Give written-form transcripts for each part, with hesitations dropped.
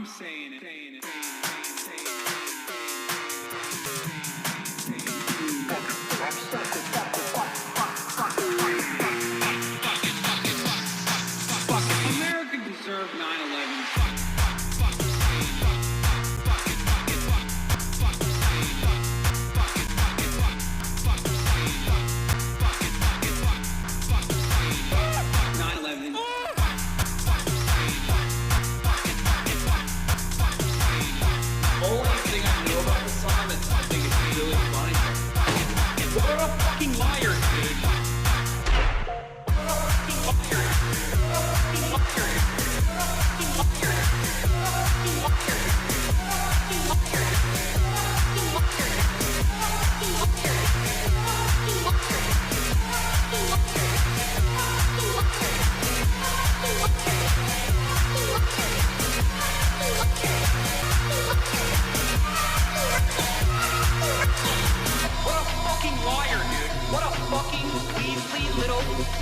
I'm saying it. America deserved 9/11.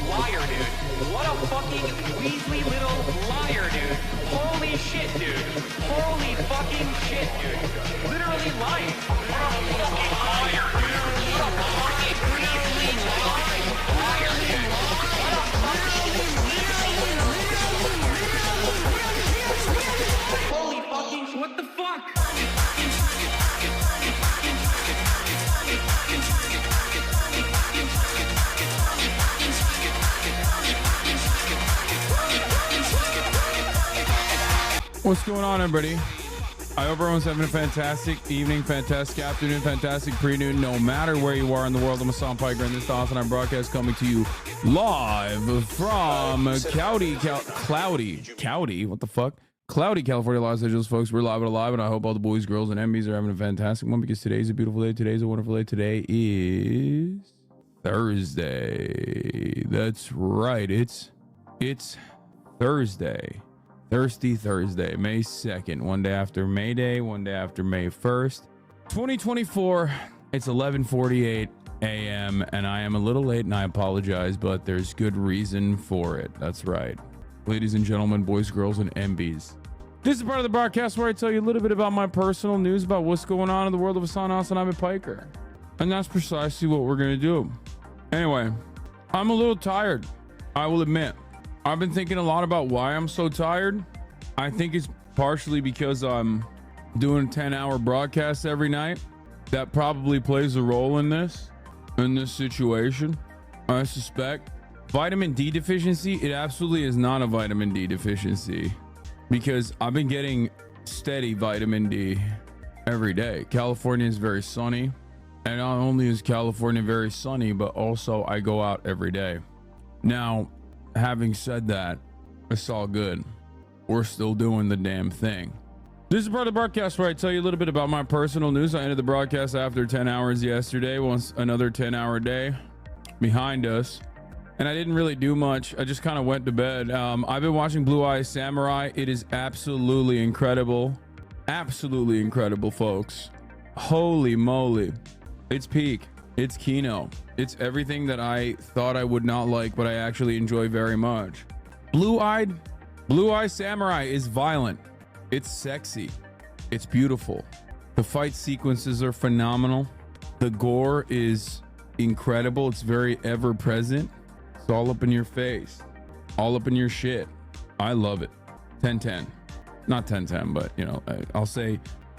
Liar, dude. What a fucking weaselly little liar, dude. Holy shit, dude. Holy fucking shit, dude. Literally lying. What a fucking liar, dude. What a fucking weaselly liar, dude. What a fucking holy fucking what the fuck? What's going on, everybody? I hope everyone's having a fantastic evening, fantastic afternoon, fantastic pre-noon, no matter where you are in the world. I'm Hassan Piker, and this is the Hassan broadcast coming to you live from Cloudy, what the fuck? Cloudy, California, Los Angeles, folks. We're live and alive, and I hope all the boys, girls, and MBs are having a fantastic one, because today's a beautiful day. Today's a wonderful day. Today is Thursday. That's right. It's Thursday. Thirsty Thursday, May 2nd, one day after May Day, one day after May 1st, 2024. It's 11:48 a.m. and I am a little late, and I apologize, but there's good reason for it. That's right. Ladies and gentlemen, boys, girls, and MBs. This is part of the broadcast where I tell you a little bit about my personal news about what's going on in the world of Hassan Piker. And that's precisely what we're going to do. Anyway, I'm a little tired, I will admit. I've been thinking a lot about why I'm so tired. I think it's partially because I'm doing 10-hour broadcasts every night. That probably plays a role in this situation. I suspect. Vitamin D deficiency, it absolutely is not a vitamin D deficiency, because I've been getting steady vitamin D every day. California is very sunny, and not only is California very sunny, but also I go out every day. Now, having said that, it's all good. We're still doing the damn thing. This is part of the broadcast where I tell you a little bit about my personal news. I ended the broadcast after 10 hours yesterday. Once another 10-hour day behind us, and I didn't really do much. I just kind of went to bed. I've been watching Blue Eye Samurai. It is absolutely incredible. Absolutely incredible, folks. Holy moly. It's peak. It's Kino. It's everything that I thought I would not like, but I actually enjoy very much. Blue Eye Samurai is violent. It's sexy. It's beautiful. The fight sequences are phenomenal. The gore is incredible. It's very ever present. It's all up in your face, all up in your shit. I love it. 10/10. Not 10/10, but you know, I'll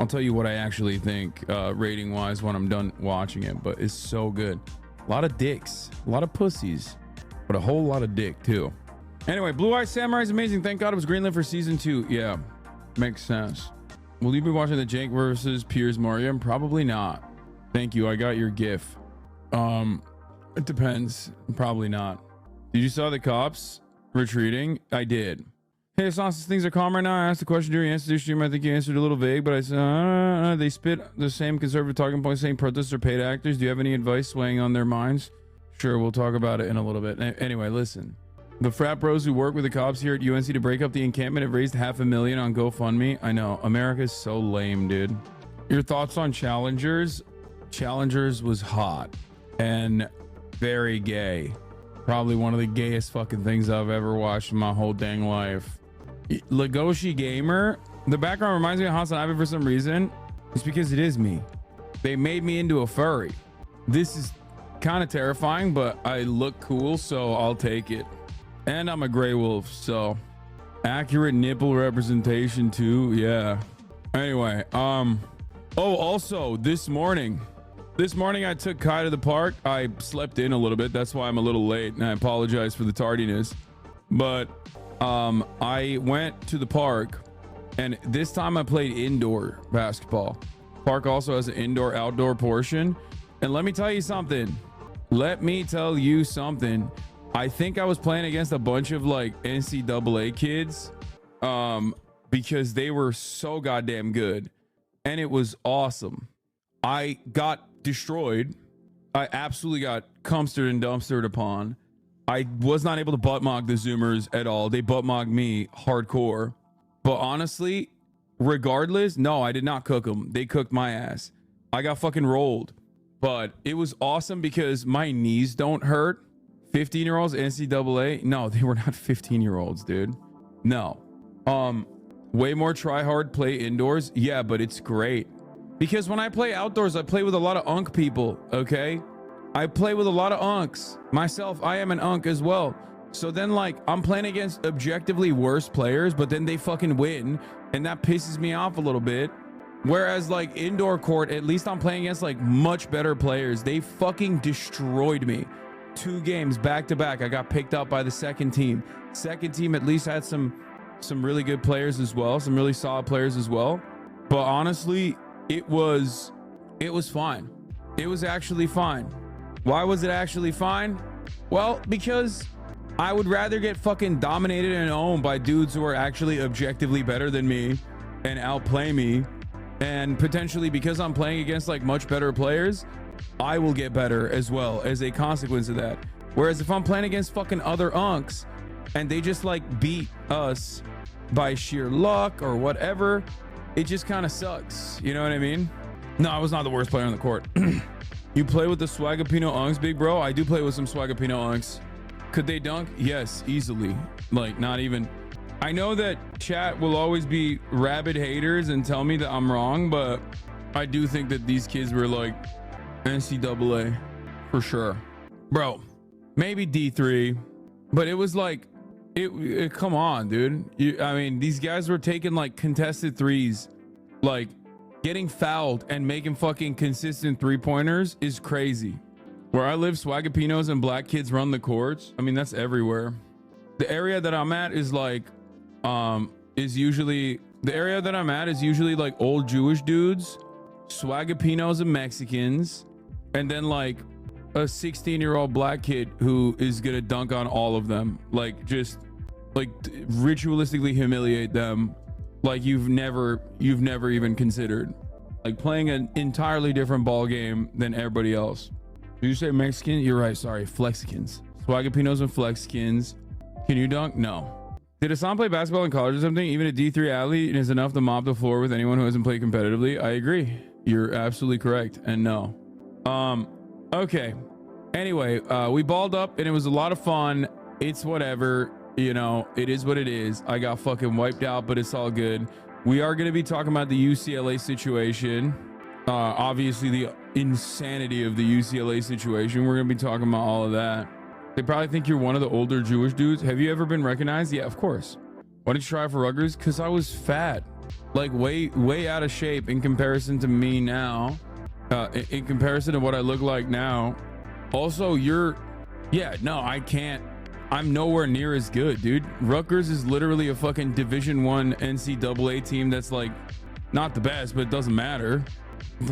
tell you what I actually think rating wise when I'm done watching it, but it's so good. A lot of dicks, a lot of pussies, but a whole lot of dick too. Anyway, Blue Eye Samurai is amazing. Thank God it was greenlit for season 2. Yeah, makes sense. Will you be watching the Jake versus Piers Morgan? Probably not. Thank you. I got your gif. It depends. Probably not. Did you saw the cops retreating? I did. Hey, Hassan, since things are calm right now, I asked the question during yesterday's stream. I think you answered a little vague, but I said, they spit the same conservative talking points saying protesters are paid actors. Do you have any advice weighing on their minds? Sure, we'll talk about it in a little bit. Anyway, listen. The frat bros who work with the cops here at UNC to break up the encampment have raised $500,000 on GoFundMe. I know, America's so lame, dude. Your thoughts on Challengers? Challengers was hot and very gay. Probably one of the gayest fucking things I've ever watched in my whole dang life. Legoshi Gamer, The background reminds me of Hassan Ivy for some reason. It's because it is me. They made me into a furry. This is kind of terrifying, but I look cool, so I'll take it. And I'm a gray wolf, so accurate nipple representation too. Yeah. Anyway, oh, also this morning I took Kai to the park. I slept in a little bit. That's why I'm a little late, and I apologize for the tardiness. But I went to the park, and this time I played indoor basketball. Park also has an indoor outdoor portion, and let me tell you something. I think I was playing against a bunch of like NCAA kids because they were so goddamn good, and it was awesome. I got destroyed. I absolutely got cumstered and dumpstered upon. I was not able to butt mock the Zoomers at all. They butt mocked me hardcore. But honestly, regardless, no, I did not cook them. They cooked my ass. I got fucking rolled. But it was awesome because my knees don't hurt. 15-year-olds, NCAA. No, they were not 15-year-olds, dude. No. Way more try hard play indoors. Yeah, but it's great. Because when I play outdoors, I play with a lot of unk people, okay? I play with a lot of unks. Myself, I am an unk as well. So then, like, I'm playing against objectively worse players, but then they fucking win, and that pisses me off a little bit. Whereas, like, indoor court, at least I'm playing against, like, much better players. They fucking destroyed me. 2 games back to back. I got picked up by the second team. Second team at least had some really good players as well, some really solid players as well. But honestly, it was fine. It was actually fine. Why was it actually fine? Well, because I would rather get fucking dominated and owned by dudes who are actually objectively better than me and outplay me. And potentially, because I'm playing against like much better players, I will get better as well as a consequence of that. Whereas if I'm playing against fucking other unks and they just like beat us by sheer luck or whatever, it just kind of sucks. You know what I mean? No, I was not the worst player on the court. You play with the Swagapino unks, big bro? I do play with some Swagapino unks. Could they dunk? Yes, easily. Like, not even. I know that chat will always be rabid haters and tell me that I'm wrong, but I do think that these kids were like NCAA for sure. Bro, maybe D3, but it was like, it come on, dude. I mean, these guys were taking like contested threes, like getting fouled and making fucking consistent 3-pointers is crazy. Where I live, Swagapinos and black kids run the courts. I mean, that's everywhere. The area that I'm at is like, is usually like old Jewish dudes, Swagapinos and Mexicans, and then like a 16-year-old black kid who is gonna dunk on all of them, like just like ritualistically humiliate them like you've never even considered, like playing an entirely different ball game than everybody else. Did you say Mexican? You're right, sorry, Flexicans. Swagapinos and Flexicans. Can you dunk? No. Did Hassan play basketball in college or something? Even a D3 athlete is enough to mop the floor with anyone who hasn't played competitively. I agree, you're absolutely correct. And no. Okay, anyway, we balled up and it was a lot of fun. It's whatever, you know, it is what it is. I got fucking wiped out, but it's all good. We are going to be talking about the UCLA situation, obviously the insanity of the UCLA situation. We're going to be talking about all of that. They probably think you're one of the older Jewish dudes. Have you ever been recognized? Yeah, of course. Why did you try for Rutgers? Because I was fat, like way out of shape in comparison to me now. In comparison to what I look like now. Also, I can't. I'm nowhere near as good, dude. Rutgers is literally a fucking Division I NCAA team that's like not the best, but it doesn't matter.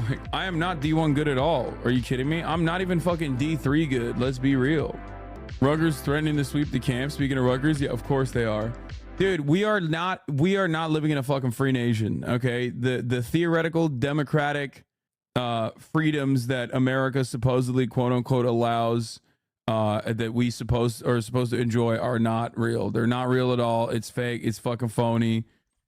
Like, I am not D1 good at all. Are you kidding me? I'm not even fucking D3 good. Let's be real. Rutgers threatening to sweep the camp. Speaking of Rutgers, yeah, of course they are. Dude, we are not living in a fucking free nation, okay? The theoretical democratic freedoms that America supposedly quote unquote allows that we supposed to enjoy are not real. They're not real at all. It's fake. It's fucking phony.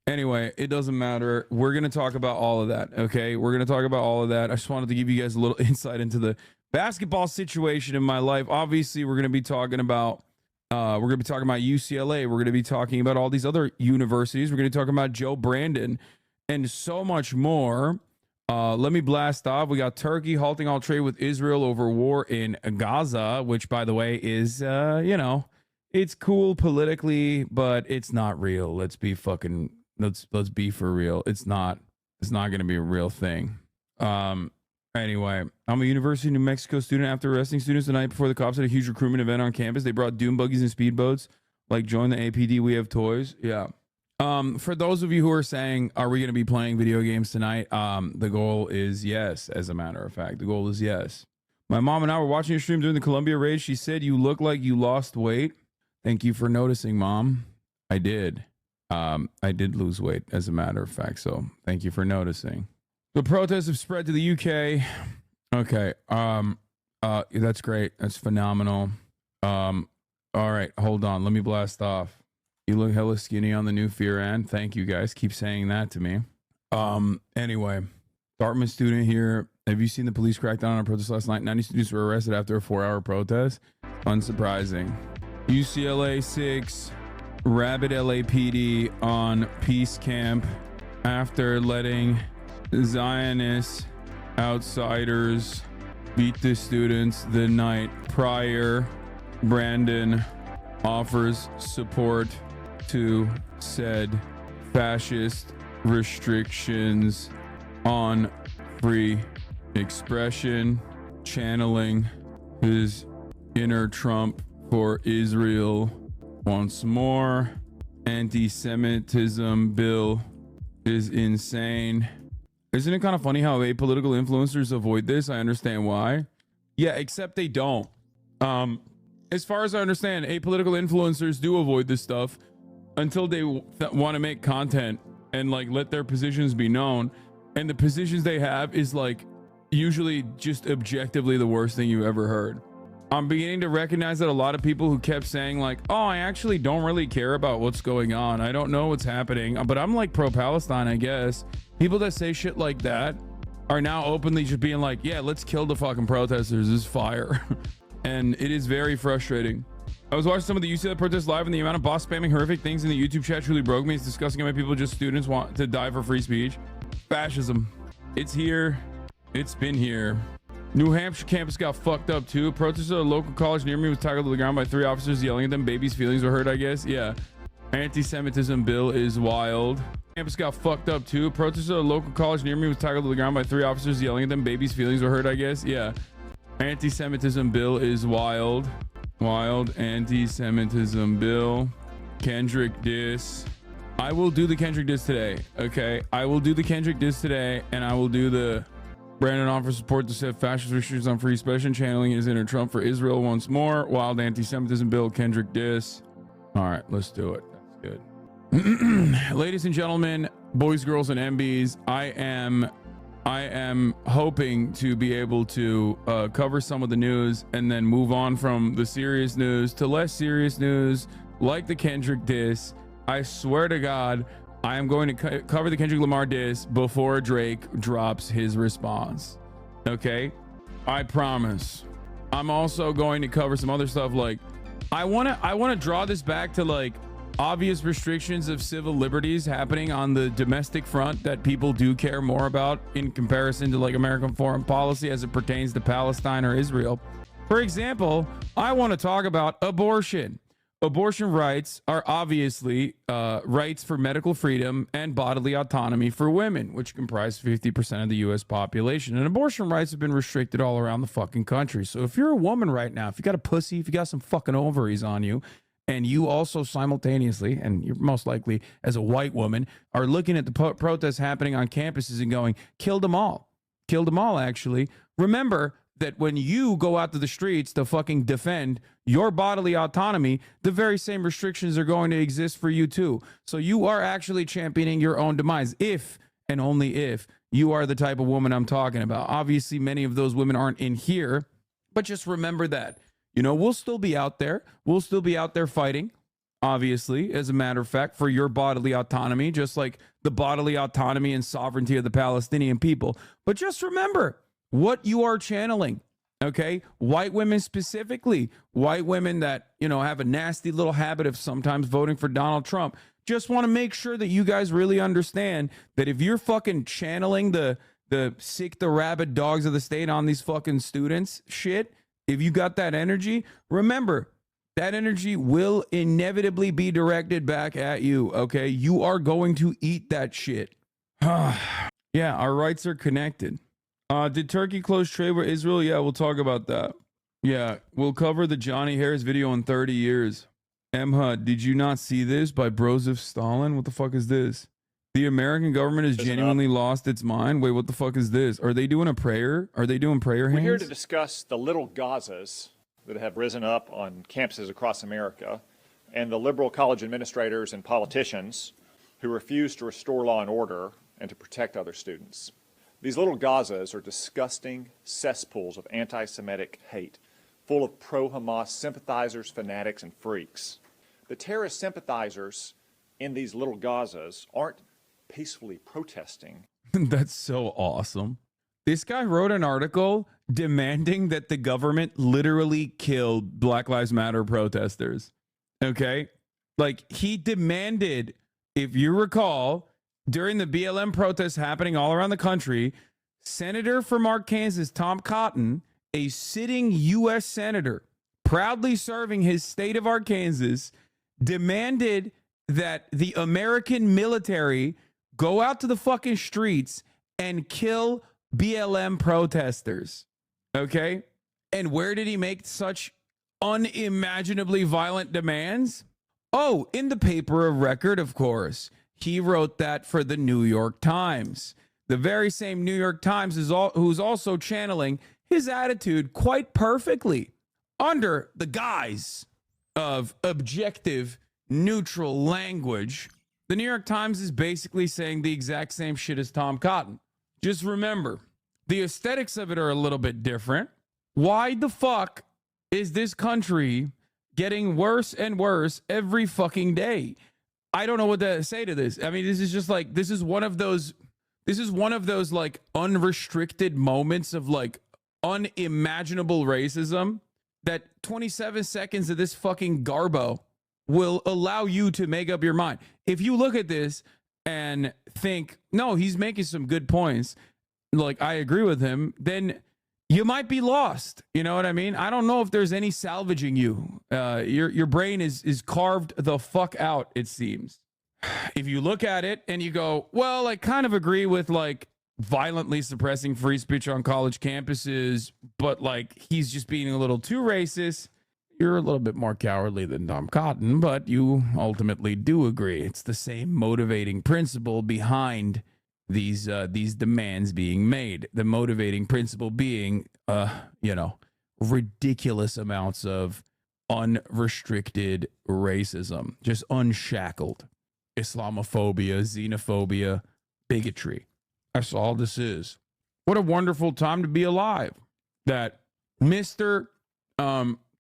Anyway, it doesn't matter. We're going to talk about all of that. Okay. We're going to talk about all of that. I just wanted to give you guys a little insight into the basketball situation in my life. Obviously, we're going to be talking about We're going to be talking about UCLA. We're going to be talking about all these other universities. We're going to be talking about Joe Brandon and so much more. Let me blast off. We got Turkey halting all trade with Israel over war in Gaza, which, by the way, is, it's cool politically, but it's not real. Let's be for real. It's not going to be a real thing. Anyway, I'm a University of New Mexico student. After arresting students the night before, the cops had a huge recruitment event on campus. They brought dune buggies and speedboats. Like, join the APD, we have toys. Yeah. For those of you who are saying, are we going to be playing video games tonight? The goal is yes, as a matter of fact. The goal is yes. My mom and I were watching your stream during the Columbia raid. She said you look like you lost weight. Thank you for noticing, Mom. I did. I did lose weight, as a matter of fact. So thank you for noticing. The protests have spread to the UK. Okay. That's great. That's phenomenal. All right. Hold on. Let me blast off. You look hella skinny on the new Fearan. Thank you guys. Keep saying that to me. Anyway, Dartmouth student here. Have you seen the police crackdown on a protest last night? 90 students were arrested after a 4-hour protest. Unsurprising. UCLA 6, rabid LAPD on peace camp after letting Zionist outsiders beat the students the night prior. Brandon offers support to said fascist restrictions on free expression, channeling his inner Trump for Israel once more. Anti-Semitism bill is insane. Isn't it kind of funny how apolitical influencers avoid this? I understand why. Yeah, except they don't. As far as I understand, apolitical influencers do avoid this stuff until they want to make content and like let their positions be known. And the positions they have is like usually just objectively the worst thing you ever heard. I'm beginning to recognize that a lot of people who kept saying like, oh, I actually don't really care about what's going on. I don't know what's happening, but I'm like pro-Palestine, I guess. People that say shit like that are now openly just being like, yeah, let's kill the fucking protesters. This is fire. And it is very frustrating. I was watching some of the UCLA protests live, and the amount of boss spamming horrific things in the YouTube chat truly broke me. It's disgusting how many people, just students, want to die for free speech. Fascism. It's here. It's been here. New Hampshire campus got fucked up too. Protesters at a local college near me was tackled to the ground by 3 officers yelling at them. Babies' feelings were hurt, I guess. Yeah. Anti-Semitism bill is wild. Campus got fucked up too. Protesters at a local college near me was tackled to the ground by 3 officers yelling at them. Babies' feelings were hurt, I guess. Yeah. Anti-Semitism bill is wild. Wild anti-Semitism bill. Kendrick diss. I will do the Kendrick diss today. Okay. I will do the Kendrick diss today, and I will do the Brandon offers support to set fascist restrictions on free expression, channeling his inner Trump for Israel once more. Wild anti-Semitism bill, Kendrick diss. All right, let's do it. That's good. Ladies and gentlemen, boys, girls, and MBs, I am hoping to be able to cover some of the news and then move on from the serious news to less serious news, like the Kendrick diss. I swear to God, I am going to cover the Kendrick Lamar diss before Drake drops his response. Okay? I promise. I'm also going to cover some other stuff. Like, I want to draw this back to like obvious restrictions of civil liberties happening on the domestic front that people do care more about in comparison to like American foreign policy as it pertains to Palestine or Israel. For example, I want to talk about abortion. Abortion rights are obviously rights for medical freedom and bodily autonomy for women, which comprise 50% of the U.S. population. And abortion rights have been restricted all around the fucking country. So if you're a woman right now, if you got a pussy, if you got some fucking ovaries on you, and you also simultaneously, and you're most likely as a white woman, are looking at the protests happening on campuses and going, kill them all. Kill them all, actually. Remember that when you go out to the streets to fucking defend your bodily autonomy, the very same restrictions are going to exist for you too. So you are actually championing your own demise if and only if you are the type of woman I'm talking about. Obviously, many of those women aren't in here, but just remember that. You know, we'll still be out there. We'll still be out there fighting, obviously, as a matter of fact, for your bodily autonomy, just like the bodily autonomy and sovereignty of the Palestinian people. But just remember what you are channeling. Okay, white women specifically, white women that, you know, have a nasty little habit of sometimes voting for Donald Trump. Just want to make sure that you guys really understand that if you're fucking channeling the sick the rabid dogs of the state on these fucking students shit, if you got that energy, remember that energy will inevitably be directed back at you. Okay, you are going to eat that shit. Yeah, our rights are connected. Did Turkey close trade with Israel? Yeah, we'll talk about that. Yeah, we'll cover the Johnny Harris video in 30 years. Emha, did you not see this by Broseph Stalin? What the fuck is this? The American government has genuinely lost its mind. Wait, what the fuck is this? Are they doing a prayer? Are they doing prayer hands? We're here to discuss the little Gazas that have risen up on campuses across America and the liberal college administrators and politicians who refuse to restore law and order and to protect other students. These little Gazas are disgusting cesspools of anti-Semitic hate, full of pro-Hamas sympathizers, fanatics, and freaks. The terrorist sympathizers in these little Gazas aren't peacefully protesting. That's so awesome. This guy wrote an article demanding that the government literally kill Black Lives Matter protesters. Okay? Like, he demanded, if you recall, during the BLM protests happening all around the country, Senator from Arkansas, Tom Cotton, a sitting U.S. senator, proudly serving his state of Arkansas, demanded that the American military go out to the fucking streets and kill BLM protesters. Okay? And where did he make such unimaginably violent demands? Oh, in the paper of record, of course. He wrote that for the New York Times. The very same New York Times who's also channeling his attitude quite perfectly under the guise of objective, neutral language. The New York Times is basically saying the exact same shit as Tom Cotton. Just remember, the aesthetics of it are a little bit different. Why the fuck is this country getting worse and worse every fucking day? I don't know what to say to this. I mean, this is just like, this is one of those like unrestricted moments of like unimaginable racism that 27 seconds of this fucking garbo will allow you to make up your mind. If you look at this and think, no, he's making some good points, like I agree with him, then you might be lost. You know what I mean? I don't know if there's any salvaging you. Your brain is carved the fuck out, it seems. If you look at it and you go, well, I kind of agree with like violently suppressing free speech on college campuses, but like he's just being a little too racist. You're a little bit more cowardly than Tom Cotton, but you ultimately do agree. It's the same motivating principle behind these demands being made. The motivating principle being, ridiculous amounts of unrestricted racism, just unshackled Islamophobia, xenophobia, bigotry. That's all this is. What a wonderful time to be alive. That Mr.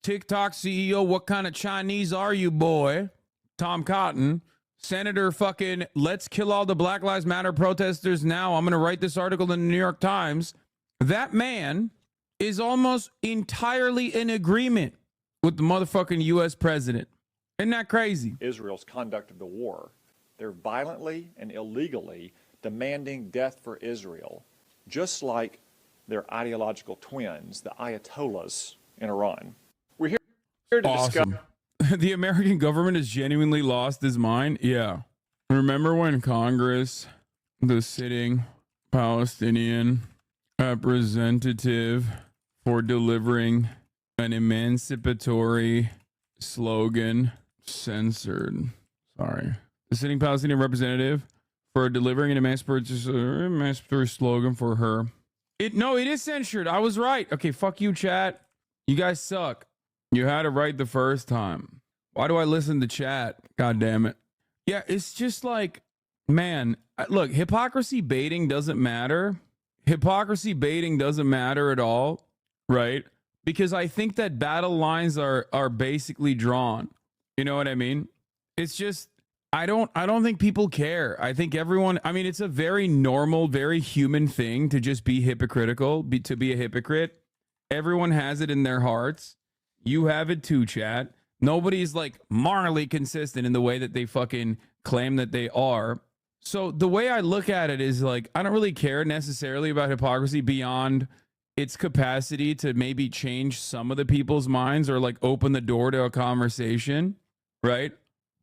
TikTok CEO, what kind of Chinese are you, boy? Tom Cotton, Senator fucking let's kill all the Black Lives Matter protesters now. I'm going to write this article in the New York Times. That man is almost entirely in agreement with the motherfucking U.S. president. Isn't that crazy? Israel's conduct of the war. They're violently and illegally demanding death for Israel, just like their ideological twins, the Ayatollahs in Iran. We're here to discuss. The American government has genuinely lost his mind. Yeah. Remember when Congress, the sitting Palestinian representative for delivering an emancipatory slogan censored. Sorry. The sitting Palestinian representative for delivering an emancipatory slogan for her. It is censored. I was right. Okay, fuck you, chat. You guys suck. You had it right the first time. Why do I listen to chat? God damn it. Yeah, it's just like, man, look, hypocrisy baiting doesn't matter. Hypocrisy baiting doesn't matter at all, right? Because I think that battle lines are basically drawn. You know what I mean? It's just, I don't think people care. I think everyone, I mean, it's a very normal, very human thing to just be hypocritical, to be a hypocrite. Everyone has it in their hearts. You have it too, chat. Nobody's like morally consistent in the way that they fucking claim that they are. So the way I look at it is like, I don't really care necessarily about hypocrisy beyond its capacity to maybe change some of the people's minds or like open the door to a conversation, right?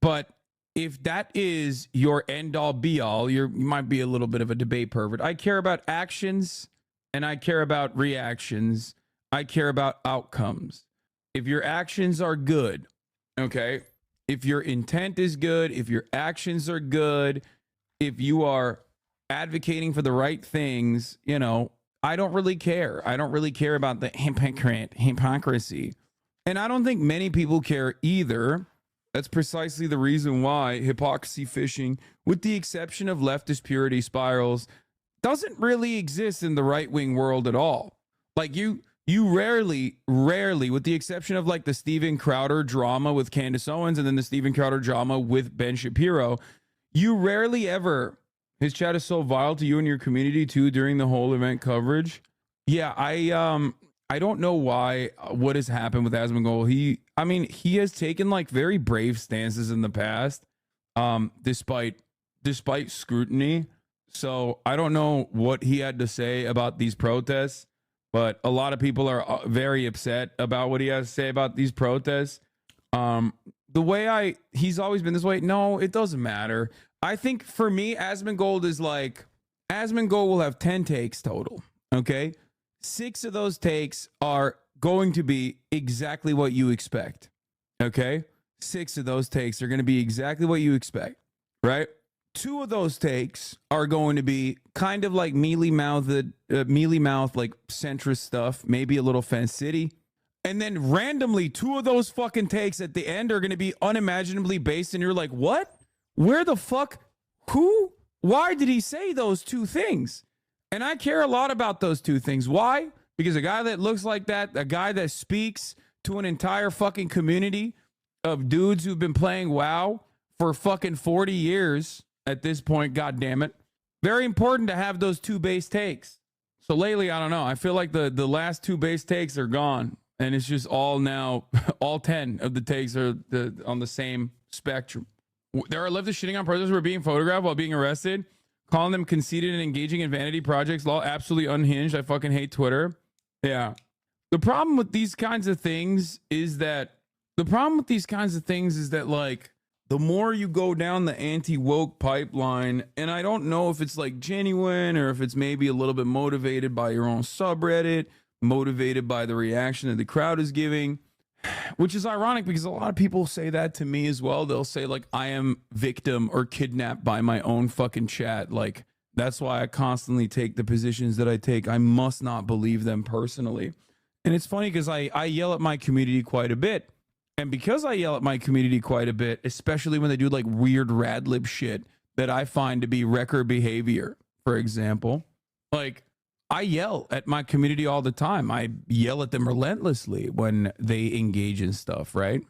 But if that is your end all be all, you might be a little bit of a debate pervert. I care about actions and I care about reactions. I care about outcomes. If your actions are good, okay, if your intent is good, if your actions are good, if you are advocating for the right things, you know, I don't really care. I don't really care about the hypocrisy. And I don't think many people care either. That's precisely the reason why hypocrisy fishing, with the exception of leftist purity spirals, doesn't really exist in the right-wing world at all. Like you rarely, with the exception of like the Steven Crowder drama with Candace Owens and then the Steven Crowder drama with Ben Shapiro, you rarely ever, his chat is so vile to you and your community too during the whole event coverage. Yeah, I don't know why, what has happened with Asmongold. He has taken like very brave stances in the past, despite scrutiny. So I don't know what he had to say about these protests, but a lot of people are very upset about what he has to say about these protests. The way he's always been this way. No, it doesn't matter. I think for me, Asmongold will have 10 takes total. Okay. 6 of those takes are going to be exactly what you expect. Okay. 6 of those takes are going to be exactly what you expect. Right. 2 of those takes are going to be kind of like mealy mouth, like centrist stuff, maybe a little Fence City. And then randomly 2 of those fucking takes at the end are going to be unimaginably based. And you're like, what? Where the fuck? Who? Why did he say those 2 things? And I care a lot about those 2 things. Why? Because a guy that looks like that, a guy that speaks to an entire fucking community of dudes who've been playing WoW for fucking 40 years at this point, god damn it. Very important to have those 2 base takes. So lately, I don't know. I feel like the last 2 base takes are gone. And it's just all now, all 10 of the takes are on the same spectrum. There are leftists shitting on protesters who are being photographed while being arrested, calling them conceited and engaging in vanity projects. Law absolutely unhinged. I fucking hate Twitter. Yeah. The problem with these kinds of things is that like the more you go down the anti-woke pipeline, and I don't know if it's like genuine or if it's maybe a little bit motivated by your own subreddit, motivated by the reaction that the crowd is giving, which is ironic because a lot of people say that to me as well. They'll say like, I am victim or kidnapped by my own fucking chat. Like, that's why I constantly take the positions that I take. I must not believe them personally. And it's funny because I yell at my community quite a bit. And because I yell at my community quite a bit, especially when they do like weird rad lib shit that I find to be wrecker behavior, for example, like I yell at my community all the time. I yell at them relentlessly when they engage in stuff, right?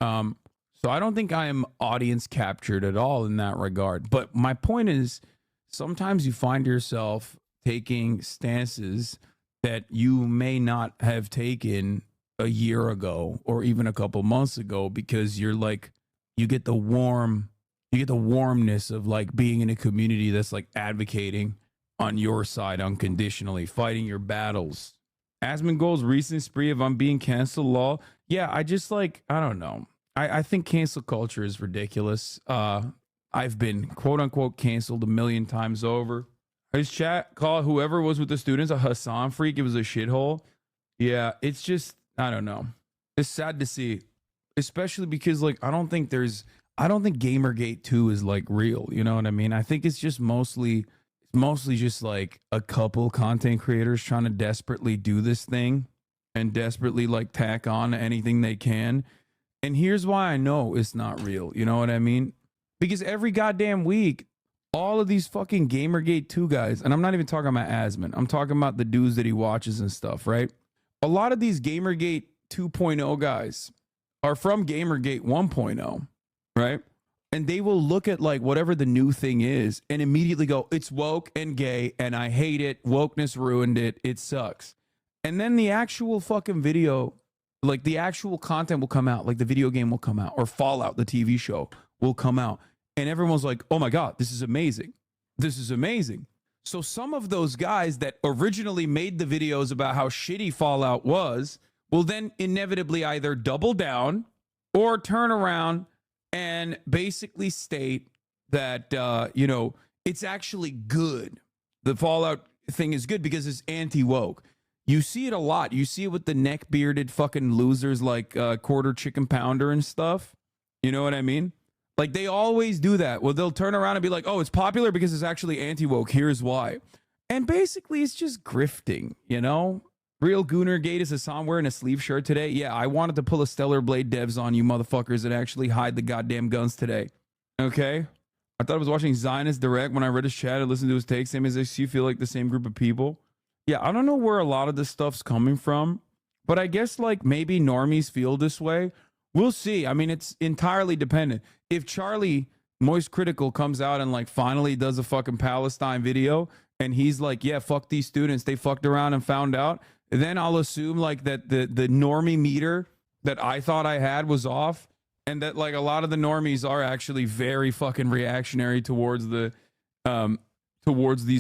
So I don't think I am audience captured at all in that regard. But my point is, sometimes you find yourself taking stances that you may not have taken a year ago or even a couple months ago, because you're like, you get the warmness of like being in a community that's like advocating on your side unconditionally, fighting your battles. Asmongold's recent spree of I'm being canceled law. Yeah, I just like, I don't know. I think cancel culture is ridiculous. I've been quote unquote canceled a million times over. His chat called whoever was with the students a Hassan freak. It was a shithole. Yeah, it's just, I don't know. It's sad to see, especially because like, I don't think Gamergate 2 is like real. You know what I mean? I think it's just mostly just like a couple content creators trying to desperately do this thing and desperately like tack on anything they can. And here's why I know it's not real. You know what I mean? Because every goddamn week, all of these fucking Gamergate 2 guys, and I'm not even talking about Asmon, I'm talking about the dudes that he watches and stuff, right? A lot of these Gamergate 2.0 guys are from Gamergate 1.0, right? And they will look at like whatever the new thing is and immediately go, it's woke and gay and I hate it. Wokeness ruined it. It sucks. And then the actual fucking video, like the actual content will come out, like the video game will come out, or Fallout, the TV show, will come out. And everyone's like, oh my God, this is amazing. This is amazing. So some of those guys that originally made the videos about how shitty Fallout was will then inevitably either double down or turn around and basically state that, it's actually good. The Fallout thing is good because it's anti-woke. You see it a lot. You see it with the neck-bearded fucking losers like Quarter Chicken Pounder and stuff. You know what I mean? Like, they always do that. Well, they'll turn around and be like, oh, it's popular because it's actually anti-woke. Here's why. And basically, it's just grifting, you know? Real Goonergate is Hassan wearing a sleeve shirt today. Yeah, I wanted to pull a Stellar Blade devs on you motherfuckers and actually hide the goddamn guns today. Okay? I thought I was watching Zionist Direct when I read his chat and listened to his takes. Same as you feel like the same group of people. Yeah, I don't know where a lot of this stuff's coming from, but I guess like maybe normies feel this way. We'll see. I mean, it's entirely dependent. If Charlie Moist Critical comes out and like finally does a fucking Palestine video and he's like, yeah, fuck these students, they fucked around and found out, then I'll assume like that the normie meter that I thought I had was off, and that like a lot of the normies are actually very fucking reactionary towards these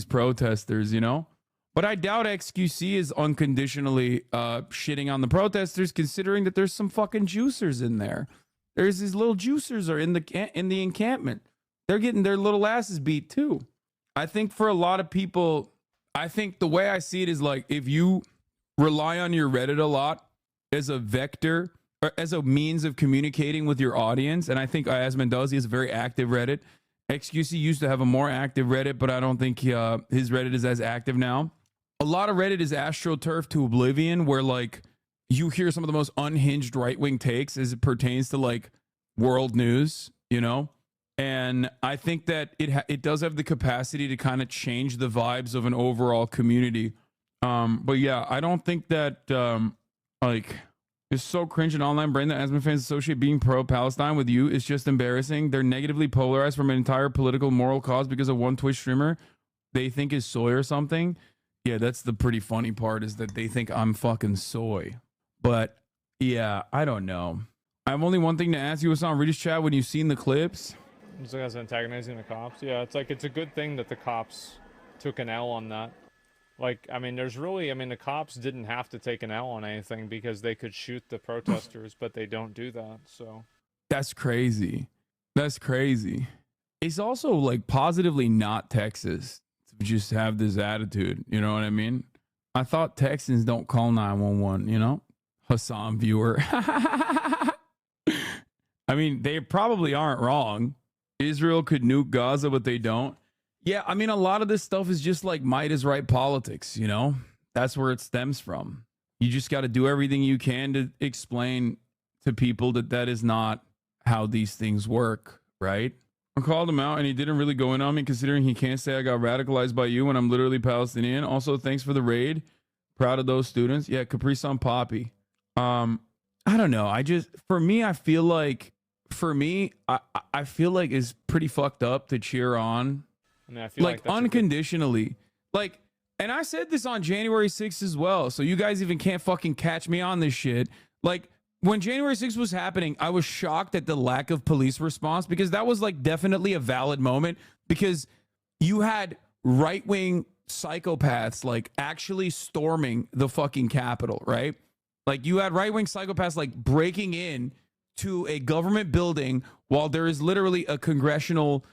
protesters, you know? But I doubt XQC is unconditionally shitting on the protesters, considering that there's some fucking juicers in there. There's these little juicers are in the encampment. They're getting their little asses beat too. I think for a lot of people, I think the way I see it is like if you rely on your Reddit a lot as a vector or as a means of communicating with your audience, and I think Ayaz Mendoza is a very active Reddit. XQC used to have a more active Reddit, but I don't think his Reddit is as active now. A lot of Reddit is AstroTurf to oblivion, where like you hear some of the most unhinged right-wing takes as it pertains to like world news, you know? And I think that it does have the capacity to kind of change the vibes of an overall community. But yeah, I don't think that like it's so cringe and online brain that Asman fans associate being pro-Palestine with you. It's just embarrassing. They're negatively polarized from an entire political moral cause because of one Twitch streamer they think is soy or something. Yeah, that's the pretty funny part, is that they think I'm fucking soy. But yeah, I don't know. I have only one thing to ask you. What's on Reddit's chat when you've seen the clips? Those guys antagonizing the cops. Yeah, it's like it's a good thing that the cops took an L on that. Like, I mean, the cops didn't have to take an L on anything because they could shoot the protesters, but they don't do that. So that's crazy. That's crazy. It's also like positively not Texas to just have this attitude. You know what I mean? I thought Texans don't call 911, you know? Hassan viewer. I mean, they probably aren't wrong. Israel could nuke Gaza, but they don't. Yeah, I mean, a lot of this stuff is just like might is right politics, you know? That's where it stems from. You just got to do everything you can to explain to people that that is not how these things work, right? I called him out and he didn't really go in on me, considering he can't say I got radicalized by you when I'm literally Palestinian. Also, thanks for the raid. Proud of those students. Yeah, Capri Sun Poppy. I don't know. I feel like it's pretty fucked up to cheer on. I mean, I feel like unconditionally. Like, and I said this on January 6th as well, so you guys even can't fucking catch me on this shit. Like, when January 6th was happening, I was shocked at the lack of police response, because that was like definitely a valid moment, because you had right-wing psychopaths like actually storming the fucking Capitol, right? Like, you had right-wing psychopaths like breaking in to a government building while there is literally a congressional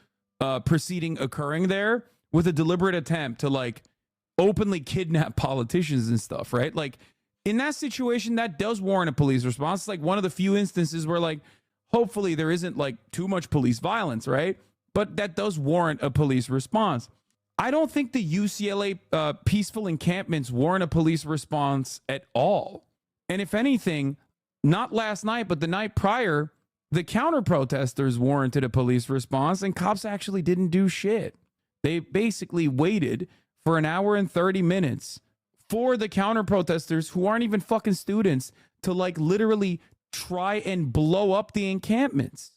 proceeding occurring there, with a deliberate attempt to like openly kidnap politicians and stuff, right? Like, in that situation, that does warrant a police response. It's like one of the few instances where like hopefully there isn't like too much police violence, right? But that does warrant a police response. I don't think the UCLA peaceful encampments warrant a police response at all. And if anything, not last night, but the night prior, the counter protesters warranted a police response, and cops actually didn't do shit. They basically waited for an hour and 30 minutes for the counter protesters, who aren't even fucking students, to like literally try and blow up the encampments.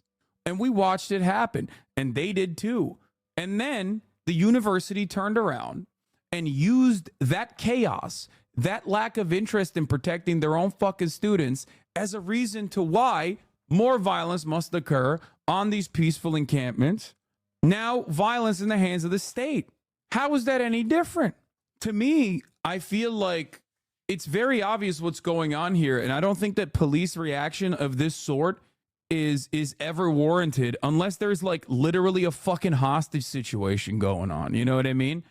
And we watched it happen, and they did too. And then the university turned around and used that chaos, that lack of interest in protecting their own fucking students as a reason to why more violence must occur on these peaceful encampments. Now, violence in the hands of the state. How is that any different? To me, I feel like it's very obvious what's going on here, and I don't think that police reaction of this sort is ever warranted unless there's like literally a fucking hostage situation going on. You know what I mean?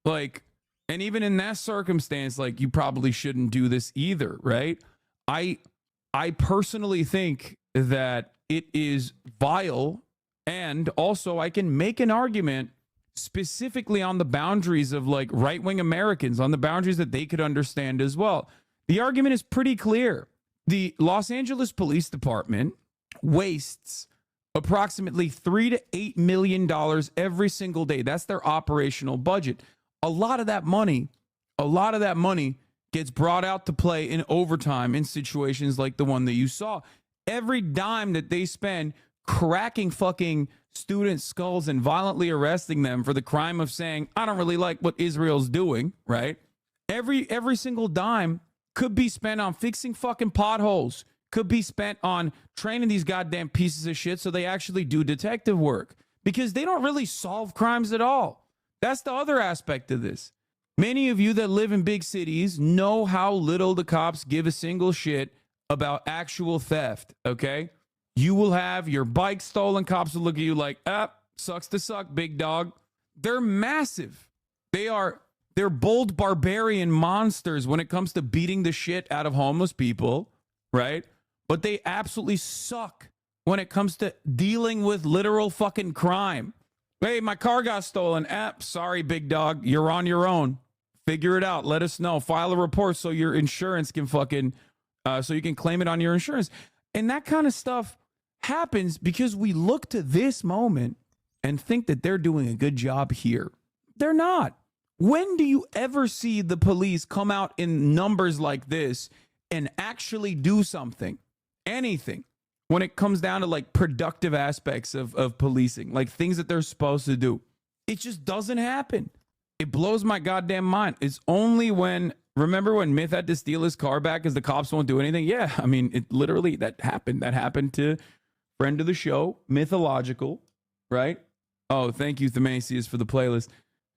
Like, and even in that circumstance, like, you probably shouldn't do this either, right? I personally think that it is vile, and also I can make an argument specifically on the boundaries of like right-wing Americans, on the boundaries that they could understand as well. The argument is pretty clear. The Los Angeles Police Department wastes approximately $3 to $8 million every single day. That's their operational budget. A lot of that money gets brought out to play in overtime in situations like the one that you saw. Every dime that they spend cracking fucking students' skulls and violently arresting them for the crime of saying, I don't really like what Israel's doing, right? Every single dime could be spent on fixing fucking potholes, could be spent on training these goddamn pieces of shit so they actually do detective work, because they don't really solve crimes at all. That's the other aspect of this. Many of you that live in big cities know how little the cops give a single shit about actual theft, okay? You will have your bike stolen, cops will look at you like, sucks to suck, big dog. They're massive. They're bold barbarian monsters when it comes to beating the shit out of homeless people, right? But they absolutely suck when it comes to dealing with literal fucking crime. Hey, my car got stolen. Sorry, big dog. You're on your own. Figure it out. Let us know. File a report so your insurance can fucking, so you can claim it on your insurance. And that kind of stuff happens because we look to this moment and think that they're doing a good job here. They're not. When do you ever see the police come out in numbers like this and actually do something, anything, when it comes down to like productive aspects of policing, like things that they're supposed to do? It just doesn't happen. It blows my goddamn mind. It's only when, remember when Myth had to steal his car back because the cops won't do anything? Yeah, I mean, it literally, that happened. That happened to friend of the show, Mythological, right? Oh, thank you, Themasius, for the playlist.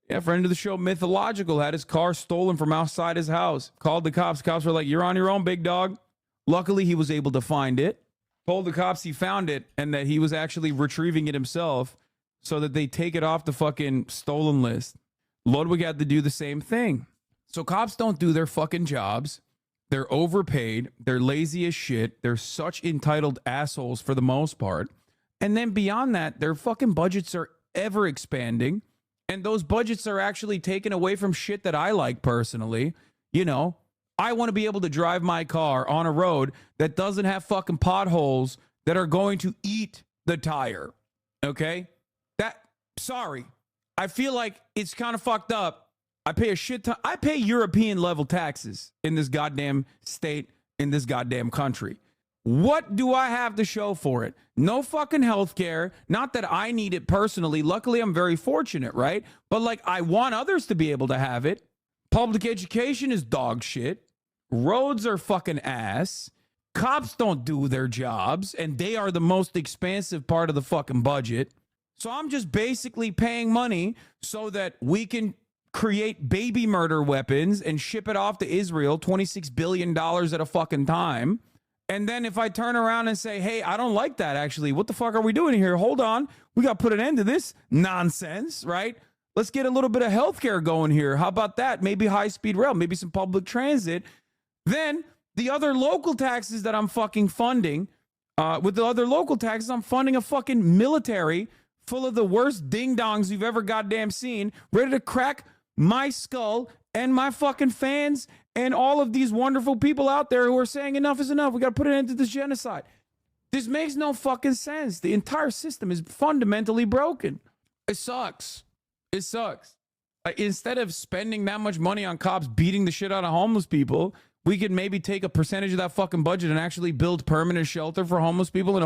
Yeah, friend of the show, Mythological, had his car stolen from outside his house. Called the cops. Cops were like, you're on your own, big dog. Luckily, he was able to find it. Told the cops he found it and that he was actually retrieving it himself so that they take it off the fucking stolen list. Ludwig had to do the same thing. So cops don't do their fucking jobs. They're overpaid. They're lazy as shit. They're such entitled assholes for the most part. And then beyond that, their fucking budgets are ever expanding. And those budgets are actually taken away from shit that I like personally. You know, I want to be able to drive my car on a road that doesn't have fucking potholes that are going to eat the tire. Okay? Sorry. I feel like it's kind of fucked up. I pay a shit ton. I pay European level taxes in this goddamn state, in this goddamn country. What do I have to show for it? No fucking health care. Not that I need it personally. Luckily, I'm very fortunate, right? But like, I want others to be able to have it. Public education is dog shit. Roads are fucking ass. Cops don't do their jobs, and they are the most expansive part of the fucking budget. So I'm just basically paying money so that we can create baby murder weapons and ship it off to Israel, $26 billion at a fucking time. And then if I turn around and say, hey, I don't like that, actually, what the fuck are we doing here? Hold on. We got to put an end to this nonsense, right? Let's get a little bit of healthcare going here. How about that? Maybe high-speed rail, maybe some public transit. Then the other local taxes that I'm fucking funding, with the other local taxes, I'm funding a fucking military full of the worst ding-dongs you've ever goddamn seen, ready to crack my skull and my fucking fans and all of these wonderful people out there who are saying enough is enough. We got to put an end to this genocide. This makes no fucking sense. The entire system is fundamentally broken. It sucks. It sucks. Instead of spending that much money on cops beating the shit out of homeless people, we could maybe take a percentage of that fucking budget and actually build permanent shelter for homeless people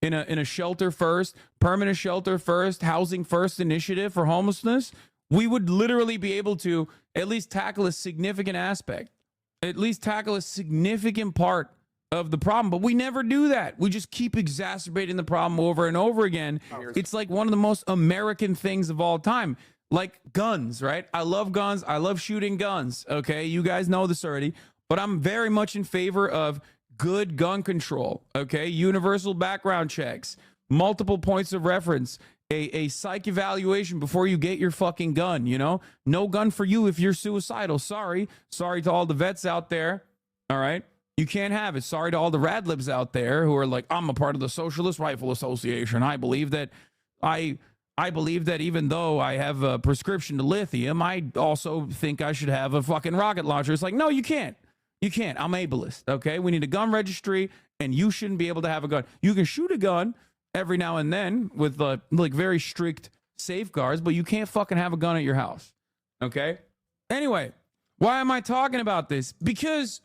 in a shelter first, permanent shelter first, housing first initiative for homelessness. we would literally be able to at least tackle a significant aspect, at least tackle a significant part of the problem. But we never do that. We just keep exacerbating the problem over and over again. It's like one of the most American things of all time. Like guns, right? I love guns. I love shooting guns. Okay. You guys know this already, but I'm very much in favor of good gun control. Okay. Universal background checks, multiple points of reference, a psych evaluation before you get your fucking gun. You know, no gun for you if you're suicidal. Sorry to all the vets out there. All right. You can't have it. Sorry to all the radlibs out there who are like, I'm a part of the Socialist Rifle Association. I believe that even though I have a prescription to lithium, I also think I should have a fucking rocket launcher. It's like, no, you can't. You can't. I'm ableist. Okay. We need a gun registry and you shouldn't be able to have a gun. You can shoot a gun every now and then with like very strict safeguards, but you can't fucking have a gun at your house. Okay. Anyway, why am I talking about this? Because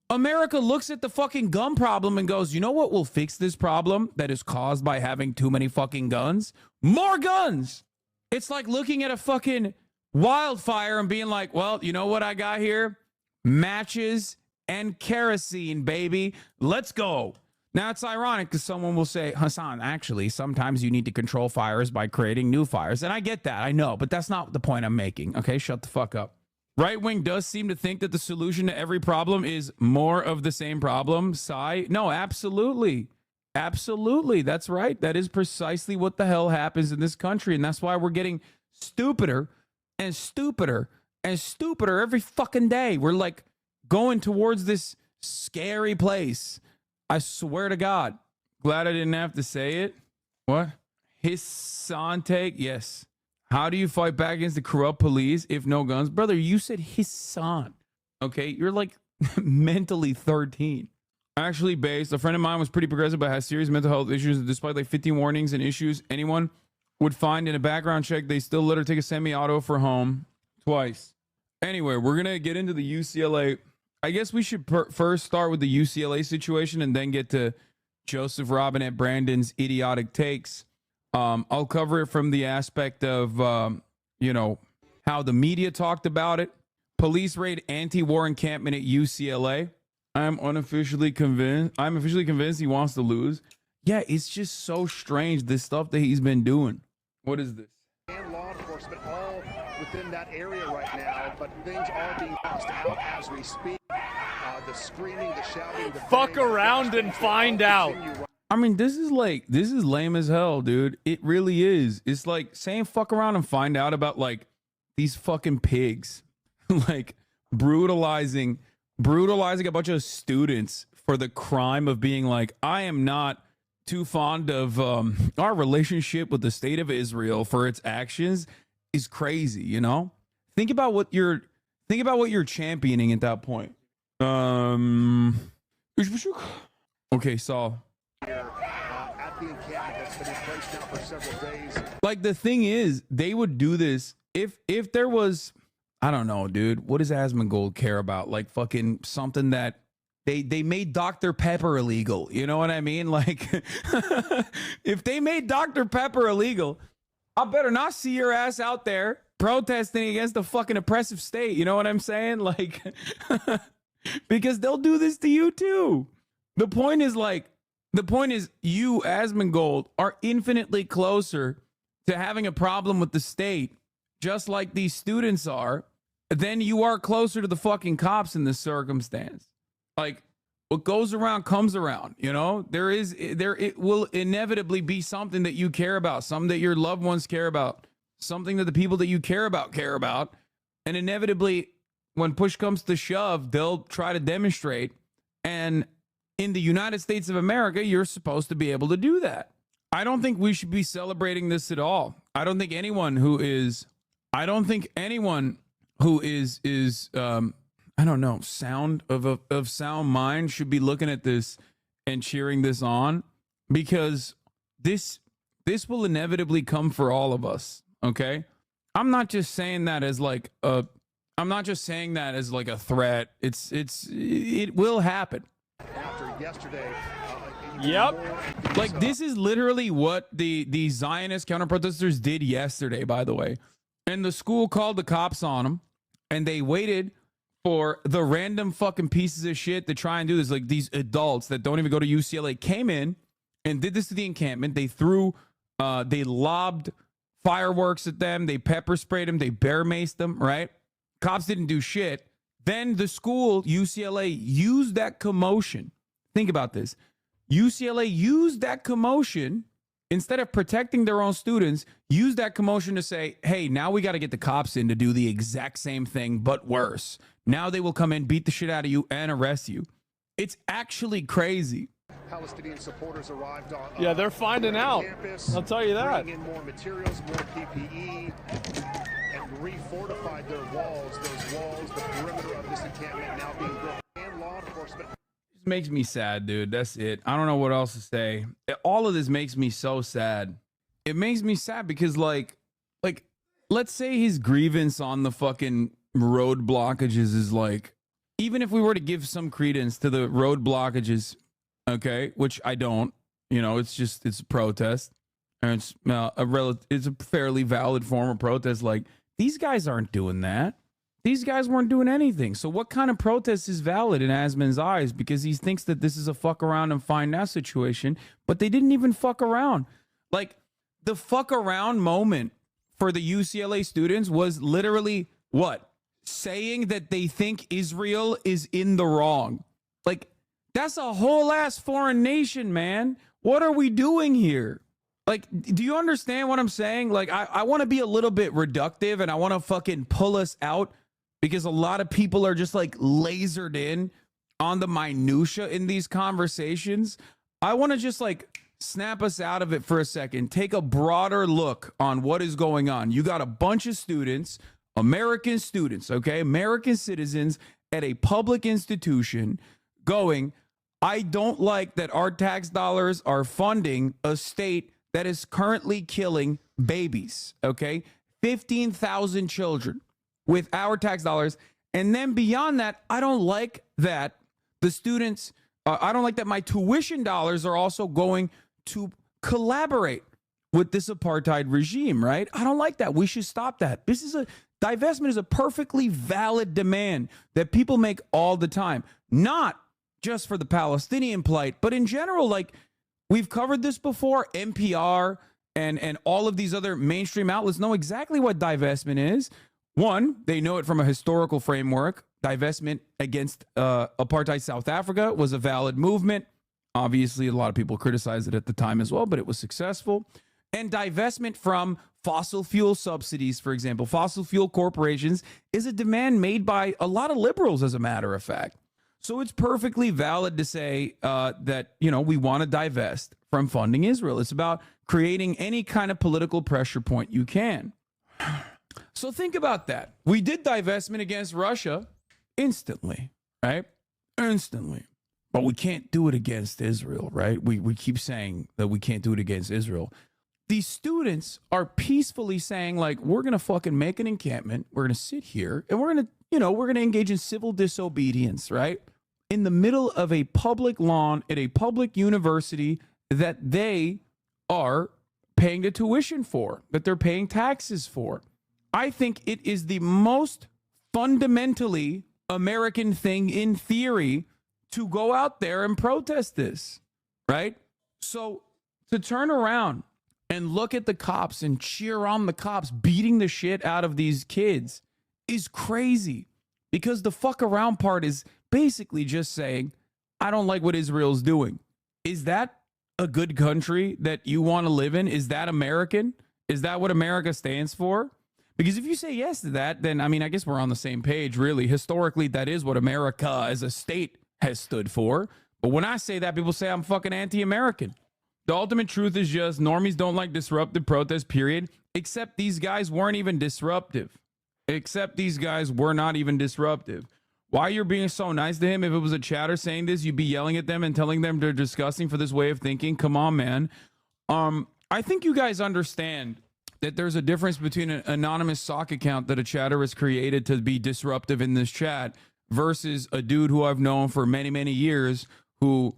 America looks at the fucking gun problem and goes, you know what will fix this problem that is caused by having too many fucking guns? More guns. It's like looking at a fucking wildfire and being like, well, you know what I got here? Matches and kerosene, baby. Let's go. Now, it's ironic because someone will say, Hassan, actually, sometimes you need to control fires by creating new fires. And I get that. I know, but that's not the point I'm making. Okay, shut the fuck up. Right wing does seem to think that the solution to every problem is more of the same problem. Sigh. No, absolutely. Absolutely. That's right. That is precisely what the hell happens in this country. And that's why we're getting stupider and stupider and stupider every fucking day. We're like going towards this scary place. I swear to God. Glad I didn't have to say it. What? His son take? Yes. How do you fight back against the corrupt police if no guns? Brother, you said his son. Okay, you're like mentally 13. Actually, based, a friend of mine was pretty progressive but has serious mental health issues. Despite like 15 warnings and issues anyone would find in a background check, they still let her take a semi-auto for home twice. Anyway, we're going to get into the UCLA. I guess we should first start with the UCLA situation and then get to Joseph Robinette Brandon's idiotic takes. I'll cover it from the aspect of, how the media talked about it. Police raid anti-war encampment at UCLA. I'm officially convinced he wants to lose. Yeah, it's just so strange, this stuff that he's been doing. What is this? And law enforcement all within that area right now, but things are being tossed out as we speak. The screaming, the shouting, the Fuck around and find out. I mean, this is lame as hell, dude. It really is. It's like saying fuck around and find out about like these fucking pigs, like brutalizing a bunch of students for the crime of being like, I am not too fond of our relationship with the state of Israel for its actions is crazy. You know, think about what you're championing at that point. Okay, Saul. At the encampment that's been in place now for several days. Like the thing is, they would do this if there was, I don't know, dude. What does Asmongold care about? Like fucking something that they made Dr. Pepper illegal. You know what I mean? Like if they made Dr. Pepper illegal, I better not see your ass out there protesting against the fucking oppressive state. You know what I'm saying? Like because they'll do this to you too. The point is you, Asmongold, are infinitely closer to having a problem with the state, just like these students are, than you are closer to the fucking cops in this circumstance. Like, what goes around comes around, you know? It will inevitably be something that you care about, something that your loved ones care about, something that the people that you care about, and inevitably, when push comes to shove, they'll try to demonstrate, and in the United States of America, you're supposed to be able to do that. I don't think we should be celebrating this at all. I don't think anyone who is sound of sound mind should be looking at this and cheering this on, because this will inevitably come for all of us. Okay. I'm not just saying that as like a threat. It will happen. After yesterday. Yep. Like this is literally what the Zionist counter protesters did yesterday, by the way. And the school called the cops on them, and they waited for the random fucking pieces of shit to try and do this. Like these adults that don't even go to UCLA came in and did this to the encampment. They they lobbed fireworks at them. They pepper sprayed them. They bear maced them, right? Cops didn't do shit. Then the school, UCLA, used that commotion. Think about this. UCLA used that commotion, instead of protecting their own students, used that commotion to say, hey, now we got to get the cops in to do the exact same thing, but worse. Now they will come in, beat the shit out of you, and arrest you. It's actually crazy. Palestinian supporters arrived on. Yeah, they're finding out. Campus, I'll tell you that. bringing in more materials, more PPE, and refortified their walls. Those walls, the perimeter of this encampment now being built. And law enforcement. It makes me sad, dude. That's it. I don't know what else to say. All of this makes me so sad. It makes me sad because, like, let's say his grievance on the fucking road blockages is like, even if we were to give some credence to the road blockages, okay, which I don't, it's a protest, and it's a fairly valid form of protest. Like, these guys aren't doing that. These guys weren't doing anything. So what kind of protest is valid in Asman's eyes? Because he thinks that this is a fuck around and find out situation, but they didn't even fuck around. Like, the fuck around moment for the UCLA students was literally what? Saying that they think Israel is in the wrong. Like, that's a whole ass foreign nation, man. What are we doing here? Like, do you understand what I'm saying? Like, I want to be a little bit reductive, and I want to fucking pull us out, because a lot of people are just like lasered in on the minutia in these conversations. I want to just like snap us out of it for a second. Take a broader look on what is going on. You got a bunch of students, American students, okay, American citizens at a public institution going, I don't like that our tax dollars are funding a state that is currently killing babies, okay? 15,000 children with our tax dollars. And then beyond that, I don't like that the students, I don't like that my tuition dollars are also going to collaborate with this apartheid regime, right? I don't like that. We should stop that. Divestment is a perfectly valid demand that people make all the time, not just for the Palestinian plight, but in general. Like, we've covered this before. NPR and all of these other mainstream outlets know exactly what divestment is. One, they know it from a historical framework. Divestment against apartheid South Africa was a valid movement. Obviously, a lot of people criticized it at the time as well, but it was successful. And divestment from fossil fuel subsidies, for example, fossil fuel corporations, is a demand made by a lot of liberals, as a matter of fact. So it's perfectly valid to say that, we want to divest from funding Israel. It's about creating any kind of political pressure point you can. So think about that. We did divestment against Russia instantly, right? Instantly. But we can't do it against Israel, right? We keep saying that we can't do it against Israel. These students are peacefully saying, like, we're going to fucking make an encampment. We're going to sit here and we're going to engage in civil disobedience, right? In the middle of a public lawn at a public university that they are paying the tuition for, that they're paying taxes for. I think it is the most fundamentally American thing in theory to go out there and protest this, right? So to turn around and look at the cops and cheer on the cops beating the shit out of these kids is crazy, because the fuck around part is basically just saying, I don't like what Israel's doing. Is that a good country that you want to live in? Is that American? Is that what America stands for? Because if you say yes to that, then, I mean, I guess we're on the same page, really. Historically, that is what America as a state has stood for. But when I say that, people say I'm fucking anti-American. The ultimate truth is just normies don't like disruptive protest, period. Except these guys weren't even disruptive. Except these guys were not even disruptive. Why you're being so nice to him? If it was a chatter saying this, you'd be yelling at them and telling them they're disgusting for this way of thinking. Come on, man. I think you guys understand that there's a difference between an anonymous sock account that a chatter has created to be disruptive in this chat versus a dude who I've known for many, many years who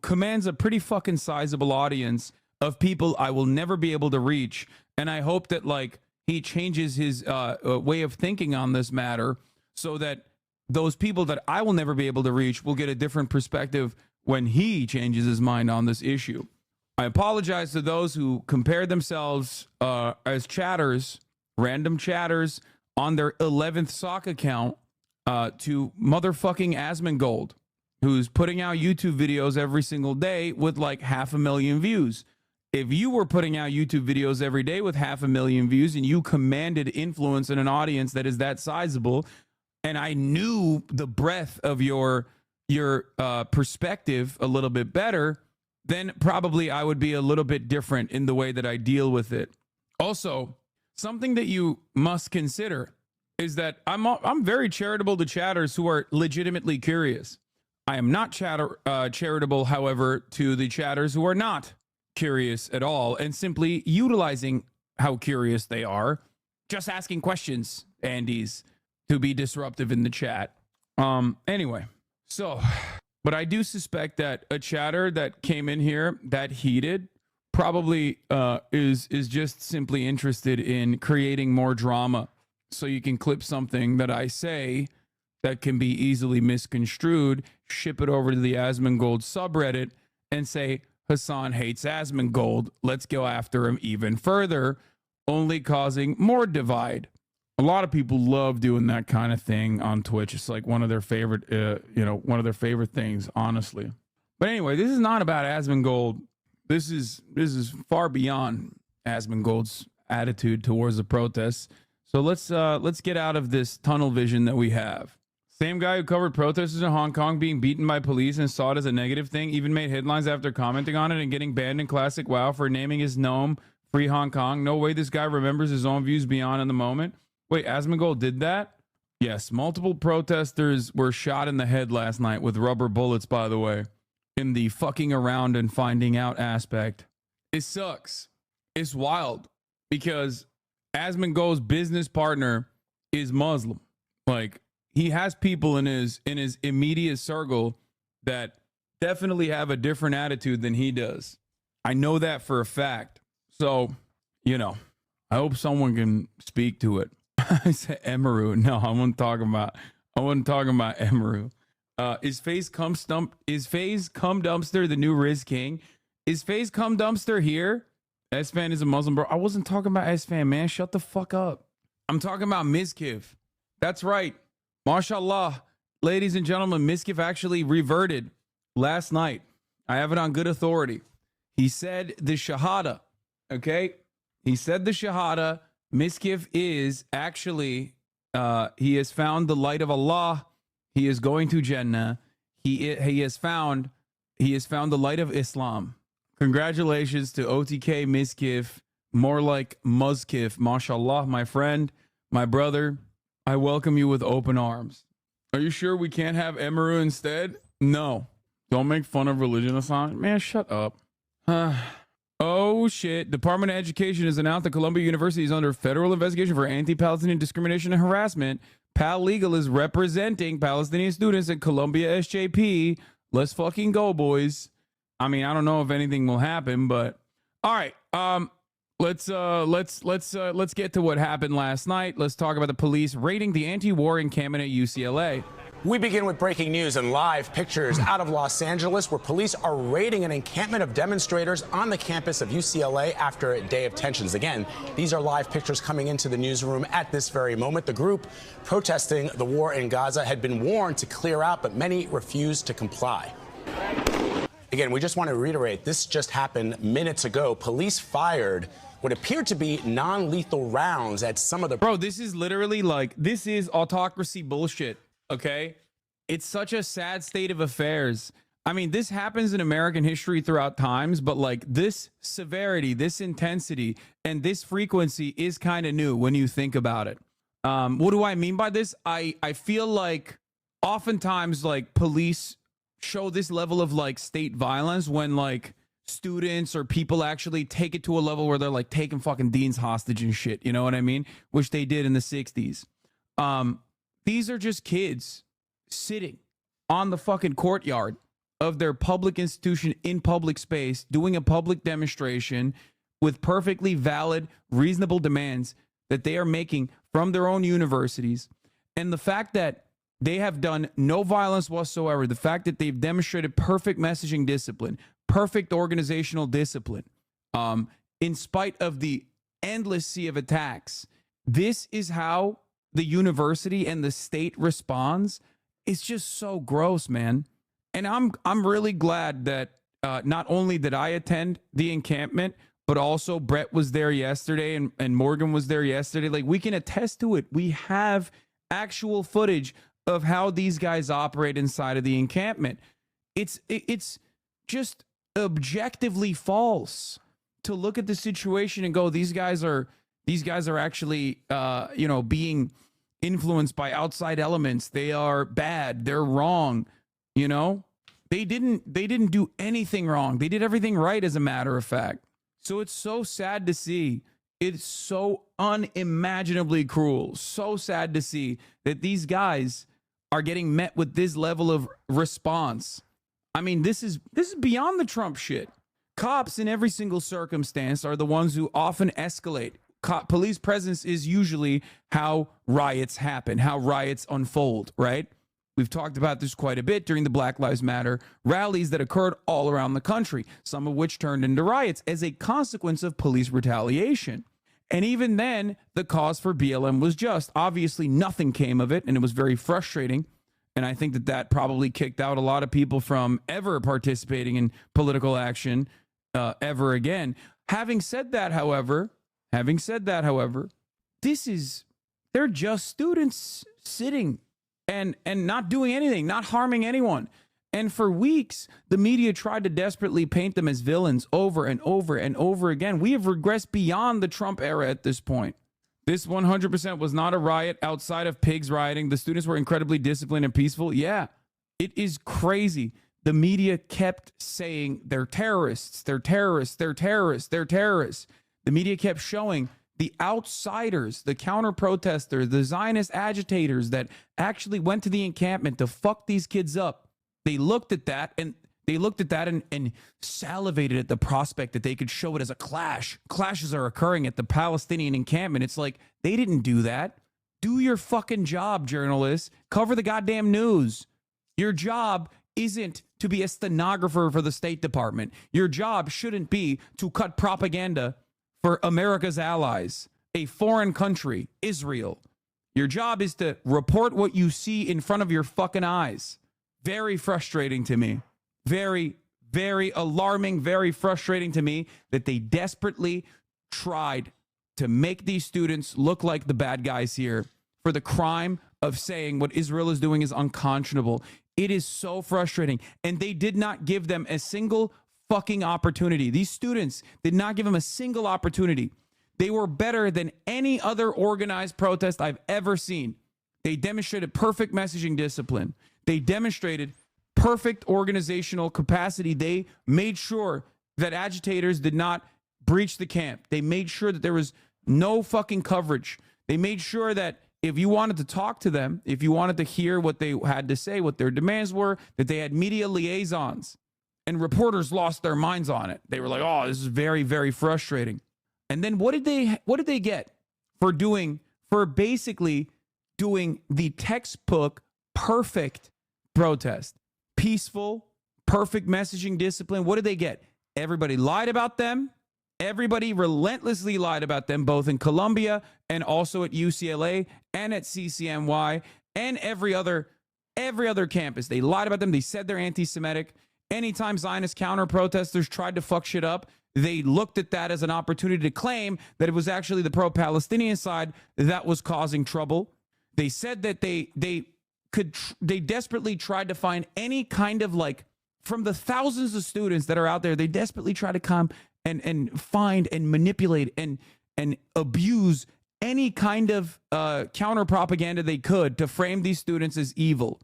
commands a pretty fucking sizable audience of people I will never be able to reach. And I hope that like he changes his way of thinking on this matter so that those people that I will never be able to reach will get a different perspective when he changes his mind on this issue. I apologize to those who compared themselves as chatters, random chatters, on their 11th sock account to motherfucking Asmongold, who's putting out YouTube videos every single day with like 500,000 views. If you were putting out YouTube videos every day with 500,000 views and you commanded influence in an audience that is that sizable, and I knew the breadth of your perspective a little bit better, then probably I would be a little bit different in the way that I deal with it. Also, something that you must consider is that I'm very charitable to chatters who are legitimately curious. I am not charitable, however, to the chatters who are not curious at all and simply utilizing how curious they are, just asking questions, Andes, to be disruptive in the chat. Anyway, so, but I do suspect that a chatter that came in here that heated probably is just simply interested in creating more drama so you can clip something that I say that can be easily misconstrued, ship it over to the Asmongold subreddit and say, Hassan hates Asmongold. Let's go after him even further, only causing more divide. A lot of people love doing that kind of thing on Twitch. It's like one of their favorite, one of their favorite things, honestly. But anyway, this is not about Asmongold. This is far beyond Asmongold's attitude towards the protests. So let's get out of this tunnel vision that we have. Same guy who covered protesters in Hong Kong being beaten by police and saw it as a negative thing, even made headlines after commenting on it and getting banned in Classic WoW for naming his gnome Free Hong Kong. No way this guy remembers his own views beyond in the moment. Wait, Asmongold did that? Yes, multiple protesters were shot in the head last night with rubber bullets, by the way, in the fucking around and finding out aspect. It sucks. It's wild because Asmongold's business partner is Muslim. Like, he has people in his immediate circle that definitely have a different attitude than he does. I know that for a fact. So, I hope someone can speak to it. I said Emaru. No, I wasn't talking about Emaru. Is FaZe Cum Dumpster the new Riz King? Is FaZe Cum Dumpster here? S-Fan is a Muslim, bro. I wasn't talking about S-Fan, man. Shut the fuck up. I'm talking about Mizkiff. That's right. MashaAllah, ladies and gentlemen, Mizkiff actually reverted last night. I have it on good authority. He said the Shahada, okay? He said the Shahada. Mizkiff is actually, he has found the light of Allah. He is going to Jannah. He has found the light of Islam. Congratulations to OTK Mizkiff, more like Muzkiff. MashaAllah, my friend, my brother. I welcome you with open arms. Are you sure we can't have Emaru instead? No. Don't make fun of religion, Hassan. Man, shut up. Oh, shit. Department of Education has announced that Columbia University is under federal investigation for anti-Palestinian discrimination and harassment. Pal Legal is representing Palestinian students at Columbia SJP. Let's fucking go, boys. I mean, I don't know if anything will happen, but all right. Let's get to what happened last night. Let's talk about the police raiding the anti-war encampment at UCLA. We begin with breaking news and live pictures out of Los Angeles, where police are raiding an encampment of demonstrators on the campus of UCLA after a day of tensions. Again, these are live pictures coming into the newsroom at this very moment. The group protesting the war in Gaza had been warned to clear out, but many refused to comply. Again, we just want to reiterate, this just happened minutes ago. Police fired what appeared to be non-lethal rounds at some of the... Bro, this is literally like, this is autocracy bullshit, okay? It's such a sad state of affairs. I mean, this happens in American history throughout times, but like this severity, this intensity, and this frequency is kind of new when you think about it. What do I mean by this? I feel like oftentimes like police show this level of like state violence when like students or people actually take it to a level where they're like taking fucking deans hostage and shit, you know what I mean? Which they did in the 60s. These are just kids sitting on the fucking courtyard of their public institution in public space, doing a public demonstration with perfectly valid, reasonable demands that they are making from their own universities. And the fact that they have done no violence whatsoever, the fact that they've demonstrated perfect messaging discipline, perfect organizational discipline, in spite of the endless sea of attacks, this is how the university and the state responds. It's just so gross, man. And I'm really glad that not only did I attend the encampment, but also Brett was there yesterday and Morgan was there yesterday. Like, we can attest to it. We have actual footage of how these guys operate inside of the encampment. It's just objectively false to look at the situation and go, these guys are actually being influenced by outside elements. They are bad. They're wrong. They didn't do anything wrong. They did everything right, as a matter of fact. So it's so sad to see. It's so unimaginably cruel. So sad to see that these guys are getting met with this level of response. I mean, this is beyond the Trump shit. Cops in every single circumstance are the ones who often escalate. Police presence is usually how riots happen, how riots unfold, right? We've talked about this quite a bit during the Black Lives Matter rallies that occurred all around the country, some of which turned into riots as a consequence of police retaliation. And even then, the cause for BLM was just. Obviously, nothing came of it, and it was very frustrating. And I think that probably kicked out a lot of people from ever participating in political action ever again. Having said that, however, they're just students sitting and not doing anything, not harming anyone. And for weeks, the media tried to desperately paint them as villains over and over and over again. We have regressed beyond the Trump era at this point. This 100% was not a riot outside of pigs rioting. The students were incredibly disciplined and peaceful. Yeah, it is crazy. The media kept saying they're terrorists, they're terrorists, they're terrorists, they're terrorists. The media kept showing the outsiders, the counter-protesters, the Zionist agitators that actually went to the encampment to fuck these kids up. They looked at that and salivated at the prospect that they could show it as a clash. Clashes are occurring at the Palestinian encampment. It's like, they didn't do that. Do your fucking job, journalists. Cover the goddamn news. Your job isn't to be a stenographer for the State Department. Your job shouldn't be to cut propaganda for America's allies, a foreign country, Israel. Your job is to report what you see in front of your fucking eyes. Very frustrating to me. Very, very alarming, very frustrating to me that they desperately tried to make these students look like the bad guys here for the crime of saying what Israel is doing is unconscionable. It is so frustrating. And they did not give them a single fucking opportunity. These students did not give them a single opportunity. They were better than any other organized protest I've ever seen. They demonstrated perfect messaging discipline. They demonstrated perfect organizational capacity. They made sure that agitators did not breach the camp. They made sure that there was no fucking coverage. They made sure that if you wanted to talk to them, if you wanted to hear what they had to say, what their demands were, that they had media liaisons. And reporters lost their minds on it. They were like, "Oh, this is very, very frustrating." And then what did they get for basically doing the textbook perfect protest? Peaceful, perfect messaging discipline. What did they get? Everybody lied about them. Everybody relentlessly lied about them, both in Columbia and also at UCLA and at CCNY and every other campus. They lied about them. They said they're anti-Semitic. Anytime Zionist counter-protesters tried to fuck shit up, they looked at that as an opportunity to claim that it was actually the pro-Palestinian side that was causing trouble. They said that they desperately tried to find any kind of, like, from the thousands of students that are out there, they desperately try to come and find and manipulate and abuse any kind of counter propaganda they could to frame these students as evil.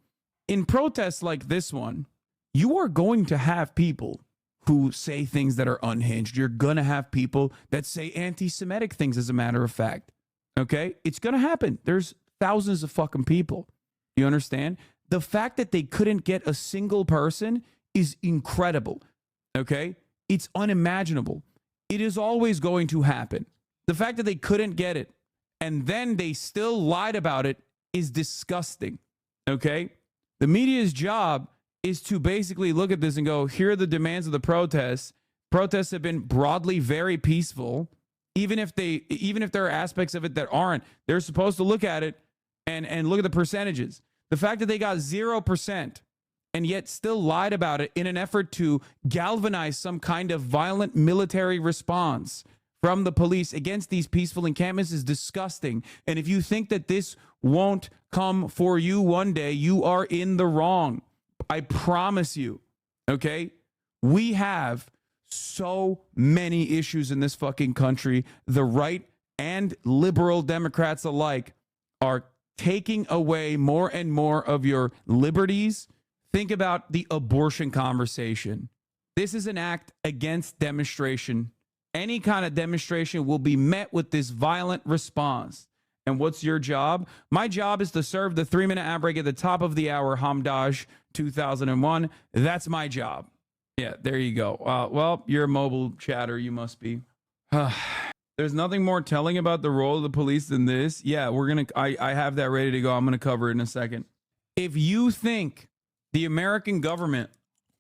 In protests like this one, you are going to have people who say things that are unhinged. You're going to have people that say anti-Semitic things, as a matter of fact. Okay? It's going to happen. There's thousands of fucking people. You understand? The fact that they couldn't get a single person is incredible. Okay? It's unimaginable. It is always going to happen. The fact that they couldn't get it and then they still lied about it is disgusting. Okay? The media's job is to basically look at this and go, here are the demands of the protests. Protests have been broadly very peaceful. Even if there are aspects of it that aren't, they're supposed to look at it and look at the percentages. The fact that they got 0% and yet still lied about it in an effort to galvanize some kind of violent military response from the police against these peaceful encampments is disgusting. And if you think that this won't come for you one day, you are in the wrong. I promise you. Okay? We have so many issues in this fucking country. The right and liberal Democrats alike are taking away more and more of your liberties. Think about the abortion conversation. This is an act against demonstration. Any kind of demonstration will be met with this violent response. And what's your job? My job is to serve the 3-minute ad break at the top of the hour, Hamdaj 2001. That's my job. Yeah, there you go. Well, you're a mobile chatter. You must be. There's nothing more telling about the role of the police than this. Yeah, I have that ready to go. I'm going to cover it in a second. If you think the American government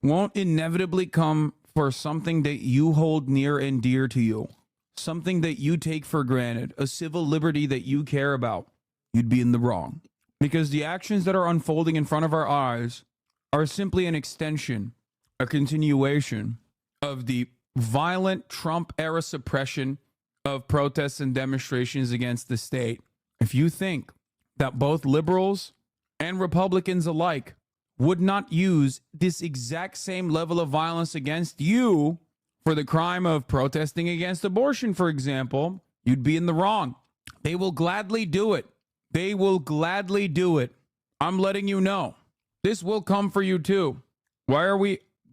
won't inevitably come for something that you hold near and dear to you, something that you take for granted, a civil liberty that you care about, you'd be in the wrong. Because the actions that are unfolding in front of our eyes are simply an extension, a continuation of the violent Trump-era suppression of protests and demonstrations against the state. If you think that both liberals and Republicans alike would not use this exact same level of violence against you for the crime of protesting against abortion, for example, you'd be in the wrong. They will gladly do it. They will gladly do it. I'm letting you know. This will come for you too.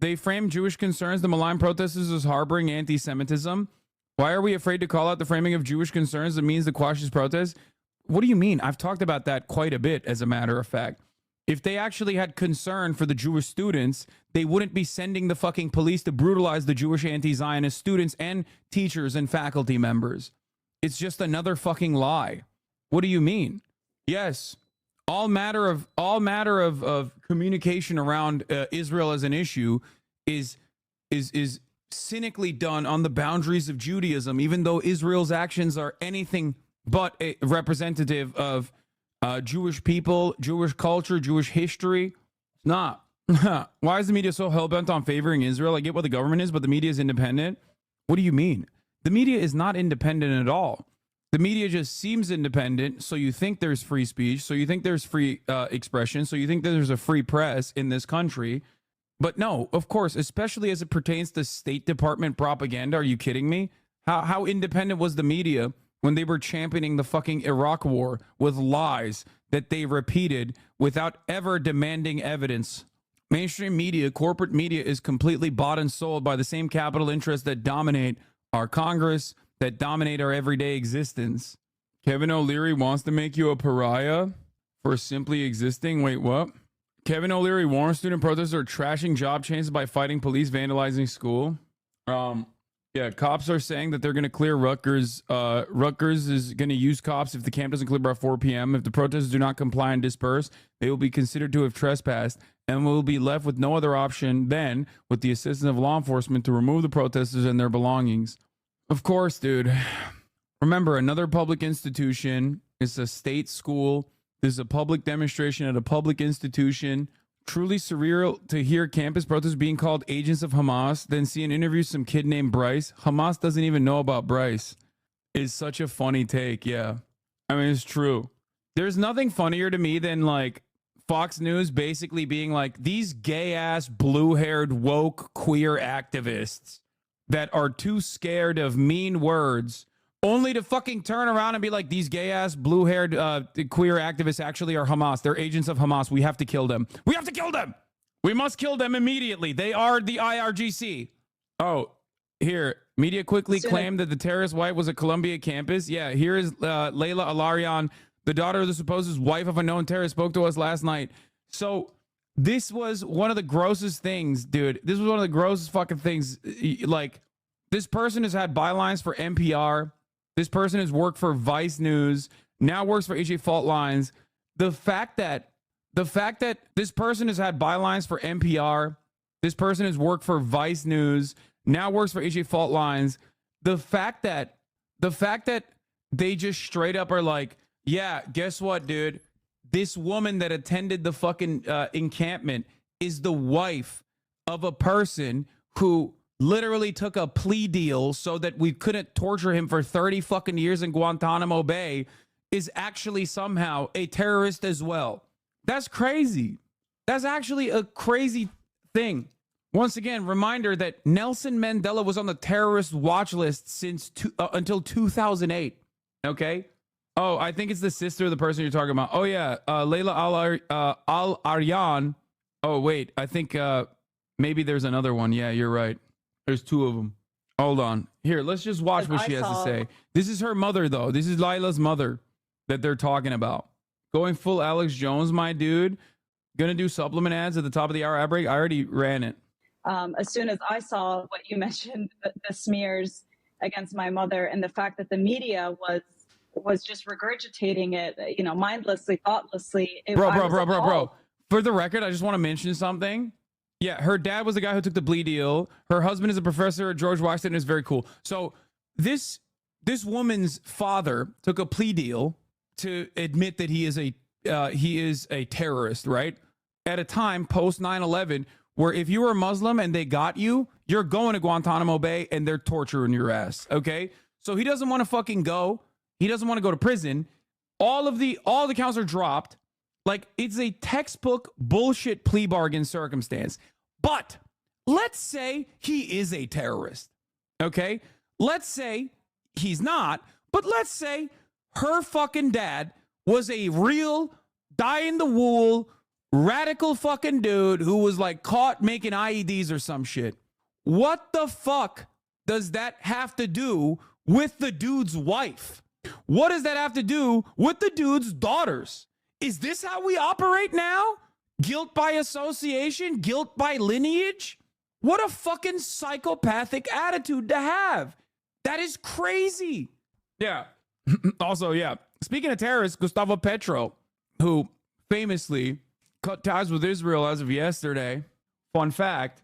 They frame Jewish concerns, the malign protesters, as harboring anti-Semitism. Why are we afraid to call out the framing of Jewish concerns that means to quash these protests? What do you mean? I've talked about that quite a bit, as a matter of fact. If they actually had concern for the Jewish students, they wouldn't be sending the fucking police to brutalize the Jewish anti-Zionist students and teachers and faculty members. It's just another fucking lie. What do you mean? Yes, all matter of communication around Israel as an issue is cynically done on the boundaries of Judaism, even though Israel's actions are anything but a representative of Jewish people, Jewish culture, Jewish history. It's not. Why is the media so hell-bent on favoring Israel? I get what the government is, but the media is independent. What do you mean? The media is not independent at all. The media just seems independent, so you think there's free speech, so you think there's free expression, so you think that there's a free press in this country. But no, of course, especially as it pertains to State Department propaganda. Are you kidding me? How independent was the media when they were championing the fucking Iraq war with lies that they repeated without ever demanding evidence? Mainstream media, corporate media, is completely bought and sold by the same capital interests that dominate our Congress, that dominate our everyday existence. Kevin O'Leary wants to make you a pariah for simply existing. Wait, what? Kevin O'Leary warns student protesters are trashing job chances by fighting police, vandalizing school. Yeah, cops are saying that they're going to clear Rutgers. Rutgers is going to use cops if the camp doesn't clear by 4 p.m. If the protesters do not comply and disperse, they will be considered to have trespassed and will be left with no other option than, with the assistance of law enforcement, to remove the protesters and their belongings. Of course, dude. Remember, another public institution is a state school. This is a public demonstration at a public institution. Truly surreal to hear campus protesters being called agents of Hamas, then see an interview with some kid named Bryce. Hamas doesn't even know about Bryce. It's such a funny take, yeah. I mean, it's true. There's nothing funnier to me than, like, Fox News basically being like, these gay-ass, blue-haired, woke, queer activists that are too scared of mean words, only to fucking turn around and be like, these gay-ass, blue-haired, queer activists actually are Hamas. They're agents of Hamas. We have to kill them. We have to kill them. We must kill them immediately. They are the IRGC. Oh, here. Media quickly claimed that the terrorist wife was a Columbia campus. Yeah, here is Layla Alarian, the daughter of the supposed wife of a known terrorist, spoke to us last night. So This was one of the grossest things, dude. This was one of the grossest fucking things. Like, this person has had bylines for NPR. This person has worked for Vice News, now works for AJ Fault Lines. The fact that this person has had bylines for NPR, this person has worked for Vice News, now works for AJ Fault Lines. The fact that they just straight up are like, yeah, guess what, dude? This woman that attended the fucking encampment is the wife of a person who literally took a plea deal so that we couldn't torture him for 30 fucking years in Guantanamo Bay, is actually somehow a terrorist as well. That's crazy. That's actually a crazy thing. Once again, reminder that Nelson Mandela was on the terrorist watch list since until 2008. Okay. Oh, I think it's the sister of the person you're talking about. Oh yeah, Layla Al Aryan. Oh wait, I think maybe there's another one. Yeah, you're right. There's two of them. Hold on. Here, let's just watch what she has to say. This is her mother, though. This is Layla's mother that they're talking about. Going full Alex Jones, my dude. Gonna do supplement ads at the top of the hour ad break. I already ran it. As soon as I saw what you mentioned, the smears against my mother, and the fact that the media was just regurgitating it, mindlessly, thoughtlessly. Bro. For the record, I just want to mention something. Yeah, her dad was the guy who took the plea deal. Her husband is a professor at George Washington. Is very cool. So this woman's father took a plea deal to admit that he is a terrorist, right? At a time post 9/11, where if you were a Muslim and they got you, you're going to Guantanamo Bay and they're torturing your ass. Okay, so he doesn't want to fucking go. He doesn't want to go to prison. All the counts are dropped. Like, it's a textbook bullshit plea bargain circumstance. But let's say he is a terrorist. Okay? Let's say he's not, but let's say her fucking dad was a real die-in-the-wool, radical fucking dude who was like caught making IEDs or some shit. What the fuck does that have to do with the dude's wife? What does that have to do with the dude's daughters? Is this how we operate now? Guilt by association? Guilt by lineage? What a fucking psychopathic attitude to have. That is crazy. Yeah. Also, yeah. Speaking of terrorists, Gustavo Petro, who famously cut ties with Israel as of yesterday. Fun fact.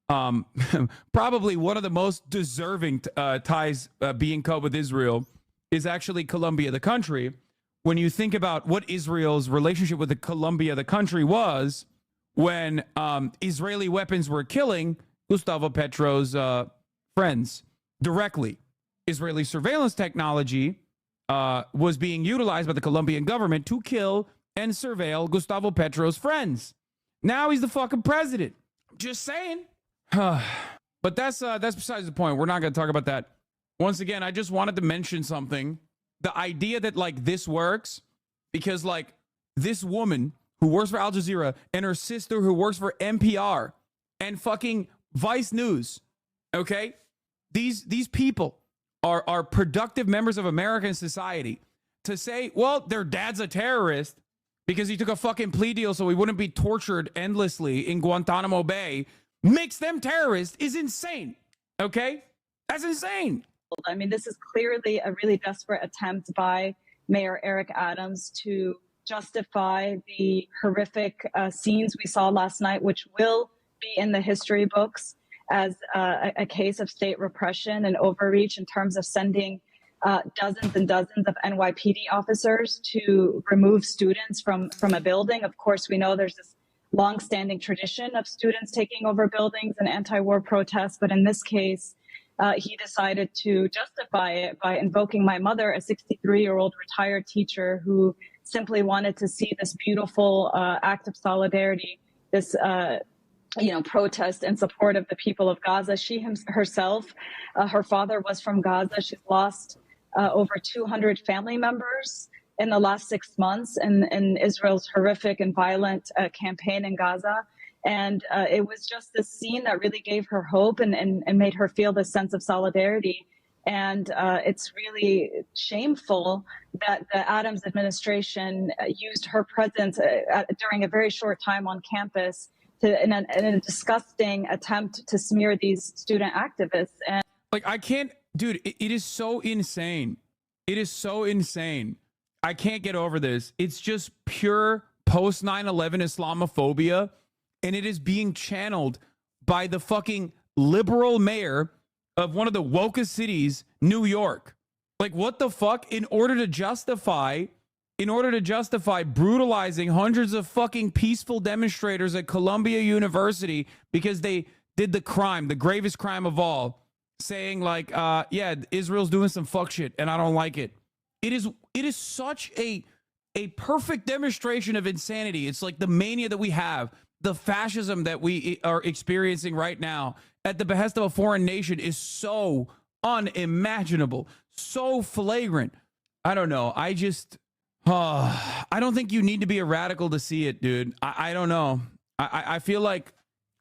Probably one of the most deserving ties being cut with Israel is actually Colombia, the country. When you think about what Israel's relationship with the Colombia, the country, was when Israeli weapons were killing Gustavo Petro's friends directly. Israeli surveillance technology was being utilized by the Colombian government to kill and surveil Gustavo Petro's friends. Now he's the fucking president. Just saying. But that's besides the point. We're not going to talk about that. Once again, I just wanted to mention something. The idea that like this works because like this woman who works for Al Jazeera and her sister who works for NPR and fucking Vice News, okay? These people are productive members of American society. To say, well, their dad's a terrorist because he took a fucking plea deal so he wouldn't be tortured endlessly in Guantanamo Bay makes them terrorists is insane, okay? That's insane. I mean, this is clearly a really desperate attempt by Mayor Eric Adams to justify the horrific scenes we saw last night, which will be in the history books as a case of state repression and overreach in terms of sending dozens and dozens of NYPD officers to remove students from a building. Of course, we know there's this longstanding tradition of students taking over buildings and anti-war protests, but in this case, he decided to justify it by invoking my mother, a 63-year-old retired teacher who simply wanted to see this beautiful act of solidarity, this protest in support of the people of Gaza. She herself, her father was from Gaza. She's lost over 200 family members in the last 6 months in Israel's horrific and violent campaign in Gaza. And it was just this scene that really gave her hope and made her feel this sense of solidarity. And it's really shameful that the Adams administration used her presence during a very short time on campus in a disgusting attempt to smear these student activists. And like, I can't, dude, it is so insane. It is so insane. I can't get over this. It's just pure post 9/11 Islamophobia, and it is being channeled by the fucking liberal mayor of one of the wokest cities, New York. Like, what the fuck? In order to justify brutalizing hundreds of fucking peaceful demonstrators at Columbia University because they did the crime, the gravest crime of all, saying like, yeah, Israel's doing some fuck shit and I don't like it. It is such a perfect demonstration of insanity. It's like the mania that we have, the fascism that we are experiencing right now at the behest of a foreign nation is so unimaginable, so flagrant. I don't know. I don't think you need to be a radical to see it, dude. I don't know. I feel like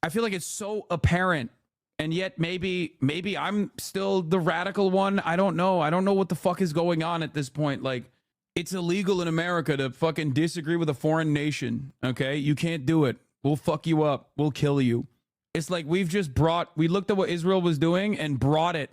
it's so apparent, and yet maybe I'm still the radical one. I don't know. I don't know what the fuck is going on at this point. Like, it's illegal in America to fucking disagree with a foreign nation. Okay, you can't do it. We'll fuck you up. We'll kill you. It's like we looked at what Israel was doing and brought it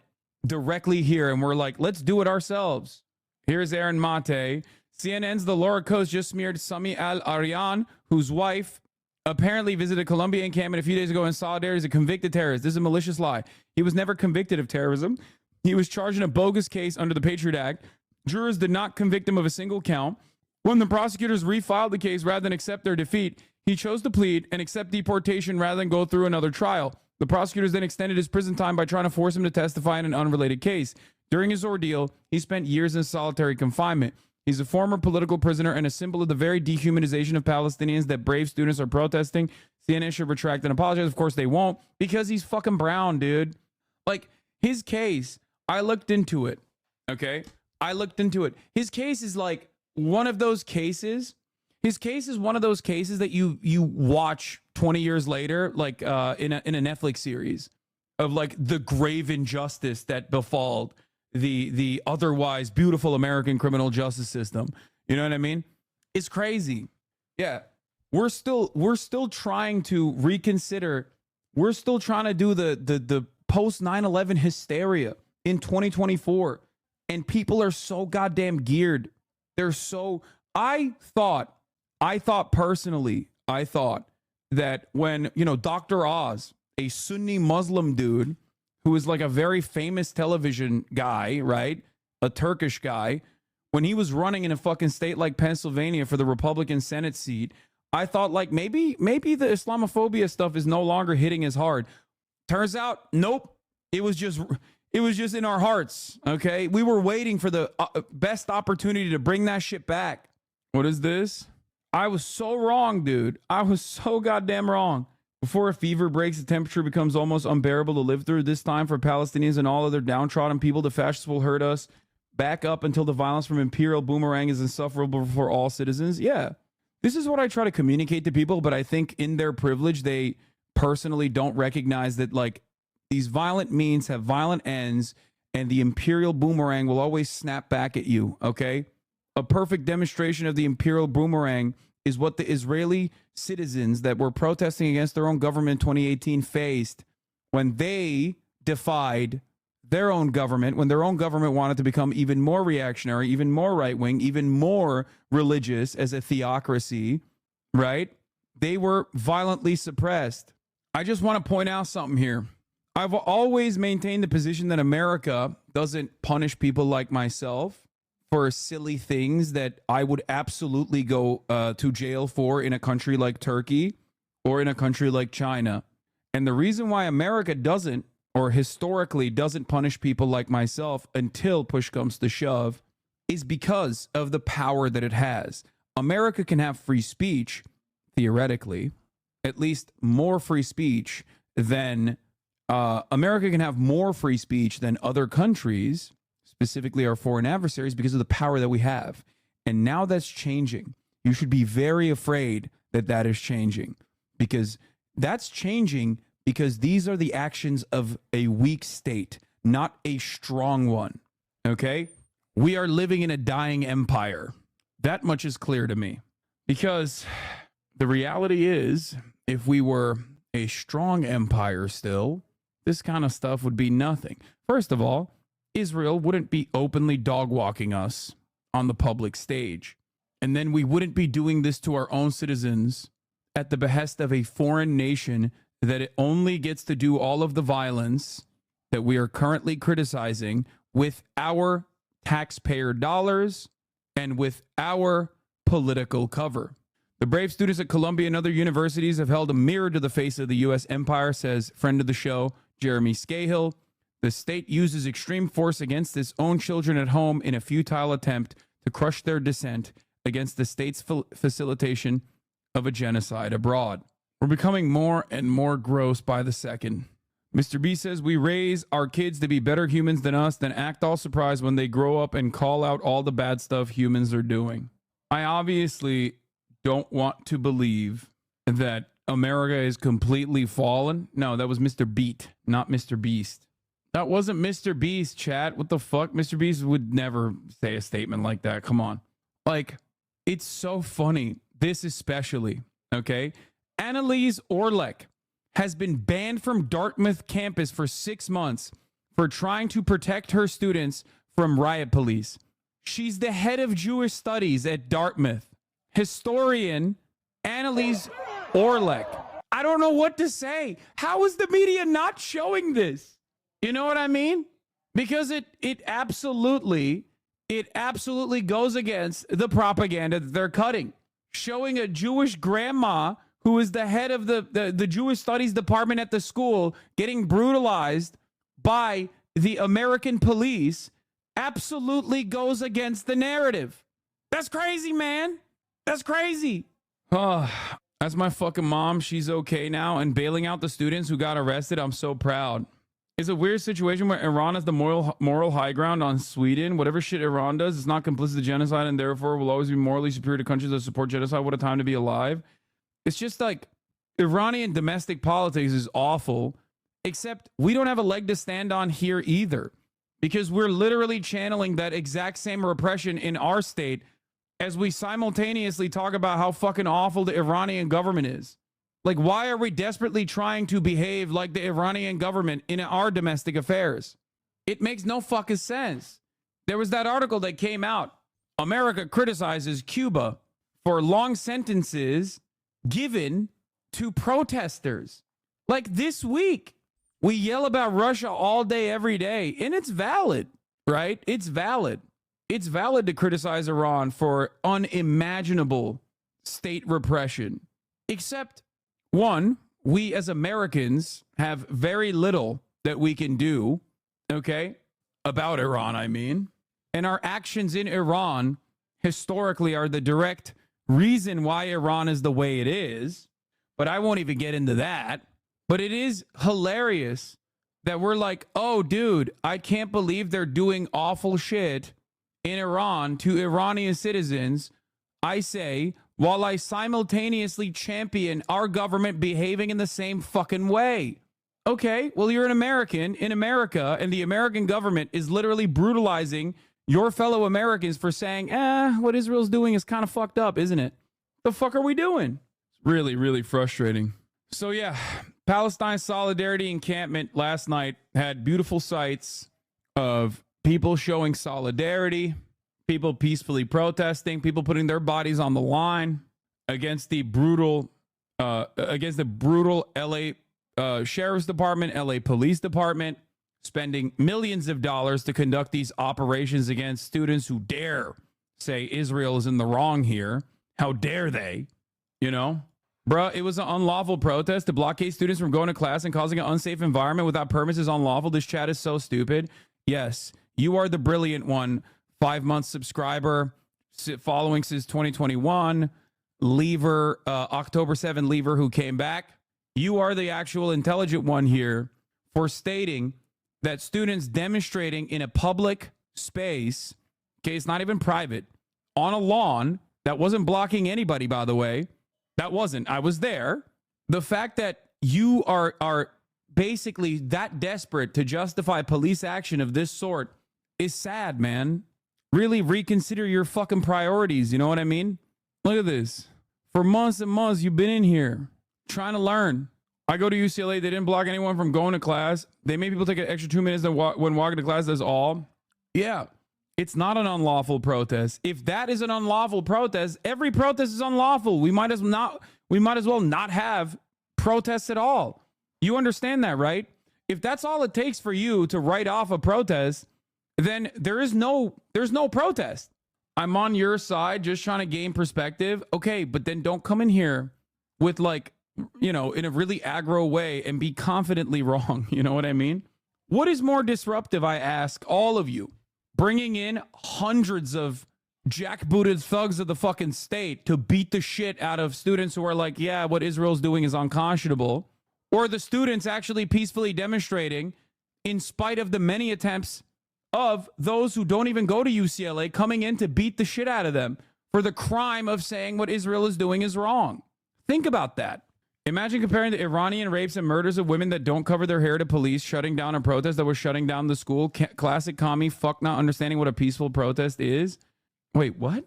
directly here, and we're like, let's do it ourselves. Here's Aaron Mate. CNN's The Laura Coast just smeared Sami al-Aryan, whose wife apparently visited Columbia encampment a few days ago in solidarity as a convicted terrorist. This is a malicious lie. He was never convicted of terrorism. He was charged in a bogus case under the Patriot Act. Jurors did not convict him of a single count. When the prosecutors refiled the case rather than accept their defeat, he chose to plead and accept deportation rather than go through another trial. The prosecutors then extended his prison time by trying to force him to testify in an unrelated case. During his ordeal, he spent years in solitary confinement. He's a former political prisoner and a symbol of the very dehumanization of Palestinians that brave students are protesting. CNN should retract and apologize. Of course they won't, because he's fucking brown, dude. Like, his case, I looked into it, okay? I looked into it. His case is like one of those cases. His case is one of those cases that you watch 20 years later, like in a Netflix series of like the grave injustice that befalled the otherwise beautiful American criminal justice system. You know what I mean? It's crazy. Yeah. We're still trying to reconsider. We're still trying to do the post 9/11 hysteria in 2024. And people are so goddamn geared. They're so, I thought personally that when, Dr. Oz, a Sunni Muslim dude who is like a very famous television guy, right? A Turkish guy, when he was running in a fucking state like Pennsylvania for the Republican Senate seat, I thought like maybe the Islamophobia stuff is no longer hitting as hard. Turns out, nope. It was just in our hearts. Okay. We were waiting for the best opportunity to bring that shit back. What is this? I was so wrong, dude. I was so goddamn wrong. Before a fever breaks, the temperature becomes almost unbearable to live through. This time for Palestinians and all other downtrodden people, the fascists will hurt us back up until the violence from Imperial Boomerang is insufferable for all citizens. Yeah. This is what I try to communicate to people, but I think in their privilege, they personally don't recognize that like these violent means have violent ends, and the Imperial Boomerang will always snap back at you, okay? A perfect demonstration of the Imperial Boomerang is what the Israeli citizens that were protesting against their own government in 2018 faced when they defied their own government, when their own government wanted to become even more reactionary, even more right-wing, even more religious as a theocracy, right? They were violently suppressed. I just want to point out something here. I've always maintained the position that America doesn't punish people like myself for silly things that I would absolutely go to jail for in a country like Turkey or in a country like China. And the reason why America doesn't, or historically doesn't punish people like myself until push comes to shove, is because of the power that it has. America can have free speech, theoretically, at least more free speech than America can have more free speech than other countries, specifically our foreign adversaries, because of the power that we have. And now that's changing. You should be very afraid that that is changing, because that's changing because these are the actions of a weak state, not a strong one. Okay? We are living in a dying empire. That much is clear to me. Because the reality is, if we were a strong empire still, this kind of stuff would be nothing. First of all, Israel wouldn't be openly dog walking us on the public stage. And then we wouldn't be doing this to our own citizens at the behest of a foreign nation that it only gets to do all of the violence that we are currently criticizing with our taxpayer dollars and with our political cover. The brave students at Columbia and other universities have held a mirror to the face of the U.S. empire, says friend of the show, Jeremy Scahill. The state uses extreme force against its own children at home in a futile attempt to crush their dissent against the state's facilitation of a genocide abroad. We're becoming more and more gross by the second. Mr. B says we raise our kids to be better humans than us, then act all surprised when they grow up and call out all the bad stuff humans are doing. I obviously don't want to believe that America is completely fallen. No, that was Mr. Beat, not Mr. Beast. That wasn't Mr. Beast, chat. What the fuck? Mr. Beast would never say a statement like that. Come on. Like, it's so funny. This especially, okay? Annalise Orlek has been banned from Dartmouth campus for 6 months for trying to protect her students from riot police. She's the head of Jewish studies at Dartmouth. Historian Annalise Orlek. I don't know what to say. How is the media not showing this? You know what I mean? Because it absolutely goes against the propaganda that they're cutting. Showing a Jewish grandma who is the head of the Jewish studies department at the school getting brutalized by the American police absolutely goes against the narrative. That's crazy, man. That's crazy. That's my fucking mom. She's okay now. And bailing out the students who got arrested. I'm so proud. It's a weird situation where Iran has the moral high ground on Sweden. Whatever shit Iran does, it's not complicit to genocide and therefore will always be morally superior to countries that support genocide. What a time to be alive. It's just like Iranian domestic politics is awful, except we don't have a leg to stand on here either, because we're literally channeling that exact same repression in our state as we simultaneously talk about how fucking awful the Iranian government is. Like, why are we desperately trying to behave like the Iranian government in our domestic affairs? It makes no fucking sense. There was that article that came out. America criticizes Cuba for long sentences given to protesters. Like this week, we yell about Russia all day, every day, and it's valid, right? It's valid. It's valid to criticize Iran for unimaginable state repression. Except, one, we as Americans have very little that we can do, okay, about Iran, I mean. And our actions in Iran historically are the direct reason why Iran is the way it is. But I won't even get into that. But it is hilarious that we're like, oh, dude, I can't believe they're doing awful shit in Iran to Iranian citizens. I say, while I simultaneously champion our government behaving in the same fucking way. Okay, well, you're an American in America, and the American government is literally brutalizing your fellow Americans for saying, what Israel's doing is kind of fucked up, isn't it? The fuck are we doing? It's really, really frustrating. So yeah, Palestine Solidarity Encampment last night had beautiful sights of people showing solidarity, people peacefully protesting, people putting their bodies on the line against the brutal LA Sheriff's Department, LA Police Department, spending millions of dollars to conduct these operations against students who dare say Israel is in the wrong here. How dare they? You know? Bruh, it was an unlawful protest to blockade students from going to class and causing an unsafe environment without permits is unlawful. This chat is so stupid. Yes, you are the brilliant one. 5-month subscriber, following since 2021. Lever, October 7 lever who came back. You are the actual intelligent one here for stating that students demonstrating in a public space, okay, it's not even private, on a lawn that wasn't blocking anybody, by the way. That wasn't. I was there. The fact that you are basically that desperate to justify police action of this sort is sad, man. Really reconsider your fucking priorities. You know what I mean? Look at this. For months and months, you've been in here trying to learn. I go to UCLA. They didn't block anyone from going to class. They made people take an extra 2 minutes when walking to class. That's all. Yeah. It's not an unlawful protest. If that is an unlawful protest, every protest is unlawful. We might as well not have protests at all. You understand that, right? If that's all it takes for you to write off a protest, then there's no protest. I'm on your side just trying to gain perspective. Okay, but then don't come in here with like, you know, in a really aggro way and be confidently wrong. You know what I mean? What is more disruptive, I ask all of you? Bringing in hundreds of jackbooted thugs of the fucking state to beat the shit out of students who are like, yeah, what Israel's doing is unconscionable. Or the students actually peacefully demonstrating in spite of the many attempts of those who don't even go to UCLA coming in to beat the shit out of them for the crime of saying what Israel is doing is wrong. Think about that. Imagine comparing the Iranian rapes and murders of women that don't cover their hair to police shutting down a protest that was shutting down the school. Classic commie fuck not understanding what a peaceful protest is. Wait, what?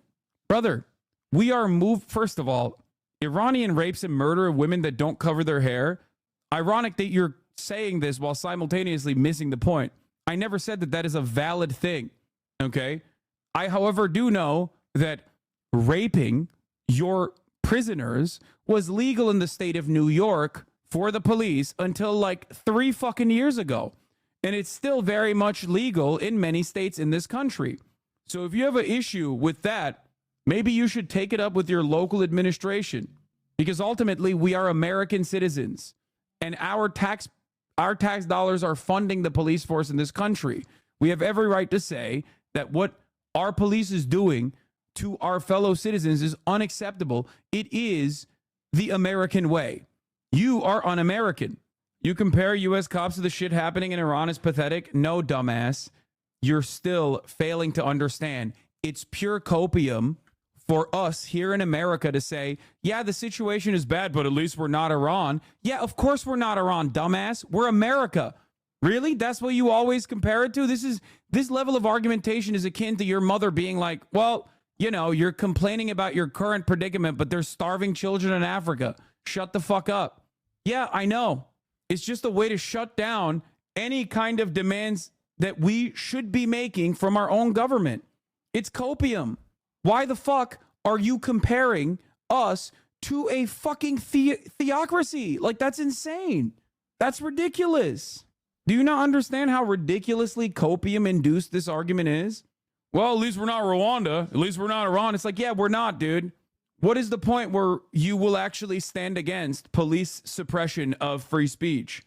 Brother, we are moved. First of all, Iranian rapes and murder of women that don't cover their hair. Ironic that you're saying this while simultaneously missing the point. I never said that that is a valid thing. Okay. I, however, do know that raping your prisoners was legal in the state of New York for the police until like 3 fucking years ago. And it's still very much legal in many states in this country. So if you have an issue with that, maybe you should take it up with your local administration, because ultimately we are American citizens and our tax dollars are funding the police force in this country. We have every right to say that what our police is doing to our fellow citizens is unacceptable. It is the American way. You are un-American. You compare U.S. cops to the shit happening in Iran is pathetic. No, dumbass. You're still failing to understand. It's pure copium for us here in America to say, yeah, the situation is bad, but at least we're not Iran. Yeah, of course we're not Iran, dumbass. We're America. Really? That's what you always compare it to? This level of argumentation is akin to your mother being like, well, you know, you're complaining about your current predicament, but there's starving children in Africa. Shut the fuck up. Yeah, I know. It's just a way to shut down any kind of demands that we should be making from our own government. It's copium. Why the fuck are you comparing us to a fucking theocracy? Like, that's insane. That's ridiculous. Do you not understand how ridiculously copium induced this argument is? Well, at least we're not Rwanda. At least we're not Iran. It's like, yeah, we're not, dude. What is the point where you will actually stand against police suppression of free speech?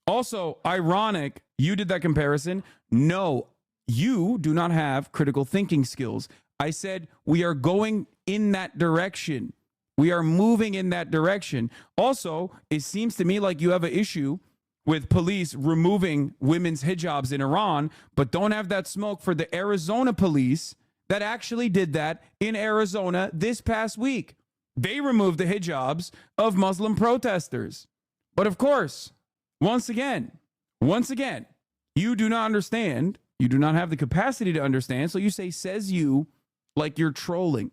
Also, ironic, you did that comparison. No, you do not have critical thinking skills. I said we are going in that direction. We are moving in that direction. Also, it seems to me like you have an issue with police removing women's hijabs in Iran, but don't have that smoke for the Arizona police that actually did that in Arizona this past week. They removed the hijabs of Muslim protesters. But of course, once again, you do not understand. You do not have the capacity to understand. So you say, says you, like you're trolling.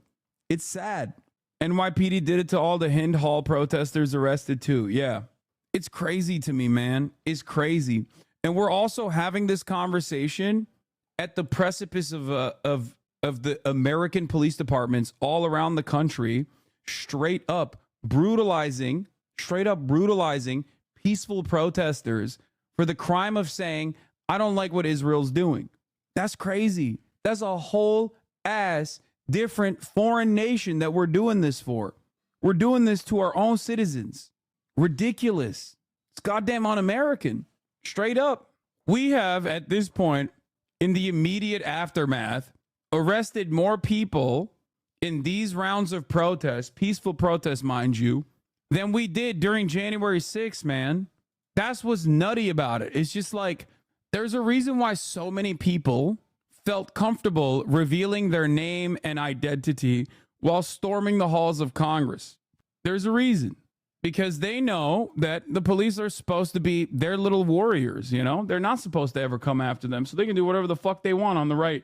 It's sad. NYPD did it to all the Hind Hall protesters arrested too. Yeah. It's crazy to me, man. It's crazy. And we're also having this conversation at the precipice of the American police departments all around the country, straight up brutalizing peaceful protesters for the crime of saying, I don't like what Israel's doing. That's crazy. That's a whole ass different foreign nation that we're doing this for. We're doing this to our own citizens. Ridiculous. It's goddamn un-American. Straight up. We have, at this point, in the immediate aftermath, arrested more people in these rounds of protests, peaceful protests, mind you, than we did during January 6th, man. That's what's nutty about it. It's just like, there's a reason why so many people felt comfortable revealing their name and identity while storming the halls of Congress. There's a reason. because they know that the police are supposed to be their little warriors, you know? They're not supposed to ever come after them, so they can do whatever the fuck they want on the right.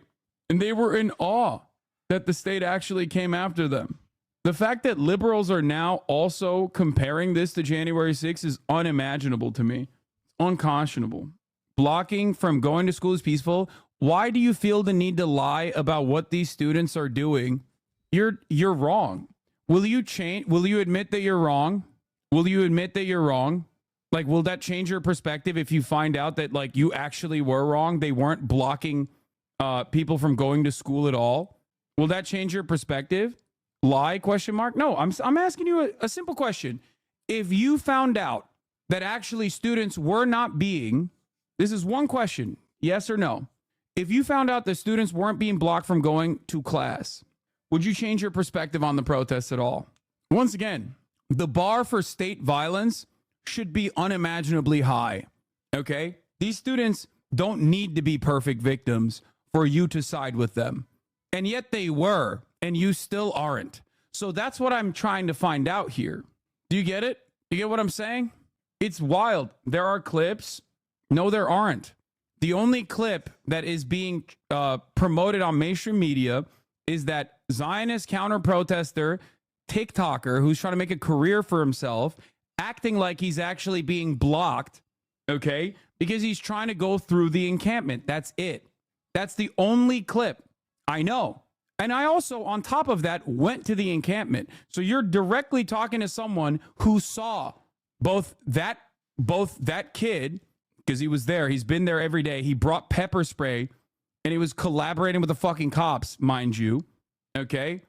And they were in awe that the state actually came after them. The fact that liberals are now also comparing this to January 6th is unimaginable to me. Unconscionable. Blocking from going to school is peaceful. Why do you feel the need to lie about what these students are doing? You're wrong. Will you change? Will you admit that you're wrong? Will you admit that you're wrong? Like, will that change your perspective if you find out that, like, you actually were wrong? They weren't blocking people from going to school at all. Will that change your perspective? Lie? Question mark? No, I'm asking you a simple question. If you found out that actually students were not being, this is one question, yes or no. If you found out that students weren't being blocked from going to class, would you change your perspective on the protests at all? Once again, the bar for state violence should be unimaginably high, okay? These students don't need to be perfect victims for you to side with them. And yet they were, and you still aren't. So that's what I'm trying to find out here. Do you get it? You get what I'm saying? It's wild. There are clips. No, there aren't. The only clip that is being promoted on mainstream media is that Zionist counter-protester TikToker who's trying to make a career for himself, acting like he's actually being blocked, okay? Because he's trying to go through the encampment. That's it. That's the only clip. I know. And I also, on top of that, went to the encampment. So you're directly talking to someone who saw both that kid, because he was there. He's been there every day. He brought pepper spray, and he was collaborating with the fucking cops, mind you. Okay?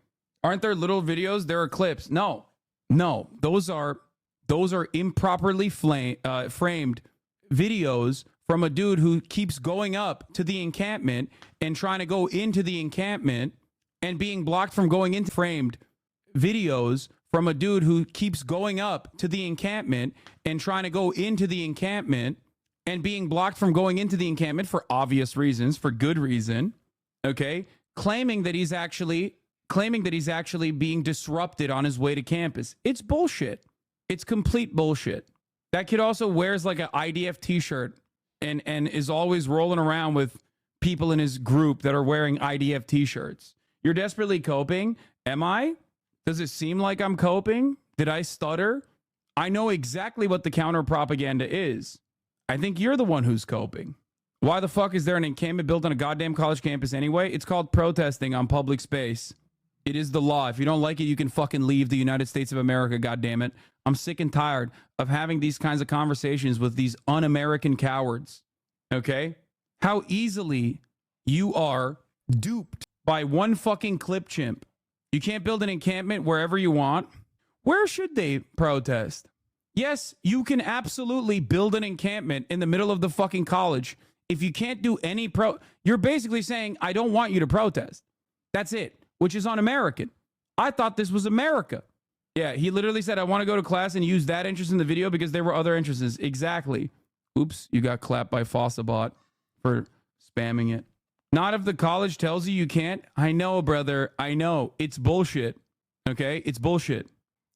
Aren't there little videos? There are clips. No. Those are improperly framed videos from a dude who keeps going up to the encampment and trying to go into the encampment and being blocked from going into framed videos from a dude who keeps going up to the encampment and trying to go into the encampment and being blocked from going into the encampment for obvious reasons, for good reason, okay? Claiming that he's actually being disrupted on his way to campus. It's bullshit. It's complete bullshit. That kid also wears like an IDF t-shirt and is always rolling around with people in his group that are wearing IDF t-shirts. You're desperately coping. Am I? Does it seem like I'm coping? Did I stutter? I know exactly what the counter propaganda is. I think you're the one who's coping. Why the fuck is there an encampment built on a goddamn college campus anyway? It's called protesting on public space. It is the law. If you don't like it, you can fucking leave the United States of America, goddammit. I'm sick and tired of having these kinds of conversations with these un-American cowards. Okay? How easily you are duped by one fucking clip chimp. You can't build an encampment wherever you want. Where should they protest? Yes, you can absolutely build an encampment in the middle of the fucking college. If you can't do any you're basically saying, I don't want you to protest. That's it, which is un-American. I thought this was America. Yeah, he literally said, I want to go to class and use that interest in the video because there were other interests. Exactly. Oops, you got clapped by Fossabot for spamming it. Not if the college tells you you can't. I know, brother. I know. It's bullshit. Okay? It's bullshit.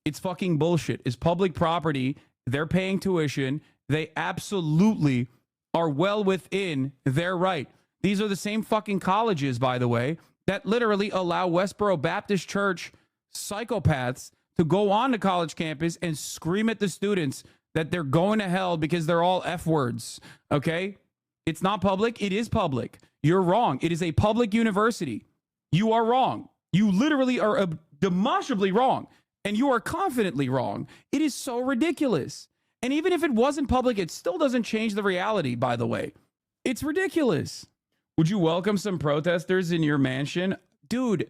It's fucking bullshit. It's public property. They're paying tuition. They absolutely are well within their right. These are the same fucking colleges, by the way, that literally allow Westboro Baptist Church psychopaths to go on to college campus and scream at the students that they're going to hell because they're all F words. Okay? It's not public. It is public. You're wrong. It is a public university. You are wrong. You literally are demonstrably wrong. And you are confidently wrong. It is so ridiculous. And even if it wasn't public, it still doesn't change the reality, by the way. It's ridiculous. Would you welcome some protesters in your mansion? Dude,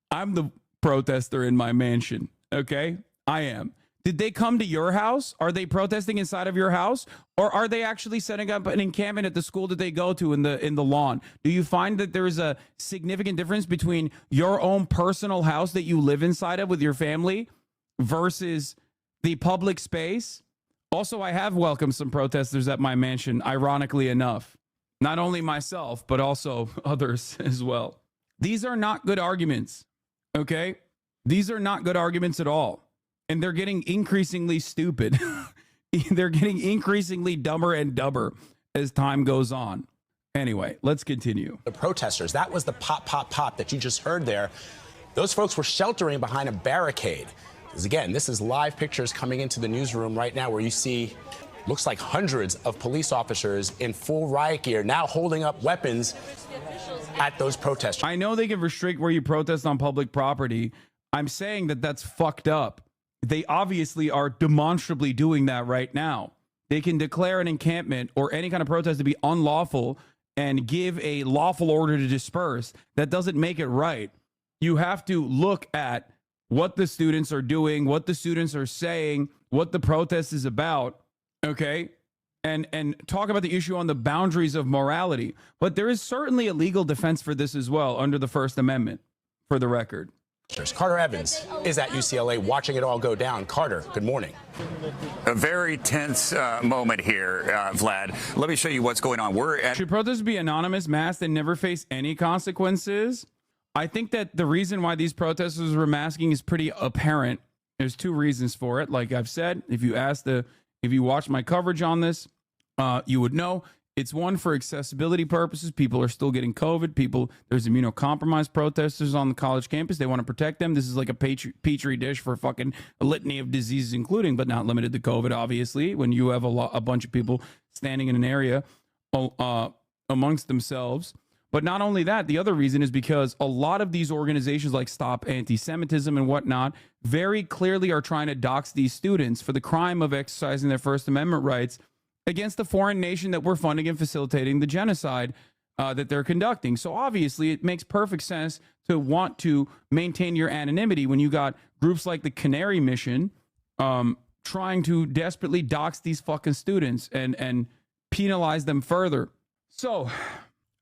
I'm the protester in my mansion, okay? I am. Did they come to your house? Are they protesting inside of your house? Or are they actually setting up an encampment at the school that they go to in the lawn? Do you find that there's a significant difference between your own personal house that you live inside of with your family versus the public space? Also, I have welcomed some protesters at my mansion, ironically enough. Not only myself, but also others as well. These are not good arguments, okay? These are not good arguments at all. and they're getting increasingly stupid. They're getting increasingly dumber and dumber as time goes on. Anyway, let's continue. The protesters, that was the pop, pop, pop that you just heard there. Those folks were sheltering behind a barricade. Because again, this is live pictures coming into the newsroom right now where you see, looks like hundreds of police officers in full riot gear now holding up weapons at those protesters. I know they can restrict where you protest on public property. I'm saying that that's fucked up. They obviously are demonstrably doing that right now. They can declare an encampment or any kind of protest to be unlawful and give a lawful order to disperse. That doesn't make it right. You have to look at what the students are doing, what the students are saying, what the protest is about, okay? And talk about the issue on the boundaries of morality. But there is certainly a legal defense for this as well under the First Amendment, for the record. Carter Evans is at UCLA watching it all go down. Carter, good morning. A very tense moment here, Vlad. Let me show you what's going on. Should protests be anonymous, masked, and never face any consequences? I think that the reason why these protesters were masking is pretty apparent. There's two reasons for it. Like I've said, if you watch my coverage on this, you would know. It's one, for accessibility purposes. People are still getting COVID. There's immunocompromised protesters on the college campus. They want to protect them. This is like a petri dish for fucking a litany of diseases, including but not limited to COVID, obviously, when you have a bunch of people standing in an area amongst themselves. But not only that, the other reason is because a lot of these organizations like Stop Anti-Semitism and whatnot very clearly are trying to dox these students for the crime of exercising their First Amendment rights against the foreign nation that we're funding and facilitating the genocide that they're conducting. So obviously it makes perfect sense to want to maintain your anonymity when you got groups like the Canary Mission trying to desperately dox these fucking students and penalize them further. So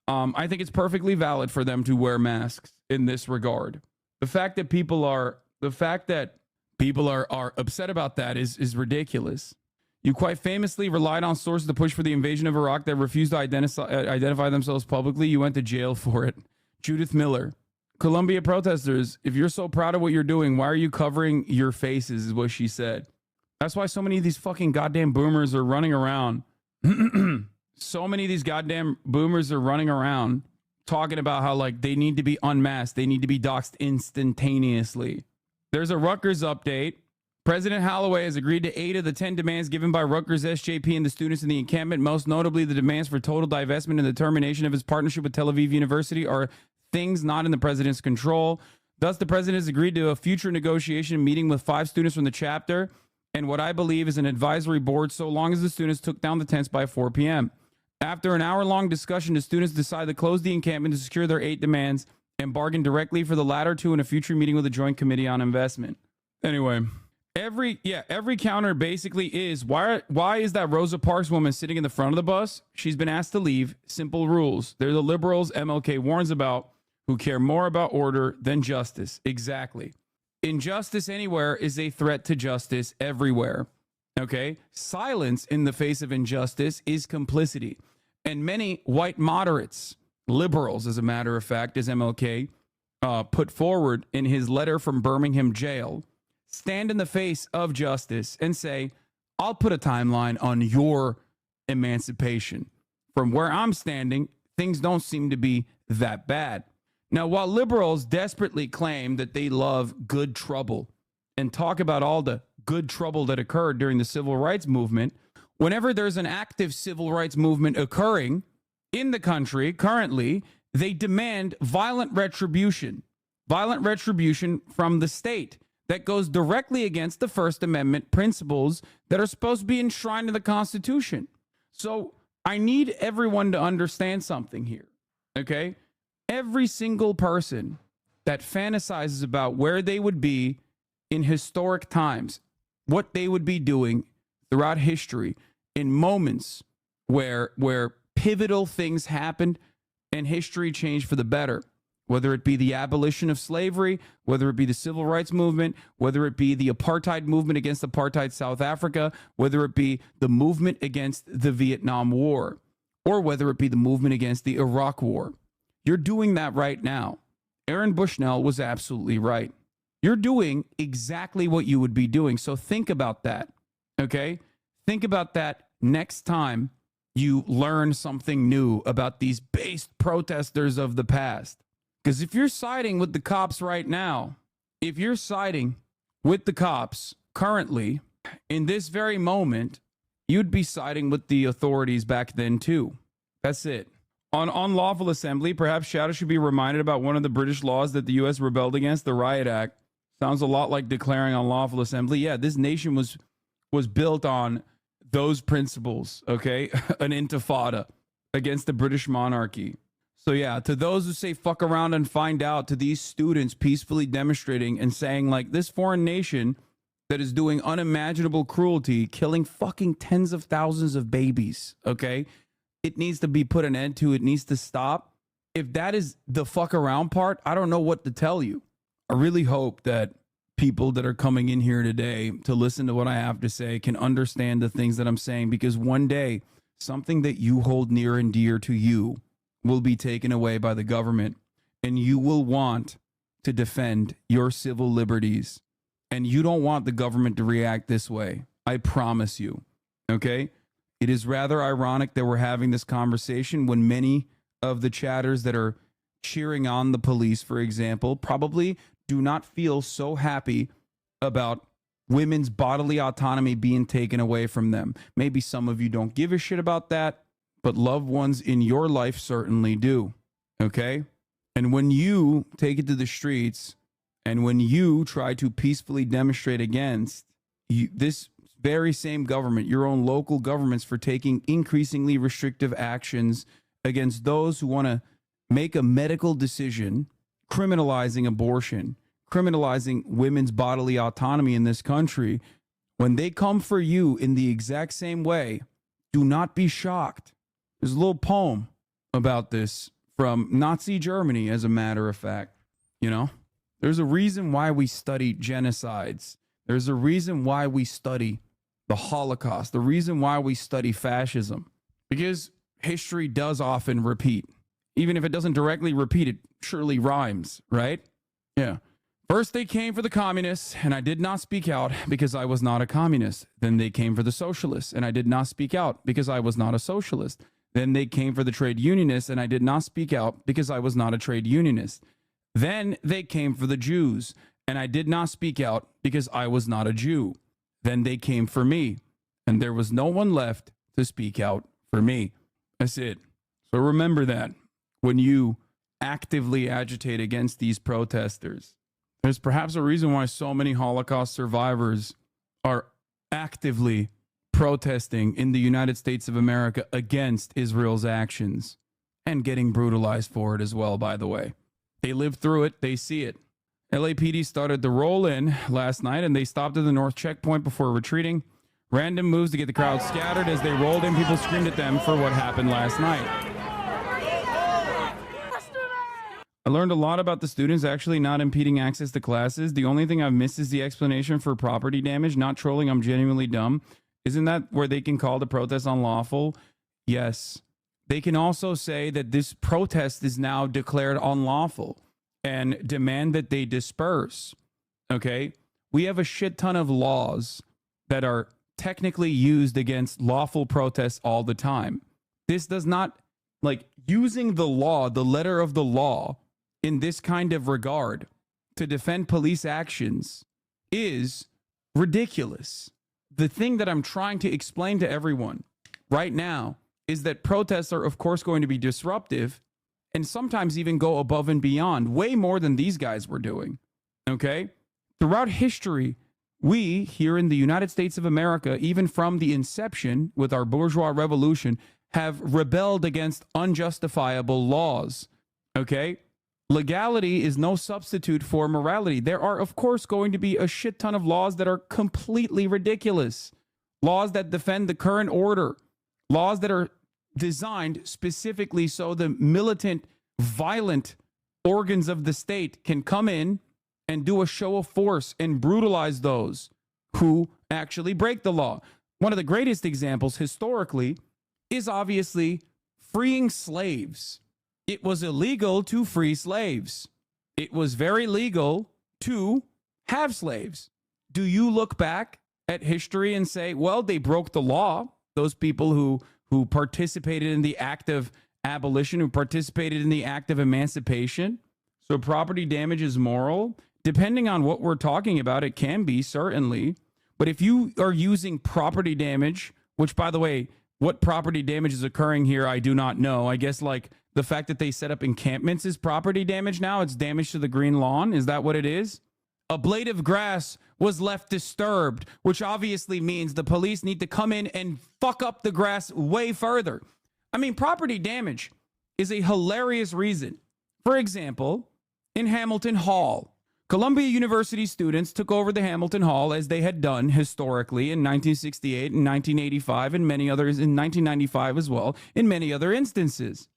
I think it's perfectly valid for them to wear masks in this regard. The fact that people are upset about that is ridiculous. You quite famously relied on sources to push for the invasion of Iraq that refused to identify themselves publicly. You went to jail for it. Judith Miller. Columbia protesters, if you're so proud of what you're doing, why are you covering your faces, is what she said. That's why so many of these fucking goddamn boomers are running around. So many of these goddamn boomers are running around talking about how, like, they need to be unmasked. They need to be doxxed instantaneously. There's a Rutgers update. President Holloway has agreed to 8 of the 10 demands given by Rutgers SJP and the students in the encampment. Most notably, the demands for total divestment and the termination of his partnership with Tel Aviv University are things not in the president's control. Thus, the president has agreed to a future negotiation meeting with 5 students from the chapter and what I believe is an advisory board, so long as the students took down the tents by 4 p.m. After an hour-long discussion, the students decided to close the encampment to secure their 8 demands and bargain directly for the latter 2 in a future meeting with the Joint Committee on Investment. Anyway, every counter basically is, why is that Rosa Parks woman sitting in the front of the bus? She's been asked to leave. Simple rules. They're the liberals MLK warns about, who care more about order than justice. Exactly. Injustice anywhere is a threat to justice everywhere. Okay? Silence in the face of injustice is complicity. And many white moderates, liberals, as a matter of fact, as MLK put forward in his letter from Birmingham jail, stand in the face of justice and say, I'll put a timeline on your emancipation. From where I'm standing, things don't seem to be that bad. Now, while liberals desperately claim that they love good trouble and talk about all the good trouble that occurred during the civil rights movement, whenever there's an active civil rights movement occurring in the country currently, they demand violent retribution from the state that goes directly against the First Amendment principles that are supposed to be enshrined in the Constitution. So I need everyone to understand something here, okay? Every single person that fantasizes about where they would be in historic times, what they would be doing throughout history in moments where pivotal things happened and history changed for the better, whether it be the abolition of slavery, whether it be the civil rights movement, whether it be the apartheid movement against apartheid South Africa, whether it be the movement against the Vietnam War, or whether it be the movement against the Iraq War. You're doing that right now. Aaron Bushnell was absolutely right. You're doing exactly what you would be doing. So think about that. Okay? Think about that next time you learn something new about these based protesters of the past. Because if you're siding with the cops right now, if you're siding with the cops currently, in this very moment, you'd be siding with the authorities back then too. That's it. On unlawful assembly, perhaps Shadow should be reminded about one of the British laws that the U.S. rebelled against, the Riot Act. Sounds a lot like declaring unlawful assembly. Yeah, this nation was built on those principles, okay? An intifada against the British monarchy. So yeah, to those who say fuck around and find out, to these students peacefully demonstrating and saying like this foreign nation that is doing unimaginable cruelty, killing fucking tens of thousands of babies, okay? It needs to be put an end to. It needs to stop. If that is the fuck around part, I don't know what to tell you. I really hope that people that are coming in here today to listen to what I have to say can understand the things that I'm saying, because one day something that you hold near and dear to you will be taken away by the government, and you will want to defend your civil liberties, and you don't want the government to react this way. I promise you. Okay? It is rather ironic that we're having this conversation when many of the chatters that are cheering on the police, for example, probably do not feel so happy about women's bodily autonomy being taken away from them. Maybe some of you don't give a shit about that, but loved ones in your life certainly do. Okay? And when you take it to the streets and when you try to peacefully demonstrate against this very same government, your own local governments, for taking increasingly restrictive actions against those who want to make a medical decision, criminalizing abortion, criminalizing women's bodily autonomy in this country, when they come for you in the exact same way, do not be shocked. There's a little poem about this from Nazi Germany, as a matter of fact. You know, there's a reason why we study genocides. There's a reason why we study the Holocaust, the reason why we study fascism, because history does often repeat. Even if it doesn't directly repeat, it surely rhymes, right? Yeah. First they came for the communists, and I did not speak out because I was not a communist. Then they came for the socialists, and I did not speak out because I was not a socialist. Then they came for the trade unionists, and I did not speak out because I was not a trade unionist. Then they came for the Jews, and I did not speak out because I was not a Jew. Then they came for me, and there was no one left to speak out for me. That's it. So remember that when you actively agitate against these protesters. There's perhaps a reason why so many Holocaust survivors are actively protesting in the United States of America against Israel's actions, and getting brutalized for it as well, by the way. They lived through it. They see it. LAPD started to roll in last night, and they stopped at the north checkpoint before retreating. Random moves to get the crowd scattered. As they rolled in, people screamed at them for what happened last night. I learned a lot about the students actually not impeding access to classes. The only thing I've missed is the explanation for property damage. Not trolling, I'm genuinely dumb. Isn't that where they can call the protest unlawful? Yes. They can also say that this protest is now declared unlawful and demand that they disperse. Okay? We have a shit ton of laws that are technically used against lawful protests all the time. This does not, like, using the law, the letter of the law, in this kind of regard to defend police actions is ridiculous. The thing that I'm trying to explain to everyone right now is that protests are, of course, going to be disruptive and sometimes even go above and beyond, way more than these guys were doing. Okay? Throughout history, we here in the United States of America, even from the inception with our bourgeois revolution, have rebelled against unjustifiable laws. Okay? Legality is no substitute for morality. There are, of course, going to be a shit ton of laws that are completely ridiculous. Laws that defend the current order. Laws that are designed specifically so the militant, violent organs of the state can come in and do a show of force and brutalize those who actually break the law. One of the greatest examples historically is obviously freeing slaves. It was illegal to free slaves. It was very legal to have slaves. Do you look back at history and say, well, they broke the law? Those people who participated in the act of abolition, who participated in the act of emancipation. So property damage is moral. Depending on what we're talking about, it can be, certainly. But if you are using property damage, which, by the way, what property damage is occurring here, I do not know. I guess like the fact that they set up encampments is property damage now. It's damage to the green lawn. Is that what it is? A blade of grass was left disturbed, which obviously means the police need to come in and fuck up the grass way further. I mean, property damage is a hilarious reason. For example, in Hamilton Hall, Columbia University students took over the Hamilton Hall as they had done historically in 1968 and 1985 and many others in 1995 as well, in many other instances.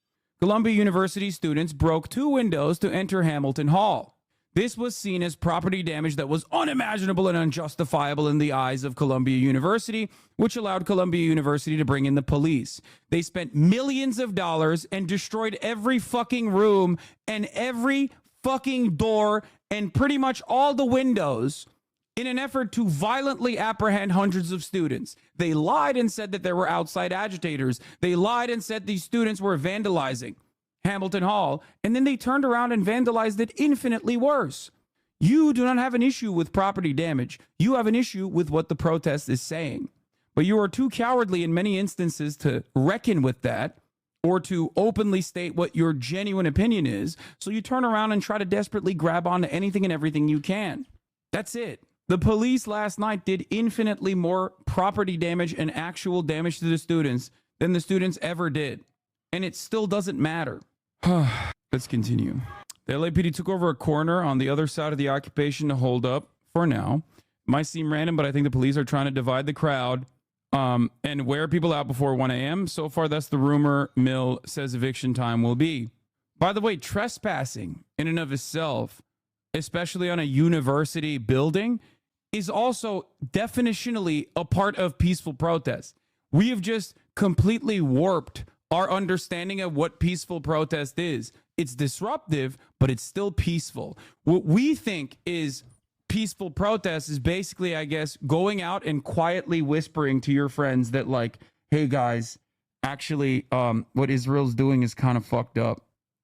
Columbia University students broke 2 windows to enter Hamilton Hall. This was seen as property damage that was unimaginable and unjustifiable in the eyes of Columbia University, which allowed Columbia University to bring in the police. They spent millions of dollars and destroyed every fucking room and every fucking door and pretty much all the windows in an effort to violently apprehend hundreds of students. They lied and said that there were outside agitators. They lied and said these students were vandalizing Hamilton Hall, and then they turned around and vandalized it infinitely worse. You do not have an issue with property damage. You have an issue with what the protest is saying. But you are too cowardly in many instances to reckon with that or to openly state what your genuine opinion is. So you turn around and try to desperately grab onto anything and everything you can. That's it. The police last night did infinitely more property damage and actual damage to the students than the students ever did. And it still doesn't matter. Let's continue. The LAPD took over a corner on the other side of the occupation to hold up for now. Might seem random, but I think the police are trying to divide the crowd and wear people out before 1 a.m. So far, that's the rumor mill says eviction time will be. By the way, trespassing in and of itself, especially on a university building, is also definitionally a part of peaceful protest. We have just completely warped our understanding of what peaceful protest is. It's disruptive, but it's still peaceful. What we think is peaceful protest is basically, I guess, going out and quietly whispering to your friends that, like, hey guys, actually, what Israel's doing is kind of fucked up.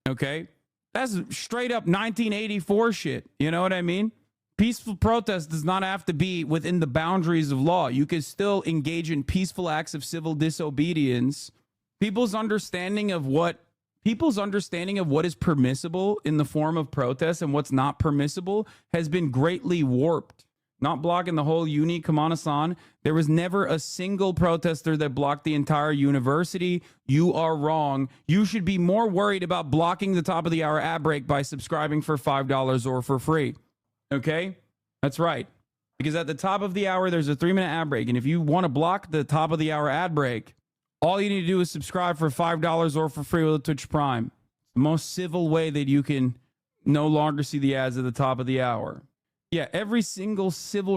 Okay? That's straight up 1984 shit. You know what I mean? Peaceful protest does not have to be within the boundaries of law. You can still engage in peaceful acts of civil disobedience. People's understanding of what is permissible in the form of protest and what's not permissible has been greatly warped. Not blocking the whole uni, Kamanasan. There was never a single protester that blocked the entire university. You are wrong. You should be more worried about blocking the top of the hour ad break by subscribing for $5 or for free. Okay? That's right. Because at the top of the hour, there's a 3-minute ad break. And if you want to block the top of the hour ad break, all you need to do is subscribe for $5 or for free with Twitch Prime. It's the most civil way that you can no longer see the ads at the top of the hour. Yeah, every single civil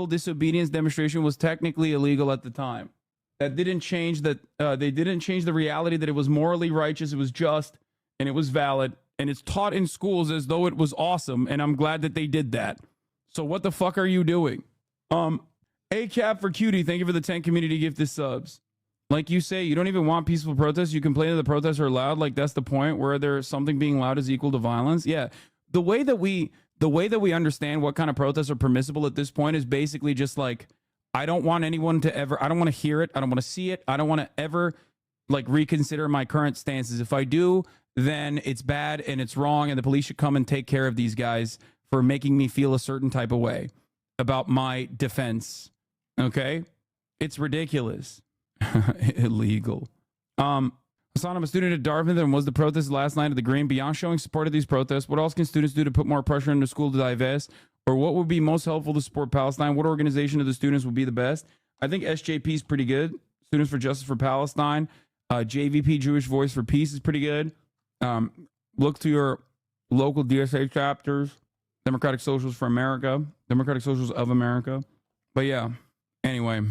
disobedience demonstration was technically illegal at the time. That didn't change that. They didn't change the reality that it was morally righteous, it was just, and it was valid. And it's taught in schools as though it was awesome. And I'm glad that they did that. So what the fuck are you doing? ACAP for Cutie, thank you for the 10 community gifted subs. Like you say, you don't even want peaceful protests. You complain that the protests are loud. Like that's the point where there's something being loud is equal to violence. Yeah. The way that we understand what kind of protests are permissible at this point is basically just like, I don't want anyone to ever, I don't want to hear it. I don't want to see it. I don't want to ever like reconsider my current stances. If I do, then it's bad and it's wrong. And the police should come and take care of these guys for making me feel a certain type of way about my defense. Okay. It's ridiculous. Illegal. Hassan, I'm a student at Dartmouth and was the protest last night at the Green. Beyond showing support of these protests, what else can students do to put more pressure into school to divest? Or what would be most helpful to support Palestine? What organization of the students would be the best? I think SJP is pretty good. Students for Justice for Palestine. JVP, Jewish Voice for Peace, is pretty good. Look to your local DSA chapters. Democratic Socials for America. Democratic Socials of America. But yeah, anyway.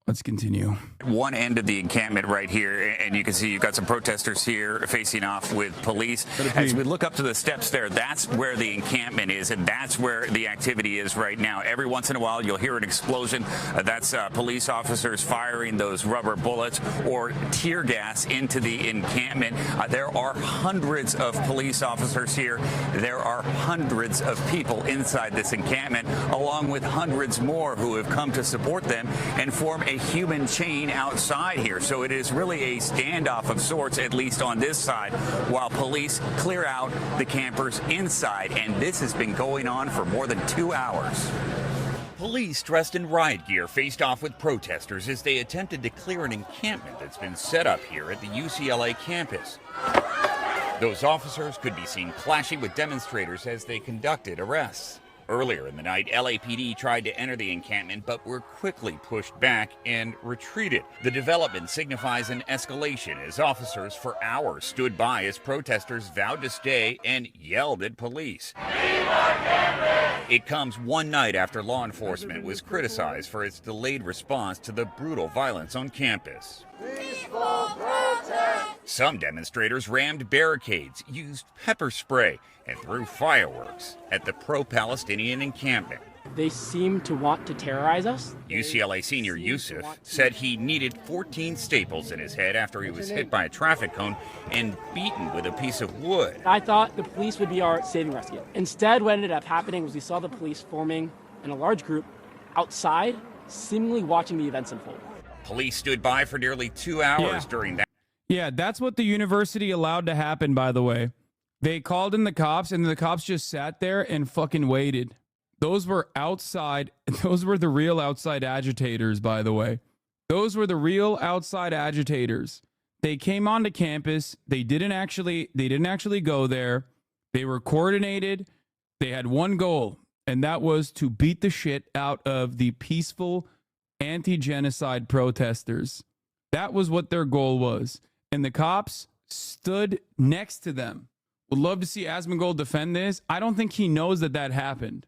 Let's continue. One end of the encampment right here, and you can see you've got some protesters here facing off with police. As we look up to the steps there, that's where the encampment is, and that's where the activity is right now. Every once in a while, you'll hear an explosion. That's police officers firing those rubber bullets or tear gas into the encampment. There are hundreds of police officers here. There are hundreds of people inside this encampment, along with hundreds more who have come to support them and form a human chain outside here. So it is really a standoff of sorts, at least on this side, while police clear out the campers inside. And this has been going on for more than 2 hours. Police dressed in riot gear faced off with protesters as they attempted to clear an encampment that's been set up here at the UCLA campus. Those officers could be seen clashing with demonstrators as they conducted arrests. Earlier in the night, LAPD tried to enter the encampment but were quickly pushed back and retreated. The development signifies an escalation as officers for hours stood by as protesters vowed to stay and yelled at police. It comes one night after law enforcement was criticized for its delayed response to the brutal violence on campus. Some demonstrators rammed barricades, used pepper spray, and threw fireworks at the pro-Palestinian encampment. They seem to want to terrorize us. UCLA senior Yusuf said he needed 14 staples in his head after he was hit by a traffic cone and beaten with a piece of wood. I thought the police would be our saving rescue. Instead, what ended up happening was we saw the police forming in a large group outside, seemingly watching the events unfold. Police stood by for nearly 2 hours during that. Yeah, that's what the university allowed to happen, by the way. They called in the cops, and the cops just sat there and fucking waited. Those were outside. Those were the real outside agitators, by the way. Those were the real outside agitators. They came onto campus. They didn't actually go there. They were coordinated. They had one goal, and that was to beat the shit out of the peaceful anti-genocide protesters. That was what their goal was. And the cops stood next to them. Would love to see Asmongold defend this. I don't think he knows that happened.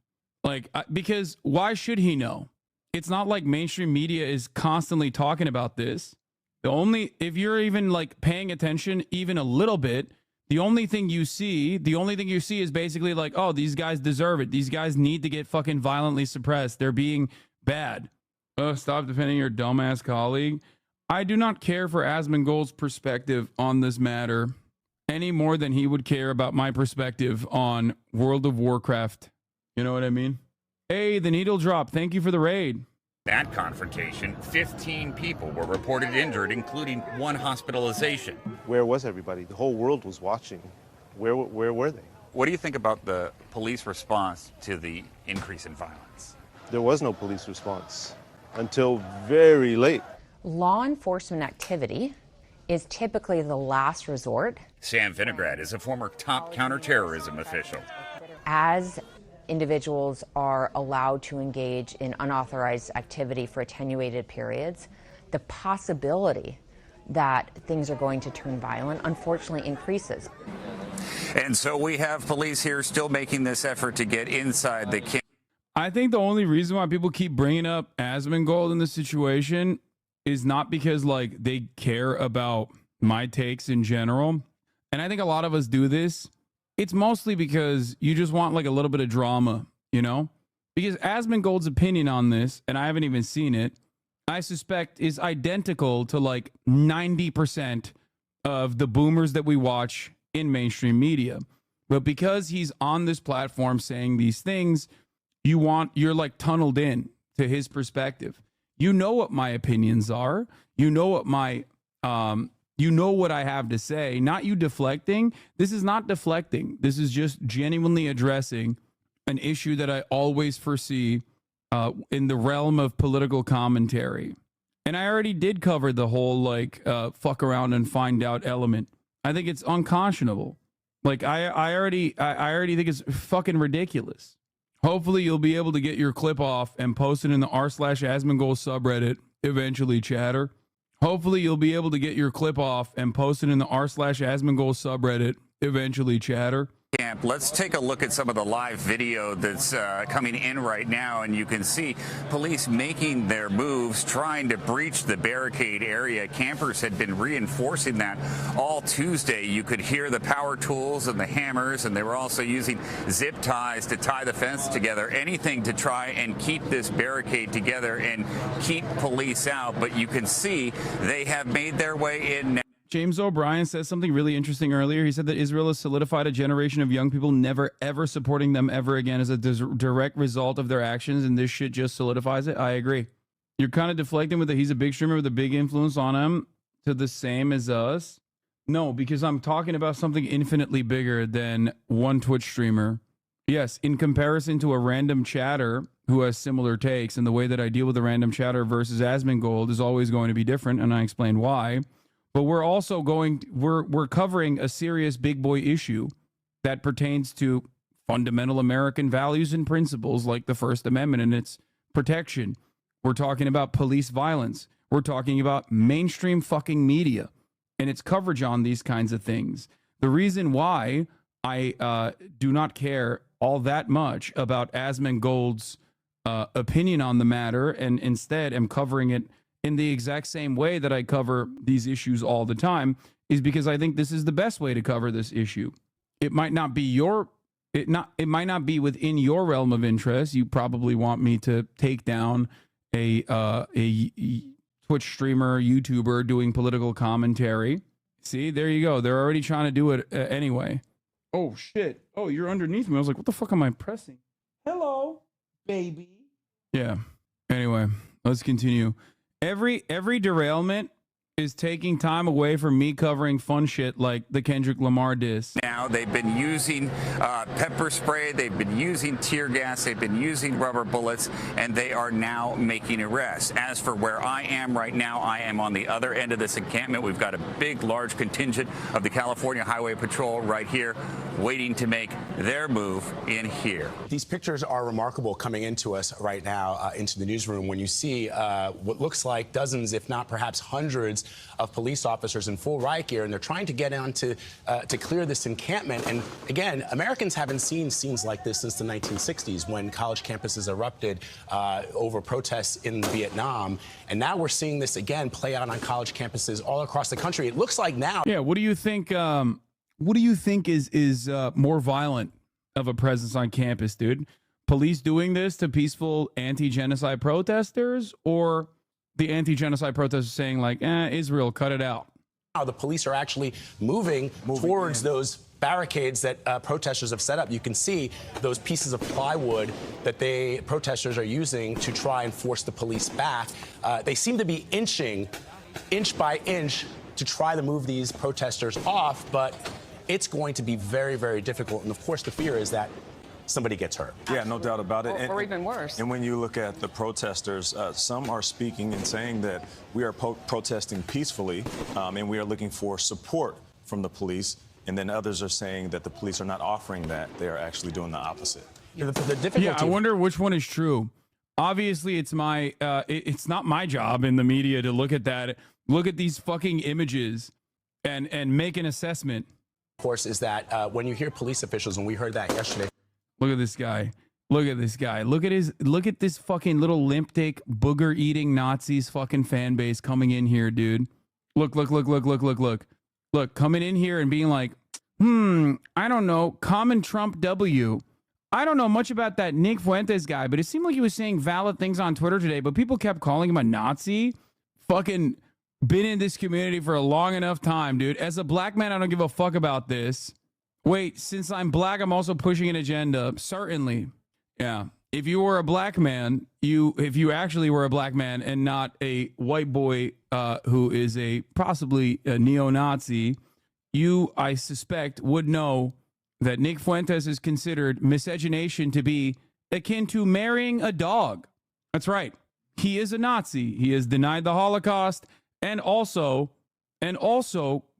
Because why should he know? It's not like mainstream media is constantly talking about this. If you're even like paying attention even a little bit, the only thing you see is basically like, oh, these guys deserve it. These guys need to get fucking violently suppressed. They're being bad. Oh, stop defending your dumbass colleague. I do not care for Asmongold's perspective on this matter any more than he would care about my perspective on World of Warcraft. You know what I mean? Hey, the needle drop. Thank you for the raid. That confrontation, 15 people were reported injured, including one hospitalization. Where was everybody? The whole world was watching. Where were they? What do you think about the police response to the increase in violence? There was no police response until very late. Law enforcement activity is typically the last resort. Sam Vinograd is a former top counterterrorism official. As individuals are allowed to engage in unauthorized activity for attenuated periods, the possibility that things are going to turn violent unfortunately increases. And so we have police here still making this effort to get inside the camp. I think the only reason why people keep bringing up Asmongold in this situation is not because like they care about my takes in general. And I think a lot of us do this. It's mostly because you just want like a little bit of drama, you know? Because Asmongold's opinion on this, and I haven't even seen it, I suspect is identical to like 90% of the boomers that we watch in mainstream media. But because he's on this platform saying these things, you're like tunneled in to his perspective. You know what my opinions are. You know what what I have to say. Not you deflecting. This is not deflecting. This is just genuinely addressing an issue that I always foresee in the realm of political commentary. And I already did cover the whole like fuck around and find out element. I think it's unconscionable. Like I already think it's fucking ridiculous. Hopefully you'll be able to get your clip off and post it in the r/Asmongold subreddit eventually, chatter. Hopefully you'll be able to get your clip off and post it in the r/Asmongold subreddit eventually, chatter. camp. Let's take a look at some of the live video that's coming in right now, and you can see police making their moves, trying to breach the barricade area. Campers had been reinforcing that all Tuesday. You could hear the power tools and the hammers, and they were also using zip ties to tie the fence together, anything to try and keep this barricade together and keep police out. But you can see they have made their way in now. James O'Brien says something really interesting earlier. He said that Israel has solidified a generation of young people never, ever supporting them ever again as a direct result of their actions, and this shit just solidifies it. I agree. You're kind of deflecting with that he's a big streamer with a big influence on him to the same as us. No, because I'm talking about something infinitely bigger than one Twitch streamer. Yes, in comparison to a random chatter who has similar takes, and the way that I deal with a random chatter versus Asmongold is always going to be different, and I explain why. But we're also we're covering a serious big boy issue that pertains to fundamental American values and principles like the First Amendment and its protection. We're talking about police violence. We're talking about mainstream fucking media and its coverage on these kinds of things. The reason why I do not care all that much about Asmongold's opinion on the matter, and instead am covering it in the exact same way that I cover these issues all the time, is because I think this is the best way to cover this issue. It might not be it might not be within your realm of interest. You probably want me to take down a Twitch streamer, YouTuber doing political commentary. See, there you go. They're already trying to do it anyway. Oh shit. Oh, you're underneath me. I was like, what the fuck am I pressing? Hello, baby. Yeah. Anyway, let's continue. Every derailment is taking time away from me covering fun shit like the Kendrick Lamar diss. Now they've been using pepper spray, they've been using tear gas, they've been using rubber bullets, and they are now making arrests. As for where I am right now, I am on the other end of this encampment. We've got a big, large contingent of the California Highway Patrol right here waiting to make their move in here. These pictures are remarkable coming into us right now into the newsroom when you see what looks like dozens, if not perhaps hundreds, of police officers in full riot gear, and they're trying to get on to clear this encampment. And again, Americans haven't seen scenes like this since the 1960s, when college campuses erupted over protests in Vietnam. And now we're seeing this again play out on college campuses all across the country. It looks like now. Yeah. What do you think? What do you think is more violent of a presence on campus, dude? Police doing this to peaceful anti-genocide protesters, or the anti-genocide protesters saying like, Israel, cut it out? The police are actually moving towards those barricades that protesters have set up. You can see those pieces of plywood that protesters are using to try and force the police back. They seem to be inching, inch by inch, to try to move these protesters off, but it's going to be very, very difficult. And of course, the fear is that somebody gets hurt. Yeah, no doubt about it. Or even worse. And when you look at the protesters, some are speaking and saying that we are protesting peacefully, and we are looking for support from the police. And then others are saying that the police are not offering that. They are actually doing the opposite. Yeah, I wonder which one is true. Obviously, it's not my job in the media to look at that. Look at these fucking images and make an assessment. Of course, is that when you hear police officials, and we heard that yesterday. Look at this guy. Look at this guy. Look at this fucking little limp dick booger eating Nazis fucking fan base coming in here, dude. Look, coming in here and being like, I don't know, common Trump W. I don't know much about that Nick Fuentes guy, but it seemed like he was saying valid things on Twitter today, but people kept calling him a Nazi. Fucking been in this community for a long enough time, dude. As a black man, I don't give a fuck about this. Wait, since I'm black, I'm also pushing an agenda. Certainly. Yeah. If you were a black man, if you actually were a black man and not a white boy who is possibly a neo-Nazi, you, I suspect, would know that Nick Fuentes is considered miscegenation to be akin to marrying a dog. That's right. He is a Nazi. He has denied the Holocaust, and also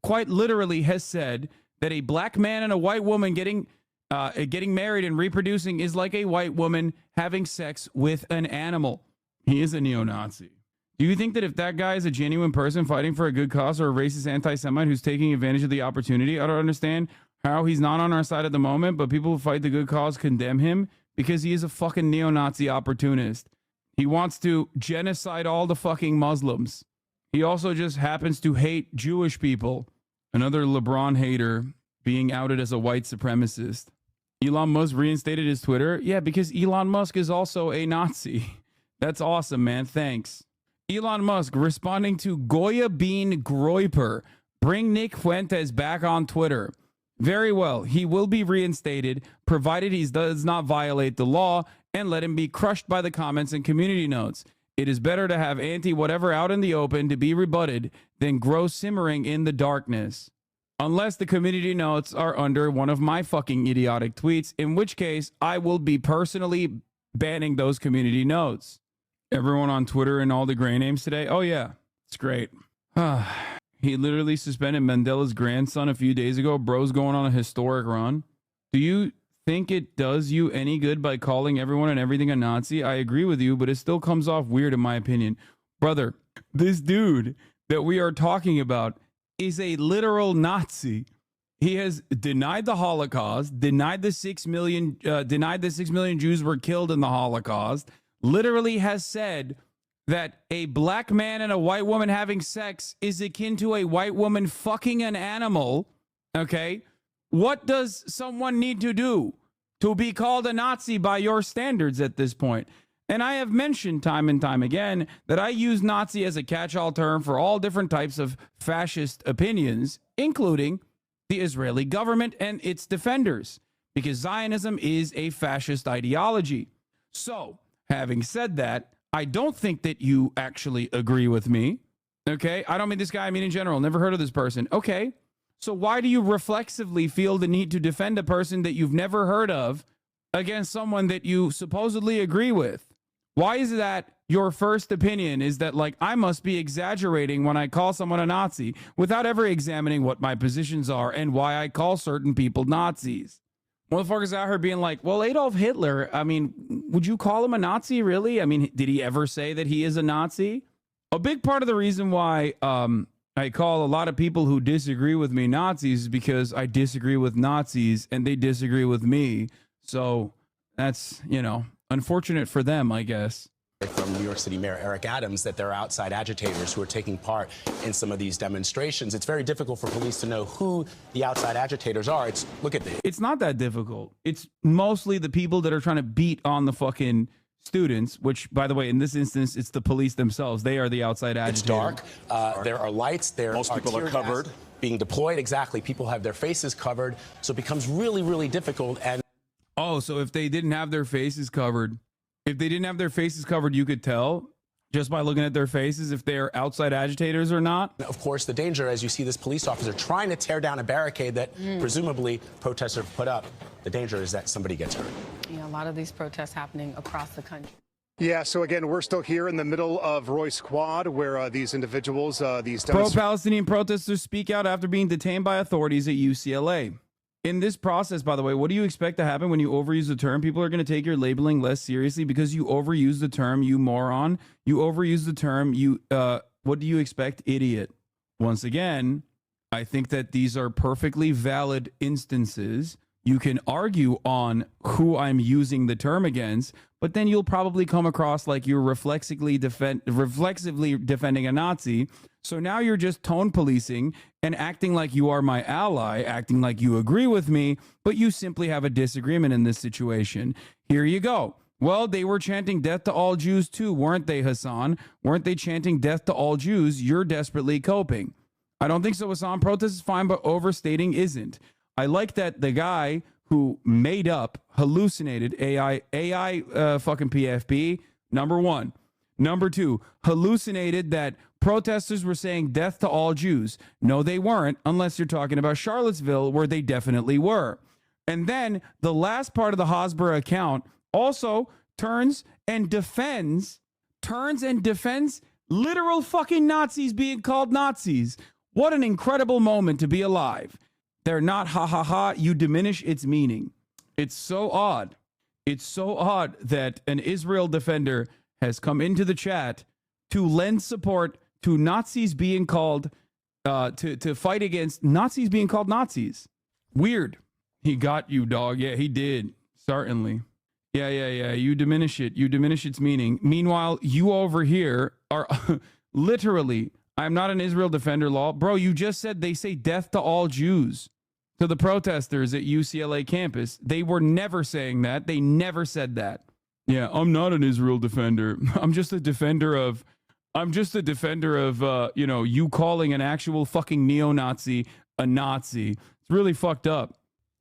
quite literally has said that a black man and a white woman getting married and reproducing is like a white woman having sex with an animal. He is a neo-Nazi. Do you think that if that guy is a genuine person fighting for a good cause, or a racist anti-Semite who's taking advantage of the opportunity? I don't understand how he's not on our side at the moment, but people who fight the good cause condemn him because he is a fucking neo-Nazi opportunist. He wants to genocide all the fucking Muslims. He also just happens to hate Jewish people. Another LeBron hater being outed as a white supremacist. Elon Musk reinstated his Twitter. Yeah, because Elon Musk is also a Nazi. That's awesome, man. Thanks. Elon Musk responding to Goya Bean Groyper. Bring Nick Fuentes back on Twitter. Very well. He will be reinstated, provided he does not violate the law, and let him be crushed by the comments and community notes. It is better to have anti-whatever out in the open to be rebutted than grow simmering in the darkness. Unless the community notes are under one of my fucking idiotic tweets, in which case I will be personally banning those community notes. Everyone on Twitter and all the gray names today. Oh, yeah. It's great. He literally suspended Mandela's grandson a few days ago. Bro's going on a historic run. Do you think it does you any good by calling everyone and everything a Nazi? I agree with you, but it still comes off weird in my opinion. Brother, this dude that we are talking about is a literal Nazi. He has denied the Holocaust, denied the 6 million Jews were killed in the Holocaust, literally has said that a black man and a white woman having sex is akin to a white woman fucking an animal. Okay? What does someone need to do to be called a Nazi by your standards at this point? And I have mentioned time and time again that I use Nazi as a catch-all term for all different types of fascist opinions, including the Israeli government and its defenders, because Zionism is a fascist ideology. So, having said that, I don't think that you actually agree with me. Okay? I don't mean this guy, I mean in general. Never heard of this person. Okay. So why do you reflexively feel the need to defend a person that you've never heard of against someone that you supposedly agree with? Why is that your first opinion is that, like, I must be exaggerating when I call someone a Nazi without ever examining what my positions are and why I call certain people Nazis? Motherfuckers out here being like, well, Adolf Hitler, I mean, would you call him a Nazi, really? I mean, did he ever say that he is a Nazi? A big part of the reason why I call a lot of people who disagree with me Nazis is because I disagree with Nazis and they disagree with me. So that's, you know, unfortunate for them, I guess. From New York City Mayor Eric Adams that there are outside agitators who are taking part in some of these demonstrations. It's very difficult for police to know who the outside agitators are. Look at this. It's not that difficult. It's mostly the people that are trying to beat on the fucking students, which, by the way, in this instance, it's the police themselves. They are the outside agitators. It's dark. There are lights. Most people are covered. Being deployed. Exactly. People have their faces covered. So it becomes really, really difficult. And oh, so if they didn't have their faces covered, you could tell just by looking at their faces if they're outside agitators or not? Of course, the danger, as you see this police officer trying to tear down a barricade that presumably protesters put up, the danger is that somebody gets hurt. Yeah, a lot of these protests happening across the country. Yeah, so again, we're still here in the middle of Royce Quad, where these individuals, pro-Palestinian protesters speak out after being detained by authorities at UCLA. In this process, by the way, what do you expect to happen when you overuse the term? People are going to take your labeling less seriously because you overuse the term, you moron. You overuse the term, what do you expect, idiot? Once again, I think that these are perfectly valid instances. You can argue on who I'm using the term against, but then you'll probably come across like you're reflexively defending a Nazi. So now you're just tone policing and acting like you are my ally, acting like you agree with me, but you simply have a disagreement in this situation. Here you go. Well, they were chanting death to all Jews too, weren't they, Hassan? Weren't they chanting death to all Jews? You're desperately coping. I don't think so, Hassan. Protest is fine, but overstating isn't. I like that the guy who made up, hallucinated AI fucking PFP, number one. Number two, hallucinated that protesters were saying death to all Jews. No, they weren't, unless you're talking about Charlottesville, where they definitely were. And then the last part of the Hasbara account also turns and defends literal fucking Nazis being called Nazis. What an incredible moment to be alive. They're not ha ha ha. You diminish its meaning. It's so odd. It's so odd that an Israel defender has come into the chat to lend support to Nazis being called, to fight against Nazis being called Nazis. Weird. He got you, dog. Yeah, he did. Certainly. Yeah. You diminish it. You diminish its meaning. Meanwhile, you over here are literally, I'm not an Israel defender law. Bro, you just said they say death to all Jews. To the protesters at UCLA campus. They were never saying that. They never said that. Yeah, I'm not an Israel defender. I'm just a defender of, you calling an actual fucking neo-Nazi a Nazi. It's really fucked up.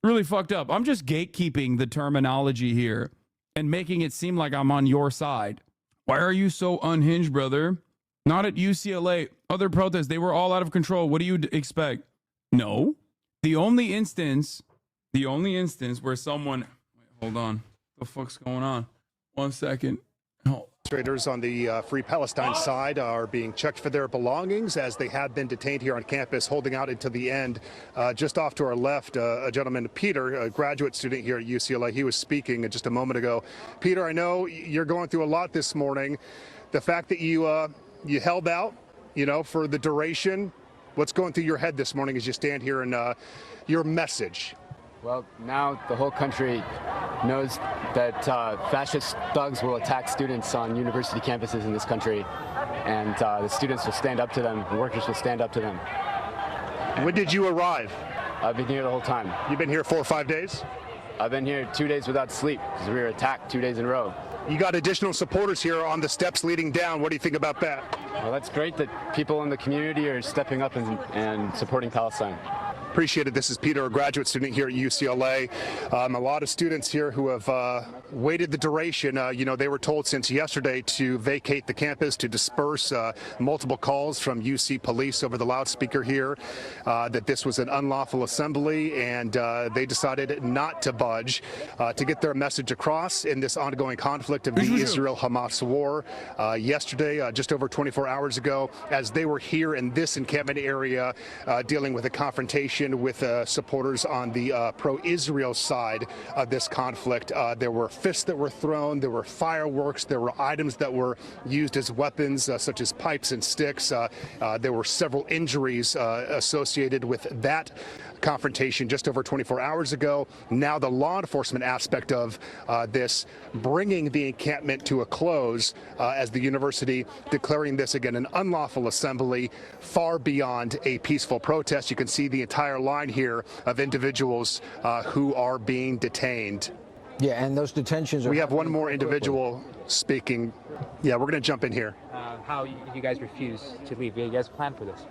Really fucked up. I'm just gatekeeping the terminology here and making it seem like I'm on your side. Why are you so unhinged, brother? Not at UCLA. Other protests, they were all out of control. What do you expect? No. The only instance where someone... Wait, hold on. What the fuck's going on? 1 second. Oh. Demonstrators on the Free Palestine side are being checked for their belongings as they have been detained here on campus, holding out until the end. Just off to our left, a gentleman, Peter, a graduate student here at UCLA, he was speaking just a moment ago. Peter, I know you're going through a lot this morning. The fact that you held out, for the duration, what's going through your head this morning as you stand here and your message? Well, now the whole country knows that fascist thugs will attack students on university campuses in this country, and the students will stand up to them, the workers will stand up to them. When did you arrive? I've been here the whole time. You've been here 4 or 5 days? I've been here 2 days without sleep because we were attacked 2 days in a row. You got additional supporters here on the steps leading down. What do you think about that? Well, that's great that people in the community are stepping up and supporting Palestine. Appreciate it. This is Peter, a graduate student here at UCLA. A lot of students here who have waited the duration. They were told since yesterday to vacate the campus, to disperse. Multiple calls from UC police over the loudspeaker here that this was an unlawful assembly, and they decided not to budge to get their message across in this ongoing conflict of the Israel-Hamas war. Yesterday, just over 24 hours ago, as they were here in this encampment area dealing with a confrontation with supporters on the pro-Israel side of this conflict. There were fists that were thrown, there were fireworks, there were items that were used as weapons, such as pipes and sticks. There were several injuries associated with that confrontation just over 24 hours ago. Now the law enforcement aspect of this, bringing the encampment to a close as the university declaring this again an unlawful assembly far beyond a peaceful protest. You can see the entire line here of individuals who are being detained. Yeah, and those detentions are... We have one more individual speaking. Yeah, we're going to jump in here. How you guys refuse to leave? You guys plan for this?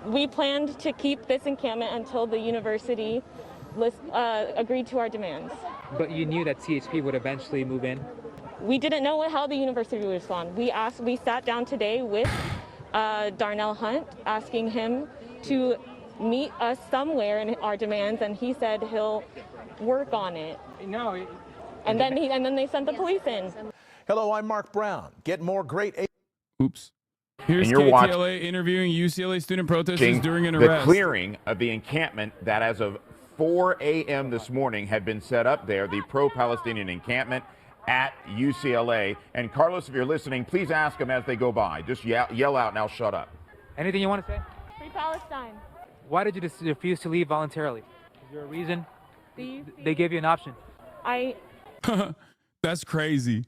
We planned to keep this encampment until the university agreed to our demands. But you knew that CHP would eventually move in? We didn't know how the university would respond. We sat down today with Darnell Hunt, asking him to meet us somewhere in our demands, and he said he'll work on it. No. And then they sent the police in. Hello, I'm Mark Brown. Get more great... Oops. Here's KTLA interviewing UCLA student protesters during an arrest. The clearing of the encampment that as of 4 a.m. this morning had been set up there, the pro-Palestinian encampment at UCLA. And Carlos, if you're listening, please ask them as they go by. Just yell out and I'll shut up. Anything you want to say? Free Palestine. Why did you refuse to leave voluntarily? Is there a reason? They gave you an option. That's crazy.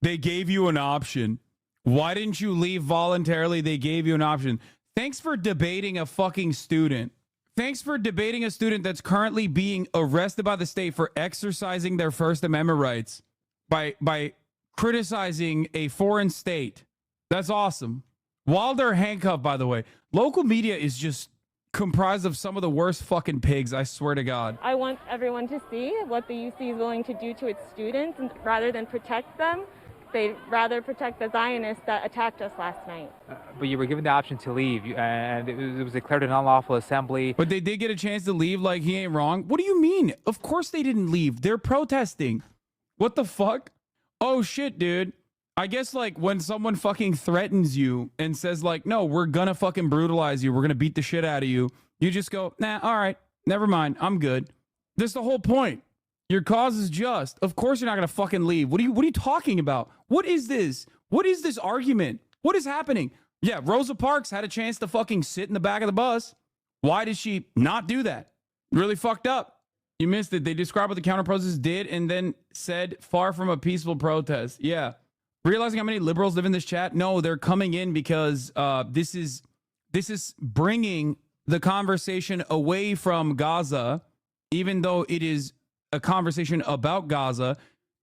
They gave you an option. Why didn't you leave voluntarily? They gave you an option. Thanks for debating a fucking student. Thanks for debating a student that's currently being arrested by the state for exercising their First Amendment rights by criticizing a foreign state. That's awesome. While they're handcuffed, by the way, local media is just comprised of some of the worst fucking pigs, I swear to God. I want everyone to see what the UC is willing to do to its students, and rather than protect them, they'd rather protect the Zionists that attacked us last night. But you were given the option to leave, and it was declared an unlawful assembly. But they did get a chance to leave, like he ain't wrong. What do you mean? Of course they didn't leave. They're protesting. What the fuck? Oh shit, dude. I guess like when someone fucking threatens you and says like, no, we're gonna fucking brutalize you, we're gonna beat the shit out of you, you just go, nah, all right, never mind, I'm good. That's the whole point. Your cause is just. Of course you're not gonna fucking leave. What are you talking about? What is this? What is this argument? What is happening? Yeah, Rosa Parks had a chance to fucking sit in the back of the bus. Why did she not do that? Really fucked up. You missed it. They described what the counter protests did and then said far from a peaceful protest. Yeah. Realizing how many liberals live in this chat? No, they're coming in because this is bringing the conversation away from Gaza, even though it is a conversation about Gaza.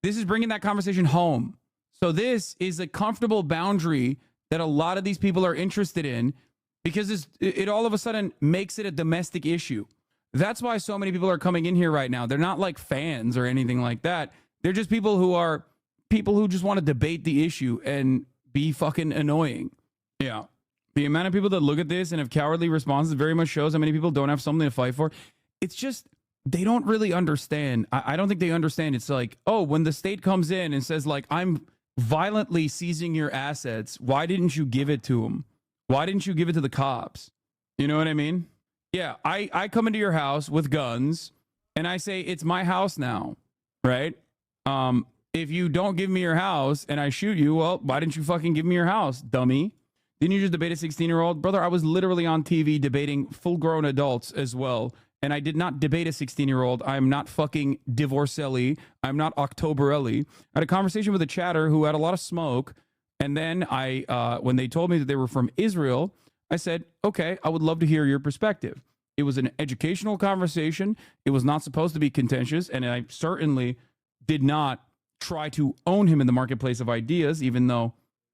This is bringing that conversation home. So this is a comfortable boundary that a lot of these people are interested in because it all of a sudden makes it a domestic issue. That's why so many people are coming in here right now. They're not like fans or anything like that. They're just people who just want to debate the issue and be fucking annoying. Yeah. The amount of people that look at this and have cowardly responses very much shows how many people don't have something to fight for. It's just, they don't really understand. I don't think they understand. It's like, oh, when the state comes in and says like, I'm violently seizing your assets, why didn't you give it to them? Why didn't you give it to the cops? You know what I mean? Yeah, I come into your house with guns and I say, it's my house now, right? If you don't give me your house and I shoot you, well, why didn't you fucking give me your house, dummy? Didn't you just debate a 16-year-old? Brother, I was literally on TV debating full-grown adults as well. And I did not debate a 16-year-old. I'm not fucking Divorcelli. I'm not Octoberelli. I had a conversation with a chatter who had a lot of smoke. And then when they told me that they were from Israel, I said, okay, I would love to hear your perspective. It was an educational conversation. It was not supposed to be contentious. And I certainly did not try to own him in the marketplace of ideas, even though,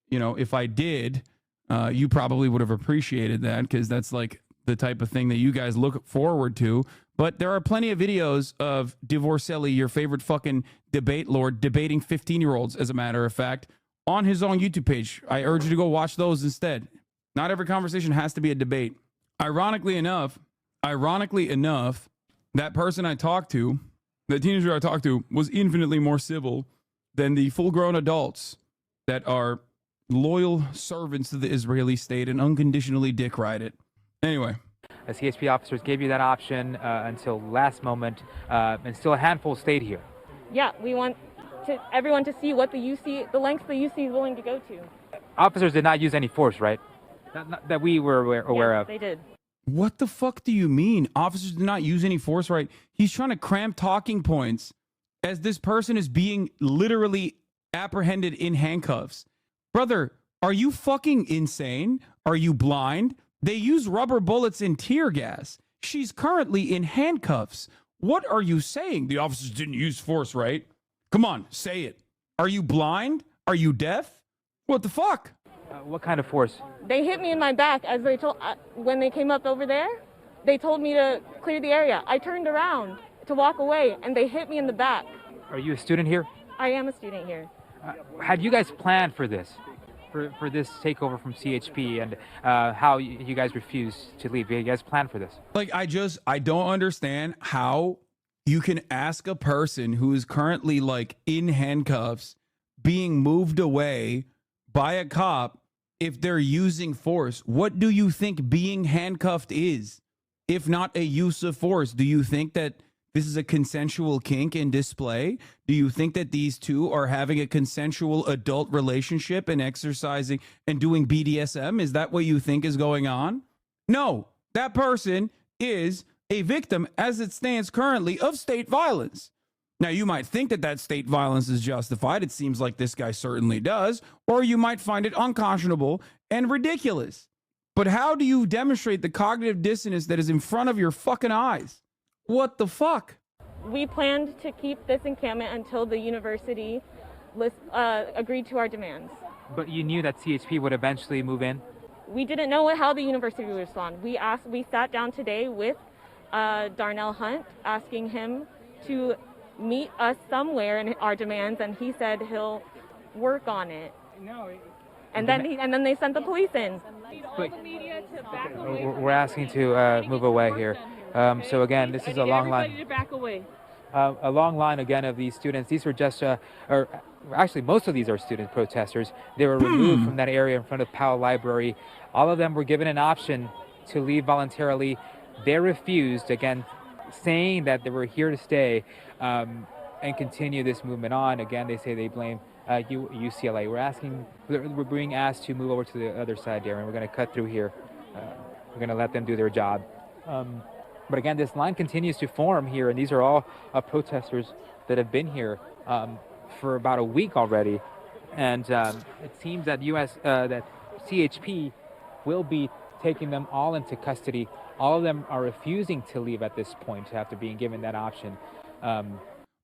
you know, if I did, you probably would have appreciated that because that's like the type of thing that you guys look forward to. But there are plenty of videos of Divorcelli, your favorite fucking debate lord, debating 15-year-olds, as a matter of fact, on his own YouTube page. I urge you to go watch those instead. Not every conversation has to be a debate. Ironically enough, that person I talked to, the teenager I talked to, was infinitely more civil than the full-grown adults that are loyal servants to the Israeli state and unconditionally dick ride it. Anyway. CHP officers gave you that option until last moment, and still a handful stayed here. Yeah, we want everyone to see what the lengths the UC is willing to go to. Officers did not use any force, right? That we were aware of. They did. What the fuck do you mean? Officers did not use any force, right? He's trying to cram talking points as this person is being literally apprehended in handcuffs. Brother, are you fucking insane? Are you blind? They use rubber bullets and tear gas. She's currently in handcuffs. What are you saying? The officers didn't use force, right? Come on, say it. Are you blind? Are you deaf? What the fuck? What kind of force? They hit me in my back as they told when they came up over there. They told me to clear the area. I turned around to walk away, and they hit me in the back. Are you a student here? I am a student here. Have you guys planned for this? For this takeover from CHP and how you guys refuse to leave? You guys plan for this? Like, I don't understand how you can ask a person who is currently like in handcuffs being moved away by a cop if they're using force. What do you think being handcuffed is, if not a use of force? Do you think that this is a consensual kink in display? Do you think that these two are having a consensual adult relationship and exercising and doing BDSM? Is that what you think is going on? No, that person is a victim, as it stands currently, of state violence. Now, you might think that that state violence is justified. It seems like this guy certainly does. Or you might find it unconscionable and ridiculous. But how do you demonstrate the cognitive dissonance that is in front of your fucking eyes? What the fuck? We planned to keep this encampment until the university agreed to our demands. But you knew that CHP would eventually move in? We didn't know how the university would respond. We sat down today with Darnell Hunt, asking him to meet us somewhere in our demands, and he said he'll work on it. And then they sent the police in. We're asking to move away here. So again, this is a long line. To back away. A long line again of these students. These were just, or actually most of these are student protesters. They were removed from that area in front of Powell Library. All of them were given an option to leave voluntarily. They refused, again, saying that they were here to stay and continue this movement on. Again, they say they blame UCLA. We're being asked to move over to the other side, Darren. We're going to cut through here. We're going to let them do their job. But again, this line continues to form here, and these are all protesters that have been here for about a week already. And it seems that that CHP will be taking them all into custody. All of them are refusing to leave at this point after being given that option.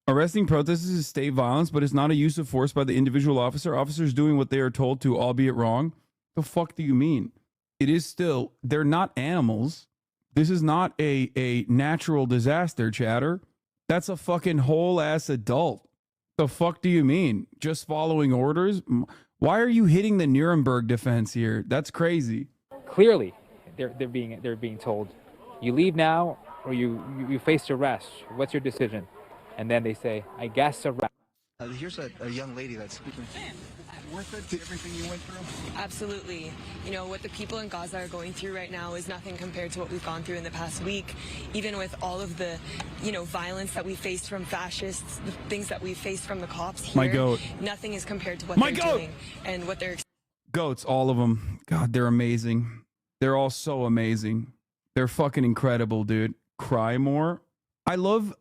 Arresting protesters is state violence, but it's not a use of force by the individual officer. Officers doing what they are told to, albeit wrong. The fuck do you mean? It is still, they're not animals. This is not a natural disaster, chatter. That's a fucking whole ass adult. The fuck do you mean? Just following orders? Why are you hitting the Nuremberg defense here? That's crazy. Clearly, they're being told, you leave now or you face arrest. What's your decision? And then they say, I guess arrest. Here's a young lady that's speaking. Worth it, everything you went through? Absolutely. You know, what the people in Gaza are going through right now is nothing compared to what we've gone through in the past week. Even with all of the, violence that we faced from fascists, the things that we faced from the cops here, My goat. Nothing is compared to what they're doing and what they're... Goats, all of them. God, they're amazing. They're all so amazing. They're fucking incredible, dude. Cry more. I love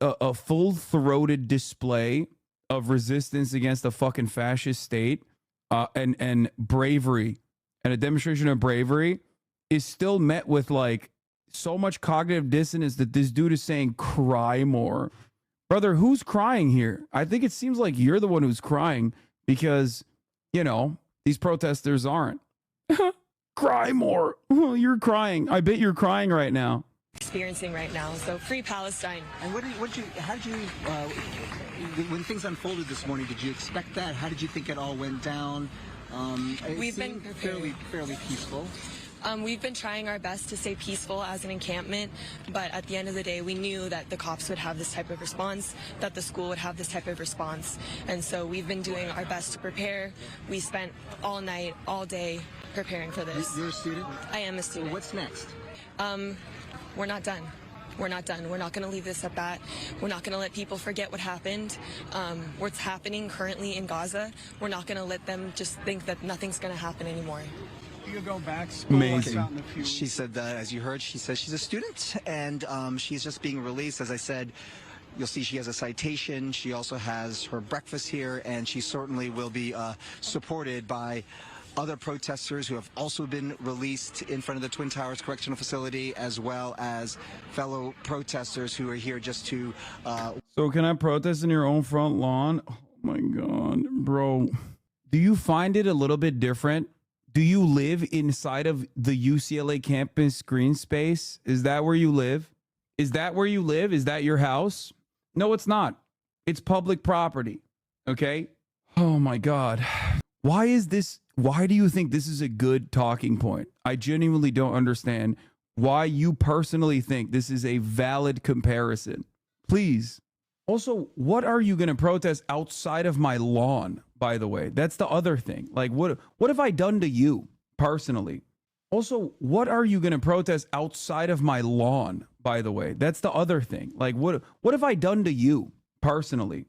a full-throated display of resistance against a fucking fascist state, and bravery, and a demonstration of bravery is still met with like so much cognitive dissonance that this dude is saying cry more. Brother, who's crying here? I think it seems like you're the one who's crying because, these protesters aren't. Cry more. You're crying. I bet you're crying right now. experiencing right now. So free Palestine. And how did you, when things unfolded this morning, did you expect that? How did you think it all went down? We've been prepared. fairly peaceful. We've been trying our best to stay peaceful as an encampment, but at the end of the day, we knew that the cops would have this type of response, that the school would have this type of response. And so we've been doing our best to prepare. We spent all night, all day preparing for this. You're a student? I am a student. So what's next? We're not done. We're not done. We're not going to leave this at that. We're not going to let people forget what happened. What's happening currently in Gaza, we're not going to let them just think that nothing's going to happen anymore. You go back. Amazing. She said, as you heard, she says she's a student, and she's just being released. As I said, you'll see she has a citation. She also has her breakfast here, and she certainly will be supported by other protesters who have also been released in front of the Twin Towers Correctional Facility, as well as fellow protesters who are here just to... So can I protest in your own front lawn? Oh my God, bro. Do you find it a little bit different? Do you live inside of the UCLA campus green space? Is that where you live? Is that where you live? Is that your house? No, it's not. It's public property. Okay? Oh my God. Why is this? Why do you think this is a good talking point? I genuinely don't understand why you personally think this is a valid comparison. Please. Also, what are you going to protest outside of my lawn, by the way? That's the other thing. Like, what have I done to you personally? Also, what are you going to protest outside of my lawn, by the way? That's the other thing. Like, what have I done to you personally?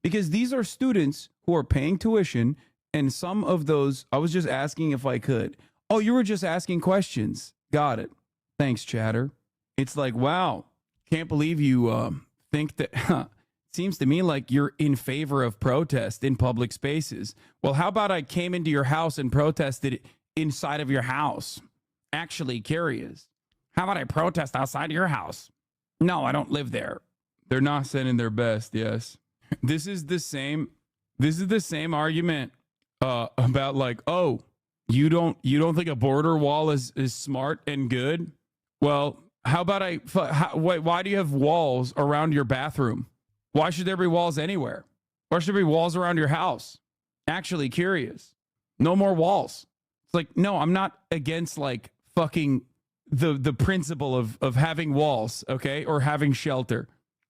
Because these are students who are paying tuition, and some of those, I was just asking if I could. Oh, you were just asking questions. Got it. Thanks, chatter. It's like, wow, can't believe you think that... Seems to me like you're in favor of protest in public spaces. Well, how about I came into your house and protested inside of your house? Actually curious. How about I protest outside your house? No, I don't live there. They're not sending their best, yes. This is the same argument about like, oh, you don't think a border wall is smart and good? Well, how about why do you have walls around your bathroom? Why should there be walls anywhere? Why should there be walls around your house? Actually curious. No more walls. It's like, no, I'm not against like fucking the principle of having walls, okay? Or having shelter.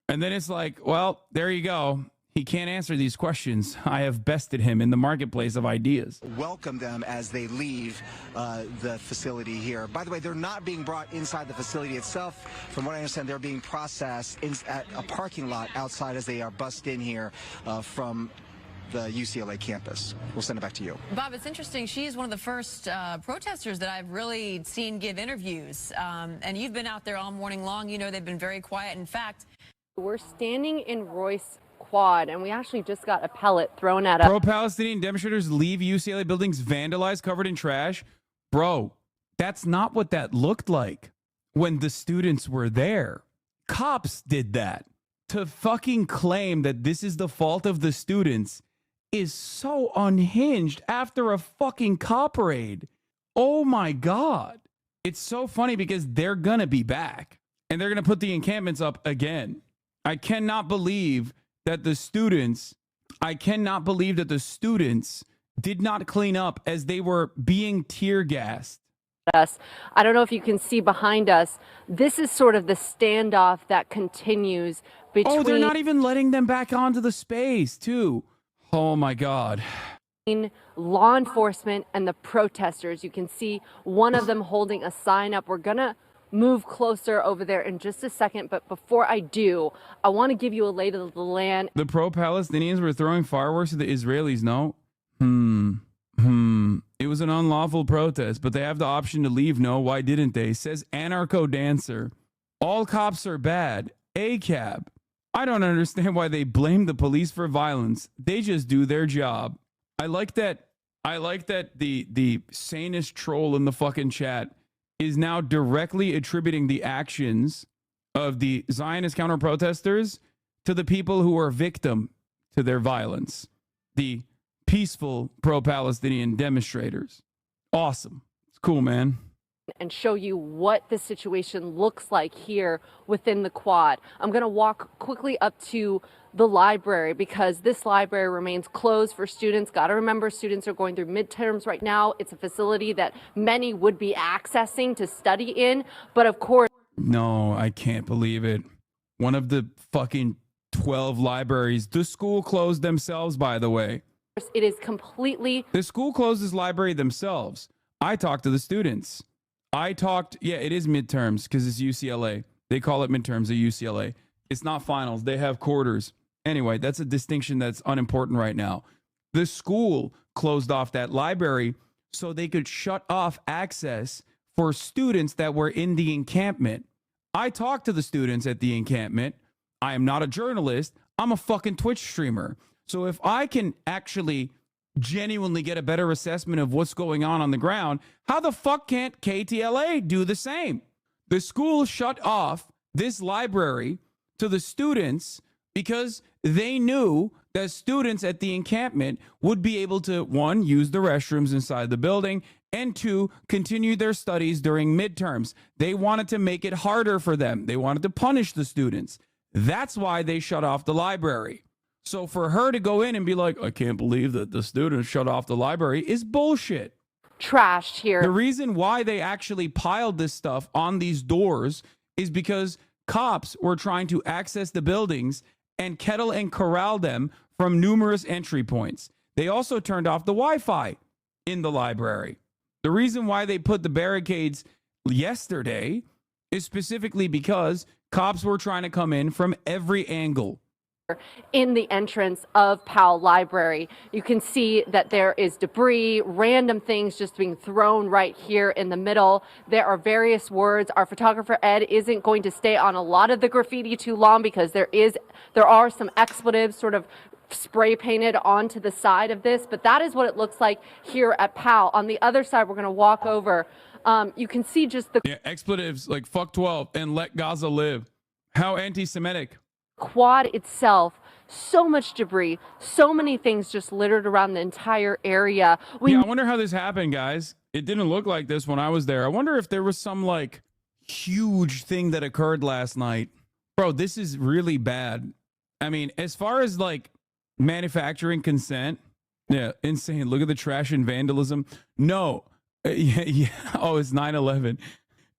And then it's like, well, there you go. He can't answer these questions. I have bested him in the marketplace of ideas. Welcome them as they leave the facility here. By the way, they're not being brought inside the facility itself. From what I understand, they're being processed at a parking lot outside as they are bussed in here from the UCLA campus. We'll send it back to you. Bob, it's interesting. She's one of the first protesters that I've really seen give interviews. And you've been out there all morning long. You know, they've been very quiet. In fact, we're standing in Royce Quad, and we actually just got a pellet thrown at us. Pro-Palestinian demonstrators leave UCLA buildings vandalized, covered in trash. Bro, that's not what that looked like when the students were there. Cops did that. To fucking claim that this is the fault of the students is so unhinged after a fucking cop raid. Oh my God. It's so funny because they're gonna be back and they're gonna put the encampments up again. I cannot believe that the students did not clean up as they were being tear gassed. Us. I don't know if you can see behind us. This is sort of the standoff that continues between. Oh, they're not even letting them back onto the space, too. Oh my God. Law enforcement and the protesters. You can see one of them holding a sign up. We're gonna move closer over there in just a second, but before I do, I want to give you a lay of the land. The pro-Palestinians were throwing fireworks at the Israelis, no? It was an unlawful protest, but they have the option to leave, no? Why didn't they? Says Anarcho Dancer. All cops are bad. ACAB. I don't understand why they blame the police for violence. They just do their job. I like that the sanest troll in the fucking chat is now directly attributing the actions of the Zionist counter-protesters to the people who are victim to their violence. The peaceful pro-Palestinian demonstrators. Awesome. It's cool, man. And show you what the situation looks like here within the quad. I'm going to walk quickly up to the library because this library remains closed for students. Got to remember, students are going through midterms right now. It's a facility that many would be accessing to study in. But of course, no, I can't believe it. One of the fucking 12 libraries. The school closed themselves, by the way. It is completely. The school closed this library themselves. I talked to the students. Yeah, it is midterms because it's UCLA. They call it midterms at UCLA. It's not finals. They have quarters. Anyway, that's a distinction that's unimportant right now. The school closed off that library so they could shut off access for students that were in the encampment. I talked to the students at the encampment. I am not a journalist. I'm a fucking Twitch streamer. So if I can actually genuinely get a better assessment of what's going on the ground, how the fuck can't KTLA do the same? The school shut off this library to the students because they knew that students at the encampment would be able to, one, use the restrooms inside the building, and two, continue their studies during midterms. They wanted to make it harder for them. They wanted to punish the students. That's why they shut off the library. So for her to go in and be like, I can't believe that the students shut off the library is bullshit. Trashed here. The reason why they actually piled this stuff on these doors is because cops were trying to access the buildings and kettle and corral them from numerous entry points. They also turned off the Wi-Fi in the library. The reason why they put the barricades yesterday is specifically because cops were trying to come in from every angle. In the entrance of Powell Library, you can see that there is debris, random things just being thrown right here in the middle. There are various words. Our photographer Ed isn't going to stay on a lot of the graffiti too long because there are some expletives sort of spray painted onto the side of this, but that is what it looks like here at Powell. On the other side, we're going to walk over. You can see just the expletives like fuck 12 and let Gaza live. How anti-Semitic. Quad itself, so much debris, so many things just littered around the entire area. I wonder how this happened, guys. It didn't look like this when I was there. I wonder if there was some like huge thing that occurred last night. Bro, this is really bad. I mean, as far as like manufacturing consent, yeah, insane. Look at the trash and vandalism. No. Yeah. Oh, it's 9/11.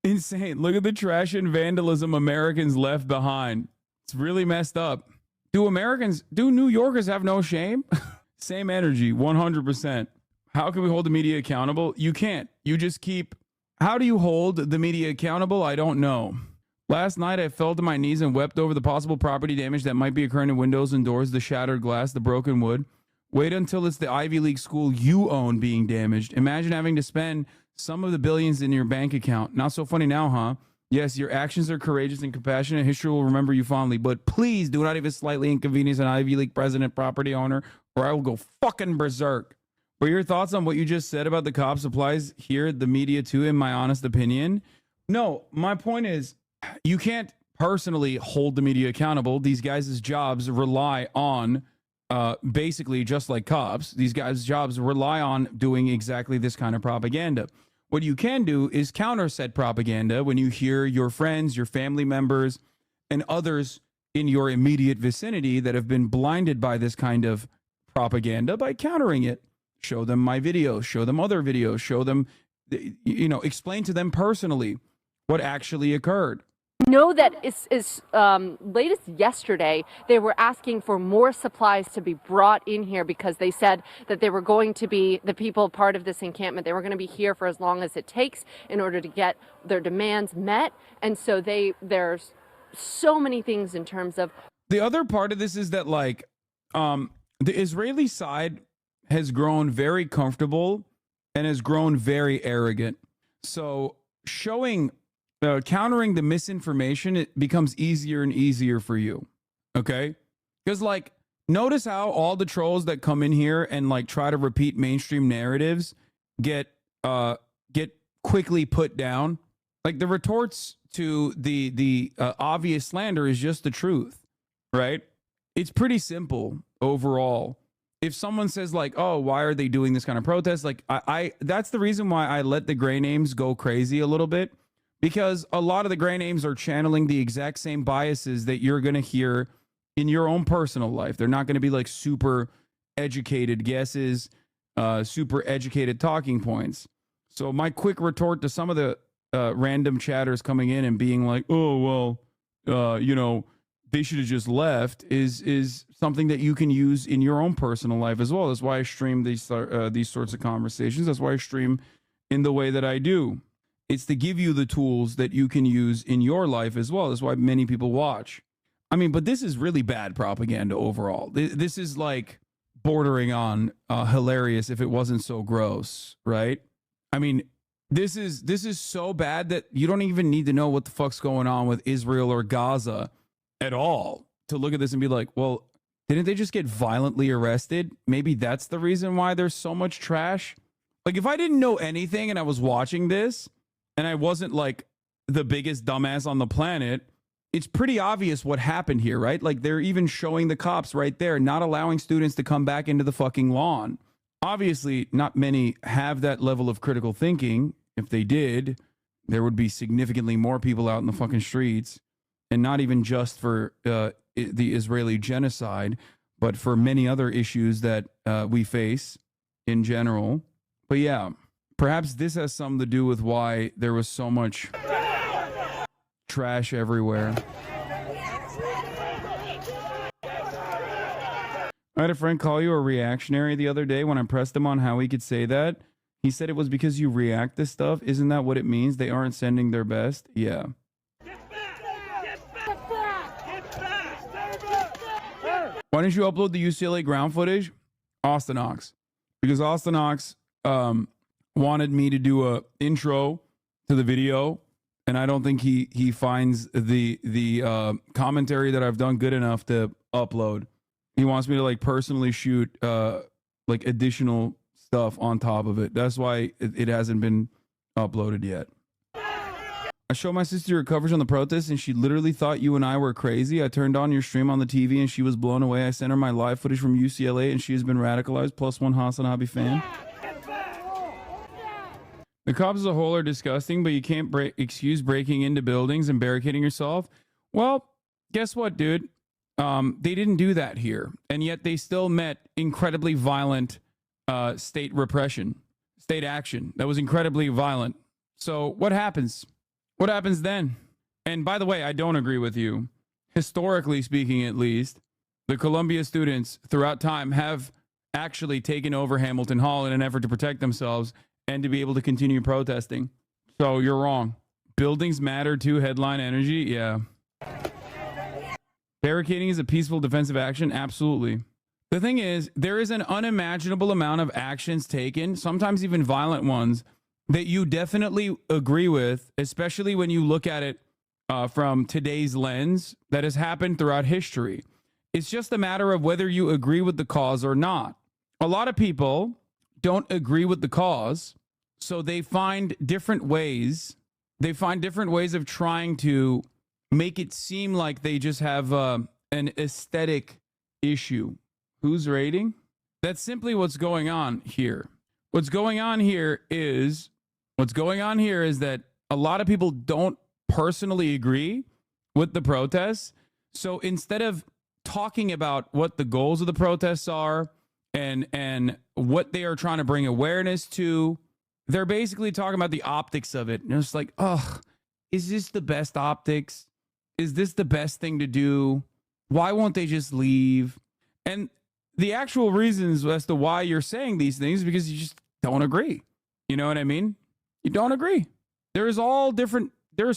Insane. Look at the trash and vandalism Americans left behind. It's really messed up. Do New Yorkers have no shame? Same energy, 100%. How can we hold the media accountable? You can't. You just keep. How do you hold the media accountable? I don't know. Last night, I fell to my knees and wept over the possible property damage that might be occurring in windows and doors, the shattered glass, the broken wood. Wait until it's the Ivy League school you own being damaged. Imagine having to spend some of the billions in your bank account. Not so funny now, huh? Yes, your actions are courageous and compassionate. History will remember you fondly, but please do not even slightly inconvenience an Ivy League president property owner, or I will go fucking berserk. But your thoughts on what you just said about the cops applies here, the media too, in my honest opinion? No, my point is, you can't personally hold the media accountable. These guys' jobs rely on, basically just like cops, these guys' jobs rely on doing exactly this kind of propaganda. What you can do is counter said propaganda when you hear your friends, your family members, and others in your immediate vicinity that have been blinded by this kind of propaganda by countering it. Show them my videos, show them other videos, show them, explain to them personally what actually occurred. Know that is latest yesterday, they were asking for more supplies to be brought in here because they said that they were going to be, the people part of this encampment, they were going to be here for as long as it takes in order to get their demands met. And so there's so many things in terms of. The other part of this is that, like, the Israeli side has grown very comfortable and has grown very arrogant. So countering the misinformation, it becomes easier and easier for you. Okay? Because, like, notice how all the trolls that come in here and, like, try to repeat mainstream narratives get quickly put down. Like, the retorts to the obvious slander is just the truth, right? It's pretty simple overall. If someone says, like, oh, why are they doing this kind of protest? Like, I that's the reason why I let the gray names go crazy a little bit. Because a lot of the gray names are channeling the exact same biases that you're going to hear in your own personal life. They're not going to be like super educated guesses, super educated talking points. So my quick retort to some of the random chatters coming in and being like, oh, well, they should have just left is something that you can use in your own personal life as well. That's why I stream these sorts of conversations. That's why I stream in the way that I do. It's to give you the tools that you can use in your life as well. That's why many people watch. I mean, but this is really bad propaganda overall. This is like bordering on hilarious if it wasn't so gross, right? I mean, this is so bad that you don't even need to know what the fuck's going on with Israel or Gaza at all to look at this and be like, well, didn't they just get violently arrested? Maybe that's the reason why there's so much trash. Like, if I didn't know anything and I was watching this, and I wasn't like the biggest dumbass on the planet, it's pretty obvious what happened here, right? Like, they're even showing the cops right there, not allowing students to come back into the fucking lawn. Obviously, not many have that level of critical thinking. If they did, there would be significantly more people out in the fucking streets, and not even just for the Israeli genocide, but for many other issues that we face in general. But yeah. Perhaps this has something to do with why there was so much trash everywhere. I had a friend call you a reactionary the other day when I pressed him on how he could say that. He said it was because you react to stuff. Isn't that what it means? They aren't sending their best? Yeah. Why didn't you upload the UCLA ground footage? Austin Ox. Because Austin Ox, wanted me to do a intro to the video, and I don't think he finds the commentary that I've done good enough to upload. He wants me to like personally shoot like additional stuff on top of it. That's why it hasn't been uploaded yet. I showed my sister your coverage on the protest, and she literally thought you and I were crazy. I turned on your stream on the TV, and she was blown away. I sent her my live footage from UCLA, and she has been radicalized. +1 Hasanabi fan. The cops as a whole are disgusting, but you can't excuse breaking into buildings and barricading yourself. Well, guess what, dude? They didn't do that here, and yet they still met incredibly violent state repression, state action that was incredibly violent. So what happens? What happens then? And by the way, I don't agree with you. Historically speaking, at least, the Columbia students throughout time have actually taken over Hamilton Hall in an effort to protect themselves and to be able to continue protesting. So you're wrong. Buildings matter too. Headline energy. Yeah. Barricading is a peaceful defensive action. Absolutely. The thing is, there is an unimaginable amount of actions taken, sometimes even violent ones, that you definitely agree with, especially when you look at it from today's lens, that has happened throughout history. It's just a matter of whether you agree with the cause or not. A lot of people don't agree with the cause, so they find different ways. They find different ways of trying to make it seem like they just have an aesthetic issue. Who's raiding? That's simply what's going on here. What's going on here is that a lot of people don't personally agree with the protests. So instead of talking about what the goals of the protests are and what they are trying to bring awareness to, they're basically talking about the optics of it. And it's like, ugh, is this the best optics? Is this the best thing to do? Why won't they just leave? And the actual reasons as to why you're saying these things is because you just don't agree. You know what I mean? You don't agree. There's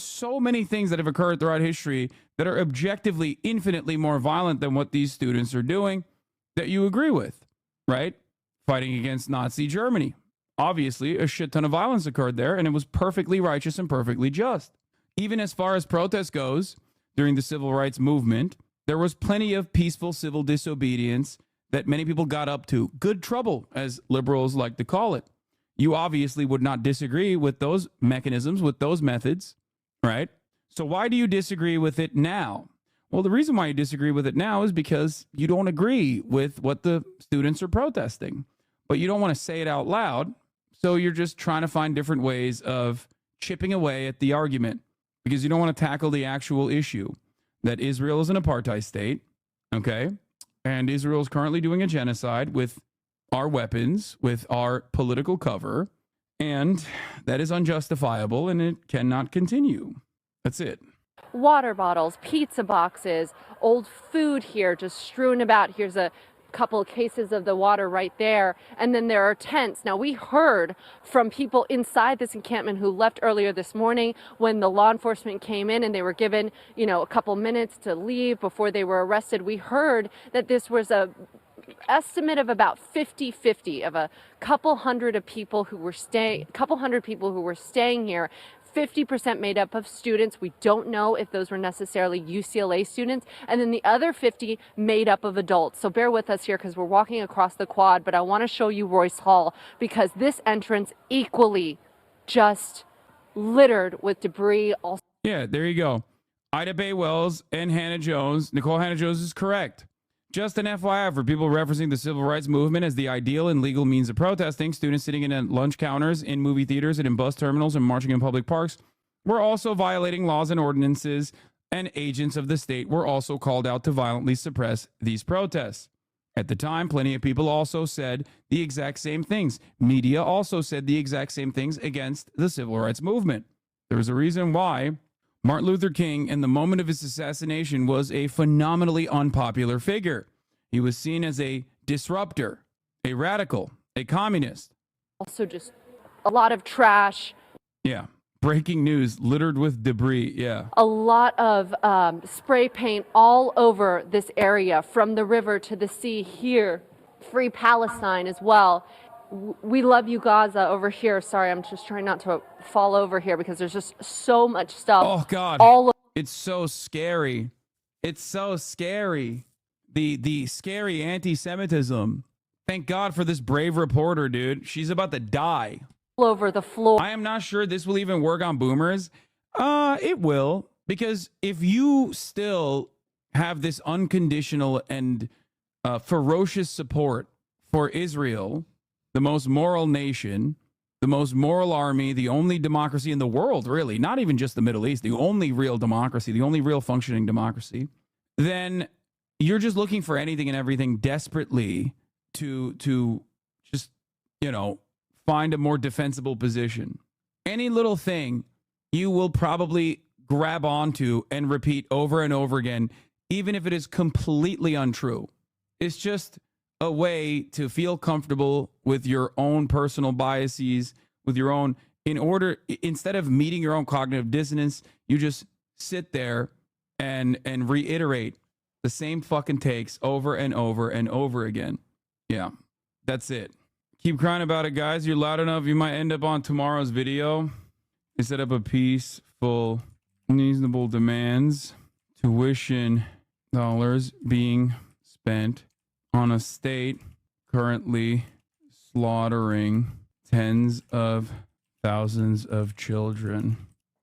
so many things that have occurred throughout history that are objectively infinitely more violent than what these students are doing that you agree with, right? Fighting against Nazi Germany. Obviously, a shit ton of violence occurred there, and it was perfectly righteous and perfectly just. Even as far as protest goes, during the civil rights movement, there was plenty of peaceful civil disobedience that many people got up to. Good trouble, as liberals like to call it. You obviously would not disagree with those mechanisms, with those methods, right? So why do you disagree with it now? Well, the reason why you disagree with it now is because you don't agree with what the students are protesting, but you don't want to say it out loud. So you're just trying to find different ways of chipping away at the argument because you don't want to tackle the actual issue that Israel is an apartheid state, okay? And Israel is currently doing a genocide with our weapons, with our political cover, and that is unjustifiable and it cannot continue. That's it. Water bottles, pizza boxes, old food here just strewn about. Here's a couple of cases of the water right there. And then there are tents. Now, we heard from people inside this encampment who left earlier this morning when the law enforcement came in and they were given, a couple minutes to leave before they were arrested. We heard that this was a estimate of about 50-50 of a couple hundred people who were staying here. 50% made up of students. We don't know if those were necessarily UCLA students. And then the other 50 made up of adults. So bear with us here because we're walking across the quad, but I want to show you Royce Hall because this entrance equally just littered with debris. Yeah, there you go. Ida Bay Wells and Hannah Jones. Nicole Hannah Jones is correct. Just an FYI for people referencing the civil rights movement as the ideal and legal means of protesting, students sitting in lunch counters, in movie theaters, and in bus terminals and marching in public parks were also violating laws and ordinances, and agents of the state were also called out to violently suppress these protests. At the time, plenty of people also said the exact same things. Media also said the exact same things against the civil rights movement. There was a reason why Martin Luther King, in the moment of his assassination, was a phenomenally unpopular figure. He was seen as a disruptor, a radical, a communist. Also just a lot of trash. Yeah. Breaking news, littered with debris. Yeah. A lot of spray paint all over this area, from the river to the sea here. Free Palestine as well. We love you, Gaza, over here. Sorry, I'm just trying not to fall over here because there's just so much stuff. Oh, God. It's so scary. It's so scary. The scary anti-Semitism. Thank God for this brave reporter, dude. She's about to die. All over the floor. I am not sure this will even work on boomers. It will. Because if you still have this unconditional and ferocious support for Israel, the most moral nation, the most moral army, the only democracy in the world, really, not even just the Middle East, the only real democracy, the only real functioning democracy, then you're just looking for anything and everything desperately to just, find a more defensible position. Any little thing you will probably grab onto and repeat over and over again, even if it is completely untrue. It's just a way to feel comfortable with your own personal biases, with your own, instead of meeting your own cognitive dissonance, you just sit there and reiterate The same fucking takes over and over and over again. Yeah, that's it. Keep crying about it, guys. You're loud enough, you might end up on tomorrow's video. They set up a peaceful, reasonable demands. Tuition dollars being spent on a state currently slaughtering tens of thousands of children.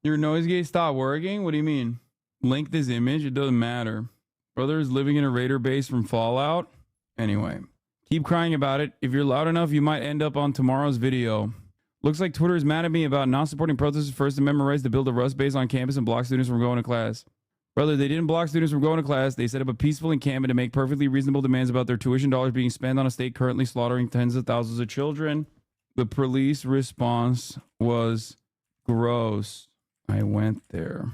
Your noise gate stopped working? What do you mean? Link this image? It doesn't matter. Brother is living in a raider base from Fallout. Anyway, keep crying about it. If you're loud enough, you might end up on tomorrow's video. Looks like Twitter is mad at me about not supporting protesters' First Amendment rights to build a Rust base on campus and block students from going to class. Brother, they didn't block students from going to class. They set up a peaceful encampment to make perfectly reasonable demands about their tuition dollars being spent on a state currently slaughtering tens of thousands of children. The police response was gross. I went there.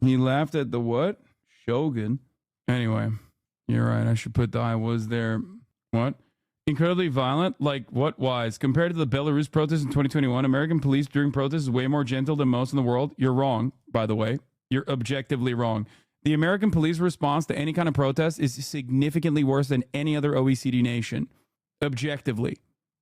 He laughed at the what? Shogun. Anyway, you're right. I should put the I was there. What? Incredibly violent? Like what wise? Compared to the Belarus protests in 2021, American police during protests is way more gentle than most in the world. You're wrong, by the way. You're objectively wrong. The American police response to any kind of protest is significantly worse than any other OECD nation. Objectively.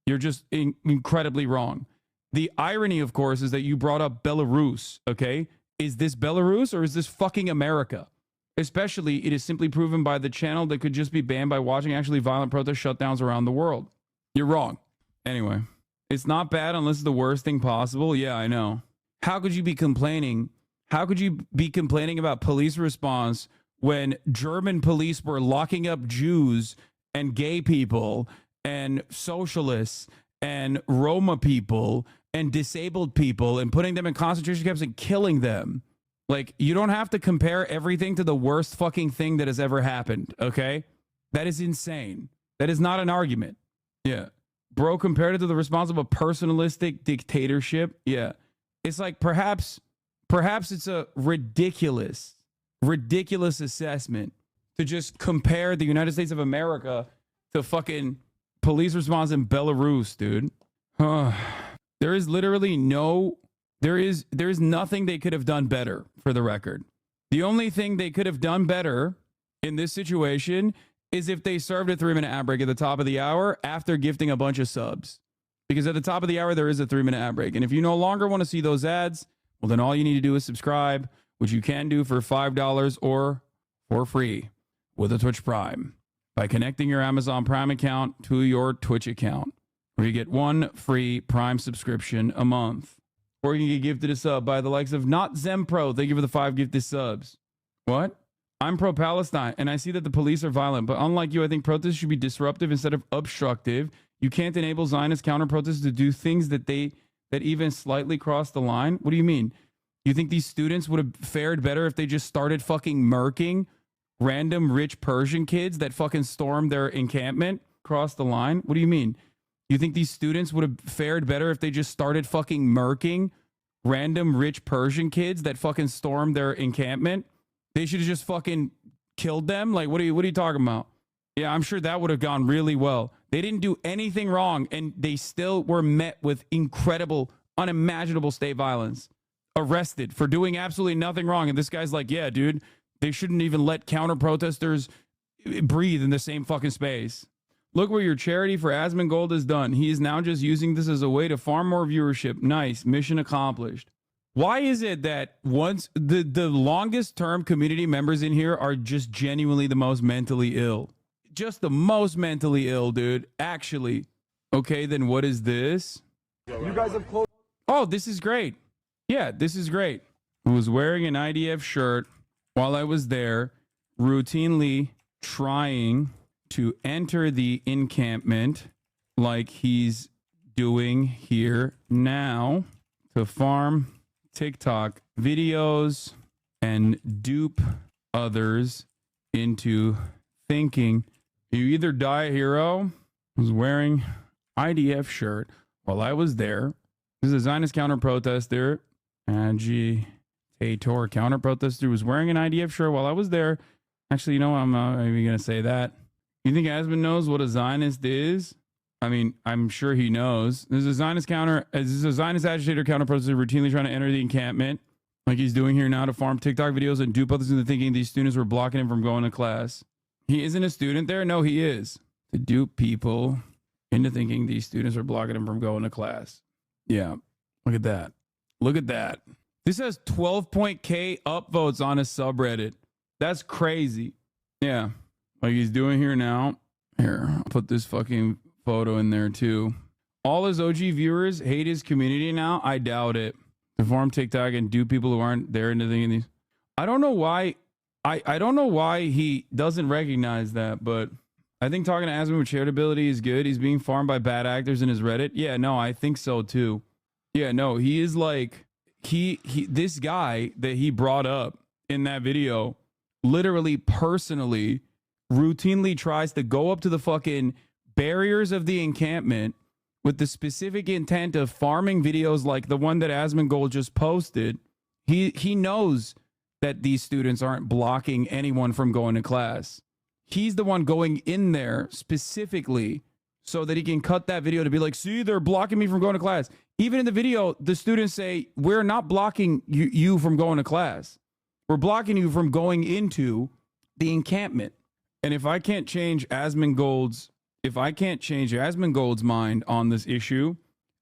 You're just incredibly wrong. The irony, of course, is that you brought up Belarus, okay? Is this Belarus or is this fucking America? Especially, it is simply proven by the channel that could just be banned by watching actually violent protest shutdowns around the world. You're wrong. Anyway, it's not bad unless it's the worst thing possible. Yeah, I know. How could you be complaining? How could you be complaining about police response when German police were locking up Jews and gay people and socialists and Roma people and disabled people and putting them in concentration camps and killing them? Like, you don't have to compare everything to the worst fucking thing that has ever happened, okay? That is insane. That is not an argument. Yeah. Bro, compared it to the response of a personalistic dictatorship, yeah. It's like perhaps it's a ridiculous assessment to just compare the United States of America to fucking police response in Belarus, dude. There is literally there is nothing they could have done better, for the record. The only thing they could have done better in this situation is if they served a 3-minute ad break at the top of the hour after gifting a bunch of subs. Because at the top of the hour, there is a 3-minute ad break. And if you no longer want to see those ads, well, then all you need to do is subscribe, which you can do for $5 or for free with a Twitch Prime by connecting your Amazon Prime account to your Twitch account, where you get 1 free Prime subscription a month. Or you can get gifted a sub by the likes of Not Zempro. Thank you for the 5 gifted subs. What? I'm pro-Palestine, and I see that the police are violent, but unlike you, I think protests should be disruptive instead of obstructive. You can't enable Zionist counter-protesters to do things that even slightly cross the line. What do you mean? You think these students would have fared better if they just started fucking murking random rich Persian kids that fucking stormed their encampment? Cross the line? What do you mean? You think these students would have fared better if they just started fucking murking random rich Persian kids that fucking stormed their encampment? They should have just fucking killed them? Like, what are you talking about? Yeah, I'm sure that would have gone really well. They didn't do anything wrong, and they still were met with incredible, unimaginable state violence. Arrested for doing absolutely nothing wrong. And this guy's like, yeah, dude, they shouldn't even let counter-protesters breathe in the same fucking space. Look where your charity for Asmongold is done. He is now just using this as a way to farm more viewership. Nice. Mission accomplished. Why is it that once the longest term community members in here are just genuinely the most mentally ill? Just the most mentally ill, dude. Actually. Okay, then what is this? You guys have closed. Oh, this is great. Yeah, this is great. I was wearing an IDF shirt while I was there, routinely trying to enter the encampment like he's doing here now to farm TikTok videos and dupe others into thinking you either die a hero. I was wearing IDF shirt while I was there. This is a Zionist counter-protester, agitator counter-protester, was wearing an IDF shirt while I was there. Actually, you know what? I'm not even going to say that. You think Asmon knows what a Zionist is? I mean, I'm sure he knows. This is a Zionist agitator counter-protester routinely trying to enter the encampment, like he's doing here now, to farm TikTok videos and dupe others into thinking these students were blocking him from going to class. He isn't a student there? No, he is. To dupe people into thinking these students are blocking him from going to class. Yeah. Look at that. Look at that. This has 12.k upvotes on his subreddit. That's crazy. Yeah. Like he's doing here now. Here, I'll put this fucking photo in there too. All his OG viewers hate his community now? I doubt it. To form TikTok and dupe people who aren't there into thinking these. I don't know why. I don't know why he doesn't recognize that, but I think talking to Asman with charitability is good. He's being farmed by bad actors in his Reddit. Yeah, no, I think so too. Yeah, no, he is like this guy that he brought up in that video literally personally routinely tries to go up to the fucking barriers of the encampment with the specific intent of farming videos like the one that Asmongold just posted. He knows that these students aren't blocking anyone from going to class. He's the one going in there specifically so that he can cut that video to be like, see, they're blocking me from going to class. Even in the video, the students say, we're not blocking you from going to class. We're blocking you from going into the encampment. And if I can't change Asmongold's mind on this issue,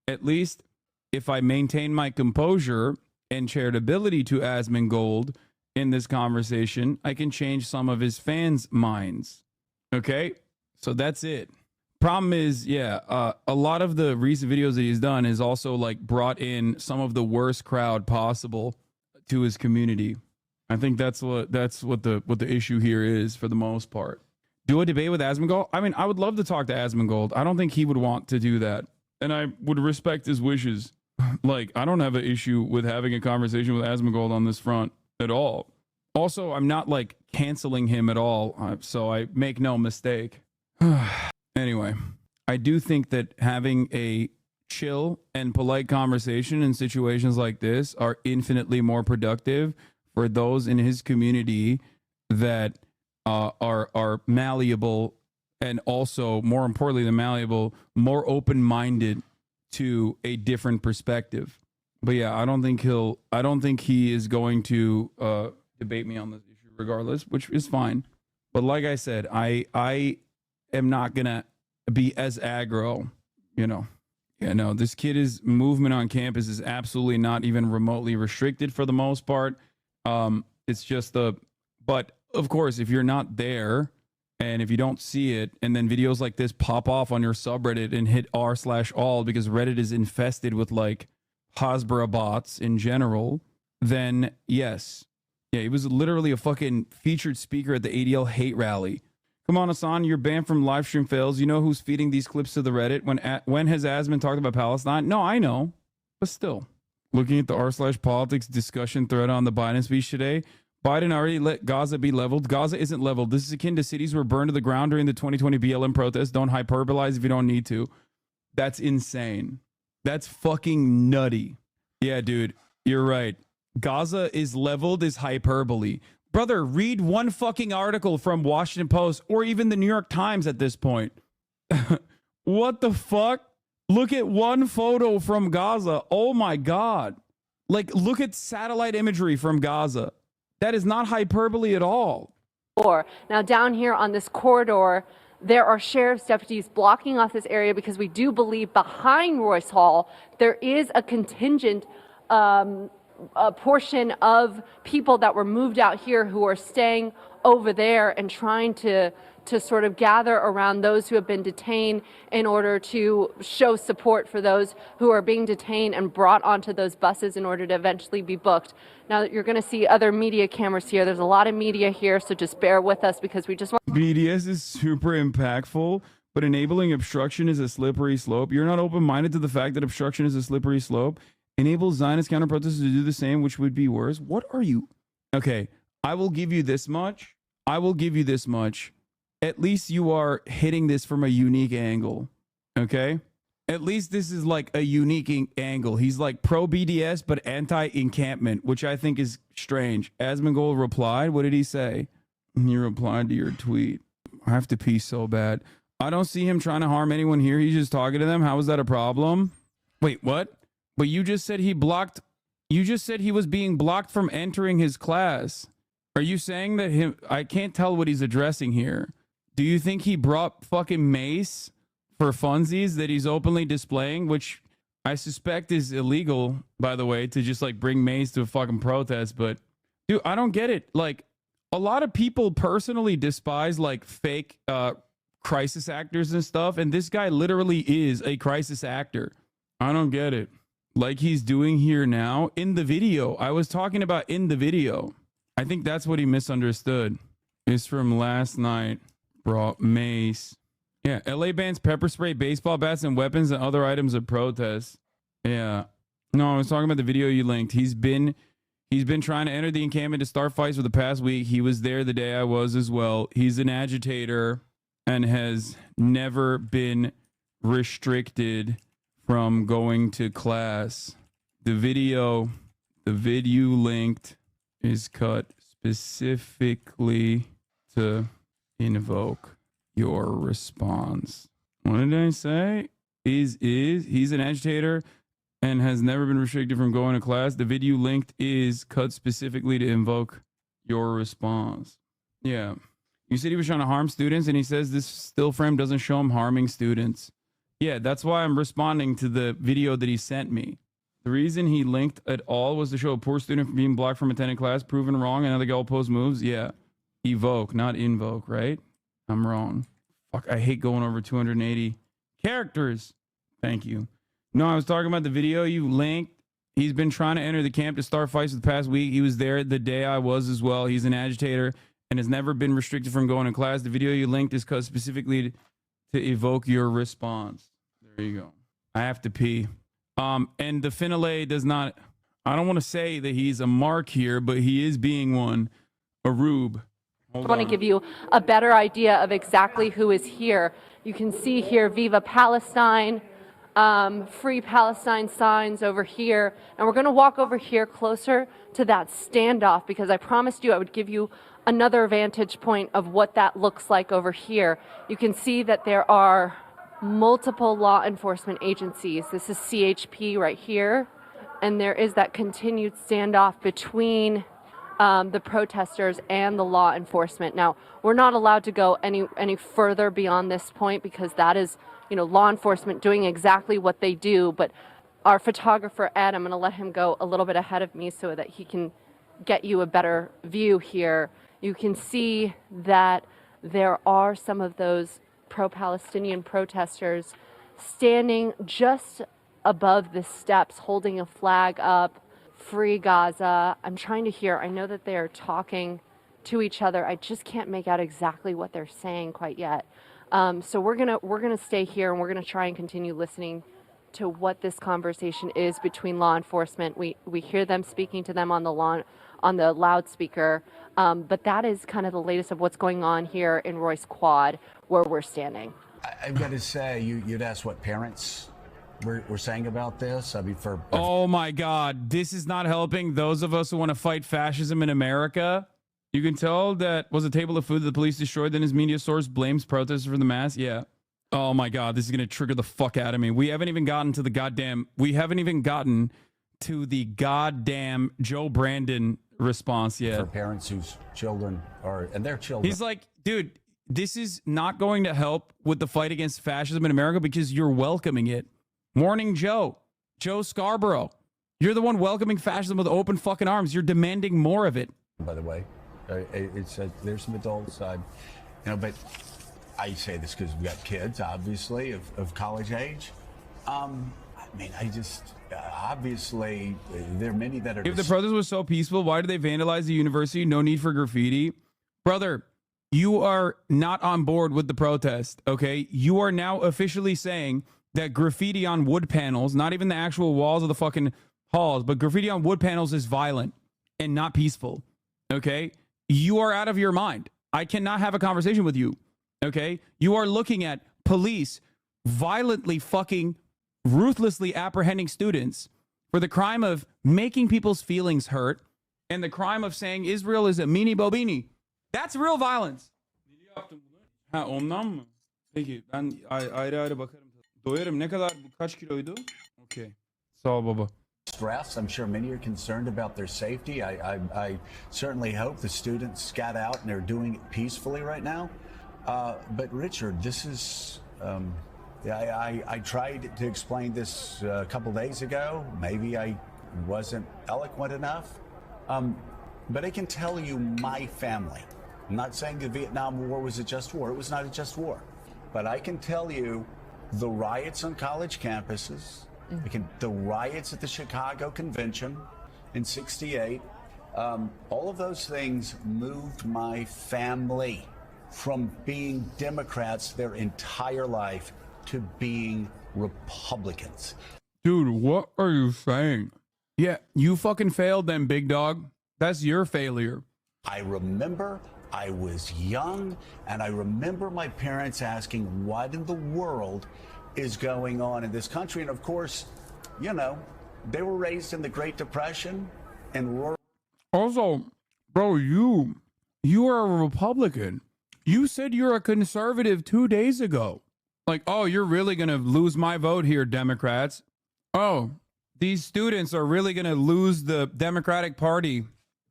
at least if I maintain my composure and charitability to Asmongold in this conversation, I can change some of his fans' minds. Okay? So that's it. Problem is, a lot of the recent videos that he's done is also like brought in some of the worst crowd possible to his community. I think that's what the issue here is for the most part. Do a debate with Asmongold? I mean, I would love to talk to Asmongold. I don't think he would want to do that. And I would respect his wishes. Like, I don't have an issue with having a conversation with Asmongold on this front at all. Also, I'm not like canceling him at all. So I make no mistake. Anyway, I do think that having a chill and polite conversation in situations like this are infinitely more productive for those in his community that are malleable, and also more importantly than malleable, more open-minded to a different perspective. But yeah, I don't think he is going to debate me on this issue regardless, which is fine. But like I said, I am not gonna be as aggro, you know. Yeah, no, this kid's movement on campus is absolutely not even remotely restricted for the most part. It's just but of course, if you're not there and if you don't see it, and then videos like this pop off on your subreddit and hit r/all because Reddit is infested with like Hasbro bots in general, then yes. Yeah, he was literally a fucking featured speaker at the ADL hate rally. Come on, Hassan, you're banned from live stream fails. You know who's feeding these clips to the Reddit? When has Asman talked about Palestine? No, I know. But still. Looking at the r/politics discussion thread on the Biden speech today, Biden already let Gaza be leveled. Gaza isn't leveled. This is akin to cities were burned to the ground during the 2020 BLM protests. Don't hyperbolize if you don't need to. That's insane. That's fucking nutty. Yeah, dude, you're right. Gaza is leveled is hyperbole. Brother, read one fucking article from Washington Post or even the New York Times at this point. What the fuck? Look at one photo from Gaza. Oh my God. Like, look at satellite imagery from Gaza. That is not hyperbole at all. Now down here on this corridor, there are sheriff's deputies blocking off this area because we do believe behind Royce Hall, there is a contingent a portion of people that were moved out here who are staying over there and trying to sort of gather around those who have been detained in order to show support for those who are being detained and brought onto those buses in order to eventually be booked. Now you're going to see other media cameras here. There's a lot of media here, so just bear with us because we just want... BDS is super impactful, but enabling obstruction is a slippery slope. You're not open-minded to the fact that obstruction is a slippery slope. Enable Zionist counter-protesters to do the same, which would be worse. What are you? Okay, I will give you this much. At least you are hitting this from a unique angle. Okay? At least this is like a unique angle. He's like pro-BDS, but anti-encampment, which I think is strange. Asmongold replied. What did he say? He replied to your tweet. I have to pee so bad. I don't see him trying to harm anyone here. He's just talking to them. How is that a problem? Wait, what? But you just said he was being blocked from entering his class. Are you saying that him? I can't tell what he's addressing here. Do you think he brought fucking mace for funsies that he's openly displaying, which I suspect is illegal, by the way, to just like bring mace to a fucking protest? But dude, I don't get it. Like, a lot of people personally despise like fake crisis actors and stuff, and this guy literally is a crisis actor. I don't get it. Like he's doing here now in the video. I was talking about in the video. I think that's what he misunderstood. It's from last night. Brought mace. Yeah, LA bans pepper spray, baseball bats, and weapons and other items of protest. Yeah. No, I was talking about the video you linked. He's been trying to enter the encampment to start fights for the past week. He was there the day I was as well. He's an agitator and has never been restricted from going to class. The video linked is cut specifically to invoke your response. What did I say? He's an agitator and has never been restricted from going to class. The video linked is cut specifically to invoke your response. Yeah. You said he was trying to harm students, and he says this still frame doesn't show him harming students. Yeah, that's why I'm responding to the video that he sent me. The reason he linked at all was to show a poor student from being blocked from attending class, proven wrong, and other goalpost moves. Yeah. Evoke, not invoke, right? I'm wrong. Fuck, I hate going over 280 characters. Thank you. No, I was talking about the video you linked. He's been trying to enter the camp to start fights for the past week. He was there the day I was as well. He's an agitator and has never been restricted from going to class. The video you linked is cut specifically to evoke your response. There you go. I have to pee. And the Finale does not, I don't want to say that he's a mark here, but he is being one. A rube. I want to give you a better idea of exactly who is here. You can see here Viva Palestine, Free Palestine signs over here. And we're going to walk over here closer to that standoff because I promised you I would give you another vantage point of what that looks like over here. You can see that there are multiple law enforcement agencies. This is CHP right here. And there is that continued standoff between the protesters and the law enforcement. Now, we're not allowed to go any further beyond this point because that is, you know, law enforcement doing exactly what they do. But our photographer, Ed, I'm going to let him go a little bit ahead of me so that he can get you a better view here. You can see that there are some of those pro-Palestinian protesters standing just above the steps, holding a flag up. Free Gaza. I'm trying to hear. I know that they are talking to each other. I just can't make out exactly what they're saying quite yet. So we're gonna stay here and we're gonna try and continue listening to what this conversation is between law enforcement. We hear them speaking to them on the loudspeaker. But that is kind of the latest of what's going on here in Royce Quad, where we're standing. I've got to say, you'd ask what parents we're saying about this. I mean, oh my God, this is not helping those of us who want to fight fascism in America. You can tell that was a table of food that the police destroyed. Then his media source blames protesters for the mass. Yeah. Oh my God, this is gonna trigger the fuck out of me. We haven't even gotten to the goddamn Joe Brandon response yet. For parents whose children are, and their children. He's like, dude, this is not going to help with the fight against fascism in America because you're welcoming it. Morning Joe Scarborough. You're the one welcoming fascism with open fucking arms. You're demanding more of it. By the way, it's there's some adults, but I say this because we got kids, obviously, of college age. I mean, obviously, there are many that are. If the protest was so peaceful, why did they vandalize the university? No need for graffiti. Brother, you are not on board with the protest, okay? You are now officially saying that graffiti on wood panels, not even the actual walls of the fucking halls, but graffiti on wood panels is violent and not peaceful, okay? You are out of your mind. I cannot have a conversation with you, okay? You are looking at police violently fucking ruthlessly apprehending students for the crime of making people's feelings hurt and the crime of saying Israel is a mini bobini. That's real violence. Peki ben ayrı ayrı bakarım. Doyarım. Ne kadar kaç kiloydu? Okay. Sağ ol baba. stress. I'm sure many are concerned about their safety. I certainly hope the students got out and they're doing it peacefully right now. But Richard, this is, I tried to explain this a couple days ago. Maybe I wasn't eloquent enough. But I can tell you my family. I'm not saying the Vietnam War was a just war. It was not a just war. But I can tell you the riots on college campuses, the riots at the Chicago Convention in '68, all of those things moved my family from being Democrats their entire life to being Republicans. Dude, what are you saying? Yeah, you fucking failed then, big dog. That's your failure. I remember I was young, and I remember my parents asking what in the world is going on in this country. And of course, you know, they were raised in the Great Depression and rural. Also, bro, you are a Republican. You said you're a conservative 2 days ago. Like, oh, you're really going to lose my vote here, Democrats. Oh, these students are really going to lose the Democratic Party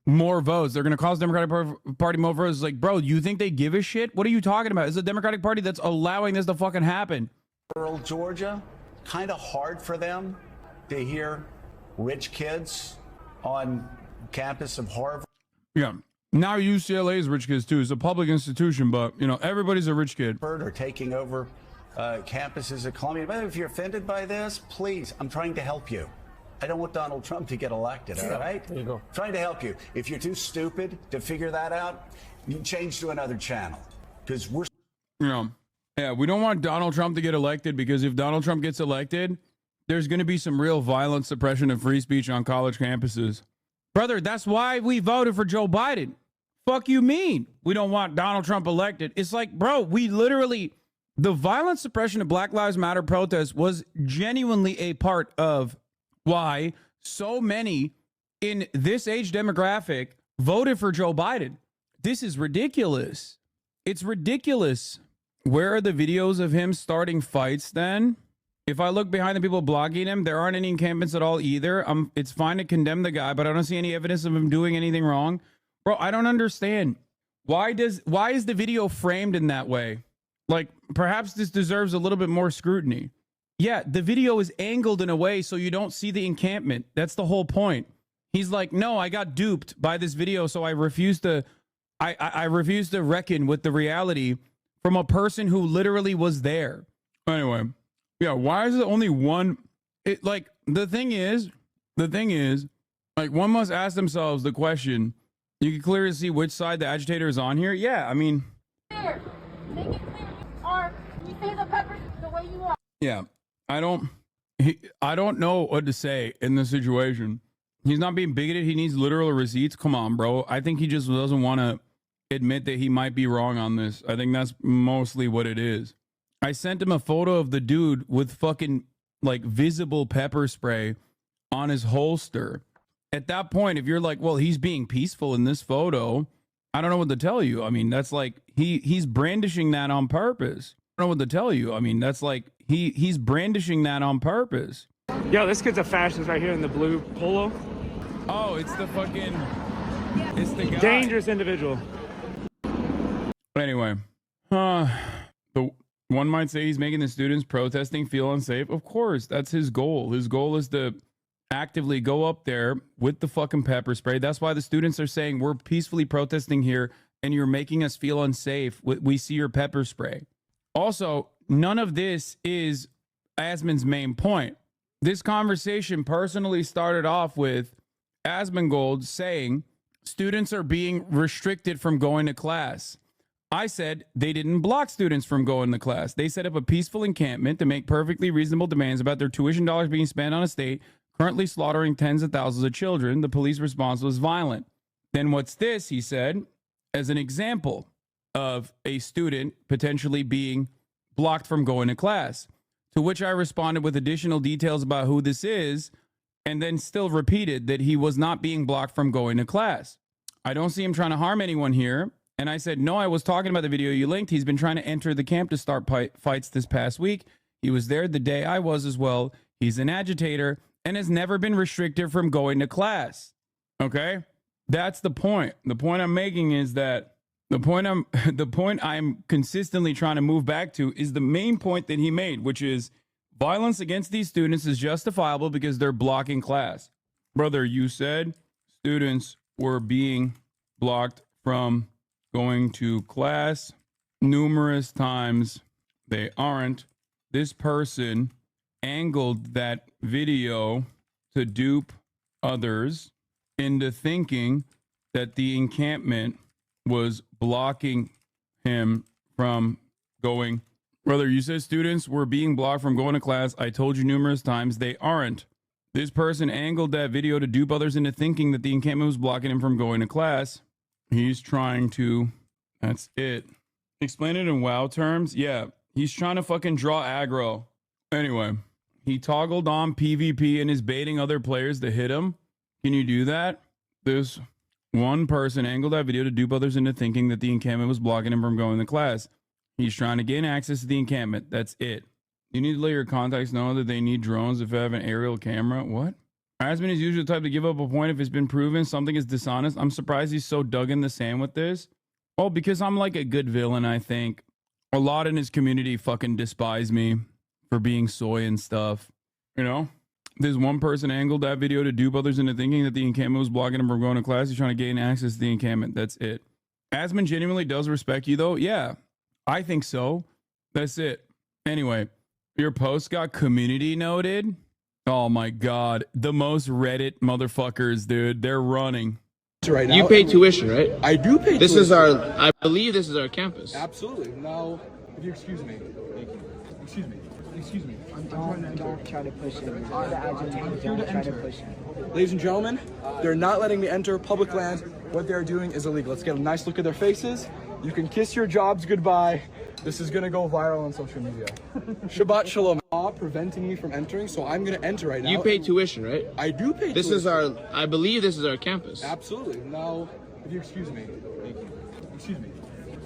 more votes. They're going to cause Democratic Party more votes. Like, bro, you think they give a shit? What are you talking about? It's the Democratic Party that's allowing this to fucking happen. Rural Georgia, kind of hard for them to hear rich kids on campus of Harvard. Yeah. Now UCLA is rich kids too. It's a public institution, but, you know, everybody's a rich kid. Or taking over campuses at Columbia. But if you're offended by this, please, I'm trying to help you. I don't want Donald Trump to get elected, all right? There you go. Trying to help you. If you're too stupid to figure that out, you change to another channel. Because we're... You know, yeah, we don't want Donald Trump to get elected, because if Donald Trump gets elected, there's going to be some real violent suppression of free speech on college campuses. Brother, that's why we voted for Joe Biden. Fuck you mean we don't want Donald Trump elected? It's like, bro, we literally... The violent suppression of Black Lives Matter protests was genuinely a part of why so many in this age demographic voted for Joe Biden. This is ridiculous. It's ridiculous. Where are the videos of him starting fights then? If I look behind the people blogging him, there aren't any encampments at all either. It's fine to condemn the guy, but I don't see any evidence of him doing anything wrong. Bro, I don't understand. Why is the video framed in that way? Like, perhaps this deserves a little bit more scrutiny. Yeah, the video is angled in a way so you don't see the encampment. That's the whole point. He's like, no, I got duped by this video, so I refuse to reckon with the reality from a person who literally was there. Anyway, yeah, why is it only one? The thing is, like, one must ask themselves the question. You can clearly see which side the agitator is on here. Yeah, I mean. Clear. Make it clear you are. You say the peppers the way you are. Yeah, I don't know what to say in this situation. He's not being bigoted. He needs literal receipts. Come on, bro. I think he just doesn't want to admit that he might be wrong on this. I think that's mostly what it is. I sent him a photo of the dude with fucking like visible pepper spray on his holster. At that point, if you're like, well, he's being peaceful in this photo, I don't know what to tell you. I mean, that's like he's brandishing that on purpose. I don't know what to tell you. I mean, that's like he's brandishing that on purpose. Yo, this kid's a fascist right here in the blue polo. Oh, it's the fucking... It's the guy. Dangerous individual. But anyway, the one might say he's making the students protesting feel unsafe. Of course, that's his goal. His goal is to actively go up there with the fucking pepper spray. That's why the students are saying, we're peacefully protesting here and you're making us feel unsafe. We see your pepper spray. Also, none of this is Asmon's main point. This conversation personally started off with Asmongold saying students are being restricted from going to class. I said they didn't block students from going to class. They set up a peaceful encampment to make perfectly reasonable demands about their tuition dollars being spent on a state currently slaughtering tens of thousands of children. The police response was violent. Then what's this, he said, as an example of a student potentially being blocked from going to class. To which I responded with additional details about who this is, and then still repeated that he was not being blocked from going to class. I don't see him trying to harm anyone here. And I said, no, I was talking about the video you linked. He's been trying to enter the camp to start fights this past week. He was there the day I was as well. He's an agitator. and has never been restricted from going to class. Okay? That's the point. The point I'm making is that the point I'm consistently trying to move back to is the main point that he made, which is violence against these students is justifiable because they're blocking class. Brother, you said students were being blocked from going to class numerous times. They aren't. This person angled that video to dupe others into thinking that the encampment was blocking him from going. Brother, you said students were being blocked from going to class. I told you numerous times they aren't. This person angled that video to dupe others into thinking that the encampment was blocking him from going to class. He's trying to, that's it. Explain it in WoW terms. Yeah, he's trying to fucking draw aggro. Anyway, he toggled on PvP and is baiting other players to hit him. Can you do that? This one person angled that video to dupe others into thinking that the encampment was blocking him from going to class. He's trying to gain access to the encampment. That's it. You need to let your contacts know that they need drones if they have an aerial camera. What? Asman is usually the type to give up a point if it's been proven something is dishonest. I'm surprised he's so dug in the sand with this. Oh, because I'm like a good villain, I think. A lot in his community fucking despise me for being soy and stuff. You know? This one person angled that video to dupe others into thinking that the encampment was blocking him from going to class. He's trying to gain access to the encampment. That's it. Asman genuinely does respect you, though. Yeah, I think so. That's it. Anyway, your post got community noted. Oh my God. The most Reddit motherfuckers, dude. They're running. Right now. You pay tuition, right? I do pay this tuition. Is our, I believe this is our campus. Absolutely. Now, if you excuse me. Excuse me. Excuse me. Don't try to push it. Don't try to push it. Ladies and gentlemen, they're not letting me enter public land. What they're doing is illegal. Let's get a nice look at their faces. You can kiss your jobs goodbye. This is gonna go viral on social media. Shabbat shalom. Law preventing me from entering, so I'm gonna enter right now. You pay tuition, right? I do pay this tuition. Is our, I believe this is our campus. Absolutely. Now, if you excuse me. Excuse me.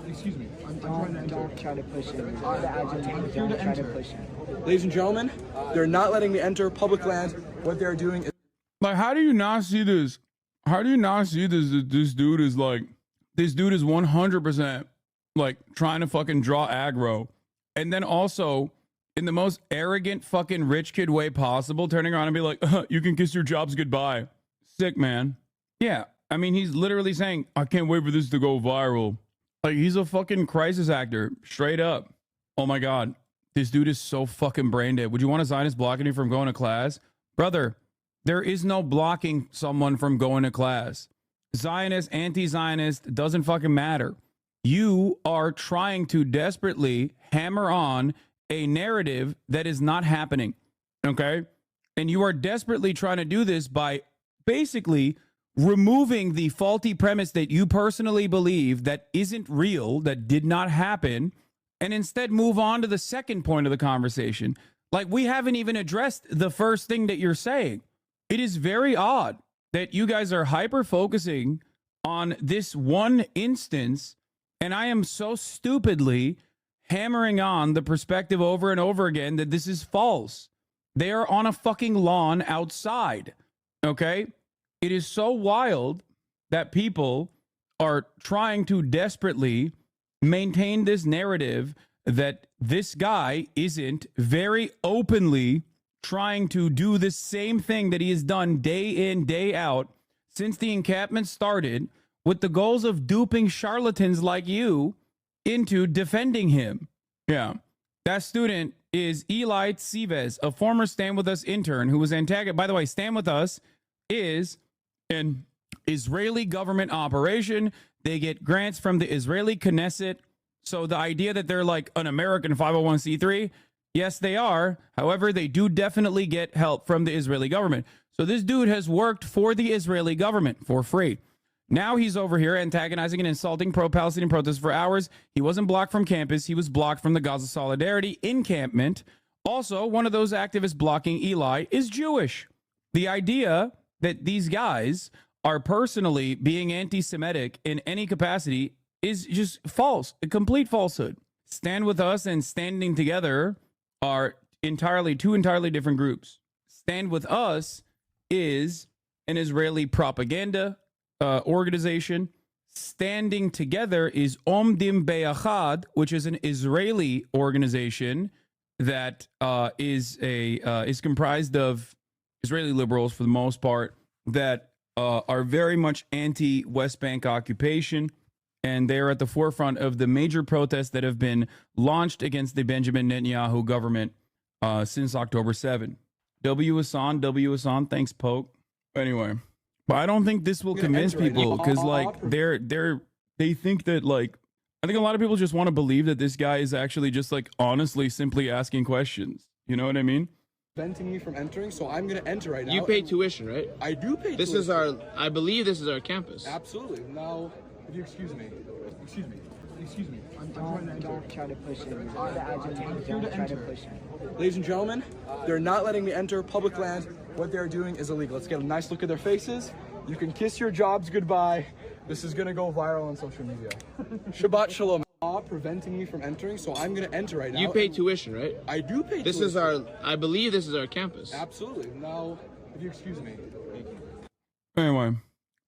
Excuse me. Don't try to push it. Don't try to push it. Ladies and gentlemen, they're not letting me enter public land. What they're doing is... Like, how do you not see this? How do you not see this? This dude is like, this dude is 100% like trying to fucking draw aggro. And then also, in the most arrogant fucking rich kid way possible, turning around and be like, you can kiss your jobs goodbye. Sick, man. Yeah. I mean, he's literally saying, I can't wait for this to go viral. Like, he's a fucking crisis actor. Straight up. Oh my God. This dude is so fucking brain dead. Would you want a Zionist blocking you from going to class? Brother, there is no blocking someone from going to class. Zionist, anti-Zionist, doesn't fucking matter. You are trying to desperately hammer on a narrative that is not happening. Okay? And you are desperately trying to do this by basically removing the faulty premise that you personally believe that isn't real, that did not happen, and instead move on to the second point of the conversation. Like, we haven't even addressed the first thing that you're saying. It is very odd that you guys are hyper-focusing on this one instance, and I am so stupidly hammering on the perspective over and over again that this is false. They are on a fucking lawn outside, okay? It is so wild that people are trying to desperately maintain this narrative that this guy isn't very openly trying to do the same thing that he has done day in, day out since the encampment started, with the goals of duping charlatans like you into defending him. Yeah. That student is Eli Tsives, a former Stand With Us intern who was antagonized. By the way, Stand With Us is an Israeli government operation. They get grants from the Israeli Knesset. So the idea that they're like an American 501c3, yes, they are. However, they do definitely get help from the Israeli government. So this dude has worked for the Israeli government for free. Now he's over here antagonizing and insulting pro-Palestinian protests for hours. He wasn't blocked from campus. He was blocked from the Gaza Solidarity encampment. Also, one of those activists blocking Eli is Jewish. The idea that these guys are personally being anti-Semitic in any capacity is just false, a complete falsehood. Stand With Us and Standing Together are two entirely different groups. Stand With Us is an Israeli propaganda organization. Standing Together is Omdim Be'achad, which is an Israeli organization that is comprised of Israeli liberals for the most part that are very much anti-West Bank occupation, and they're at the forefront of the major protests that have been launched against the Benjamin Netanyahu government since October 7. W. Hassan, thanks, Poke. Anyway, but I don't think this will convince people because, like, they think that, like, I think a lot of people just want to believe that this guy is actually just, like, honestly simply asking questions. You know what I mean? Preventing me from entering, so I'm going to enter right now. You pay tuition, right? I do pay this tuition. I believe this is our campus. Absolutely. Now, if you excuse me. I'm don't try to push it. Don't try to push it. Ladies and gentlemen, they're not letting me enter public land. What they're doing is illegal. Let's get a nice look at their faces. You can kiss your jobs goodbye. This is going to go viral on social media. Shabbat shalom. Preventing me from entering, so I'm going to enter right now. You pay tuition, right? I do pay this tuition. I believe this is our campus. Absolutely. Now, if you excuse me. Anyway,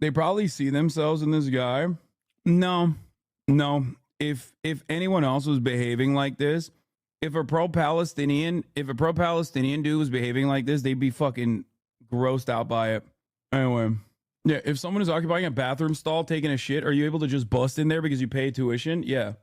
they probably see themselves in this guy. No. If anyone else was behaving like this, if a pro-Palestinian dude was behaving like this, they'd be fucking grossed out by it. Anyway, yeah, if someone is occupying a bathroom stall taking a shit, are you able to just bust in there because you pay tuition? Yeah.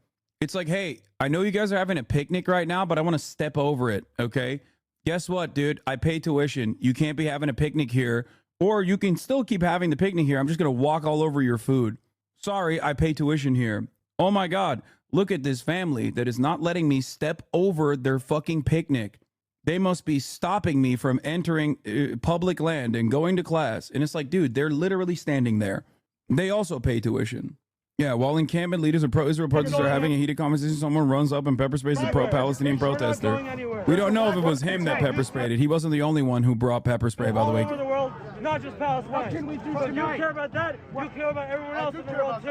It's like, hey, I know you guys are having a picnic right now, but I want to step over it, okay? Guess what, dude? I pay tuition. You can't be having a picnic here, or you can still keep having the picnic here. I'm just going to walk all over your food. Sorry, I pay tuition here. Oh my God, look at this family that is not letting me step over their fucking picnic. They must be stopping me from entering public land and going to class. And it's like, dude, they're literally standing there. They also pay tuition. Yeah, while encampment leaders of pro-Israel protesters are having a heated conversation, someone runs up and pepper sprays a pro-Palestinian protester. We don't know if it was him that pepper sprayed it. He wasn't the only one who brought pepper spray, by the way. All over the world, not just Palestine. What can we do tonight? You care about that? You care about everyone else in the world too.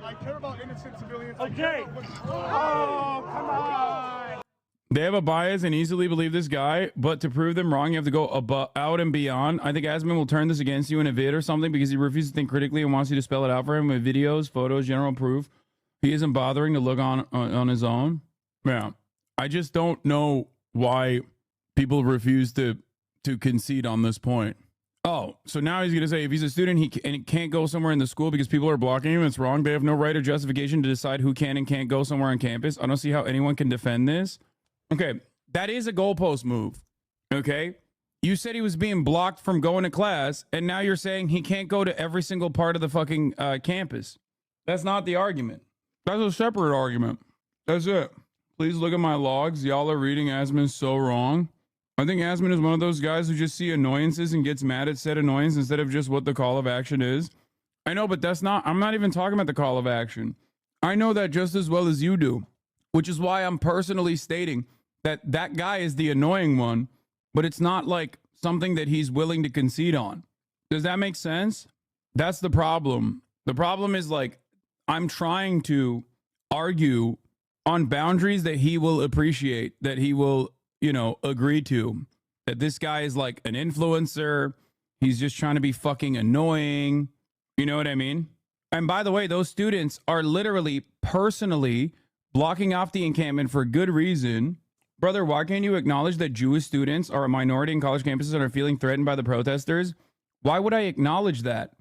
I care about innocent civilians. Okay. Oh, come on. They have a bias and easily believe this guy, but to prove them wrong, you have to go out and beyond. I think Asman will turn this against you in a vid or something because he refuses to think critically and wants you to spell it out for him with videos, photos, general proof. He isn't bothering to look on his own. Yeah. I just don't know why people refuse to concede on this point. Oh, so now he's going to say if he's a student he can't go somewhere in the school because people are blocking him, it's wrong. They have no right or justification to decide who can and can't go somewhere on campus. I don't see how anyone can defend this. Okay, that is a goalpost move, okay? You said he was being blocked from going to class, and now you're saying he can't go to every single part of the fucking campus. That's not the argument. That's a separate argument. That's it. Please look at my logs. Y'all are reading Asman so wrong. I think Asman is one of those guys who just see annoyances and gets mad at said annoyance instead of just what the call of action is. I know, but I'm not even talking about the call of action. I know that just as well as you do, which is why I'm personally stating that guy is the annoying one, but it's not like something that he's willing to concede on. Does that make sense? That's the problem. The problem is, like, I'm trying to argue on boundaries that he will appreciate, that he will, agree to, that this guy is like an influencer. He's just trying to be fucking annoying. You know what I mean? And by the way, those students are literally personally blocking off the encampment for good reason. Brother, why can't you acknowledge that Jewish students are a minority in college campuses and are feeling threatened by the protesters? Why would I acknowledge that?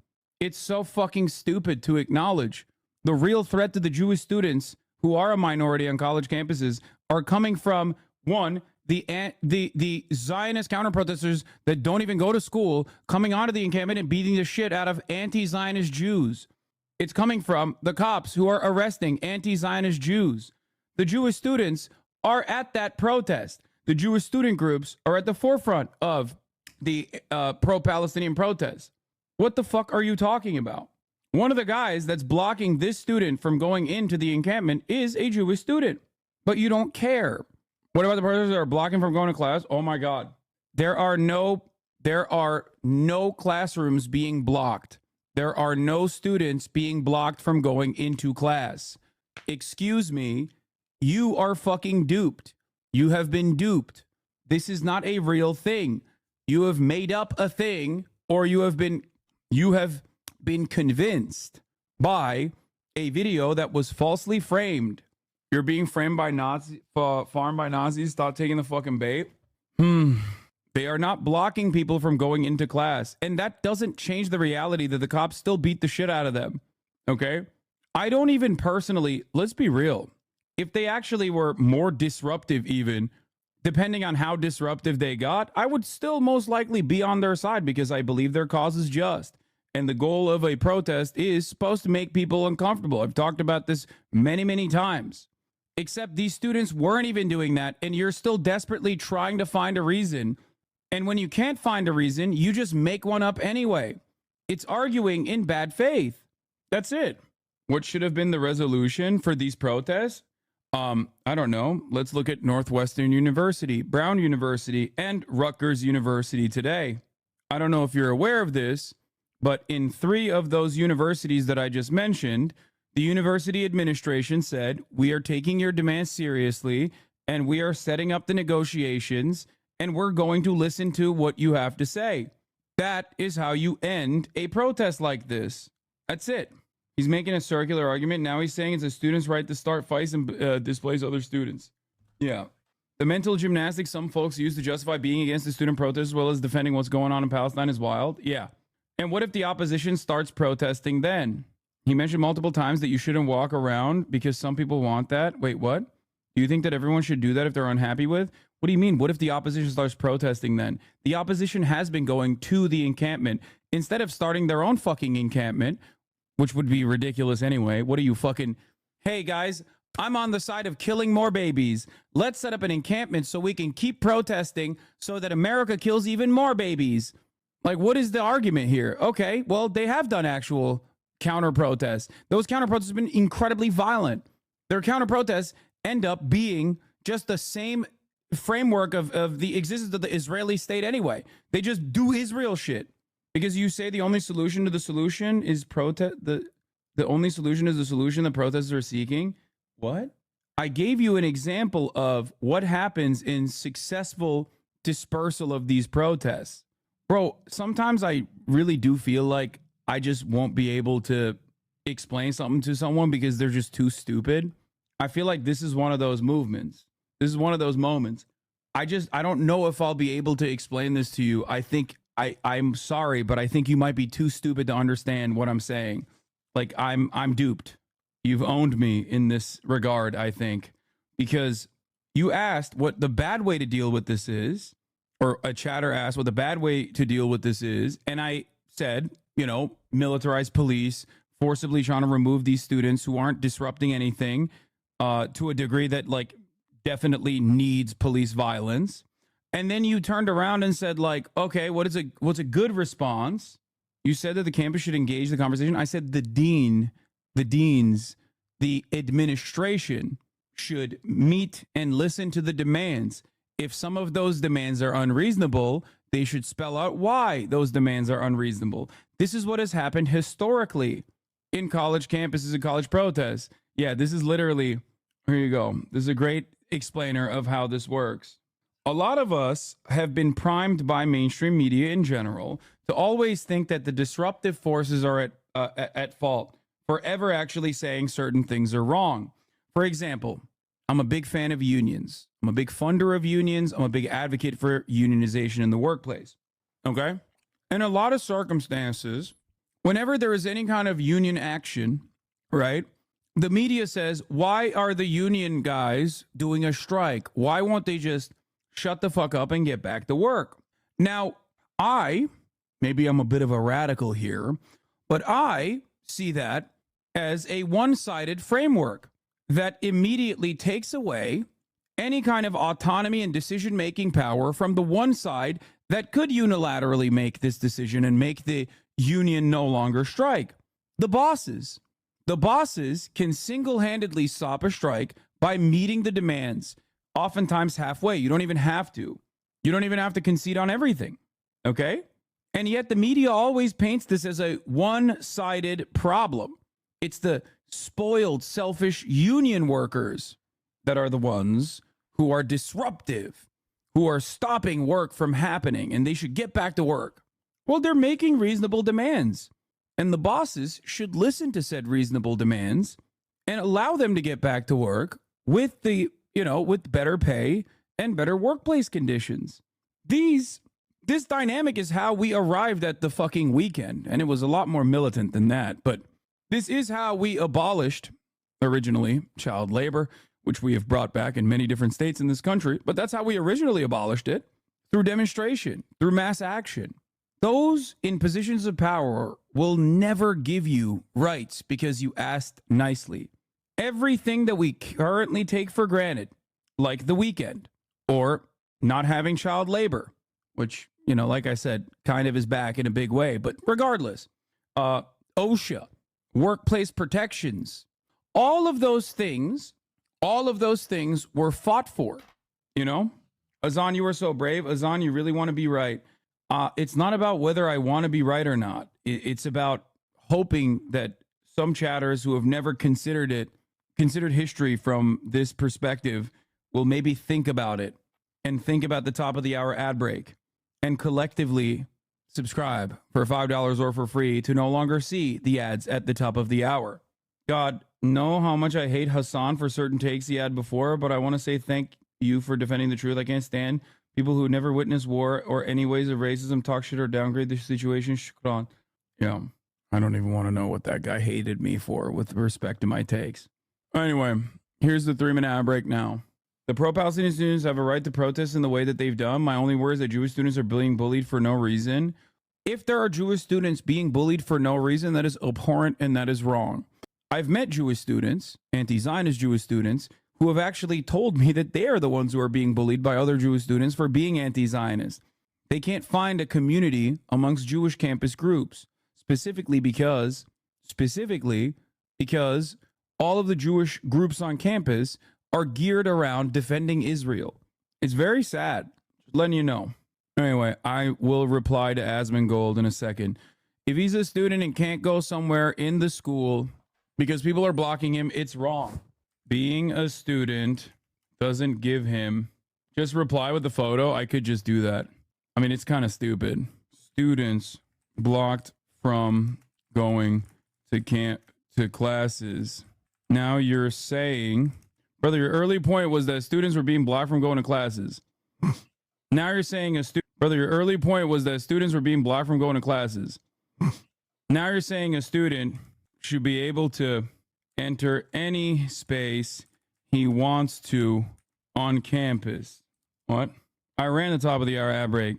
It's so fucking stupid to acknowledge. The real threat to the Jewish students who are a minority on college campuses are coming from, one, the Zionist counter-protesters that don't even go to school coming onto the encampment and beating the shit out of anti-Zionist Jews. It's coming from the cops who are arresting anti-Zionist Jews. The Jewish students are at that protest. The Jewish student groups are at the forefront of the pro-Palestinian protests. What the fuck are you talking about? One of the guys that's blocking this student from going into the encampment is a Jewish student, but you don't care. What about the protesters that are blocking from going to class? Oh my God. There are no classrooms being blocked. There are no students being blocked from going into class. Excuse me. You are fucking duped. You have been duped. This is not a real thing. You have made up a thing, or you have been convinced by a video that was falsely framed. You're being framed by farmed by Nazis. Stop taking the fucking bait. They are not blocking people from going into class. And that doesn't change the reality that the cops still beat the shit out of them. Okay? I don't even personally, let's be real. If they actually were more disruptive, even depending on how disruptive they got, I would still most likely be on their side because I believe their cause is just. And the goal of a protest is supposed to make people uncomfortable. I've talked about this many, many times. Except these students weren't even doing that, and you're still desperately trying to find a reason. And when you can't find a reason, you just make one up anyway. It's arguing in bad faith. That's it. What should have been the resolution for these protests? I don't know. Let's look at Northwestern University, Brown University, and Rutgers University today. I don't know if you're aware of this, but in 3 of those universities that I just mentioned, the university administration said, we are taking your demands seriously, and we are setting up the negotiations, and we're going to listen to what you have to say. That is how you end a protest like this. That's it. He's making a circular argument. Now he's saying it's a student's right to start fights and displace other students. Yeah. The mental gymnastics some folks use to justify being against the student protest as well as defending what's going on in Palestine is wild. Yeah. And what if the opposition starts protesting then? He mentioned multiple times that you shouldn't walk around because some people want that. Wait, what? Do you think that everyone should do that if they're unhappy with? What do you mean? What if the opposition starts protesting then? The opposition has been going to the encampment. Instead of starting their own fucking encampment, which would be ridiculous anyway. What are you fucking... Hey, guys, I'm on the side of killing more babies. Let's set up an encampment so we can keep protesting so that America kills even more babies. Like, what is the argument here? Okay, well, they have done actual counter-protests. Those counter-protests have been incredibly violent. Their counter-protests end up being just the same framework of the existence of the Israeli state anyway. They just do Israel shit. Because you say the only solution to the solution is protest. The only solution is the solution the protesters are seeking. What? I gave you an example of what happens in successful dispersal of these protests. Bro, sometimes I really do feel like I just won't be able to explain something to someone because they're just too stupid. I feel like this is one of those movements. This is one of those moments. I don't know if I'll be able to explain this to you. I think I'm sorry, but I think you might be too stupid to understand what I'm saying. Like, I'm duped. You've owned me in this regard, I think, because you asked what the bad way to deal with this is, or a chatter asked what the bad way to deal with this is. And I said, you know, militarized police forcibly trying to remove these students who aren't disrupting anything to a degree that, like, definitely needs police violence. And then you turned around and said, like, okay, what's a good response? You said that the campus should engage the conversation. I said the deans, the administration should meet and listen to the demands. If some of those demands are unreasonable, they should spell out why those demands are unreasonable. This is what has happened historically in college campuses and college protests. Yeah, this is literally, here you go. This is a great explainer of how this works. A lot of us have been primed by mainstream media in general to always think that the disruptive forces are at fault for ever actually saying certain things are wrong. For example, I'm a big fan of unions. I'm a big funder of unions. I'm a big advocate for unionization in the workplace. Okay? In a lot of circumstances, whenever there is any kind of union action, right, the media says, why are the union guys doing a strike? Why won't they just shut the fuck up and get back to work? Now, maybe I'm a bit of a radical here, but I see that as a one-sided framework that immediately takes away any kind of autonomy and decision-making power from the one side that could unilaterally make this decision and make the union no longer strike. The bosses. The bosses can single-handedly stop a strike by meeting the demands, oftentimes halfway. You don't even have to. You don't even have to concede on everything. Okay? And yet the media always paints this as a one-sided problem. It's the spoiled, selfish union workers that are the ones who are disruptive, who are stopping work from happening and they should get back to work. Well, they're making reasonable demands, and the bosses should listen to said reasonable demands and allow them to get back to work with with better pay and better workplace conditions. This dynamic is how we arrived at the fucking weekend, and it was a lot more militant than that, but this is how we abolished originally child labor, which we have brought back in many different states in this country, but that's how we originally abolished it, through demonstration, through mass action. Those in positions of power will never give you rights because you asked nicely. Everything that we currently take for granted, like the weekend, or not having child labor, which, like I said, kind of is back in a big way, but regardless, OSHA, workplace protections, all of those things were fought for, Azan, you were so brave. Azan, you really want to be right. It's not about whether I want to be right or not. It's about hoping that some chatters who have never considered history from this perspective will maybe think about it and think about the top of the hour ad break and collectively subscribe for $5 or for free to no longer see the ads at the top of the hour. God, know how much I hate Hassan for certain takes he had before, but I want to say thank you for defending the truth. I can't stand people who never witnessed war or any ways of racism talk shit or downgrade the situation. Shukran. Yeah, I don't even want to know what that guy hated me for with respect to my takes. Anyway, here's the 3-minute ad break now. The pro-Palestinian students have a right to protest in the way that they've done. My only worry is that Jewish students are being bullied for no reason. If there are Jewish students being bullied for no reason, that is abhorrent and that is wrong. I've met Jewish students, anti-Zionist Jewish students, who have actually told me that they are the ones who are being bullied by other Jewish students for being anti-Zionist. They can't find a community amongst Jewish campus groups, specifically because all of the Jewish groups on campus are geared around defending Israel. It's very sad. Just letting you know. Anyway, I will reply to Asmongold in a second. If he's a student and can't go somewhere in the school because people are blocking him, it's wrong. Being a student doesn't give him... Just reply with the photo. I could just do that. I mean, it's kind of stupid. Students blocked from going to classes. Now you're saying... Brother, your early point was that students were being blocked from going to classes. Now you're saying your early point was that students were being blocked from going to classes. Now you're saying a student should be able to enter any space he wants to on campus. What? I ran the top of the hour ad break.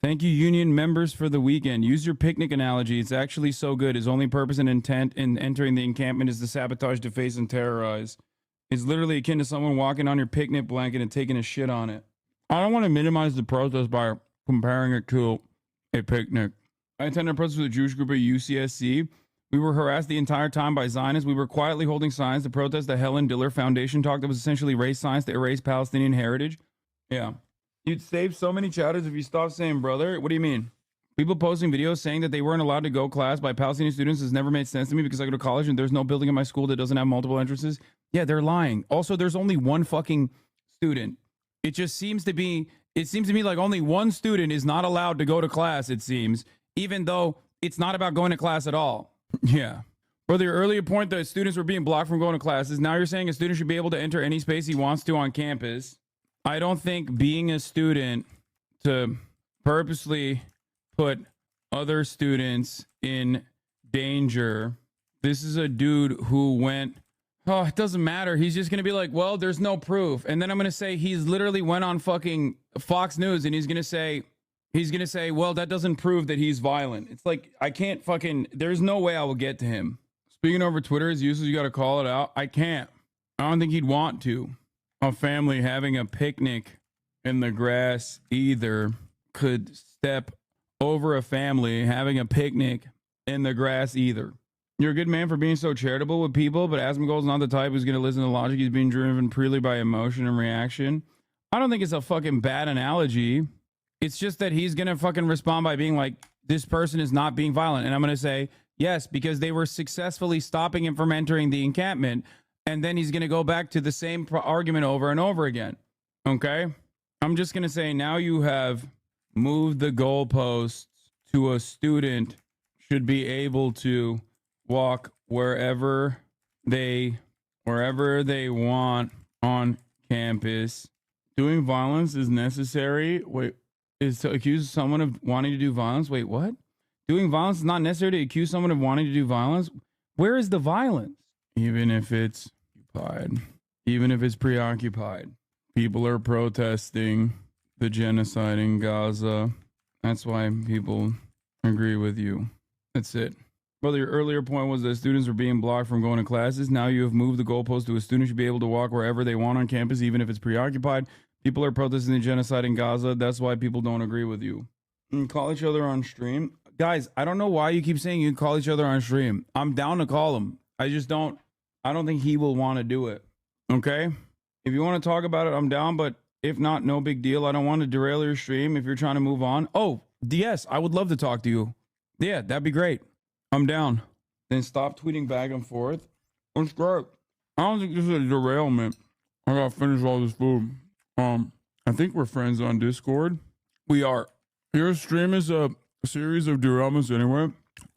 Thank you, union members, for the weekend. Use your picnic analogy. It's actually so good. His only purpose and intent in entering the encampment is to sabotage, deface, and terrorize. It's literally akin to someone walking on your picnic blanket and taking a shit on it. I don't want to minimize the protest by comparing it to a picnic. I attended a protest with a Jewish group at UCSC. We were harassed the entire time by Zionists. We were quietly holding signs to protest the Helen Diller Foundation talk that was essentially race science to erase Palestinian heritage. Yeah. You'd save so many chatters if you stopped saying brother. What do you mean? People posting videos saying that they weren't allowed to go class by Palestinian students has never made sense to me because I go to college and there's no building in my school that doesn't have multiple entrances. Yeah, they're lying. Also, there's only one fucking student. It seems to me like only one student is not allowed to go to class, it seems, even though it's not about going to class at all. Yeah. Brother, your earlier point that students were being blocked from going to classes. Now you're saying a student should be able to enter any space he wants to on campus. I don't think being a student to purposely put other students in danger. This is a dude who went, oh, it doesn't matter. He's just going to be like, well, there's no proof. And then I'm going to say he's literally went on fucking Fox News and he's going to say, well, that doesn't prove that he's violent. It's like, I can't fucking, there's no way I will get to him. Speaking over Twitter, his uses, you got to call it out. I can't. I don't think he'd want to. A family having a picnic in the grass either could step over a family having a picnic in the grass either. You're a good man for being so charitable with people, but Asmongold's not the type who's going to listen to logic. He's being driven purely by emotion and reaction. I don't think it's a fucking bad analogy. It's just that he's going to fucking respond by being like, this person is not being violent. And I'm going to say, yes, because they were successfully stopping him from entering the encampment. And then he's going to go back to the same argument over and over again. Okay? I'm just going to say now you have moved the goalposts to a student should be able to walk wherever they want on campus. Doing violence is necessary. Wait, is to accuse someone of wanting to do violence? Wait, what? Doing violence is not necessary to accuse someone of wanting to do violence? Where is the violence? Even if it's occupied, even if it's preoccupied. People are protesting the genocide in Gaza. That's why people agree with you. That's it. Brother, your earlier point was that students are being blocked from going to classes. Now you have moved the goalpost to a student should be able to walk wherever they want on campus, even if it's preoccupied. People are protesting the genocide in Gaza. That's why people don't agree with you. And call each other on stream. Guys, I don't know why you keep saying you can call each other on stream. I'm down to call him. I don't think he will want to do it. Okay? If you want to talk about it, I'm down, but if not, no big deal. I don't want to derail your stream if you're trying to move on. Oh, DS, I would love to talk to you. Yeah, that'd be great. I'm down. Then stop tweeting back and forth. That's great. I don't think this is a derailment. I gotta finish all this food. I think we're friends on Discord. We are. Your stream is a series of derailments anyway.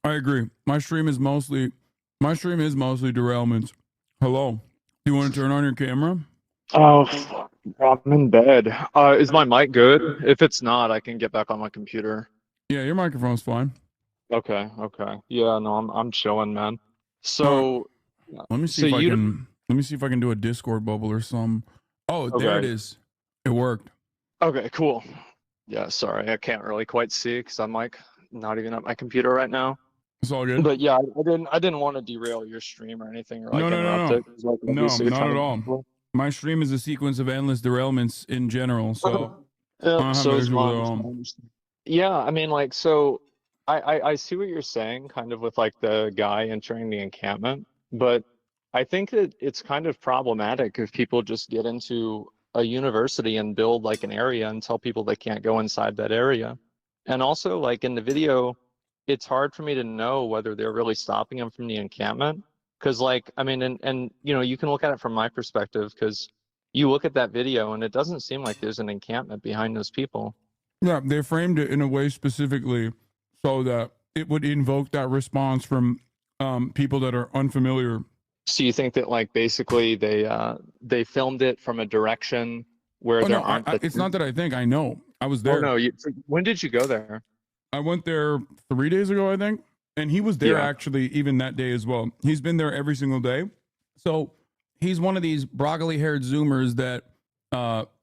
I agree. My stream is mostly derailments. Hello. Do you want to turn on your camera? Oh, I'm in bed. Is my mic good? If it's not, I can get back on my computer. Yeah, your microphone's fine. Okay. Yeah, no, I'm chilling, man. So let me see if I can do a Discord bubble or some. Oh, there it is. It worked. Okay, cool. Yeah, sorry, I can't really quite see because I'm like not even at my computer right now. It's all good. But yeah, I didn't want to derail your stream or anything, or like No. interrupt it. 'Cause, like, No, obviously you're not trying at to- all. My stream is a sequence of endless derailments in general, so I Yeah, don't have so an is issue with it mine. at all. Yeah, I mean, like, so I see what you're saying, kind of with like the guy entering the encampment, but I think that it's kind of problematic if people just get into a university and build like an area and tell people they can't go inside that area. And also, like in the video, it's hard for me to know whether they're really stopping them from the encampment. Because, like, I mean, and you know, you can look at it from my perspective, because you look at that video and it doesn't seem like there's an encampment behind those people. Yeah, they framed it in a way specifically so that it would invoke that response from people that are unfamiliar. So you think that, like, basically they filmed it from a direction where there aren't. It's not that I think. I know. I was there. Oh, no. When did you go there? I went there 3 days ago, I think. And he was there Yeah. actually even that day as well. He's been there every single day. So he's one of these broccoli-haired Zoomers that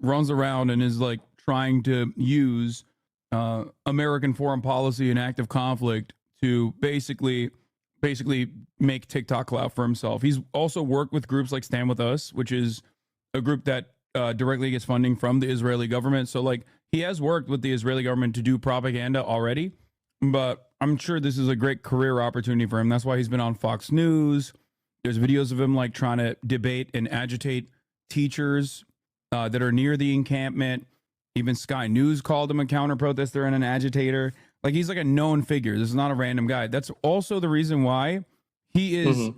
runs around and is like trying to use American foreign policy and active conflict to basically make TikTok clout for himself. He's also worked with groups like Stand With Us, which is a group that directly gets funding from the Israeli government. So like he has worked with the Israeli government to do propaganda already, but I'm sure this is a great career opportunity for him. That's why he's been on Fox News. There's videos of him like trying to debate and agitate teachers that are near the encampment. Even Sky News called him a counter protester and an agitator. Like he's like a known figure. This is not a random guy. That's also the reason why he is,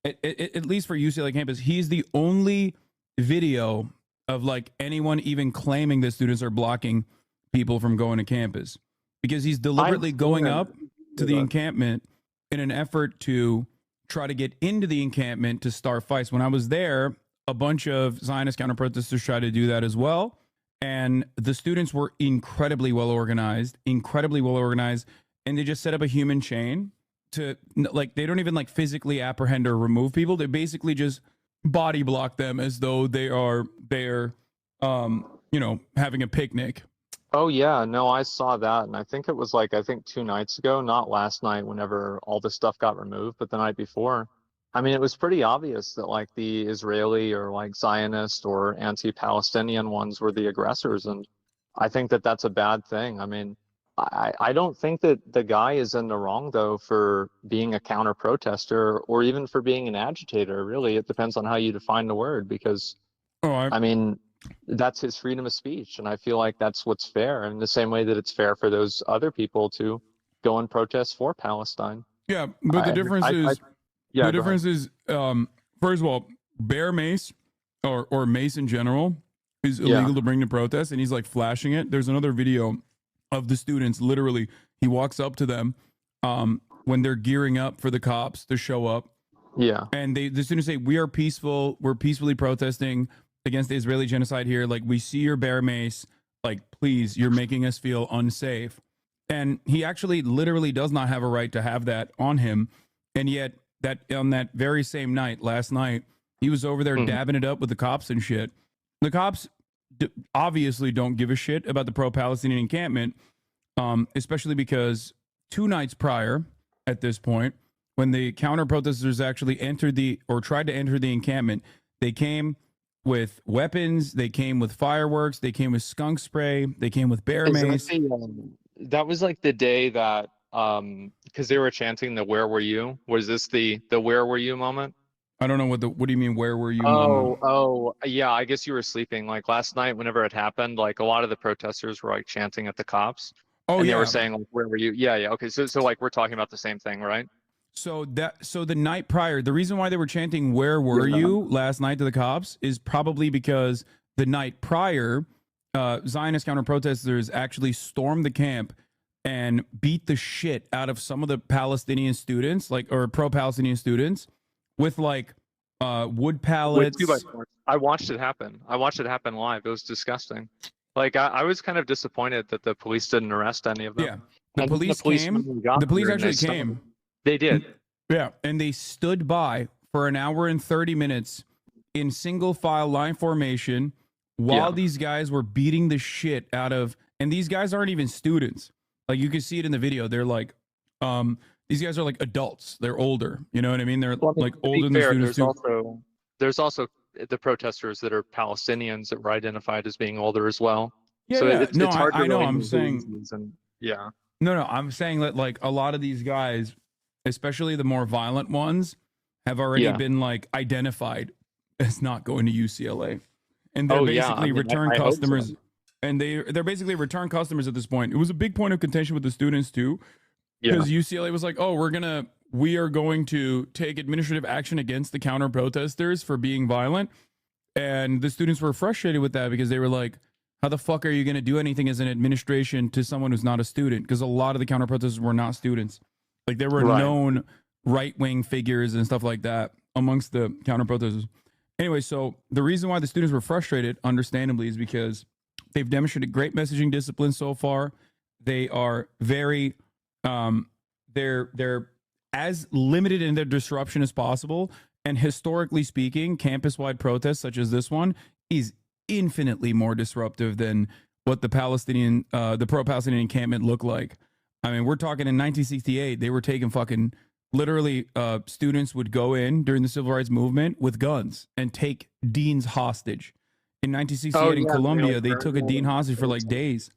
at least for UCLA campus, he's the only video of like anyone even claiming that students are blocking people from going to campus, because he's deliberately going up to the encampment in an effort to try to get into the encampment to start fights. When I was there, a bunch of Zionist counter protesters tried to do that as well. And the students were incredibly well organized, and they just set up a human chain to, like, they don't even like physically apprehend or remove people. They basically just body block them as though they are there, having a picnic. Oh yeah, no, I saw that, and I think it was like 2 nights ago, not last night whenever all this stuff got removed, but the night before. I mean, it was pretty obvious that like the Israeli or like Zionist or anti-Palestinian ones were the aggressors, and I think that that's a bad thing. I mean, I don't think that the guy is in the wrong though for being a counter protester or even for being an agitator. Really, it depends on how you define the word, because I mean, that's his freedom of speech, and I feel like that's what's fair, in the same way that it's fair for those other people to go and protest for Palestine. Yeah, but the difference is, first of all, bear mace or mace in general is illegal to bring to protest, and he's like flashing it. There's another video of the students. Literally, he walks up to them when they're gearing up for the cops to show up. Yeah. And the students say, "We are peaceful. We're peacefully protesting against the Israeli genocide here. Like, we see your bear mace. Like, please, you're making us feel unsafe." And he actually literally does not have a right to have that on him. And yet, that on that very same night, last night, he was over there dabbing it up with the cops and shit. The cops obviously don't give a shit about the pro-Palestinian encampment, especially because 2 nights prior, at this point, when the counter-protesters actually tried to enter the encampment, they came with weapons, they came with fireworks, they came with skunk spray, they came with bear mace. That was like the day that, because they were chanting the "Where were you?" Was this the "Where were you" moment? I don't know what do you mean, where were you? moment? Oh, yeah. I guess you were sleeping. Like last night, whenever it happened, like a lot of the protesters were like chanting at the cops. Oh, and yeah. They were saying like, "Where were you?" Yeah. Okay. So like we're talking about the same thing, right? So the night prior, the reason why they were chanting "Where were you?" last night to the cops is probably because the night prior, Zionist counter-protesters actually stormed the camp and beat the shit out of some of the Palestinian students, or pro-Palestinian students, with like wood pallets. I watched it happen. I watched it happen live. It was disgusting. Like I was kind of disappointed that the police didn't arrest any of them. Yeah, the police came. The police actually came. They did. Yeah, and they stood by for an hour and 30 minutes in single file line formation while these guys were beating the shit out of, and these guys aren't even students. Like you can see it in the video. They're like, these guys are like adults. They're older. You know what I mean? They're like older than the students too. There's also the protesters that are Palestinians that were identified as being older as well. Yeah, so yeah. It's hard to I know. really I'm know saying. No, I'm saying that like a lot of these guys, especially the more violent ones, have already been like identified as not going to UCLA, and they're basically return customers. So. And they're basically return customers at this point. It was a big point of contention with the students too, because UCLA was like, "Oh, we are going to take administrative action against the counter protesters for being violent," and the students were frustrated with that because they were like, "How the fuck are you going to do anything as an administration to someone who's not a student?" Because a lot of the counter protesters were not students. Like there were known right-wing figures and stuff like that amongst the counter protesters. Anyway, so the reason why the students were frustrated, understandably, is because they've demonstrated great messaging discipline so far. They are very, they're as limited in their disruption as possible. And historically speaking, campus-wide protests such as this one is infinitely more disruptive than what the pro-Palestinian encampment looked like. I mean, we're talking in 1968, they were taking fucking literally students would go in during the civil rights movement with guns and take deans hostage. In 1968 in Colombia, they took a dean hostage for like days.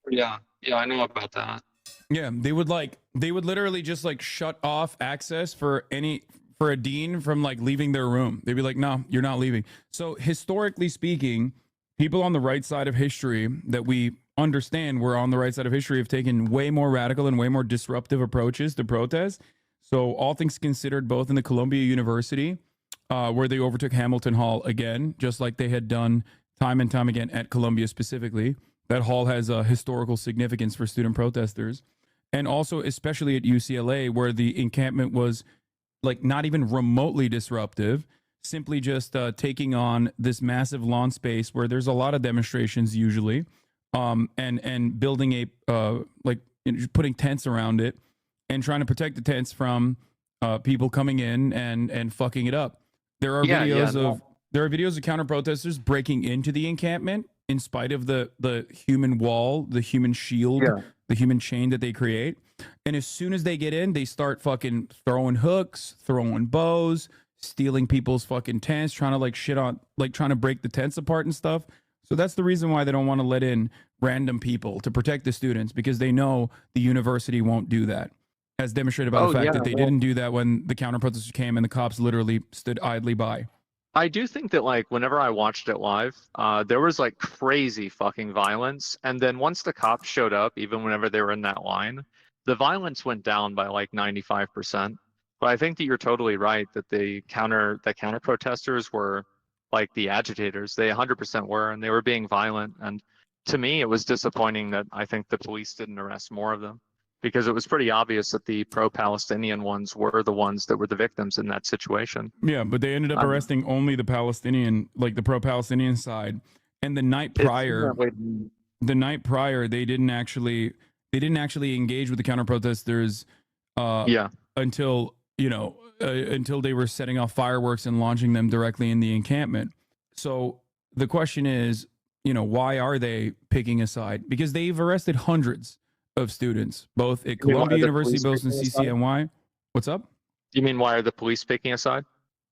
Yeah, I know about that. Yeah, they would literally just like shut off access for a dean from like leaving their room. They'd be like, "No, you're not leaving." So historically speaking, people on the right side of history that we understand were on the right side of history have taken way more radical and way more disruptive approaches to protest. So all things considered, both in the Columbia University, where they overtook Hamilton Hall again, just like they had done time and time again at Columbia specifically. That hall has a historical significance for student protesters. And also, especially at UCLA, where the encampment was like not even remotely disruptive, simply just taking on this massive lawn space where there's a lot of demonstrations usually, and building putting tents around it and trying to protect the tents from people coming in and fucking it up. There are videos of counter protesters breaking into the encampment in spite of the human wall, the human shield, the human chain that they create. And as soon as they get in, they start fucking throwing hooks, throwing bows, stealing people's fucking tents, trying to break the tents apart and stuff. So that's the reason why they don't want to let in random people to protect the students, because they know the university won't do that, as demonstrated by the fact that they didn't do that when the counter protesters came and the cops literally stood idly by. I do think that like whenever I watched it live, there was like crazy fucking violence. And then once the cops showed up, even whenever they were in that line, the violence went down by like 95%. But I think that you're totally right that the counter protesters were like the agitators. They 100% were, and they were being violent. And to me, it was disappointing that I think the police didn't arrest more of them, because it was pretty obvious that the pro-Palestinian ones were the ones that were the victims in that situation. Yeah, but they ended up arresting only the Palestinian, like the pro-Palestinian side. And the night prior, they didn't actually engage with the counter protesters. Until until they were setting off fireworks and launching them directly in the encampment. So the question is, why are they picking a side? Because they've arrested hundreds of students, both at Columbia University, both in CCNY. What's up? You mean, why are the police picking a side?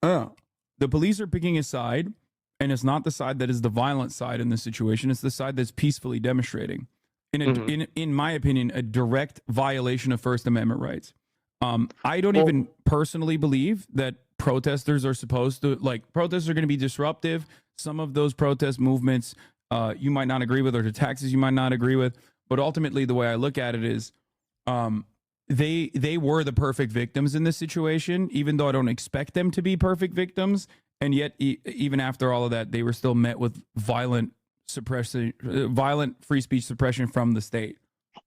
The police are picking a side, and it's not the side that is the violent side in this situation. It's the side that's peacefully demonstrating. In my opinion, a direct violation of First Amendment rights. I don't even personally believe that protesters are supposed to, protests are going to be disruptive. Some of those protest movements you might not agree with, or the taxes you might not agree with. But ultimately, the way I look at it is they were the perfect victims in this situation, even though I don't expect them to be perfect victims. And yet, even after all of that, they were still met with violent free speech suppression from the state.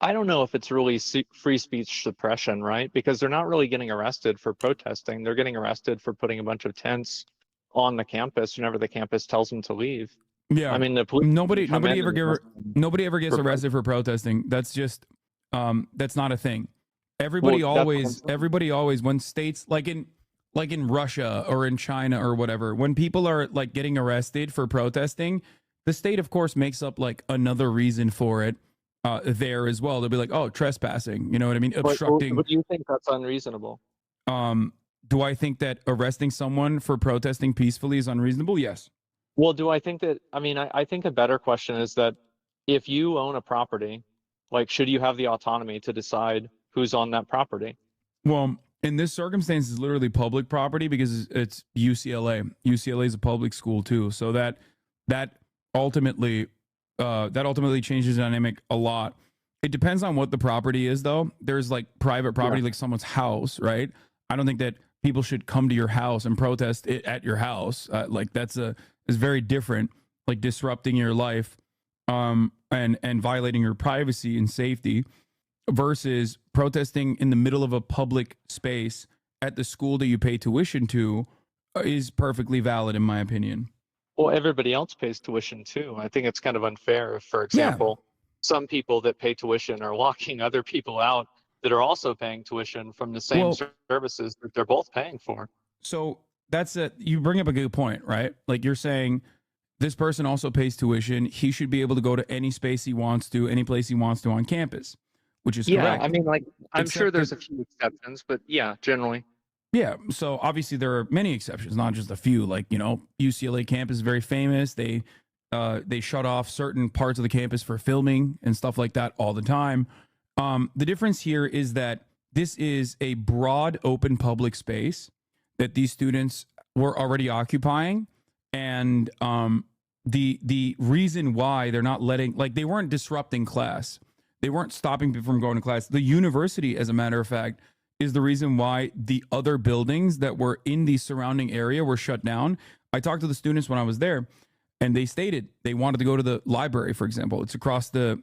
I don't know if it's really free speech suppression, right? Because they're not really getting arrested for protesting. They're getting arrested for putting a bunch of tents on the campus whenever the campus tells them to leave. Yeah, I mean, the police. Nobody ever gets arrested for protesting. That's just that's not a thing. Everybody always, when states like in Russia or in China or whatever, when people are like getting arrested for protesting, the state of course makes up like another reason for it there as well. They'll be like, oh, trespassing, you know what I mean, obstructing. But do you think that's unreasonable? Do I think that arresting someone for protesting peacefully is unreasonable? Yes. Well, do I think that, I think a better question is that if you own a property, like, should you have the autonomy to decide who's on that property? Well, in this circumstance, it's literally public property because it's UCLA. UCLA is a public school too. So that ultimately changes the dynamic a lot. It depends on what the property is, though. There's like private property, like someone's house, right? I don't think that people should come to your house and protest it at your house. Like is very different, like disrupting your life and violating your privacy and safety versus protesting in the middle of a public space at the school that you pay tuition to is perfectly valid, in my opinion. Well, everybody else pays tuition too. I think it's kind of unfair if, for example, some people that pay tuition are locking other people out that are also paying tuition from the same services that they're both paying for. So you bring up a good point, right? Like you're saying this person also pays tuition. He should be able to go to any space he wants to, any place he wants to on campus, which is correct. I'm sure there's a few exceptions, but yeah, generally. Yeah, so obviously there are many exceptions, not just a few. Like, UCLA campus is very famous. They shut off certain parts of the campus for filming and stuff like that all the time. The difference here is that this is a broad, open public space that these students were already occupying, and the reason why they're not letting, like, they weren't disrupting class, they weren't stopping people from going to class. The university, as a matter of fact, is the reason why the other buildings that were in the surrounding area were shut down. I talked to the students when I was there, and they stated they wanted to go to the library, for example. It's across the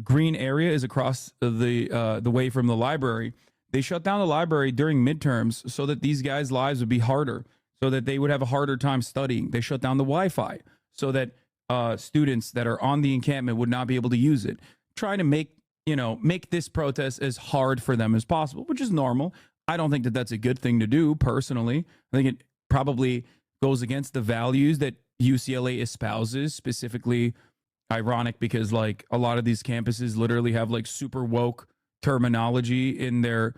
green area is across the way from the library. They shut down the library during midterms so that these guys' lives would be harder, so that they would have a harder time studying. They shut down the Wi-Fi so that students that are on the encampment would not be able to use it, trying to make this protest as hard for them as possible, which is normal. I don't think that that's a good thing to do personally. I think it probably goes against the values that UCLA espouses, specifically ironic because like a lot of these campuses literally have like super woke terminology in their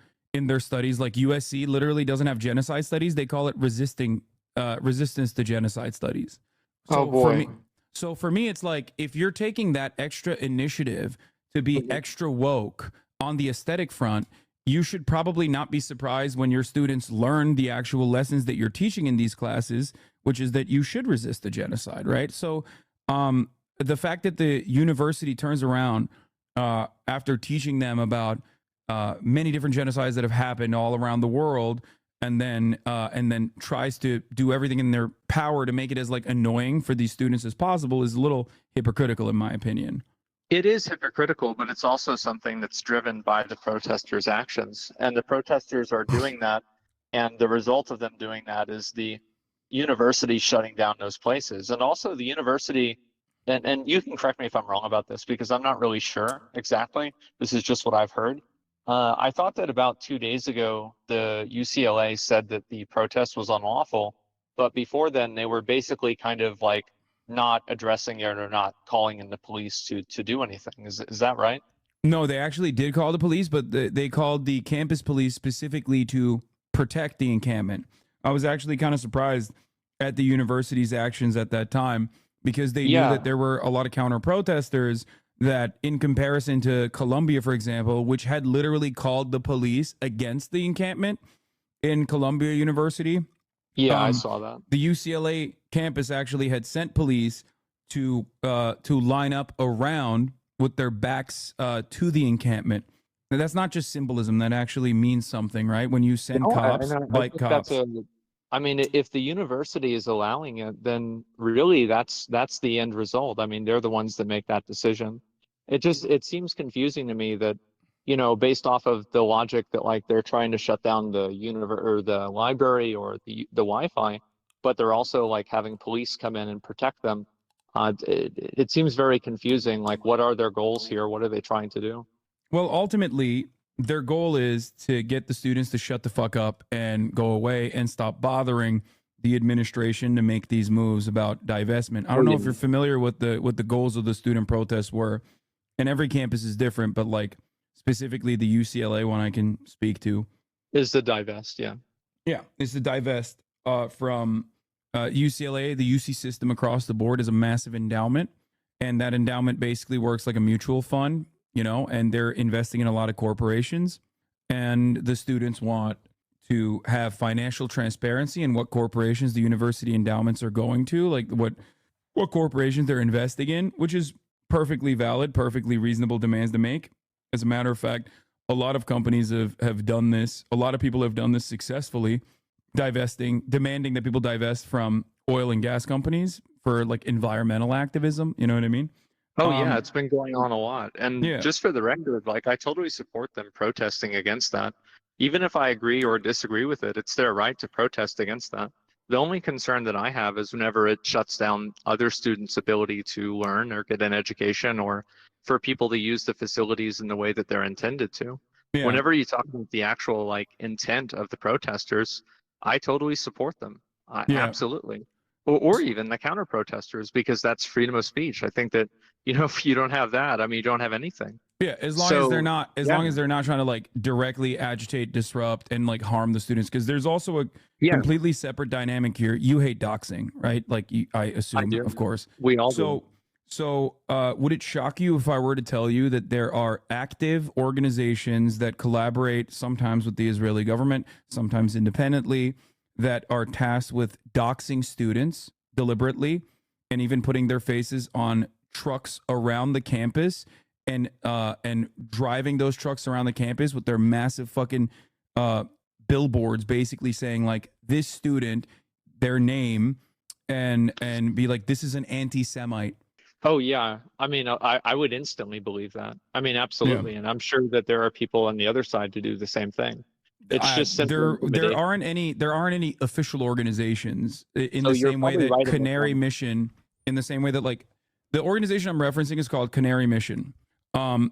studies. Like USC literally doesn't have genocide studies. They call it resistance to genocide studies. So for me, it's like, if you're taking that extra initiative to be extra woke on the aesthetic front, you should probably not be surprised when your students learn the actual lessons that you're teaching in these classes, which is that you should resist the genocide, right? So the fact that the university turns around after teaching them about many different genocides that have happened all around the world and then tries to do everything in their power to make it as like annoying for these students as possible is a little hypocritical, in my opinion. It is hypocritical, but it's also something that's driven by the protesters' actions. And the protesters are doing that. And the result of them doing that is the university shutting down those places. And also the university, and you can correct me if I'm wrong about this, because I'm not really sure exactly. This is just what I've heard. I thought that about 2 days ago, the UCLA said that the protest was unlawful. But before then, they were basically kind of like not addressing it or not calling in the police to do anything. Is that right? No, they actually did call the police, but they called the campus police specifically to protect the encampment. I was actually kind of surprised at the university's actions at that time, because they knew that there were a lot of counter protesters that, in comparison to Columbia, for example, which had literally called the police against the encampment in Columbia University. Yeah, I saw that. The UCLA campus actually had sent police to line up around with their backs to the encampment. Now, that's not just symbolism. That actually means something, right? When you send cops, like cops. I mean, if the university is allowing it, then really that's the end result. I mean, they're the ones that make that decision. It seems confusing to me that, you know, based off of the logic that like they're trying to shut down the or the library or the Wi-Fi, but they're also like having police come in and protect them. It seems very confusing. Like, what are their goals here? What are they trying to do? Well, ultimately, their goal is to get the students to shut the fuck up and go away and stop bothering the administration to make these moves about divestment. I don't know if you're familiar with the goals of the student protests were, and every campus is different, but like specifically the UCLA one I can speak to is the divest. Yeah, it's the divest from UCLA. The UC system across the board is a massive endowment, and that endowment basically works like a mutual fund, you know, and they're investing in a lot of corporations, and the students want to have financial transparency in what corporations the university endowments are going to, like what corporations they're investing in, which is perfectly valid, perfectly reasonable demands to make. As a matter of fact, a lot of companies have done this. A lot of people have done this successfully, demanding that people divest from oil and gas companies for like environmental activism. You know what I mean? Oh yeah, it's been going on a lot. And just for the record, like I totally support them protesting against that. Even if I agree or disagree with it, it's their right to protest against that. The only concern that I have is whenever it shuts down other students' ability to learn or get an education, or for people to use the facilities in the way that they're intended to. Yeah. Whenever you talk about the actual like intent of the protesters, I totally support them. Absolutely. Or even the counter protesters, because that's freedom of speech. I think that, you know, if you don't have that, I mean, you don't have anything. Yeah, as long as they're not, long as they're not trying to like directly agitate, disrupt, and like harm the students, because there's also a completely separate dynamic here. You hate doxing, right? Like I assume, of course, we all do. So would it shock you if I were to tell you that there are active organizations that collaborate sometimes with the Israeli government, sometimes independently, that are tasked with doxing students deliberately and even putting their faces on trucks around the campus and driving those trucks around the campus with their massive fucking billboards, basically saying like this student, their name, and be like, this is an anti-Semite. Oh yeah, I mean, I would instantly believe that. I mean, absolutely, and I'm sure that there are people on the other side to do the same thing. It's just there aren't any official organizations in the same way that Canary Mission, in the same way that like the organization I'm referencing is called Canary Mission.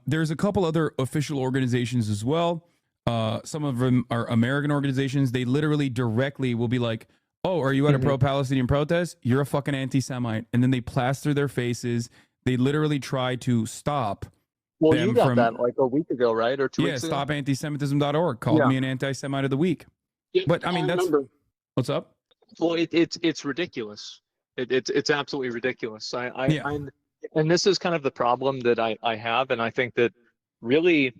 There's a couple other official organizations as well. Some of them are American organizations. They literally directly will be like, oh, are you at a pro-Palestinian protest? You're a fucking anti-Semite. And then they plaster their faces. They literally try to stop. Well, you got that like a week ago, right? Or 2 weeks ago? Yeah, stopantisemitism.org called me an anti-Semite of the week. Yeah, but I mean, what's up? Well, it's ridiculous. It's absolutely ridiculous. And this is kind of the problem that I have. And I think that really,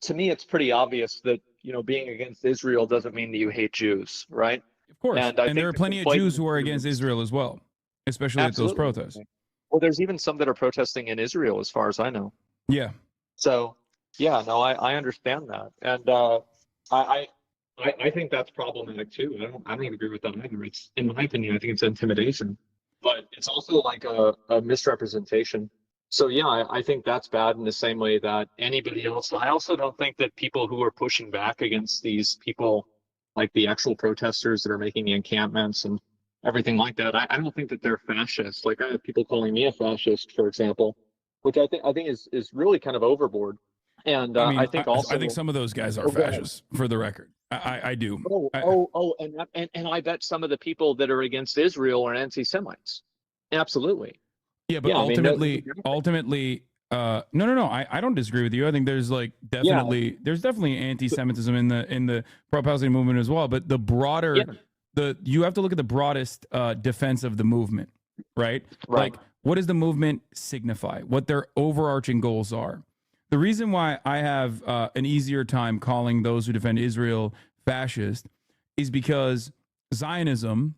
to me, it's pretty obvious that, you know, being against Israel doesn't mean that you hate Jews, right? Of course. And there are plenty of Jews who are against Israel as well, especially at those protests. Well, there's even some that are protesting in Israel, as far as I know. Yeah. So, yeah, no, I understand that. And I think that's problematic too. I don't agree with that either. It's, in my opinion, I think it's intimidation, but it's also like a misrepresentation. So yeah, I think that's bad in the same way that anybody else. I also don't think that people who are pushing back against these people, like the actual protesters that are making the encampments and everything like that, I don't think that they're fascist. Like I have people calling me a fascist, for example, which I think is really kind of overboard. And I mean, I think also I think some of those guys are fascists, for the record. I do. And I bet some of the people that are against Israel are anti-Semites. Absolutely. Yeah, but ultimately, no. I don't disagree with you. I think there's like there's definitely anti-Semitism in the pro-Palestinian movement as well. But the broader, you have to look at the broadest defense of the movement, right? Like, what does the movement signify? What their overarching goals are? The reason why I have an easier time calling those who defend Israel fascist is because Zionism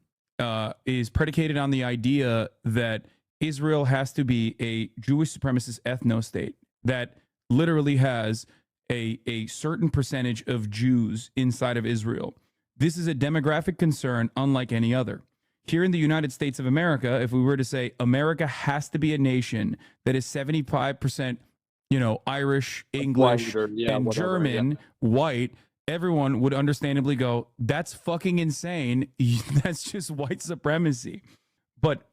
is predicated on the idea that Israel has to be a Jewish supremacist ethno-state that literally has a certain percentage of Jews inside of Israel. This is a demographic concern unlike any other. Here in the United States of America, if we were to say America has to be a nation that is 75%, Irish, English, and German, white, everyone would understandably go, that's fucking insane. That's just white supremacy. But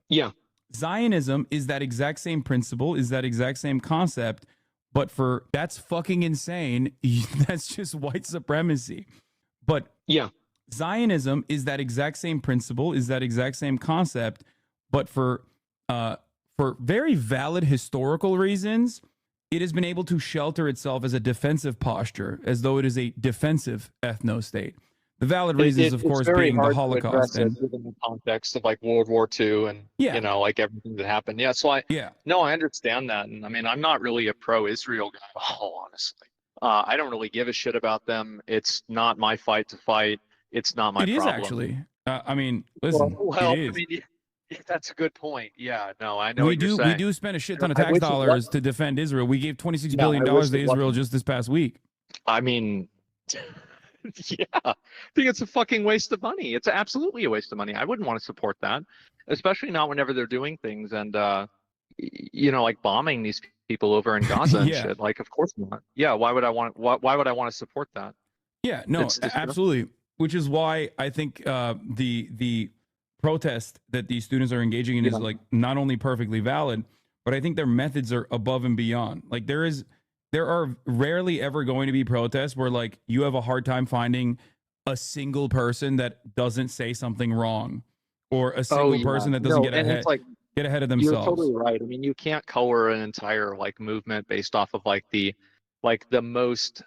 Zionism is that exact same principle, is that exact same concept, but that's fucking insane. That's just white supremacy. But Zionism is that exact same principle, is that exact same concept, but for very valid historical reasons, it has been able to shelter itself as a defensive posture, as though it is a defensive ethno-state. The valid reasons, of course, being the Holocaust and within the context of like World War II and like everything that happened. Yeah, so I understand that, and I mean, I'm not really a pro-Israel guy at all, honestly. I don't really give a shit about them. It's not my fight to fight. It's not my problem. It is actually. I mean, listen, it is. I mean, that's a good point. Yeah, no, I know. We do spend a shit ton of tax dollars to defend Israel. We gave $26 billion to Israel just this past week. I mean, I think it's a fucking waste of money. It's absolutely a waste of money. I wouldn't want to support that, especially not whenever they're doing things and like bombing these people over in Gaza and shit. Like, of course not. Yeah, why would I want to support that? Yeah, no, absolutely. Which is why I think the protest that these students are engaging in is like not only perfectly valid, but I think their methods are above and beyond. Like there are rarely ever going to be protests where like you have a hard time finding a single person that doesn't say something wrong or a single person that doesn't get ahead of themselves. You're totally right. I mean, you can't color an entire like movement based off of like the most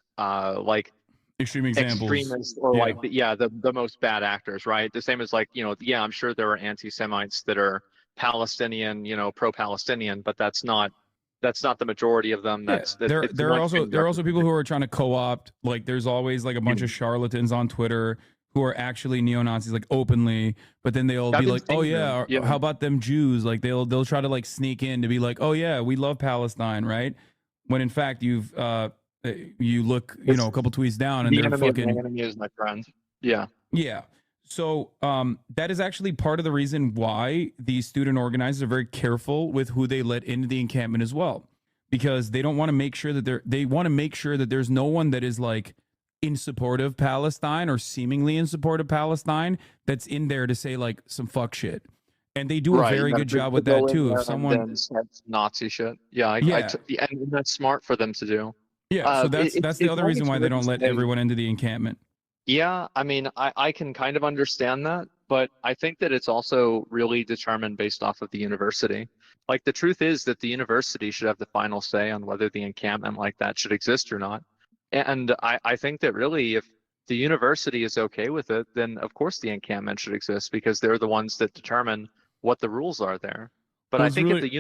extreme examples, extremists or the most bad actors, right? The same as like, I'm sure there are anti-Semites that are Palestinian, pro-Palestinian, but that's not the majority of them. There are also people who are trying to co-opt, like there's always like a bunch of charlatans on Twitter who are actually neo-Nazis, like openly, but then they'll be like, oh yeah, how about them Jews? Like they'll try to like sneak in to be like, oh yeah, we love Palestine, right? When in fact you look, a couple tweets down and they're fucking. The enemy is my friend. Yeah. Yeah. So that is actually part of the reason why these student organizers are very careful with who they let into the encampment as well, because they don't want to make sure that they want to make sure that there's no one that is like in support of Palestine or seemingly in support of Palestine that's in there to say like some fuck shit. And they do a very good job with that too. If someone Nazi shit, and that's smart for them to do. Yeah, so that's the other reason why they don't let everyone into the encampment. Yeah, I mean, I can kind of understand that, but I think that it's also really determined based off of the university. Like the truth is that the university should have the final say on whether the encampment like that should exist or not. And I think that really if the university is okay with it, then of course the encampment should exist because they're the ones that determine what the rules are there. But I think if the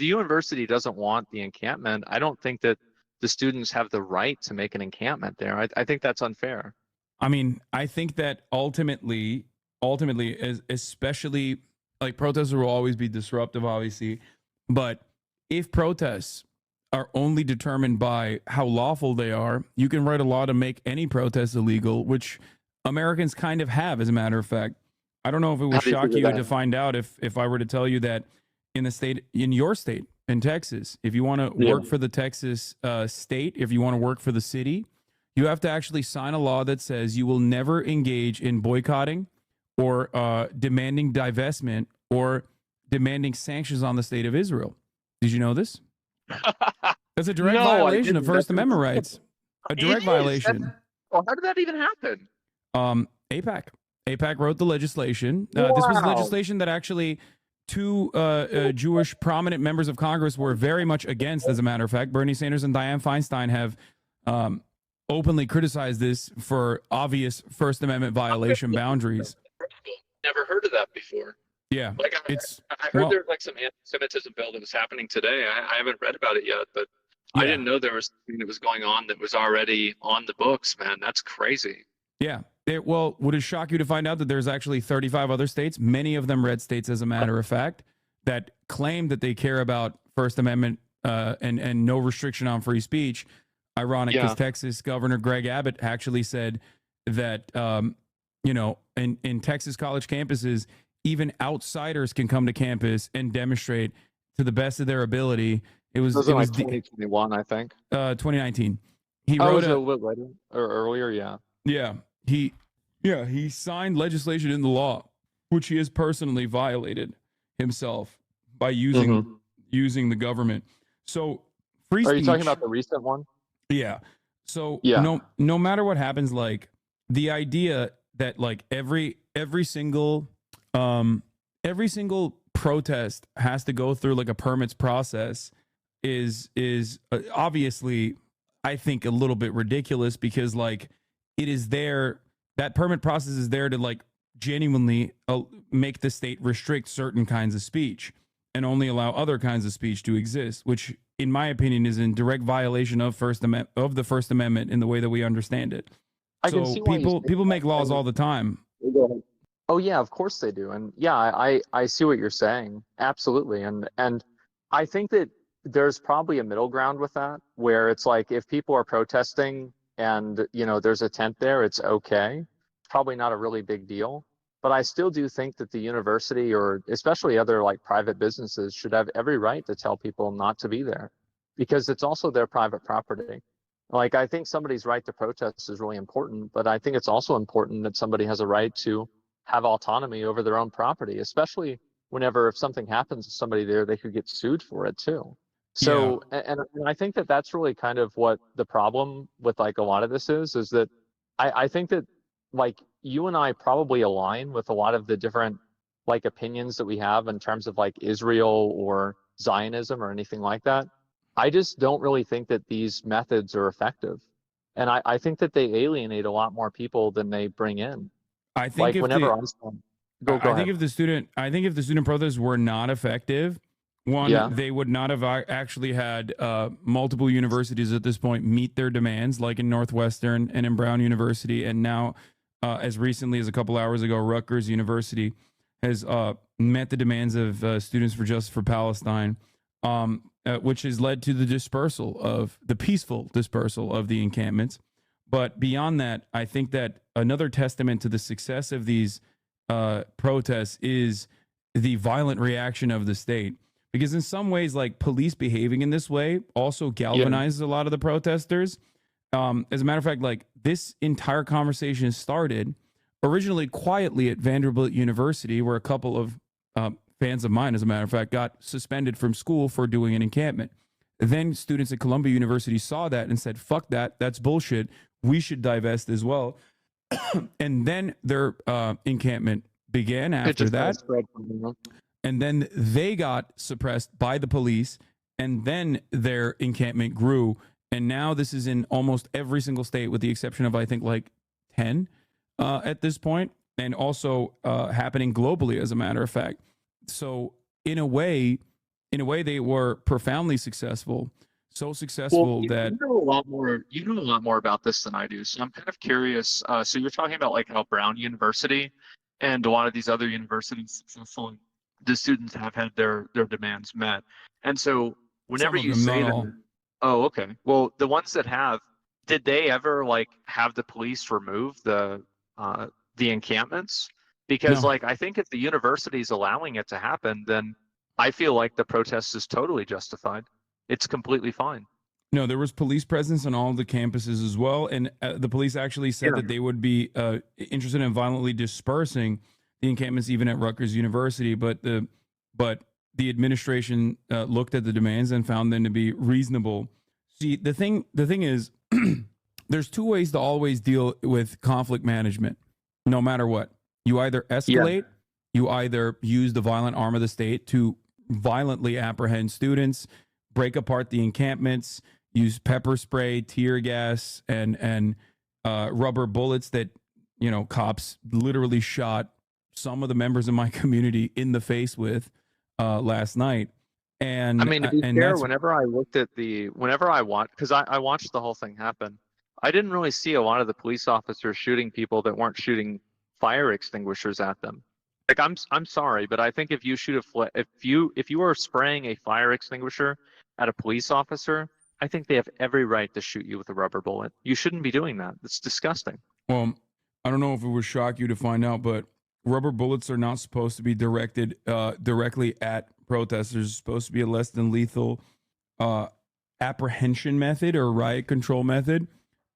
university doesn't want the encampment, I don't think that the students have the right to make an encampment there. I think that's unfair. I mean, I think that ultimately, especially like protests will always be disruptive, obviously. But if protests are only determined by how lawful they are. You can write a law to make any protest illegal, which Americans kind of have, as a matter of fact. I don't know if it would shock you to find out if I were to tell you that in your state, in Texas, if you want to work for the Texas state, if you want to work for the city, you have to actually sign a law that says you will never engage in boycotting or demanding divestment or demanding sanctions on the state of Israel. Did you know this? That's a direct violation of First Amendment rights. A direct violation. Well, how did that even happen? AIPAC wrote the legislation. This was legislation that actually two Jewish prominent members of Congress were very much against, as a matter of fact. Bernie Sanders and Dianne Feinstein have openly criticized this for obvious First Amendment violation boundaries. Never heard of that before. Yeah, like I heard there's like some anti-Semitism bill that was happening today. I haven't read about it yet, but I didn't know there was something that was going on that was already on the books. Man, that's crazy. Yeah. Well, would it shock you to find out that there's actually 35 other states, many of them red states, as a matter of fact, that claim that they care about First Amendment and no restriction on free speech? Ironic, because Texas Governor Greg Abbott actually said that, in Texas college campuses, even outsiders can come to campus and demonstrate to the best of their ability. It was 2021, I think. 2019. He wrote a little bit later or earlier, yeah. Yeah. He signed legislation into law, which he has personally violated himself by using the government. So free speech. Are you talking about the recent one? Yeah. So no matter what happens, like the idea that like every single protest has to go through like a permits process is obviously, I think, a little bit ridiculous, because like it is there, that permit process is there to like genuinely make the state restrict certain kinds of speech and only allow other kinds of speech to exist, which in my opinion is in direct violation of the First Amendment in the way that we understand it. So people make laws all the time. Oh yeah, of course they do. And yeah, I see what you're saying. Absolutely. And I think that there's probably a middle ground with that, where it's like if people are protesting and there's a tent there, it's okay. Probably not a really big deal. But I still do think that the university, or especially other like private businesses, should have every right to tell people not to be there, because it's also their private property. Like, I think somebody's right to protest is really important, but I think it's also important that somebody has a right to have autonomy over their own property, especially whenever if something happens to somebody there, they could get sued for it too. So, and I think that that's really kind of what the problem with like a lot of this is that I think that like you and I probably align with a lot of the different like opinions that we have in terms of like Israel or Zionism or anything like that. I just don't really think that these methods are effective. And I think that they alienate a lot more people than they bring in. I think like I think if the student protests were not effective, they would not have actually had multiple universities at this point meet their demands, like in Northwestern and in Brown University. And now, as recently as a couple hours ago, Rutgers University has met the demands of Students for Justice for Palestine, which has led to the peaceful dispersal of the encampments. But beyond that, I think that another testament to the success of these protests is the violent reaction of the state. Because in some ways, like police behaving in this way also galvanizes a lot of the protesters. As a matter of fact, like this entire conversation started originally quietly at Vanderbilt University, where a couple of fans of mine, as a matter of fact, got suspended from school for doing an encampment. Then students at Columbia University saw that and said, fuck that, that's bullshit. We should divest as well. And then their encampment began after that. And then they got suppressed by the police, and then their encampment grew. And now this is in almost every single state, with the exception of, I think, like 10 at this point, and also happening globally, as a matter of fact. So in a way, they were profoundly successful. So successful that you know a lot more about this than I do. So I'm kind of curious. So you're talking about like how Brown University and a lot of these other universities successfully, the students have had their demands met. And so whenever you say that, Oh, okay. Well, the ones that have, did they ever like have the police remove the encampments? Because No. like I think if the university's allowing it to happen, then I feel like the protest is totally justified. It's completely fine. No, there was police presence on all the campuses as well, and the police actually said that they would be interested in violently dispersing the encampments even at Rutgers University, but the administration looked at the demands and found them to be reasonable. See, the thing is, there's two ways to always deal with conflict management, no matter what. You either escalate, you either use the violent arm of the state to violently apprehend students, break apart the encampments, use pepper spray, tear gas, and rubber bullets that, you know, cops literally shot some of the members of my community in the face with last night. And I mean, to be fair, whenever I watched, because I watched the whole thing happen, I didn't really see a lot of the police officers shooting people that weren't shooting fire extinguishers at them. Like, I'm sorry, but I think if you shoot if you are spraying a fire extinguisher at a police officer, I think they have every right to shoot you with a rubber bullet. You shouldn't be doing that. It's disgusting. Well, I don't know if it would shock you to find out, but rubber bullets are not supposed to be directed directly at protesters. It's supposed to be a less than lethal apprehension method or riot control method.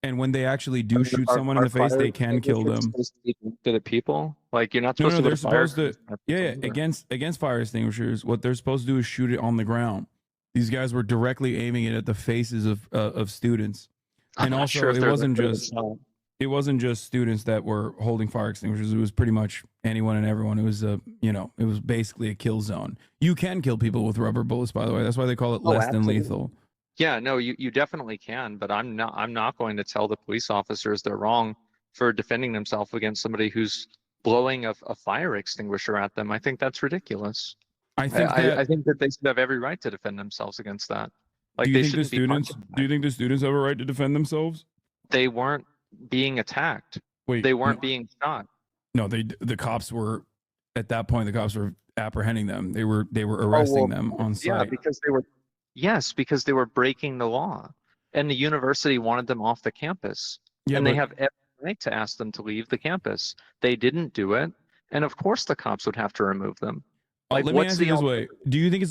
And when they actually do shoot someone in the face, they can kill them. Supposed to be directed at people? Like, you're not No, supposed no, to. they're supposed to. Yeah, against fire extinguishers. What they're supposed to do is shoot it on the ground. These guys were directly aiming it at the faces of students, and also it wasn't just students that were holding fire extinguishers. It was pretty much anyone and everyone. It was it was basically a kill zone. You can kill people with rubber bullets, by the way. That's why they call it less than lethal. Yeah, no, you definitely can, but I'm not going to tell the police officers they're wrong for defending themselves against somebody who's blowing a fire extinguisher at them. I think that's ridiculous. I think that they should have every right to defend themselves against that. Like, do you think the students have a right to defend themselves? They weren't being attacked. Wait, they weren't being shot. No, the cops were at that point. The cops were apprehending them. They were arresting them on site. Yeah, because they were breaking the law, and the university wanted them off the campus. Yeah, and they have every right to ask them to leave the campus. They didn't do it, and of course the cops would have to remove them. Like, let me ask you this way: do you think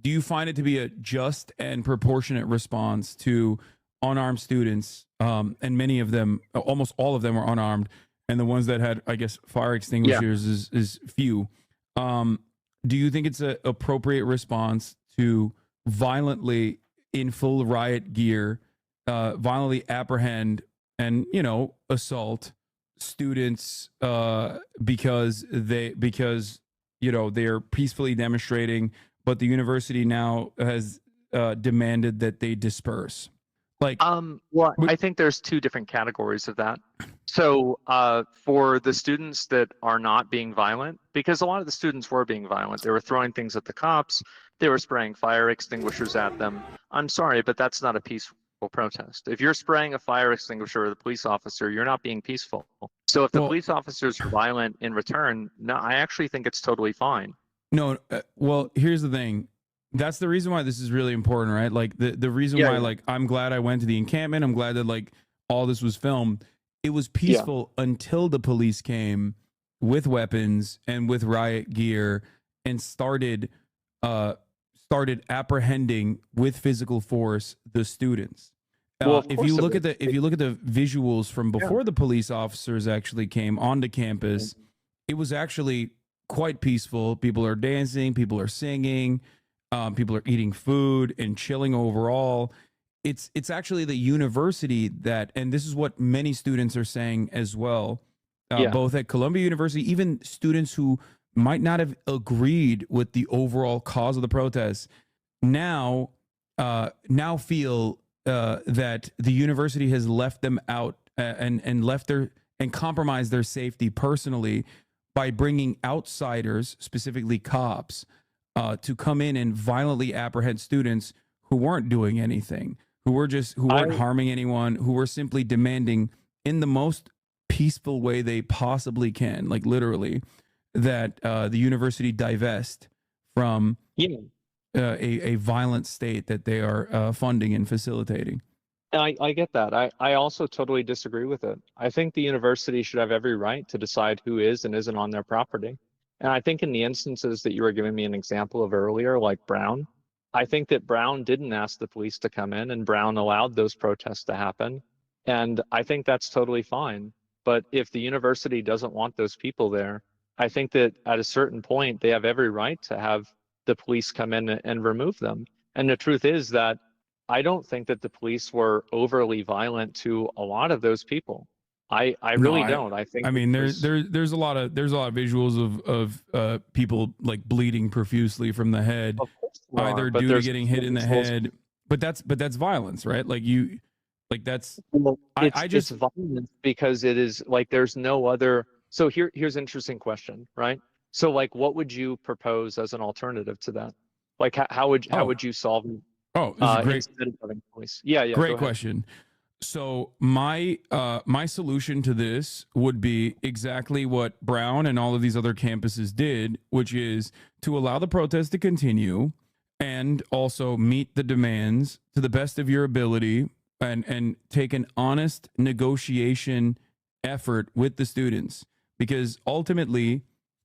do you find it to be a just and proportionate response to unarmed students? And many of them, almost all of them, were unarmed, and the ones that had, I guess, fire extinguishers is few. Do you think it's an appropriate response to violently, in full riot gear, violently apprehend and assault students because they're peacefully demonstrating, but the university now has demanded that they disperse? I think there's two different categories of that. So for the students that are not being violent, because a lot of the students were being violent, they were throwing things at the cops, they were spraying fire extinguishers at them. I'm sorry, but that's not a peaceful protest. If you're spraying a fire extinguisher at a police officer, you're not being peaceful. So if the police officers are violent in return, no, I actually think it's totally fine. No, well, here's the thing. That's the reason why this is really important, right? Like the reason why, like, I'm glad I went to the encampment. I'm glad that, like, all this was filmed. It was peaceful until the police came with weapons and with riot gear and started apprehending with physical force the students. If you look at the visuals from before the police officers actually came onto campus, it was actually quite peaceful. People are dancing, people are singing. People are eating food and chilling overall. It's actually the university that, and this is what many students are saying as well, both at Columbia University, even students who might not have agreed with the overall cause of the protests, now feel that the university has left them out and compromised their safety personally by bringing outsiders, specifically cops, to come in and violently apprehend students who weren't doing anything, who weren't harming anyone, who were simply demanding in the most peaceful way they possibly can, like literally, that the university divest from a violent state that they are funding and facilitating. I get that. I also totally disagree with it. I think the university should have every right to decide who is and isn't on their property. And I think in the instances that you were giving me an example of earlier, like Brown, I think that Brown didn't ask the police to come in and Brown allowed those protests to happen. And I think that's totally fine. But if the university doesn't want those people there, I think that at a certain point, they have every right to have the police come in and remove them. And the truth is that I don't think that the police were overly violent to a lot of those people. I really don't. I think. I mean, there's a lot of visuals of people like bleeding profusely from the head, either due to getting hit in the head. But that's violence, right? Like that's. Well, it's violence because it is like there's no other. So here's an interesting question, right? So like, what would you propose as an alternative to that? Like, how would you solve? Oh, this is great. Instead of having police. Yeah. Great question. So my solution to this would be exactly what Brown and all of these other campuses did, which is to allow the protest to continue and also meet the demands to the best of your ability and take an honest negotiation effort with the students. Because ultimately,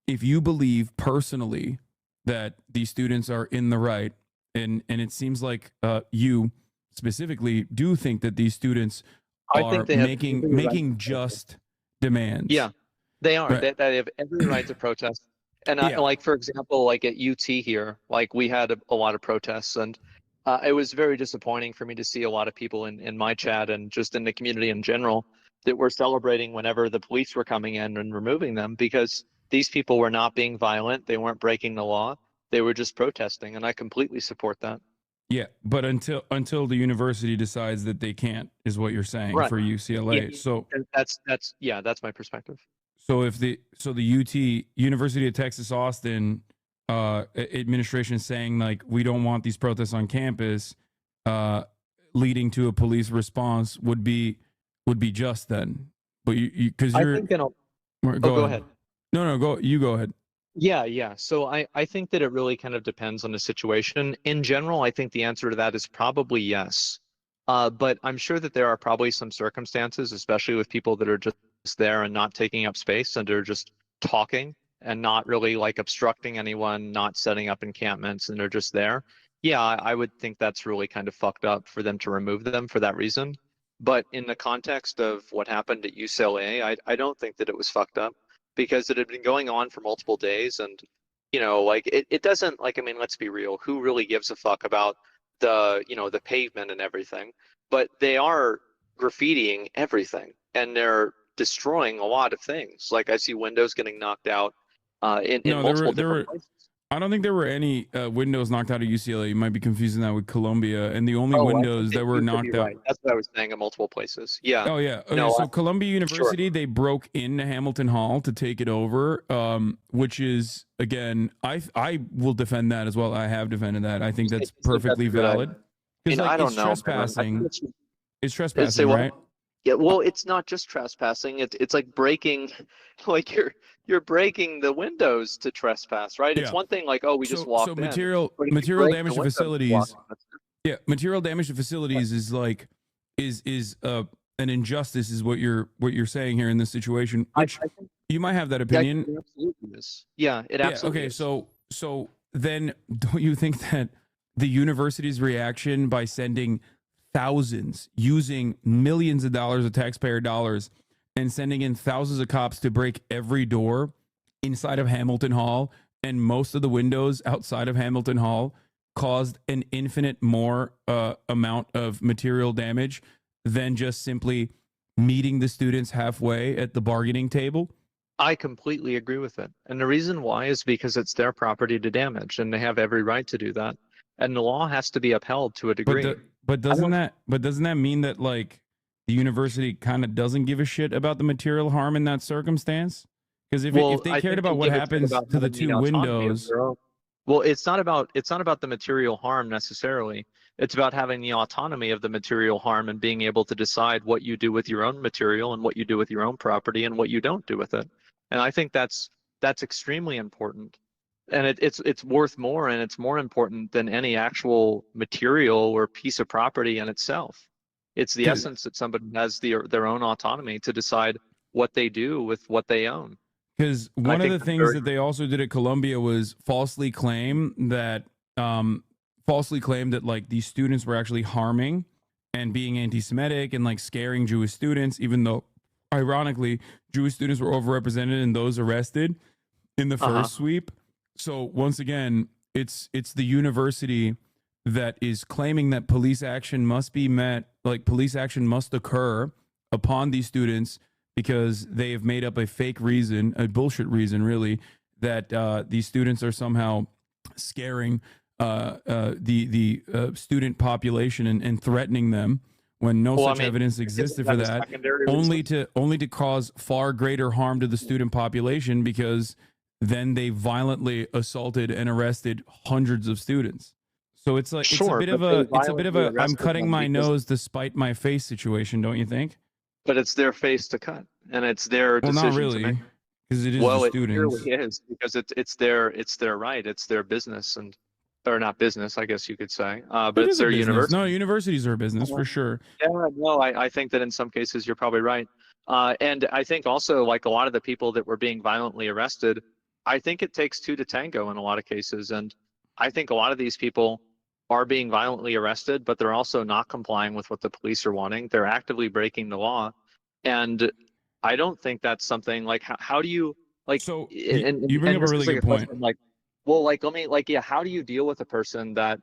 if you believe personally that these students are in the right, and it seems like you specifically do think that these students are making just demands. Yeah, they are. Right. They have every right to protest. And like, for example, like at UT here, like we had a lot of protests, and it was very disappointing for me to see a lot of people in my chat and just in the community in general that were celebrating whenever the police were coming in and removing them, because these people were not being violent. They weren't breaking the law. They were just protesting, and I completely support that. Yeah, but until the university decides that they can't, is what you're saying, Right. for UCLA. Yeah, So and that's my perspective. so if the UT, University of Texas Austin administration is saying like we don't want these protests on campus, leading to a police response would be just then. But you because you're I think go ahead. No, go ahead. Yeah. So I think that it really kind of depends on the situation. In general, I think the answer to that is probably yes. But I'm sure that there are probably some circumstances, especially with people that are just there and not taking up space and are just talking and not really like obstructing anyone, not setting up encampments, and they're just there. Yeah, I would think that's really kind of fucked up for them to remove them for that reason. But in the context of what happened at UCLA, I don't think that it was fucked up, because it had been going on for multiple days. And, like it doesn't, like, I mean, let's be real. Who really gives a fuck about the pavement and everything? But they are graffitiing everything, and they're destroying a lot of things. Like I see windows getting knocked out in multiple different places. I don't think there were any windows knocked out at UCLA. You might be confusing that with Columbia. And the only windows that were knocked out. Right. That's what I was saying, in multiple places. Yeah. Oh, yeah. Okay, No, so Columbia University, they broke into Hamilton Hall to take it over, which is, again, I will defend that as well. I have defended that. I think that's perfectly valid. Because I don't it's know. trespassing. It's trespassing, well, right? Yeah, well, it's not just trespassing. It's like breaking, like you're breaking the windows to trespass, right? It's Yeah. one thing like, oh, we just walked So in. material But if you material break the damage to windows, facilities. walk- Yeah, material damage to facilities is like is an injustice, is what you're saying here in this situation. Which I think you might have that it opinion. absolutely is. Yeah, it absolutely Okay, is. so then don't you think that the university's reaction by sending thousands, using millions of dollars of taxpayer dollars, and sending in thousands of cops to break every door inside of Hamilton Hall and most of the windows outside of Hamilton Hall caused an infinite more amount of material damage than just simply meeting the students halfway at the bargaining table? I completely agree with it. And the reason why is because it's their property to damage, and they have every right to do that. And the law has to be upheld to a degree. But doesn't that mean that like the university kind of doesn't give a shit about the material harm in that circumstance? Because if they I cared think about they what give a shit happens about to the having two autonomy of windows, their own. Well, it's not about the material harm necessarily. It's about having the autonomy of the material harm and being able to decide what you do with your own material and what you do with your own property and what you don't do with it. And I think that's extremely important. and it's worth more, and it's more important than any actual material or piece of property in itself. It's the essence that somebody has their own autonomy to decide what they do with what they own. Because one of the things that they also did at Columbia was falsely claim that like these students were actually harming and being anti-Semitic and like scaring Jewish students, even though ironically Jewish students were overrepresented in those arrested in the first sweep. So once again, it's the university that is claiming that police action must be met, like police action must occur upon these students because they have made up a fake reason, a bullshit reason really, that these students are somehow scaring the student population and threatening them when no such evidence existed for that, only to cause far greater harm to the student population, because then they violently assaulted and arrested hundreds of students. So it's like it's a bit of a I'm cutting my nose to spite my face situation, don't you think? But it's their face to cut, and it's their decision not really, to make. because it is Well, the it students. really is, because it's their right, it's their business, and or not business, I guess you could say, but It it's is a their business. university. No, universities are a business for sure. Yeah, no, I think that in some cases you're probably right. And I think also, like a lot of the people that were being violently arrested, I think it takes two to tango in a lot of cases. And I think a lot of these people are being violently arrested, but they're also not complying with what the police are wanting. They're actively breaking the law. And I don't think that's something like, how do you, like, so you bring up a really good point. Like, well, like, let me, like, yeah, how do you deal with a person that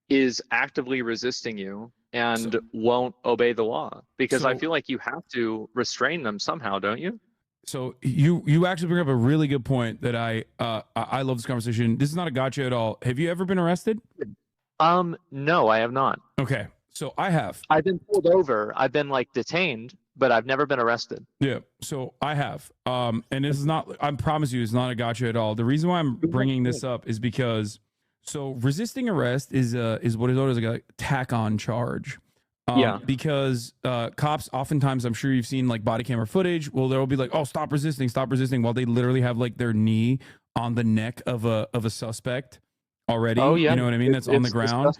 is actively resisting you and won't obey the law? Because I feel like you have to restrain them somehow, don't you? So you actually bring up a really good point that I love this conversation. This is not a gotcha at all. Have you ever been arrested? No, I have not. Okay, so I have. I've been pulled over. I've been like detained, but I've never been arrested. Yeah, so I have. And this is not, I promise you, it's not a gotcha at all. The reason why I'm bringing this up is because, so resisting arrest is what is known as like a tack-on charge. Yeah. Because cops, oftentimes, I'm sure you've seen like body camera footage. Well, they'll be like, "Oh, stop resisting," while they literally have like their knee on the neck of a suspect already. Oh, yeah. You know what I mean? That's on the ground,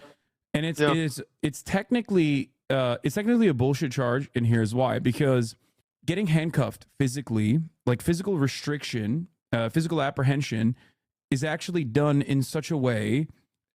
and Yeah. it's technically a bullshit charge, and here's why: because getting handcuffed physically, like physical restriction, physical apprehension, is actually done in such a way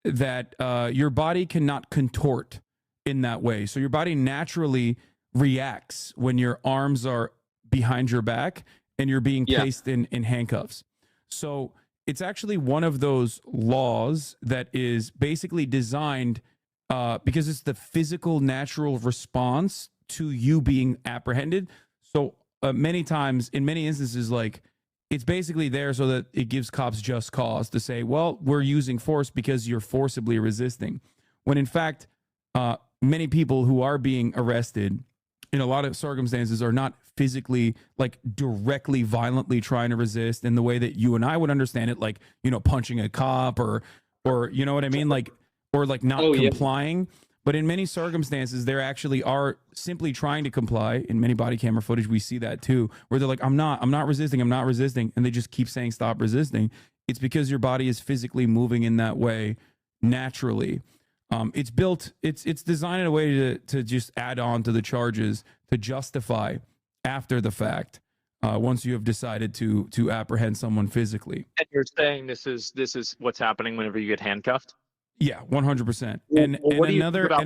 that your body cannot contort in that way. So your body naturally reacts when your arms are behind your back and you're being placed in handcuffs. So it's actually one of those laws that is basically designed because it's the physical natural response to you being apprehended. So many times, in many instances, like it's basically there so that it gives cops just cause to say, well, we're using force because you're forcibly resisting. When in fact, many people who are being arrested in a lot of circumstances are not physically, like directly violently trying to resist in the way that you and I would understand it, like, you know, punching a cop or you know what I mean? Like, or like not complying. But in many circumstances, there actually are simply trying to comply. In many body camera footage, we see that too, where they're like, I'm not resisting. And they just keep saying, stop resisting. It's because your body is physically moving in that way naturally. It's built, it's designed in a way to just add on to the charges to justify after the fact, once you have decided to apprehend someone physically. And you're saying this is what's happening whenever you get handcuffed? Yeah, 100%. And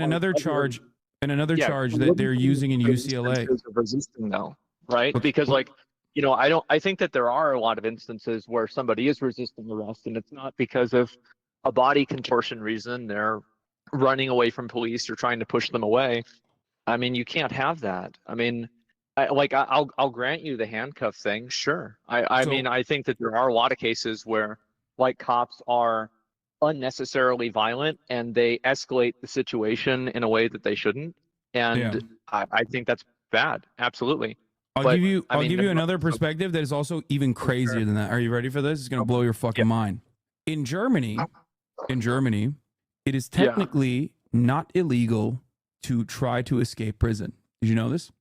another charge that they're using in UCLA. Of resisting though, right? Because like, you know, I think that there are a lot of instances where somebody is resisting arrest and it's not because of a body contortion reason. They're running away from police or trying to push them away. I mean, you can't have that. I mean, I'll grant you the handcuff thing. Sure. I mean, I think that there are a lot of cases where like cops are unnecessarily violent and they escalate the situation in a way that they shouldn't. And I think that's bad. Absolutely. I'll give you another perspective that is also even crazier than that. Are you ready for this? It's going to blow your fucking mind. In Germany, it is technically not illegal to try to escape prison. Did you know this?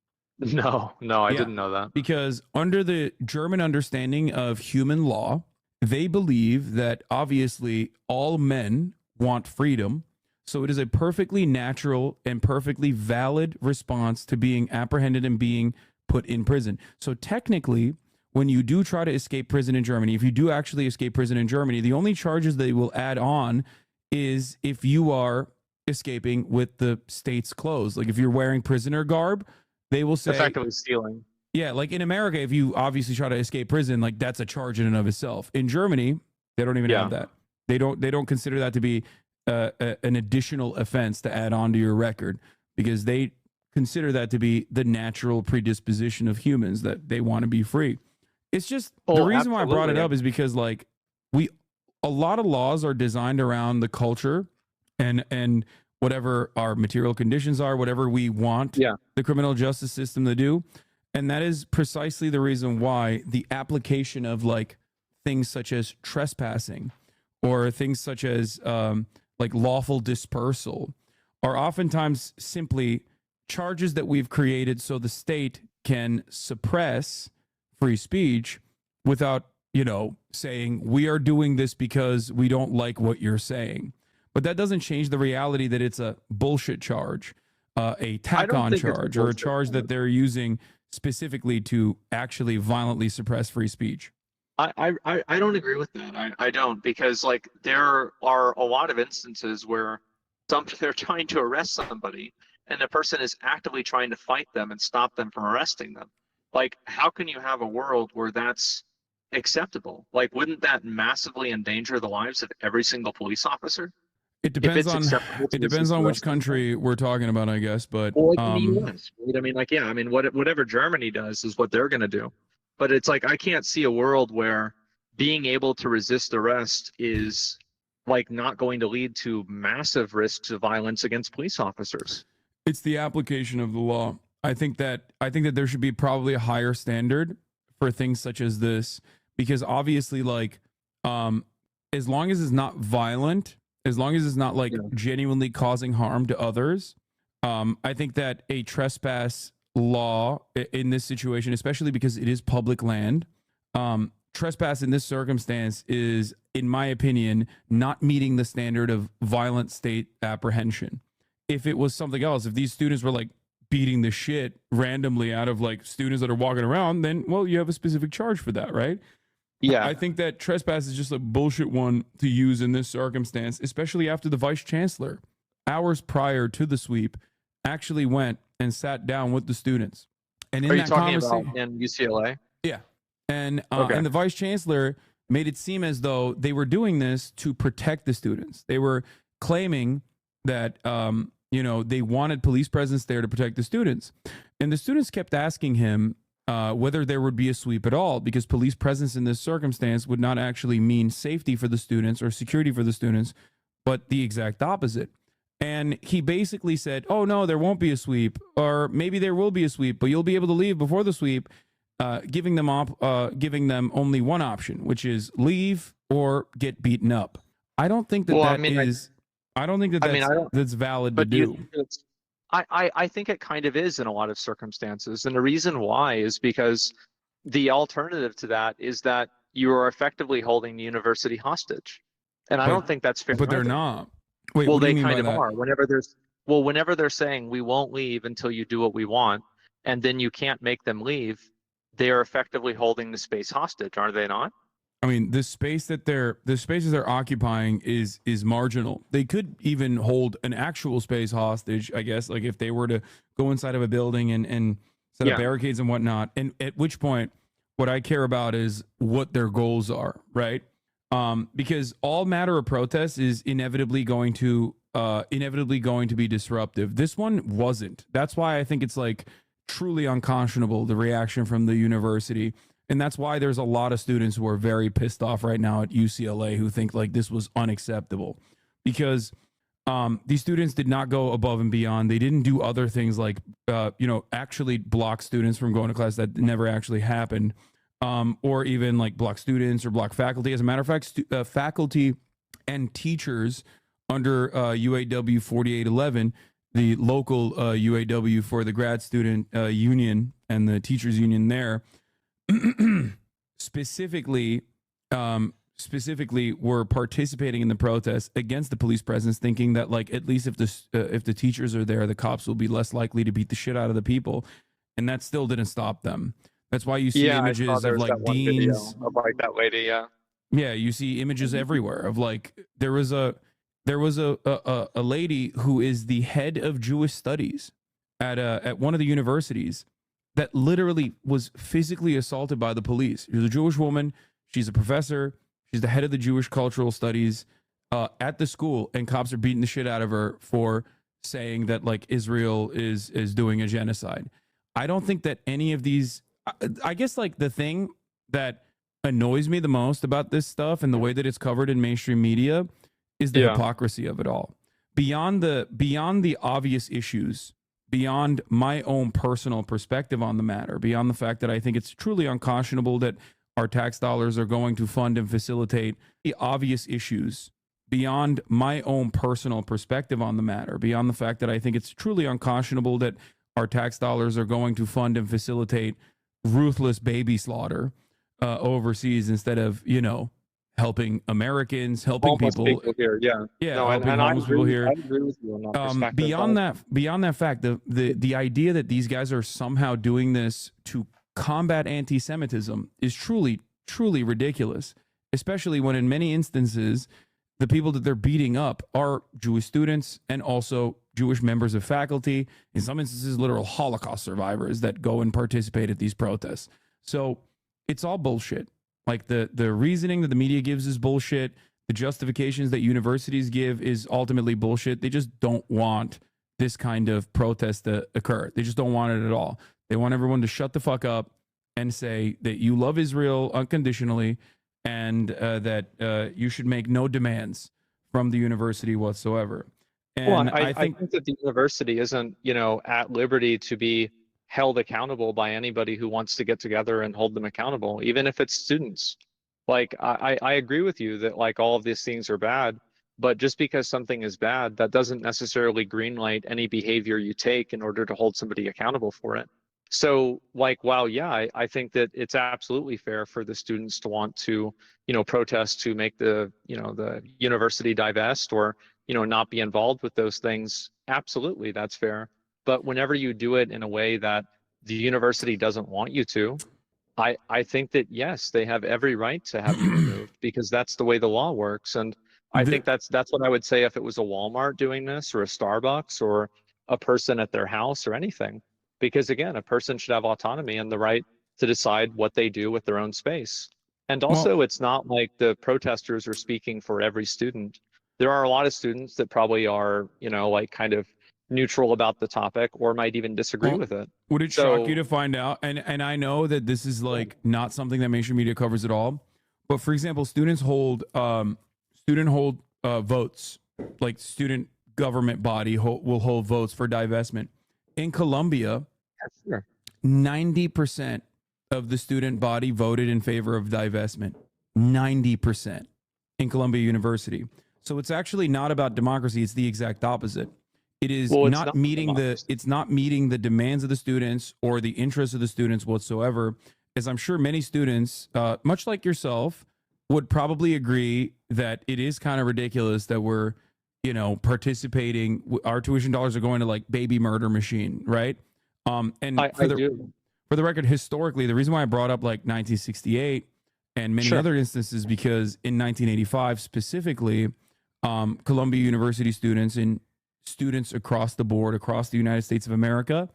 No, I didn't know that. Because under the German understanding of human law, they believe that obviously all men want freedom. So it is a perfectly natural and perfectly valid response to being apprehended and being put in prison. So technically, when you do try to escape prison in Germany, if you do actually escape prison in Germany, the only charges they will add on is if you are escaping with the state's clothes. Like if you're wearing prisoner garb, they will say Effectively stealing. yeah, like in America, if you obviously try to escape prison, like that's a charge in and of itself. In Germany, they don't even have that. They don't consider that to be an additional offense to add on to your record, because they consider that to be the natural predisposition of humans, that they want to be free. It's just the reason why I brought it up is because like a lot of laws are designed around the culture and whatever our material conditions are, whatever we want the criminal justice system to do. And that is precisely the reason why the application of like things such as trespassing or things such as like lawful dispersal are oftentimes simply charges that we've created so the state can suppress free speech without, you know, saying we are doing this because we don't like what you're saying. But that doesn't change the reality that it's a bullshit charge, a tack-on charge, or a charge that they're using specifically to actually violently suppress free speech. I don't agree with that. I don't, because like there are a lot of instances where they're trying to arrest somebody and the person is actively trying to fight them and stop them from arresting them. Like, how can you have a world where that's acceptable? Like, wouldn't that massively endanger the lives of every single police officer? It depends on which country we're talking about, I guess. But well, like in the US, right? I mean, like, yeah, I mean, whatever Germany does is what they're going to do. But it's like, I can't see a world where being able to resist arrest is like not going to lead to massive risks of violence against police officers. It's the application of the law. I think that there should be probably a higher standard for things such as this, because obviously, like, as long as it's not violent, as long as it's not like genuinely causing harm to others, I think that a trespass law in this situation, especially because it is public land, trespass in this circumstance is, in my opinion, not meeting the standard of violent state apprehension. If it was something else, if these students were like beating the shit randomly out of like students that are walking around, then, well, you have a specific charge for that, right? Yeah. I think that trespass is just a bullshit one to use in this circumstance, especially after the vice chancellor, hours prior to the sweep, actually went and sat down with the students. And in Are you that talking conversation, about in UCLA? Yeah. And the vice chancellor made it seem as though they were doing this to protect the students. They were claiming that, you know, they wanted police presence there to protect the students. And the students kept asking him whether there would be a sweep at all, because police presence in this circumstance would not actually mean safety for the students or security for the students, but the exact opposite. And he basically said, oh, no, there won't be a sweep, or maybe there will be a sweep, but you'll be able to leave before the sweep, giving them only one option, which is leave or get beaten up. I don't think that that's valid to do. I think it kind of is in a lot of circumstances. And the reason why is because the alternative to that is that you are effectively holding the university hostage. And I don't think that's fair. But they're not. Wait, well, what do you they mean kind by of that? are. Whenever they're saying we won't leave until you do what we want, and then you can't make them leave, they are effectively holding the space hostage, are they not? I mean, the spaces they're occupying is marginal. They could even hold an actual space hostage, I guess, like if they were to go inside of a building and set up barricades and whatnot. And at which point, what I care about is what their goals are, right? Because all matter of protest is inevitably going to be disruptive. This one wasn't. That's why I think it's like truly unconscionable, the reaction from the university. And that's why there's a lot of students who are very pissed off right now at UCLA who think like this was unacceptable, because these students did not go above and beyond. They didn't do other things like, actually block students from going to class. That never actually happened. Or even like block students or block faculty. As a matter of fact, faculty and teachers under UAW 4811, the local UAW for the grad student union and the teachers union there, specifically specifically were participating in the protest against the police presence, thinking that like at least if the teachers are there, the cops will be less likely to beat the shit out of the people, and that still didn't stop them. That's why you see images of like deans, of like that lady. Yeah. yeah, you see images everywhere of like there was a lady who is the head of Jewish studies at one of the universities that literally was physically assaulted by the police. She's a Jewish woman. She's a professor. She's the head of the Jewish cultural studies at the school, and cops are beating the shit out of her for saying that like Israel is doing a genocide. I don't think that any of these. I guess like the thing that annoys me the most about this stuff and the way that it's covered in mainstream media is the hypocrisy of it all. Beyond the obvious issues, beyond my own personal perspective on the matter, beyond the fact that I think it's truly unconscionable that our tax dollars are going to fund and facilitate the obvious issues, beyond my own personal perspective on the matter, beyond the fact that I think it's truly unconscionable that our tax dollars are going to fund and facilitate ruthless baby slaughter overseas instead of, you know, helping Americans, helping Homeless people here. Yeah. Yeah, No, helping and homeless people here. I agree with you on that perspective. Beyond that fact, the idea that these guys are somehow doing this to combat anti-Semitism is truly ridiculous, especially when in many instances the people that they're beating up are Jewish students and also Jewish members of faculty, in some instances literal Holocaust survivors that go and participate at these protests. So it's all bullshit. Like the reasoning that the media gives is bullshit. The justifications that universities give is ultimately bullshit. They just don't want this kind of protest to occur. They just don't want it at all. They want everyone to shut the fuck up and say that you love Israel unconditionally and that you should make no demands from the university whatsoever. And Well, I think that the university isn't, you know, at liberty to be held accountable by anybody who wants to get together and hold them accountable, even if it's students. Like, I agree with you that like all of these things are bad, but just because something is bad, that doesn't necessarily greenlight any behavior you take in order to hold somebody accountable for it. So like, while yeah, I think that it's absolutely fair for the students to want to, you know, protest to make the, you know, the university divest or, you know, not be involved with those things. Absolutely, that's fair. But whenever you do it in a way that the university doesn't want you to, I think that yes, they have every right to have you removed because that's the way the law works. And I think that's what I would say if it was a Walmart doing this or a Starbucks or a person at their house or anything. Because again, a person should have autonomy and the right to decide what they do with their own space. And also, it's not like the protesters are speaking for every student. There are a lot of students that probably are, you know, like kind of neutral about the topic or might even disagree with it. Would it shock you to find out? And I know that this is like not something that mainstream media covers at all. But for example, students hold votes, like student government body will hold votes for divestment. In Colombia, 90% of the student body voted in favor of divestment. 90% in Columbia University. So it's actually not about democracy. It's the exact opposite. It is not meeting the demands of the students or the interests of the students whatsoever. As I'm sure many students, much like yourself, would probably agree that it is kind of ridiculous that we're, you know, participating. Our tuition dollars are going to like baby murder machine, right? And for the record, historically, the reason why I brought up like 1968 and many other instances, because in 1985 specifically, Columbia University students and students across the board, across the United States of America,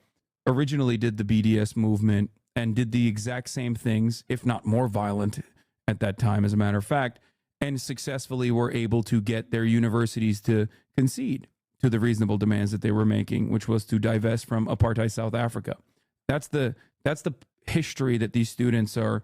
originally did the BDS movement and did the exact same things, if not more violent at that time, as a matter of fact, and successfully were able to get their universities to concede to the reasonable demands that they were making, which was to divest from apartheid South Africa. That's the history that these students are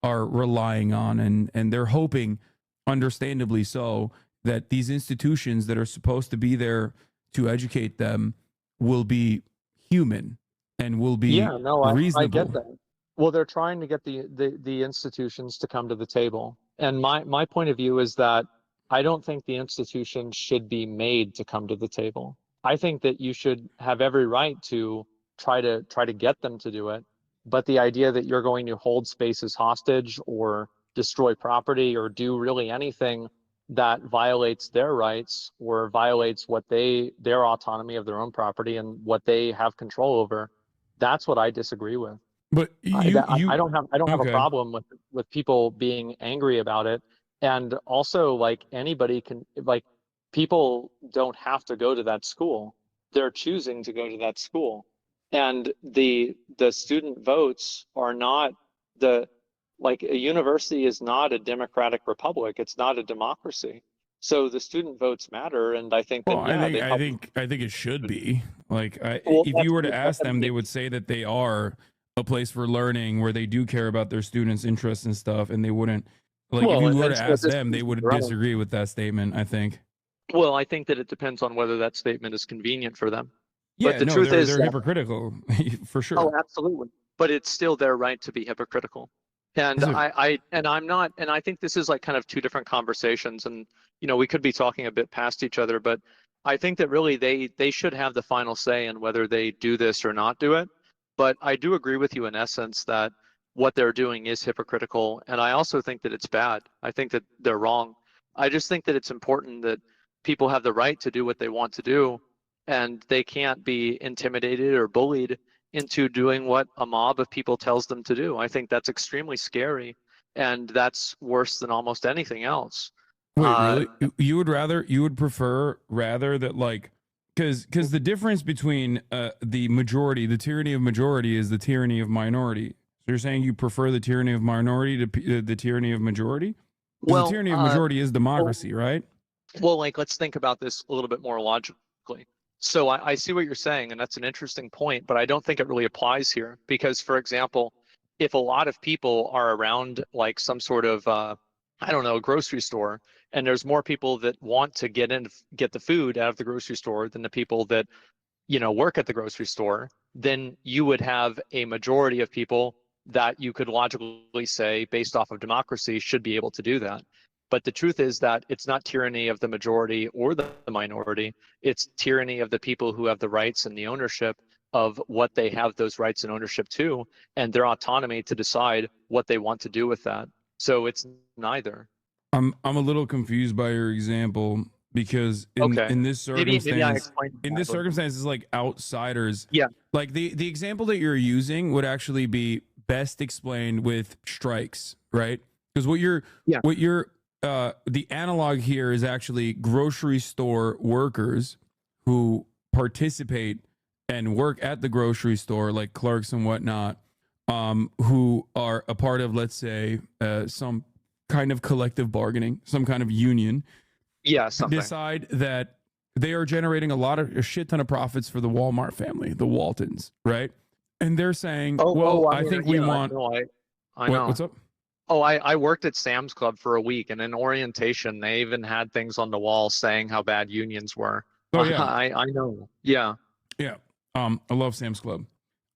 relying on, and they're hoping, understandably so, that these institutions that are supposed to be there to educate them will be human and will be reasonable. I get that. Well, they're trying to get the institutions to come to the table. And my point of view is that I don't think the institutions should be made to come to the table. I think that you should have every right to try to get them to do it. But the idea that you're going to hold spaces hostage or destroy property or do really anything that violates their rights or violates what their autonomy of their own property and what they have control over. That's what I disagree with. But I don't have a problem with people being angry about it. And also, like, anybody can, like, people don't have to go to that school. They're choosing to go to that school. And the student votes are not like, a university is not a democratic republic. It's not a democracy. So the student votes matter, and I think that I think it should be. Like, Well, if you were to ask them, they would say that they are a place for learning where they do care about their students' interests and stuff, and they wouldn't, like, Well, if you and were to that's ask what them, they this would is around. disagree with that statement, I think. Well, I think that it depends on whether that statement is convenient for them. Yeah, But the no, truth is they're that- hypocritical for sure. Oh, absolutely. But it's still their right to be hypocritical. And Is it- I'm not, and I think this is like kind of two different conversations, and we could be talking a bit past each other, but I think that really they should have the final say in whether they do this or not do it. But I do agree with you in essence that what they're doing is hypocritical, and I also think that it's bad. I think that they're wrong. I just think that it's important that people have the right to do what they want to do, and they can't be intimidated or bullied into doing what a mob of people tells them to do. I think that's extremely scary, and that's worse than almost anything else. Wait, really? You would prefer rather that, like, because the difference between the majority, the tyranny of majority, is the tyranny of minority. So you're saying you prefer the tyranny of minority to the tyranny of majority? 'Cause Well, the tyranny of majority is democracy, right? Well, like, let's think about this a little bit more logically. So I see what you're saying, and that's an interesting point, but I don't think it really applies here because, for example, if a lot of people are around like some sort of, I don't know, a grocery store, and there's more people that want to get the food out of the grocery store than the people that, work at the grocery store, then you would have a majority of people that you could logically say, based off of democracy, should be able to do that. But the truth is that it's not tyranny of the majority or the minority. It's tyranny of the people who have the rights and the ownership of what they have those rights and ownership to, and their autonomy to decide what they want to do with that. So it's neither. I'm a little confused by your example because in this circumstance, Maybe I explained in this that, but- circumstance, it's like outsiders. Yeah. Like the example that you're using would actually be best explained with strikes, right? Because the analog here is actually grocery store workers who participate and work at the grocery store, like clerks and whatnot, who are a part of, let's say, some kind of collective bargaining, some kind of union. Yeah, something. Decide that they are generating a shit ton of profits for the Walmart family, the Waltons, right? And they're saying, I think we want. I know. What's up? Oh, I worked at Sam's Club for a week, and in orientation, they even had things on the wall saying how bad unions were. Oh, yeah. I know. Yeah. Yeah. I love Sam's Club.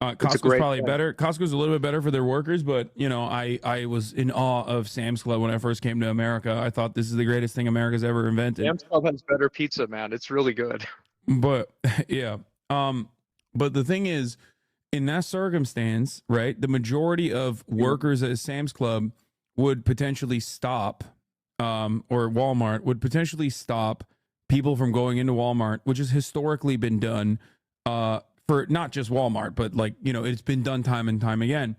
It's a Costco's great probably thing. better. Costco's a little bit better for their workers, but I was in awe of Sam's Club when I first came to America. I thought this is the greatest thing America's ever invented. Sam's Club has better pizza, man. It's really good. But yeah. But the thing is, in that circumstance, right, the majority of workers at Sam's Club would potentially stop, or Walmart would potentially stop people from going into Walmart, which has historically been done for not just Walmart, but like, it's been done time and time again.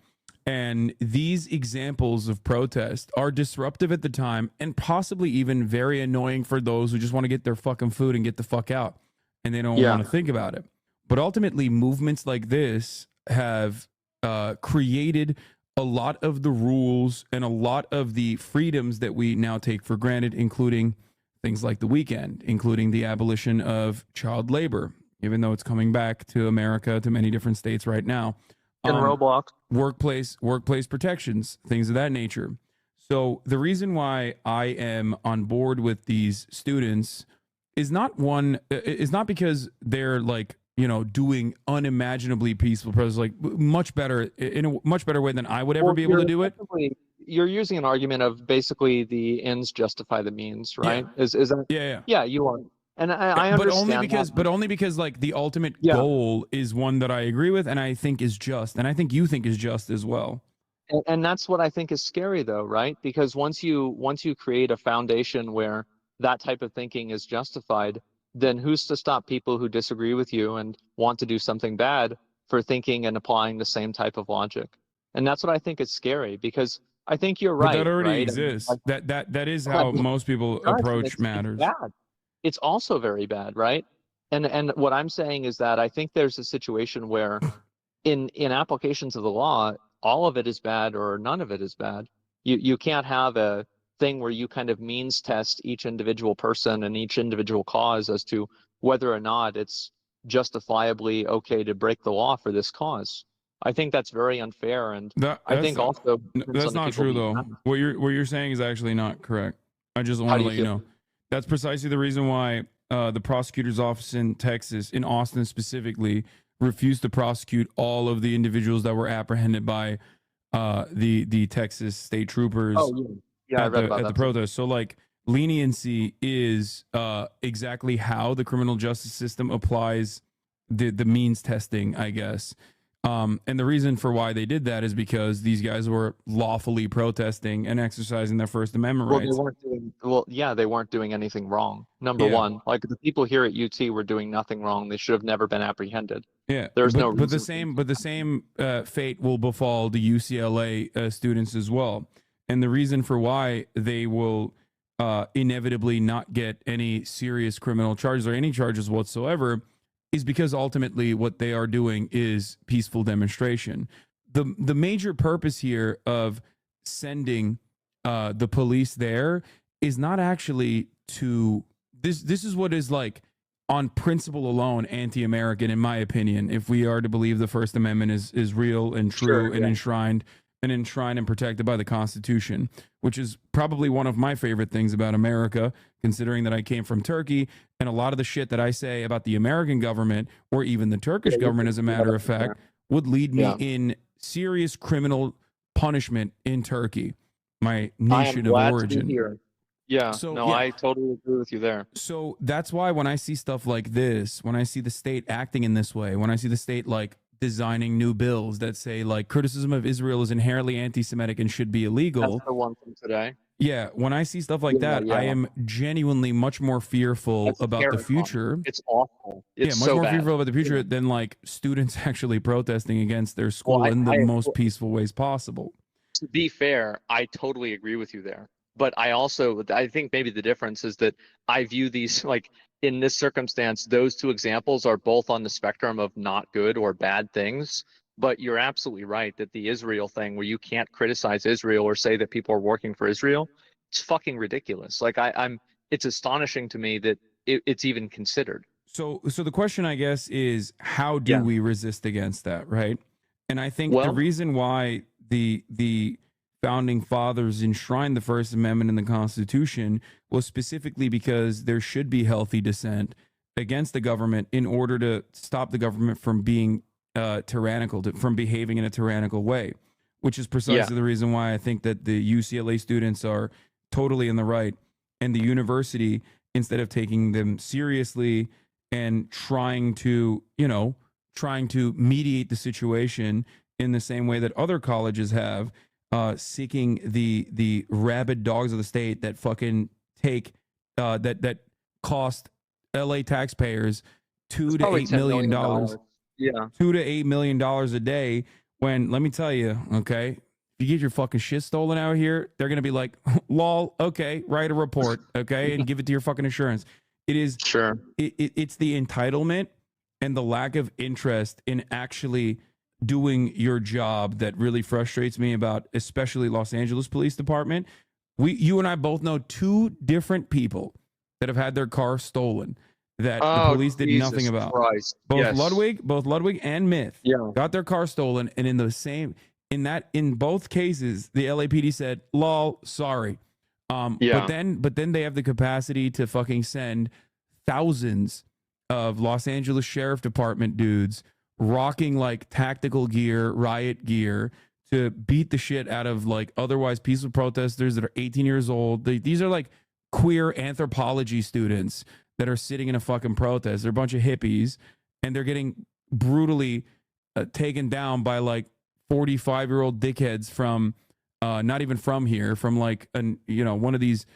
And these examples of protest are disruptive at the time and possibly even very annoying for those who just want to get their fucking food and get the fuck out. And they don't want to think about it. But ultimately, movements like this have created a lot of the rules and a lot of the freedoms that we now take for granted, including things like the weekend, including the abolition of child labor, even though it's coming back to America, to many different states right now. And Roblox. Workplace protections, things of that nature. So the reason why I am on board with these students is not because they're like, doing unimaginably peaceful protests, like much better in a much better way than I would ever be able to do it. You're using an argument of basically the ends justify the means, right? Yeah. Is that? Yeah. Yeah, you are. And I understand. But only because like the ultimate goal is one that I agree with and I think is just, and I think you think is just as well. And that's what I think is scary, though, right? Because once you create a foundation where that type of thinking is justified, then who's to stop people who disagree with you and want to do something bad for thinking and applying the same type of logic? And that's what I think is scary, because I think you're right. But that already right? exists. I mean, That is how most people approach matters. It's bad. It's also very bad, right? And what I'm saying is that I think there's a situation where in applications of the law, all of it is bad or none of it is bad. You can't have a thing where you kind of means test each individual person and each individual cause as to whether or not it's justifiably okay to break the law for this cause. I think that's very unfair, and I think also that's not true though. What you're saying is actually not correct. I just want to let you know. That's precisely the reason why the prosecutor's office in Texas, in Austin specifically, refused to prosecute all of the individuals that were apprehended by the Texas state troopers I read about at that the protest. So like leniency is exactly how the criminal justice system applies the means testing, I guess. And the reason for why they did that is because these guys were lawfully protesting and exercising their First Amendment rights. They weren't doing anything wrong. Number one, like the people here at UT were doing nothing wrong. They should have never been apprehended. Yeah, there's no but reason. the same fate will befall the UCLA students as well. And the reason for why they will inevitably not get any serious criminal charges or any charges whatsoever is because ultimately what they are doing is peaceful demonstration. The major purpose here of sending the police there is not actually to this is what is like on principle alone anti-American, in my opinion, if we are to believe the First Amendment is real and true and enshrined and protected by the Constitution, which is probably one of my favorite things about America, considering that I came from Turkey, and a lot of the shit that I say about the American government or even the Turkish government, as a matter of fact, would lead me in serious criminal punishment in Turkey, my nation of origin. Yeah, I totally agree with you there. So that's why when I see stuff like this, when I see the state acting in this way, when I see the state like designing new bills that say like criticism of Israel is inherently anti-Semitic and should be illegal. That's the one from today. Yeah, when I see stuff like that, I am genuinely much more fearful about the future. It's awful. It's much more fearful about the future than like students actually protesting against their school in the most peaceful ways possible. To be fair, I totally agree with you there. But I think maybe the difference is that I view these like in this circumstance, those two examples are both on the spectrum of not good or bad things. But you're absolutely right that the Israel thing, where you can't criticize Israel or say that people are working for Israel, it's fucking ridiculous. Like it's astonishing to me that it's even considered. So the question, I guess, is how do we resist against that, right? And I think the reason why the founding fathers enshrined the First Amendment in the Constitution was specifically because there should be healthy dissent against the government in order to stop the government from being tyrannical, from behaving in a tyrannical way, which is precisely the reason why I think that the UCLA students are totally in the right, and the university, instead of taking them seriously and trying to mediate the situation in the same way that other colleges have, seeking the rabid dogs of the state that fucking take that cost LA taxpayers $2 to $8 million. $2 to $8 million a day. When, let me tell you, okay, if you get your fucking shit stolen out here, they're gonna be like, lol, okay, write a report, okay, and give it to your fucking insurance. It is it's the entitlement and the lack of interest in actually doing your job that really frustrates me about, especially Los Angeles Police Department. You and I both know two different people that have had their car stolen that the police did nothing about. Both Ludwig and Myth got their car stolen, and in both cases, the LAPD said, "Lol, sorry." But then they have the capacity to fucking send thousands of Los Angeles Sheriff Department dudes rocking like tactical gear, riot gear, to beat the shit out of like otherwise peaceful protesters that are 18 years old. These are like queer anthropology students that are sitting in a fucking protest. They're a bunch of hippies, and they're getting brutally taken down by like 45-year-old dickheads from not even from here, from like one of these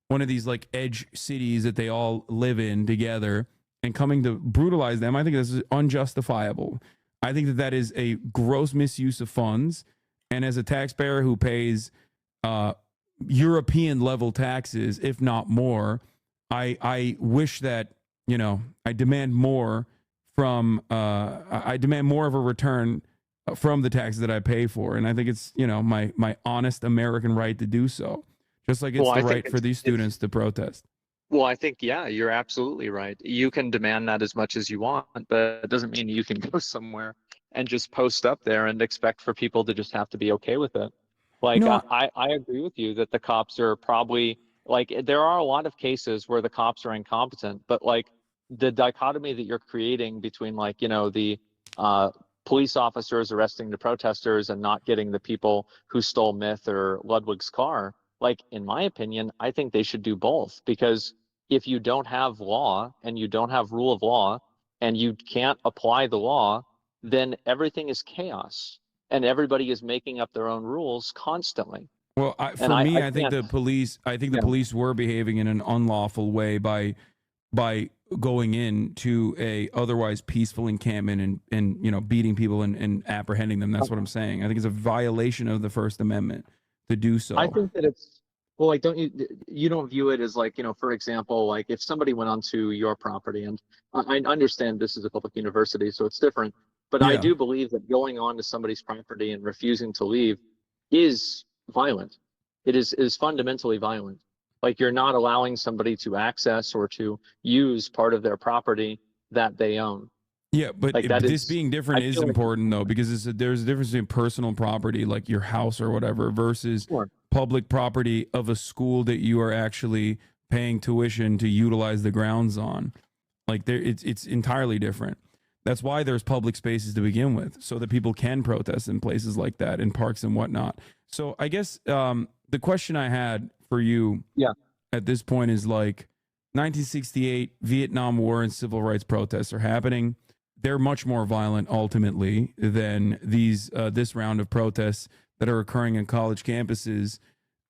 like edge cities that they all live in together, and coming to brutalize them. I think this is unjustifiable. I think that is a gross misuse of funds. And as a taxpayer who pays European level taxes, if not more, I wish that, I demand more from I demand more of a return from the taxes that I pay for. And I think it's, my honest American right to do so. Just like it's the right for these students to protest. Well, I think, yeah, you're absolutely right. You can demand that as much as you want, but it doesn't mean you can go somewhere and just post up there and expect for people to just have to be okay with it. Like, No. I agree with you that the cops are probably, like, there are a lot of cases where the cops are incompetent, but like the dichotomy that you're creating between, like, the police officers arresting the protesters and not getting the people who stole Myth or Ludwig's car, like, in my opinion, I think they should do both, because if you don't have law and you don't have rule of law and you can't apply the law, then everything is chaos and everybody is making up their own rules constantly. Well, I think the police were behaving in an unlawful way by going into a otherwise peaceful encampment and beating people and apprehending them. That's what I'm saying. I think it's a violation of the First Amendment to do so. I think that it's, well, like, you don't view it as, like, for example, like if somebody went onto your property, and I understand this is a public university, so it's different, but I do believe that going on to somebody's property and refusing to leave is violent. It is fundamentally violent. Like, you're not allowing somebody to access or to use part of their property that they own. Yeah, but Like, this being different is important, though, because there's a difference between personal property, like your house or whatever, versus public property of a school that you are actually paying tuition to utilize the grounds on. Like, it's entirely different. That's why there's public spaces to begin with, so that people can protest in places like that, in parks and whatnot. So I guess the question I had for you at this point is, like, 1968, Vietnam War and civil rights protests are happening. They're much more violent ultimately than this round of protests that are occurring in college campuses.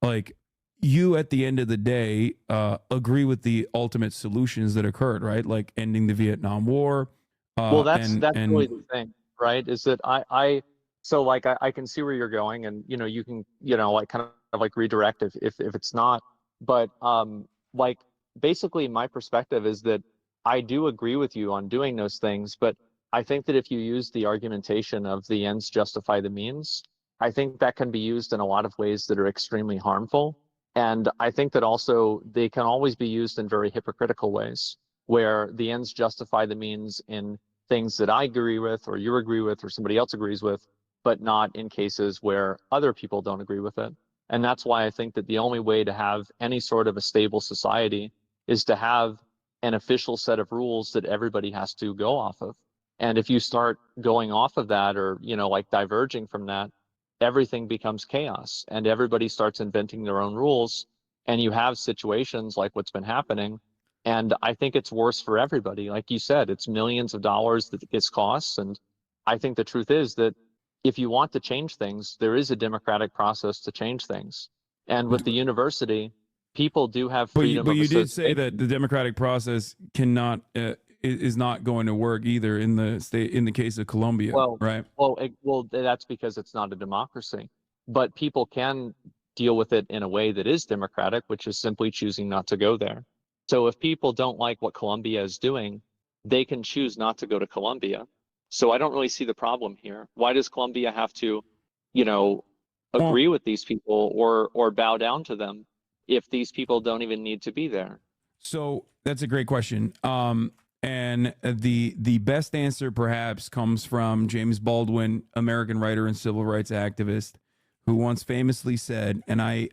Like, you at the end of the day agree with the ultimate solutions that occurred, right? Like ending the Vietnam War. Well, that's really the thing, right? Is that I can see where you're going, and you can like kind of like redirect if it's not. But like, basically my perspective is that I do agree with you on doing those things, but I think that if you use the argumentation of the ends justify the means, I think that can be used in a lot of ways that are extremely harmful. And I think that also they can always be used in very hypocritical ways, where the ends justify the means in things that I agree with, or you agree with, or somebody else agrees with, but not in cases where other people don't agree with it. And that's why I think that the only way to have any sort of a stable society is to have an official set of rules that everybody has to go off of. And if you start going off of that, or, like diverging from that, everything becomes chaos and everybody starts inventing their own rules. And you have situations like what's been happening. And I think it's worse for everybody. Like you said, it's millions of dollars that this costs. And I think the truth is that if you want to change things, there is a democratic process to change things. And with the university, people do have freedom. But you did say that the democratic process cannot is not going to work either in the state, in the case of Colombia, right? Well, that's because it's not a democracy. But people can deal with it in a way that is democratic, which is simply choosing not to go there. So if people don't like what Colombia is doing, they can choose not to go to Colombia. So I don't really see the problem here. Why does Colombia have to, agree with these people or bow down to them if these people don't even need to be there? So that's a great question. And the best answer perhaps comes from James Baldwin, American writer and civil rights activist, who once famously said, and I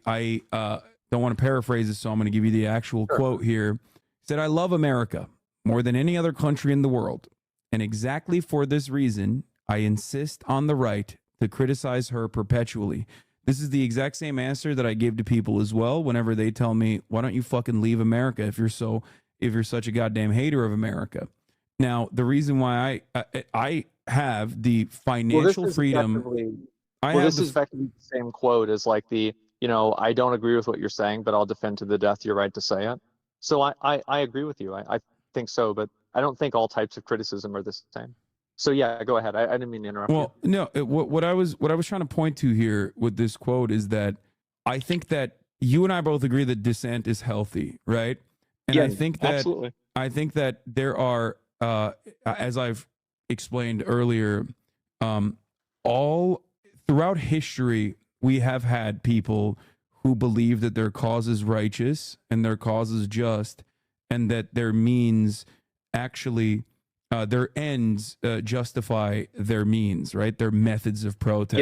don't want to paraphrase this, so I'm going to give you the actual quote here. He said, "I love America more than any other country in the world. And exactly for this reason, I insist on the right to criticize her perpetually." This is the exact same answer that I give to people as well whenever they tell me, why don't you fucking leave America if you're such a goddamn hater of America? Now, the reason why I have the financial freedom, I Well, have this is effectively the same quote as like the, I don't agree with what you're saying, but I'll defend to the death your right to say it. So I agree with you. I think so, but I don't think all types of criticism are the same. So yeah, go ahead. I didn't mean to interrupt you. Well, no, what I was trying to point to here with this quote is that I think that you and I both agree that dissent is healthy, right? And Yeah, I think that absolutely. there are, as I've explained earlier, all throughout history we have had people who believe that their cause is righteous and their cause is just, and that their means actually their ends justify their means, right? Their methods of protest.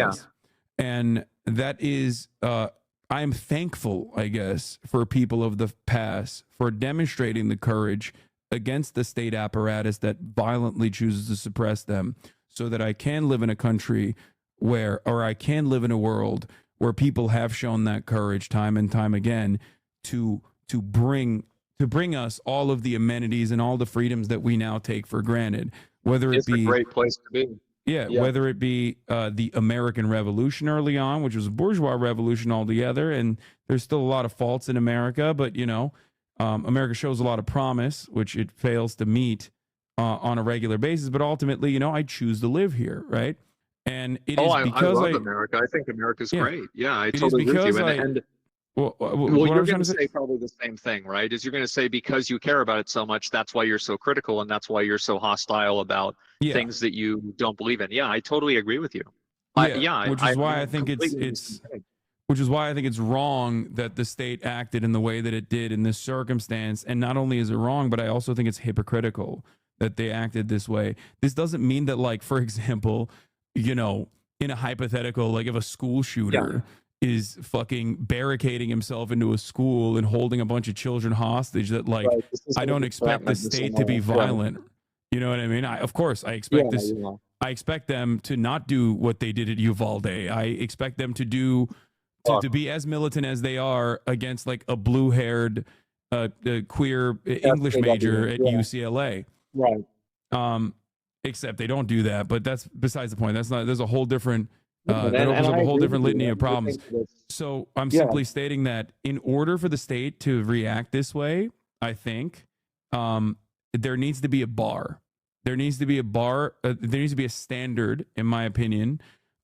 Yeah. And that is, I'm thankful, I guess, for people of the past for demonstrating the courage against the state apparatus that violently chooses to suppress them, so that I can live in a country or I can live in a world where people have shown that courage time and time again to bring us all of the amenities and all the freedoms that we now take for granted, whether It's it be a great place to be. yeah, Yeah. whether it be the American Revolution early on, which was a bourgeois revolution altogether, and there's still a lot of faults in America, but America shows a lot of promise, which it fails to meet on a regular basis. But ultimately, I choose to live here, right? And it is I because love America. I think America's Yeah. great. Yeah, I It is totally agree with you. because And well, well, what I you're was going trying to to say probably the same thing, right? Is you're going to say because you care about it so much, that's why you're so critical and that's why you're so hostile about Yeah. things that you don't believe in. Yeah, I totally agree with you. which is why I think completely it's which is why I think it's wrong that the state acted in the way that it did in this circumstance. And not only is it wrong, but I also think it's hypocritical that they acted this way. This doesn't mean that, like, for example, in a hypothetical, like if a school shooter is fucking barricading himself into a school and holding a bunch of children hostage, that like, Right, this is I don't what expect the happened to state to be someone. violent. You know what I mean? Of course, I expect this. Yeah. I expect them to not do what they did at Uvalde. I expect them to do to be as militant as they are against like a blue-haired queer English major at UCLA. Right. Except they don't do that, but that's besides the point. That's not. There's a whole different. And- That and opens up I a whole agree different with you. litany I of do problems. think that it's- So I'm Yeah. simply stating that in order for the state to react this way, I think there needs to be a bar. There needs to be a bar. There needs to be a standard, in my opinion,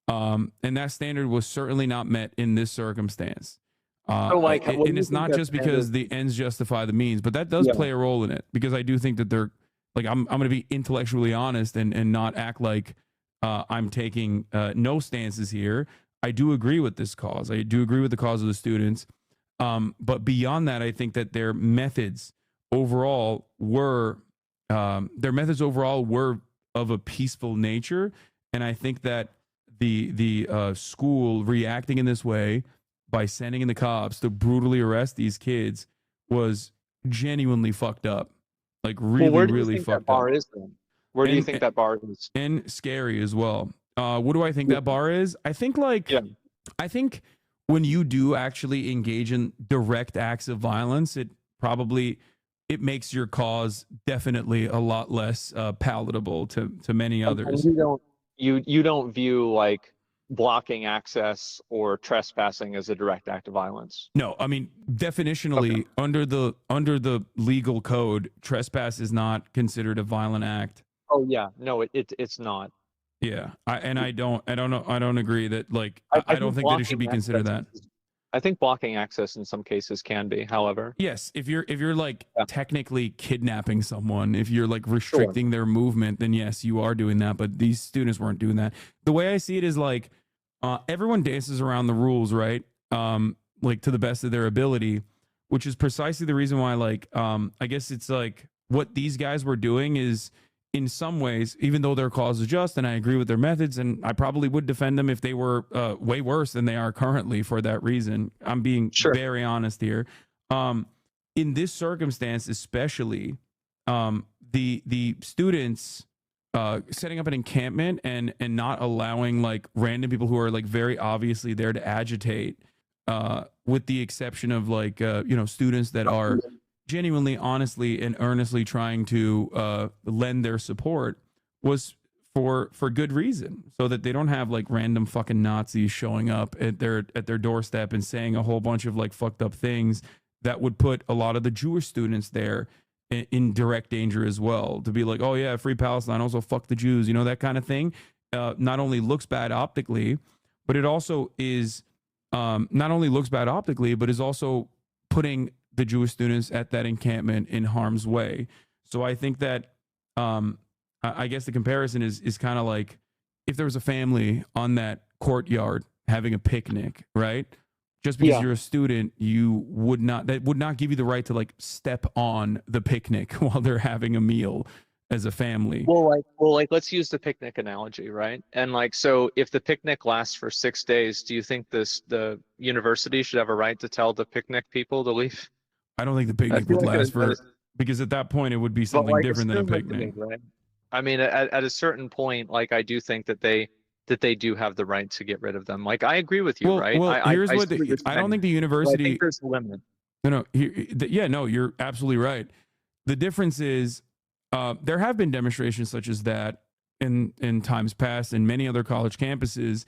and that standard was certainly not met in this circumstance. So, like, what do And you it's think not that just because standard- the ends justify the means, but that does Yeah. play a role in it, because I do think that they're like, I'm going to be intellectually honest and not act like I'm taking no stances here. I do agree with this cause. I do agree with the cause of the students. But beyond that, I think that their methods overall were of a peaceful nature. And I think that the school reacting in this way by sending in the cops to brutally arrest these kids was genuinely fucked up. Like really, where do you really think that fucked bar up. is then? Where do you And- think that bar is? And scary as well. What do I think that bar is? I think I think when you do actually engage in direct acts of violence, it makes your cause definitely a lot less palatable to many And others. you don't view like blocking access or trespassing as a direct act of violence. No, I mean definitionally under the legal code, trespass is not considered a violent act. Oh yeah, no, it's not. Yeah, I don't agree that like I don't think that it should be considered that. I think blocking access in some cases can be, however. Yes, if you're like technically kidnapping someone, if you're like restricting their movement, then yes, you are doing that. But these students weren't doing that. The way I see it is like everyone dances around the rules, right? Like to the best of their ability, which is precisely the reason why, like, I guess it's like what these guys were doing is, in some ways, even though their cause is just, and I agree with their methods, and I probably would defend them if they were way worse than they are currently for that reason. I'm being very honest here. In this circumstance, especially, the students setting up an encampment and not allowing like random people who are like very obviously there to agitate, with the exception of like students that are genuinely, honestly, and earnestly trying to lend their support, was for good reason, so that they don't have like random fucking Nazis showing up at their doorstep and saying a whole bunch of like fucked up things that would put a lot of the Jewish students there in direct danger as well. To be like, oh yeah, free Palestine, also fuck the Jews, you know, that kind of thing. Not only looks bad optically, but it also is not only looks bad optically, but is also putting the Jewish students at that encampment in harm's way. So I think that I guess the comparison is kind of like if there was a family on that courtyard having a picnic, right? Just because you're a student, that would not give you the right to like step on the picnic while they're having a meal as a family. Well, let's use the picnic analogy, right? And like, so if the picnic lasts for 6 days, do you think the university should have a right to tell the picnic people to leave? I don't think the picnic would last because at that point it would be something different than a picnic. Right? I mean, at a certain point, like I do think that they do have the right to get rid of them. Like I agree with you, right? Well, here's what I don't think the university. I think there's a limit. No, you're absolutely right. The difference is there have been demonstrations such as that in times past in many other college campuses,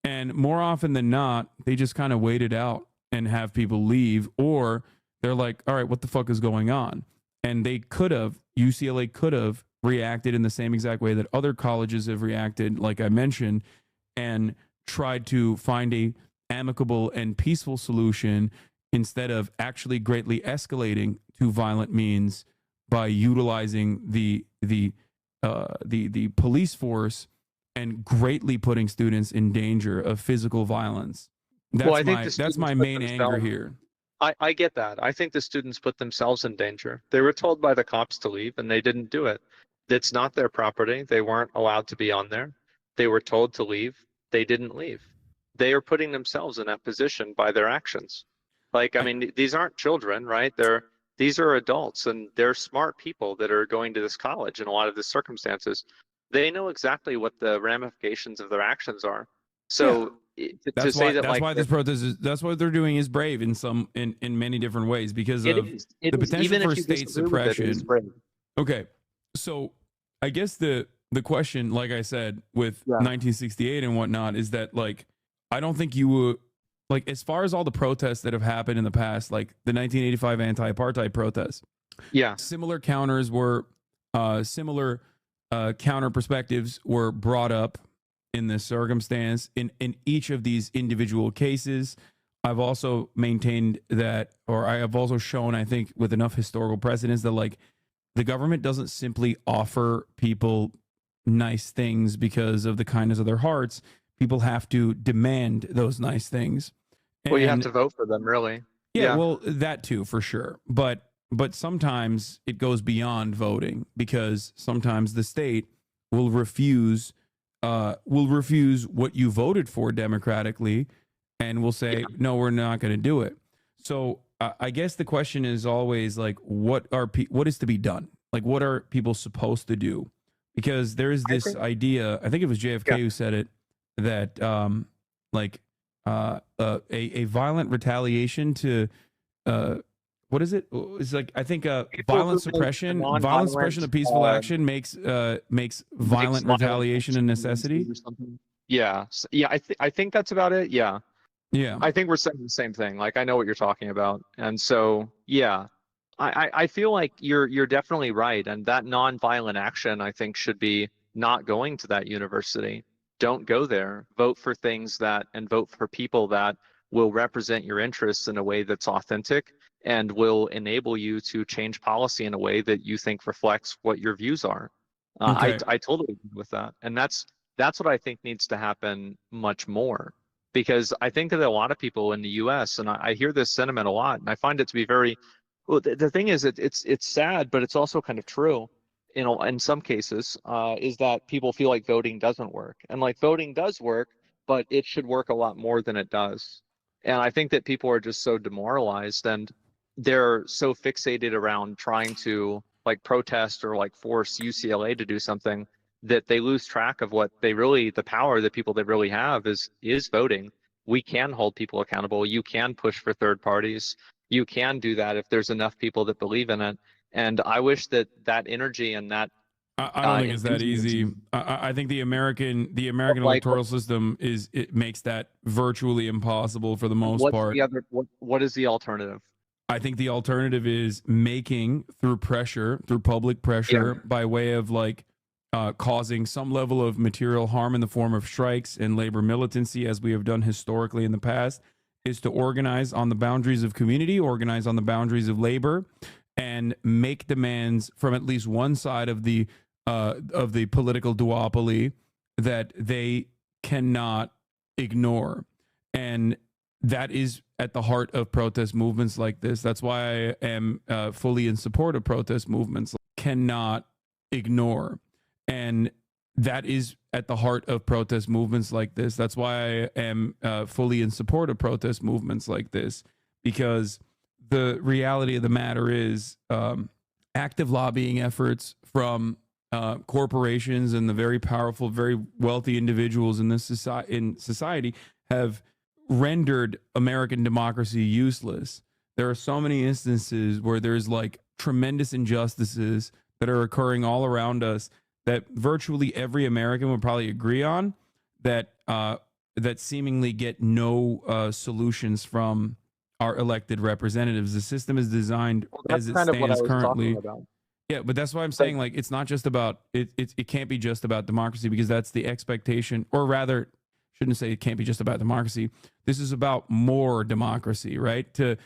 and more often than not, they just kind of wait it out and have people leave, or they're like, all right, what the fuck is going on? And UCLA could have reacted in the same exact way that other colleges have reacted, like I mentioned, and tried to find a amicable and peaceful solution instead of actually greatly escalating to violent means by utilizing the police force and greatly putting students in danger of physical violence. That's my main anger here. I get that. I think the students put themselves in danger. They were told by the cops to leave and they didn't do it. It's not their property. They weren't allowed to be on there. They were told to leave. They didn't leave. They are putting themselves in that position by their actions. Like, I mean, these aren't children, right? These are adults, and they're smart people that are going to this college in a lot of the circumstances. They know exactly what the ramifications of their actions are. So that's why this protest is, that's what they're doing is brave in many different ways because of the potential for state suppression. Okay. So I guess the question, like I said, with 1968 and whatnot, is that like, I don't think you would, like, as far as all the protests that have happened in the past, like the 1985 anti-apartheid protests, similar counters were, similar counter perspectives were brought up in this circumstance in each of these individual cases. I've also maintained that, or I have also shown, I think, with enough historical precedence that like the government doesn't simply offer people nice things because of the kindness of their hearts. People have to demand those nice things. Well, you have to vote for them, really. Yeah, well, that too, for sure. But sometimes it goes beyond voting because sometimes the state will refuse what you voted for democratically and will say, no, we're not going to do it. So I guess the question is always like, what is to be done? Like, what are people supposed to do? Because there is this idea, I think it was JFK who said it, that a violent retaliation to what is it? It's like, I think violent suppression of peaceful action makes violent retaliation a necessity. Yeah. I think that's about it. Yeah. Yeah. I think we're saying the same thing. Like, I know what you're talking about. And so, yeah, I feel like you're definitely right. And that nonviolent action, I think, should be not going to that university. Don't go there. Vote for things and vote for people that will represent your interests in a way that's authentic and will enable you to change policy in a way that you think reflects what your views are. I totally agree with that. And that's what I think needs to happen much more. Because I think that a lot of people in the U.S., and I hear this sentiment a lot, and I find it to be very, well, the thing is, it's sad, but it's also kind of true, in some cases, is that people feel like voting doesn't work. And like voting does work, but it should work a lot more than it does. And I think that people are just so demoralized and they're so fixated around trying to like protest or like force UCLA to do something that they lose track of what the power that people that really have is voting. We can hold people accountable. You can push for third parties. You can do that if there's enough people that believe in it. And I wish that energy and that I don't think it's that easy. I think the American electoral system it makes that virtually impossible for the most part. What is the alternative? I think the alternative is making through public pressure, by way of like causing some level of material harm in the form of strikes and labor militancy, as we have done historically in the past, is to organize on the boundaries of community, organize on the boundaries of labor, and make demands from at least one side of the political duopoly that they cannot ignore. And that is at the heart of protest movements like this. That's why I am fully in support of protest movements. Cannot ignore. And that is at the heart of protest movements like this. That's why I am fully in support of protest movements like this, because the reality of the matter is active lobbying efforts from corporations and the very powerful, very wealthy individuals in this society have rendered American democracy useless. There are so many instances where there's like tremendous injustices that are occurring all around us that virtually every American would probably agree on, that that seemingly get no solutions from our elected representatives. The system is designed as it stands currently. Yeah, but that's why I'm saying, like, it's not just about it can't be just about democracy, because that's the expectation, or rather, shouldn't say it can't be just about democracy. This is about more democracy, right? To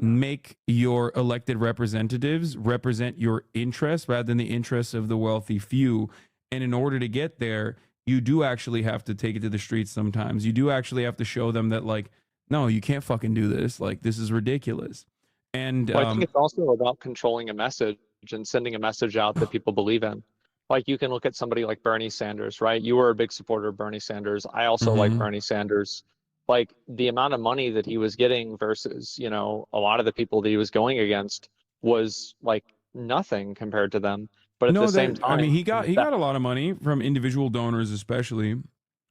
make your elected representatives represent your interests rather than the interests of the wealthy few. And in order to get there, you do actually have to take it to the streets sometimes. You do actually have to show them that, like, no, you can't fucking do this. Like, this is ridiculous. And I think it's also about controlling a message and sending a message out that people believe in. Like, you can look at somebody like Bernie Sanders, right? You were a big supporter of Bernie Sanders. I also like Bernie Sanders. Like, the amount of money that he was getting versus, you know, a lot of the people that he was going against was like nothing compared to them. But at the same time, I mean, he got a lot of money from individual donors, especially.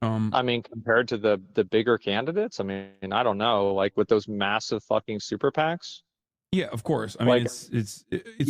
I mean, compared to the bigger candidates, I mean, I don't know, like with those massive fucking super PACs. Yeah, of course. I mean, it's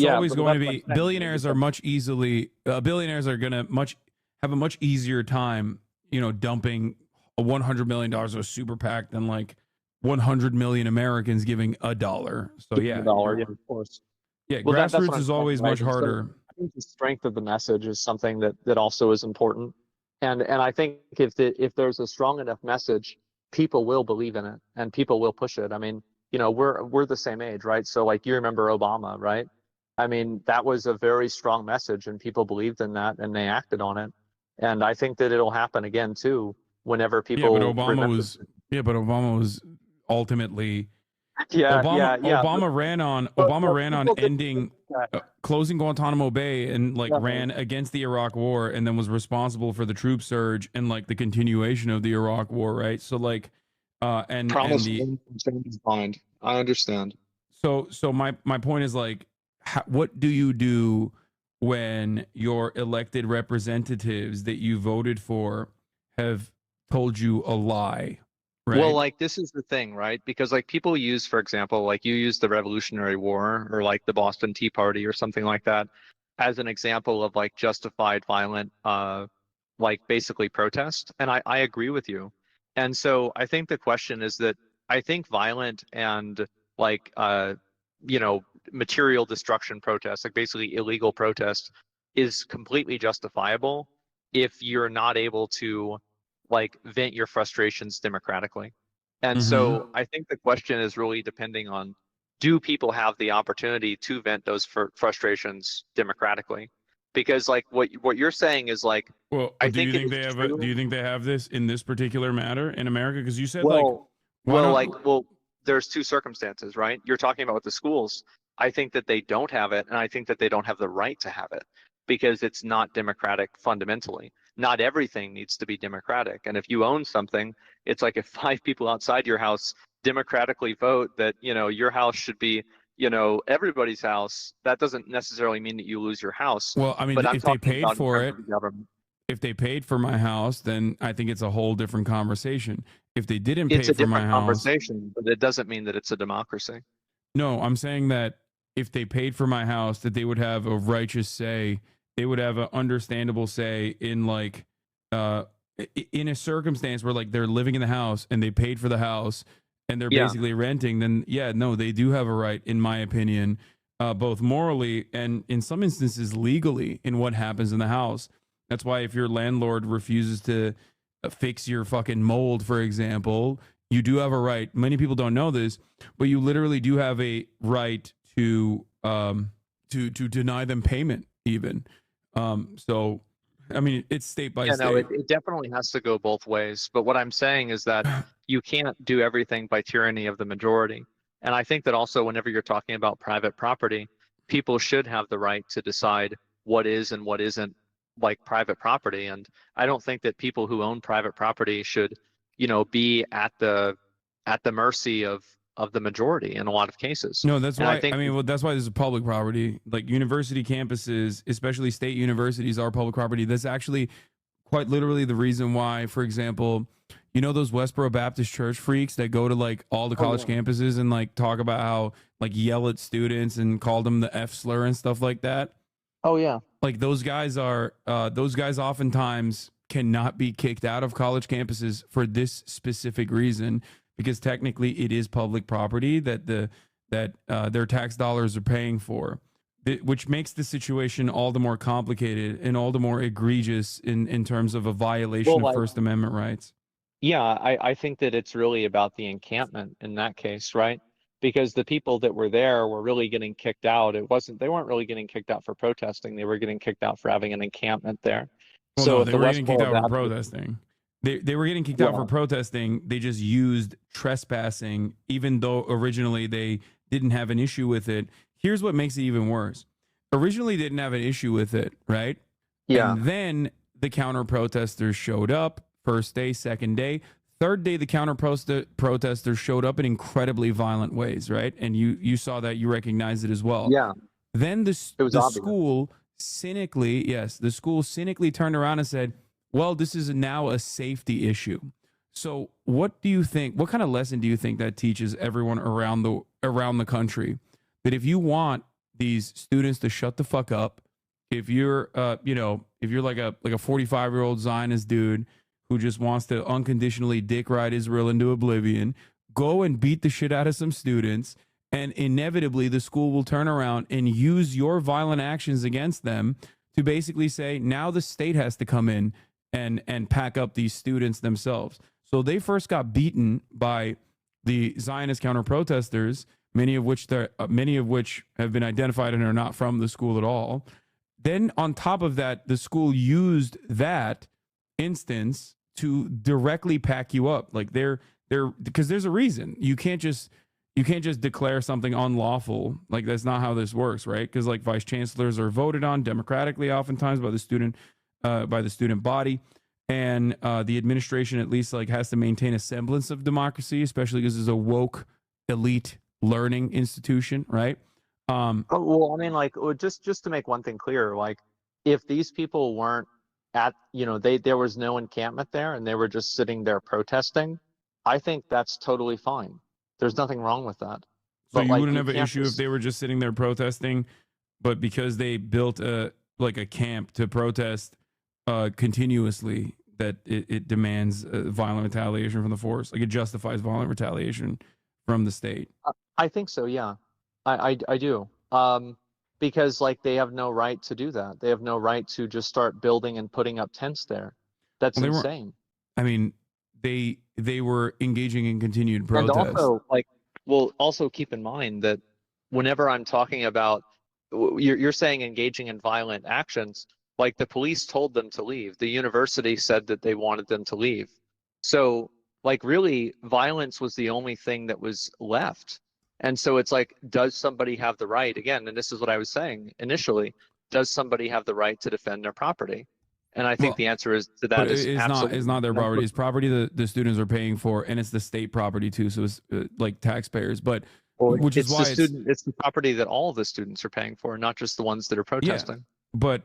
always going to be, billionaires are billionaires are going to have a much easier time, you know, dumping $100 million of a super PAC than like 100 million Americans giving $1. So yeah, $1, of course. Yeah, well, grassroots is always much harder. So I think the strength of the message is something that also is important. And I think if there's a strong enough message, people will believe in it and people will push it. I mean, you know, we're the same age, right? So like, you remember Obama, right? I mean, that was a very strong message and people believed in that and they acted on it. And I think that it'll happen again too, whenever people. Yeah, but Obama was ultimately. Obama ran on ending, closing Guantanamo Bay, and like ran against the Iraq War, and then was responsible for the troop surge and like the continuation of the Iraq War, right? So like, I understand. So my point is like, what do you do when your elected representatives that you voted for have told you a lie? Right. Well, like, this is the thing, right? Because like, people use, for example, like you use the Revolutionary War or like the Boston Tea Party or something like that as an example of like justified violent, like basically protest. And I agree with you. And so I think the question is that I think violent and like, you know, material destruction protests, like basically illegal protest, is completely justifiable if you're not able to like vent your frustrations democratically. And so I think the question is really depending on, do people have the opportunity to vent those frustrations democratically? Because like what you're saying is like, well, do you think they have this in this particular matter in America? Because you said there's two circumstances, right? You're talking about with the schools. I think that they don't have it, and I think that they don't have the right to have it because it's not democratic fundamentally. Not everything needs to be democratic. And if you own something, it's like if 5 people outside your house democratically vote that, you know, your house should be, you know, everybody's house, that doesn't necessarily mean that you lose your house. Well, I mean, if they paid for it, if they paid for my house, then I think it's a whole different conversation. If they didn't pay for my house, conversation, but it doesn't mean that it's a democracy. No, I'm saying that if they paid for my house, that they would have a righteous say they would have an understandable say in like in a circumstance where like they're living in the house and they paid for the house and they're Yeah. basically renting, then yeah, no, they do have a right, in my opinion, both morally and in some instances legally, in what happens in the house. That's why if your landlord refuses to fix your fucking mold, for example, you do have a right. Many people don't know this, but you literally do have a right to deny them payment even. So I mean, it's state by Yeah, state. no, it definitely has to go both ways. But what I'm saying is that you can't do everything by tyranny of the majority. And I think that also whenever you're talking about private property, people should have the right to decide what is and what isn't like private property. And I don't think that people who own private property should, be at the mercy of the majority in a lot of cases. No, that's And why. think, Well, that's why this is public property. Like university campuses, especially state universities, are public property. That's actually quite literally the reason why, for example, those Westboro Baptist Church freaks that go to like all the college campuses and like talk about how like yell at students and call them the F slur and stuff like that. Oh yeah. Like those guys oftentimes cannot be kicked out of college campuses for this specific reason, because technically it is public property that their tax dollars are paying for, which makes the situation all the more complicated and all the more egregious in terms of a violation of First Amendment rights. Yeah, I think that it's really about the encampment in that case, right? Because the people that were there were really getting kicked out. They weren't really getting kicked out for protesting. They were getting kicked out for having an encampment there. Well, So no, if they the were getting kicked Westboro out for Baptist- protesting. They were getting kicked out for protesting. They just used trespassing, even though originally they didn't have an issue with it. Here's what makes it even worse. Originally they didn't have an issue with it, right? Yeah. And then the counter protesters showed up. First day, second day, third day, the counter protesters showed up in incredibly violent ways, right? And you saw that, you recognized it as well. Yeah. Then the obvious. school cynically turned around and said, well, this is now a safety issue. So what do you think, what kind of lesson do you think that teaches everyone around the country? That if you want these students to shut the fuck up, if you're if you're like a 45-year-old Zionist dude who just wants to unconditionally dick ride Israel into oblivion, go and beat the shit out of some students, and inevitably the school will turn around and use your violent actions against them to basically say, now the state has to come in and pack up these students themselves. So they first got beaten by the Zionist counter protesters, many of which have been identified and are not from the school at all. Then on top of that, the school used that instance to directly pack you up. Like they're because there's a reason. You can't just declare something unlawful. Like that's not how this works, right? Because like vice chancellors are voted on democratically oftentimes by the student body, and the administration at least like has to maintain a semblance of democracy, especially because it's a woke elite learning institution, right? Well, I mean, like, just to make one thing clear, like, if these people weren't at, there was no encampment there and they were just sitting there protesting, I think that's totally fine. There's nothing wrong with that. So But, you like, wouldn't have an can't issue if they were just sitting there protesting, but because they built a camp to protest continuously, that it demands violent retaliation from the force. Like it justifies violent retaliation from the state. I think so, yeah. I do. Because like they have no right to do that. They have no right to just start building and putting up tents there. That's Well, they weren't- insane. I mean, they were engaging in continued protest. And also, like, well, also keep in mind that whenever I'm talking about, you're saying engaging in violent actions, like the police told them to leave. The university said that they wanted them to leave. So, like, really, violence was the only thing that was left. And so it's like, does somebody have the right, again, and this is what I was saying initially, does somebody have the right to defend their property? And I think the answer is to that But is it's absolutely not their property. It's property the students are paying for, and it's the state property too. So it's like taxpayers. But which is why it's the property that all of the students are paying for, not just the ones that are protesting. But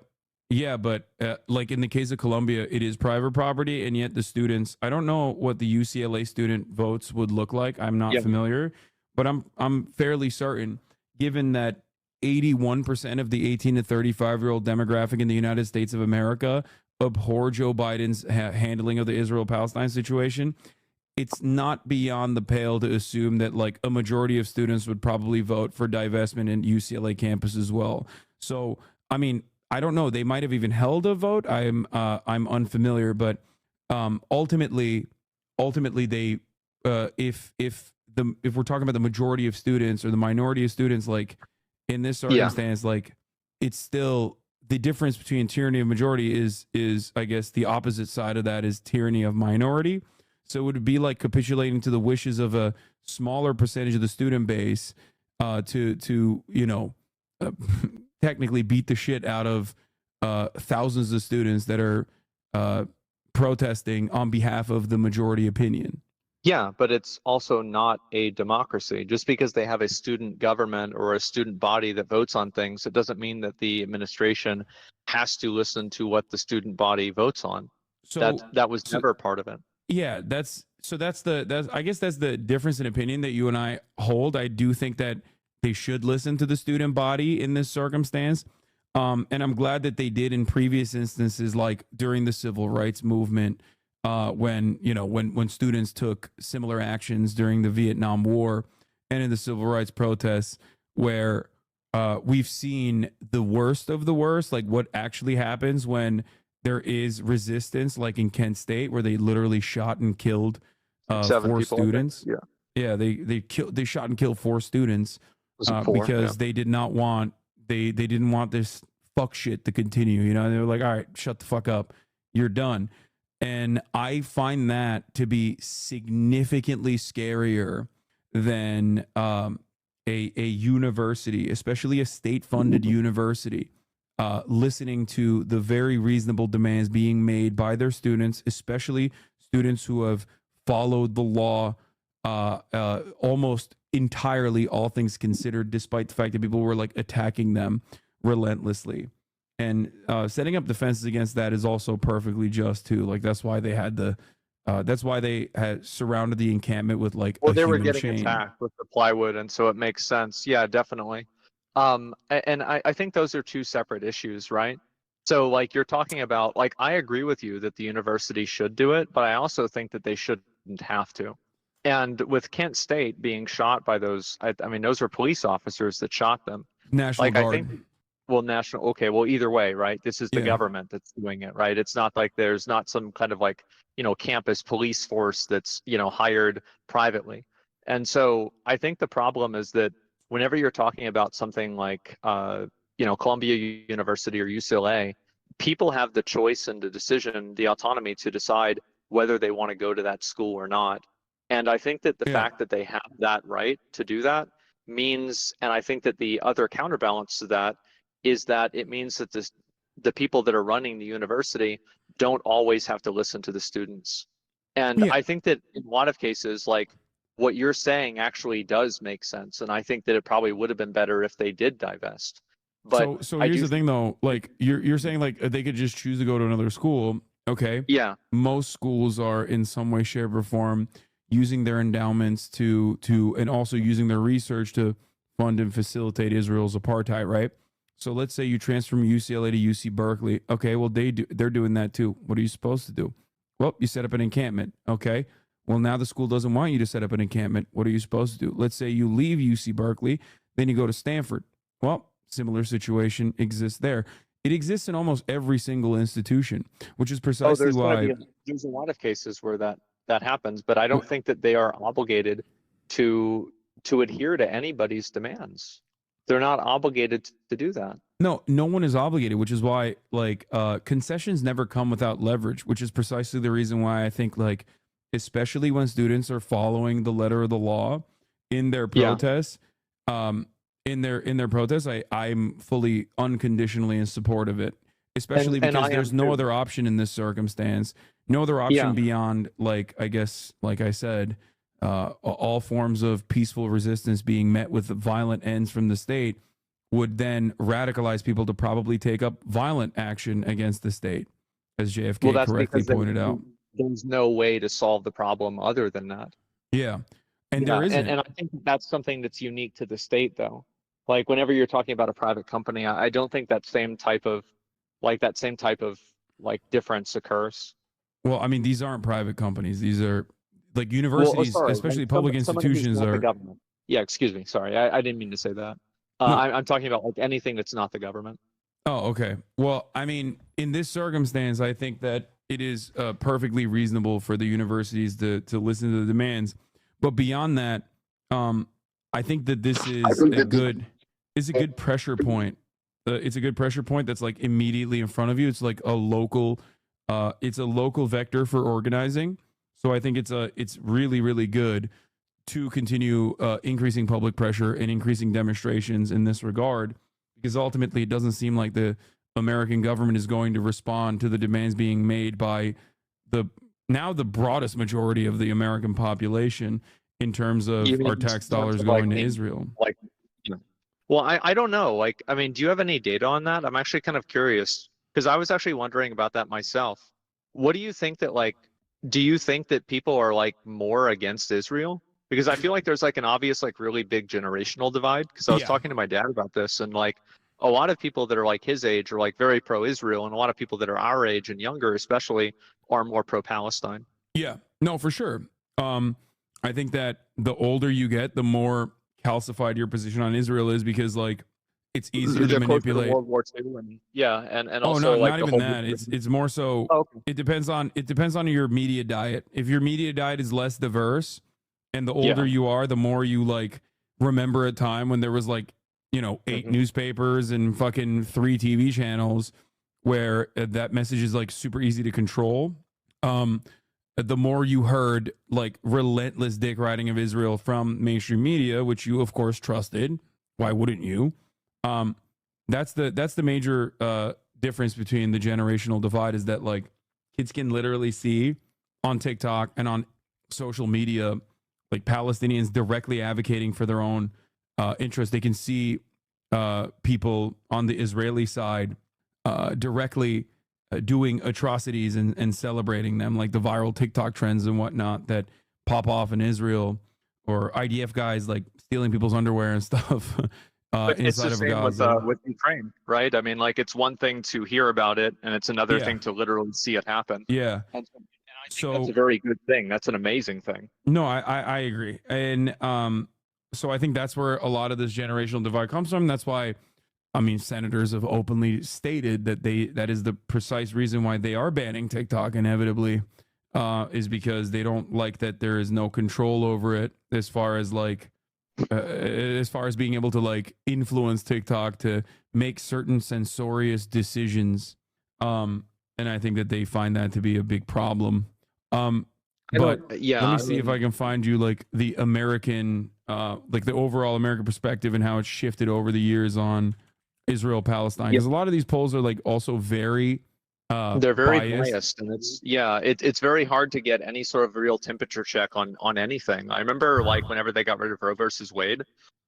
like in the case of Columbia, it is private property, and yet the students. I don't know what the UCLA student votes would look like. I'm not familiar, but I'm fairly certain, given that 81% of the 18 to 35-year-old demographic in the United States of America abhor Joe Biden's handling of the Israel-Palestine situation, it's not beyond the pale to assume that like a majority of students would probably vote for divestment in UCLA campus as well. So, I mean, I don't know. They might have even held a vote. I'm unfamiliar, but ultimately, they if we're talking about the majority of students or the minority of students, like in this circumstance, like it's still the difference between tyranny of majority is I guess the opposite side of that is tyranny of minority. So it would be like capitulating to the wishes of a smaller percentage of the student base to technically beat the shit out of thousands of students that are protesting on behalf of the majority opinion. Yeah, but it's also not a democracy. Just because they have a student government or a student body that votes on things, it doesn't mean that the administration has to listen to what the student body votes on. So that was never part of it. Yeah, that's I guess that's the difference in opinion that you and I hold. I do think that they should listen to the student body in this circumstance. And I'm glad that they did in previous instances, like during the civil rights movement, when students took similar actions during the Vietnam War and in the civil rights protests, where we've seen the worst of the worst, like what actually happens when there is resistance, like in Kent State, where they literally shot and killed 4 students. They shot and killed 4 students because they did not want they didn't want this fuck shit to continue. You know, they were like, all right, shut the fuck up, you're done. And I find that to be significantly scarier than a university, especially a state-funded university, listening to the very reasonable demands being made by their students, especially students who have followed the law almost entirely, all things considered, despite the fact that people were like attacking them relentlessly. And setting up defenses against that is also perfectly just too. Like that's why they had surrounded the encampment with like they were getting attacked with the plywood, and so it makes sense. Yeah, definitely. And I think those are 2 separate issues, right? So like you're talking about, like I agree with you that the university should do it, but I also think that they shouldn't have to. And with Kent State being shot by those, I mean, those were police officers that shot them. National Guard. I think, well, okay, well, either way, right? This is the government that's doing it, right? It's not like there's not some kind of like, campus police force that's, hired privately. And so I think the problem is that whenever you're talking about something like, Columbia University or UCLA, people have the choice and the decision, the autonomy to decide whether they want to go to that school or not. And I think that the fact that they have that right to do that means, and I think that the other counterbalance to that is that it means that the people that are running the university don't always have to listen to the students. And I think that in a lot of cases, like what you're saying actually does make sense. And I think that it probably would have been better if they did divest. But so here's the thing though, like you're saying like they could just choose to go to another school. Okay. Yeah. Most schools are in some way, shape, or form using their endowments to and also using their research to fund and facilitate Israel's apartheid, right? So let's say you transfer from UCLA to UC Berkeley. Okay, well they're doing that too. What are you supposed to do? Well, you set up an encampment. Okay. Well, now the school doesn't want you to set up an encampment. What are you supposed to do? Let's say you leave UC Berkeley, then you go to Stanford. Well, similar situation exists there. It exists in almost every single institution, which is precisely why there's a lot of cases where that happens, but I don't think that they are obligated to adhere to anybody's demands. They're not obligated to do that. No one is obligated, which is why like concessions never come without leverage, which is precisely the reason why I think like, especially when students are following the letter of the law in their protests, in their protests, I'm fully unconditionally in support of it, especially because there's no other option in this circumstance, no other option beyond, like, I guess, like I said, all forms of peaceful resistance being met with violent ends from the state would then radicalize people to probably take up violent action against the state, as JFK correctly pointed out. There's no way to solve the problem other than that. Yeah. And there isn't. And I think that's something that's unique to the state, though. Like whenever you're talking about a private company, I don't think that same type of difference occurs. Well, I mean, these aren't private companies. These are like universities, especially public institutions not the are. government. Yeah, excuse me. Sorry, I didn't mean to say that. I'm talking about like anything that's not the government. Oh, okay. Well, I mean, in this circumstance, I think that it is perfectly reasonable for the universities to listen to the demands. But beyond that, I think that this is a good pressure point. It's a good pressure point that's like immediately in front of you. It's like a local vector for organizing. So I think it's really, really good to continue increasing public pressure and increasing demonstrations in this regard, because ultimately it doesn't seem like the American government is going to respond to the demands being made by the broadest majority of the American population in terms of our tax dollars going to Israel. Well, I don't know. Like, I mean, do you have any data on that? I'm actually kind of curious because I was actually wondering about that myself. What do you think that do you think that people are like more against Israel? Because I feel like there's like an obvious, like really big generational divide. Because I was talking to my dad about this, and like a lot of people that are like his age are like very pro-Israel, and a lot of people that are our age and younger, especially, are more pro-Palestine. Yeah, no, for sure. I think that the older you get, the more calcified your position on Israel is, because like it's easier to manipulate. World War II and oh, also no, like not the even whole that. It's more so. Oh, okay. It depends on your media diet. If your media diet is less diverse, and the older you are, the more you like remember a time when there was like 8 newspapers and fucking 3 TV channels where that message is like super easy to control. The more you heard like relentless dick riding of Israel from mainstream media, which you of course trusted. Why wouldn't you? That's the major difference between the generational divide, is that like kids can literally see on TikTok and on social media like Palestinians directly advocating for their own interests. They can see people on the Israeli side directly doing atrocities and celebrating them, like the viral TikTok trends and whatnot that pop off in Israel, or IDF guys like stealing people's underwear and stuff inside of Gaza. With Ukraine, right? I mean, like it's one thing to hear about it, and it's another thing to literally see it happen. Yeah. And I think that's a very good thing. That's an amazing thing. No, I agree. And so I think that's where a lot of this generational divide comes from. That's why, I mean, senators have openly stated that that is the precise reason why they are banning TikTok inevitably, is because they don't like that there is no control over it as far as like, as far as being able to like influence TikTok to make certain censorious decisions. And I think that they find that to be a big problem. But let me see if I can find you like the American, like the overall American perspective and how it's shifted over the years on Israel Palestine, because a lot of these polls are like also very they're very biased, and it's very hard to get any sort of real temperature check on anything. I remember like whenever they got rid of Roe versus Wade,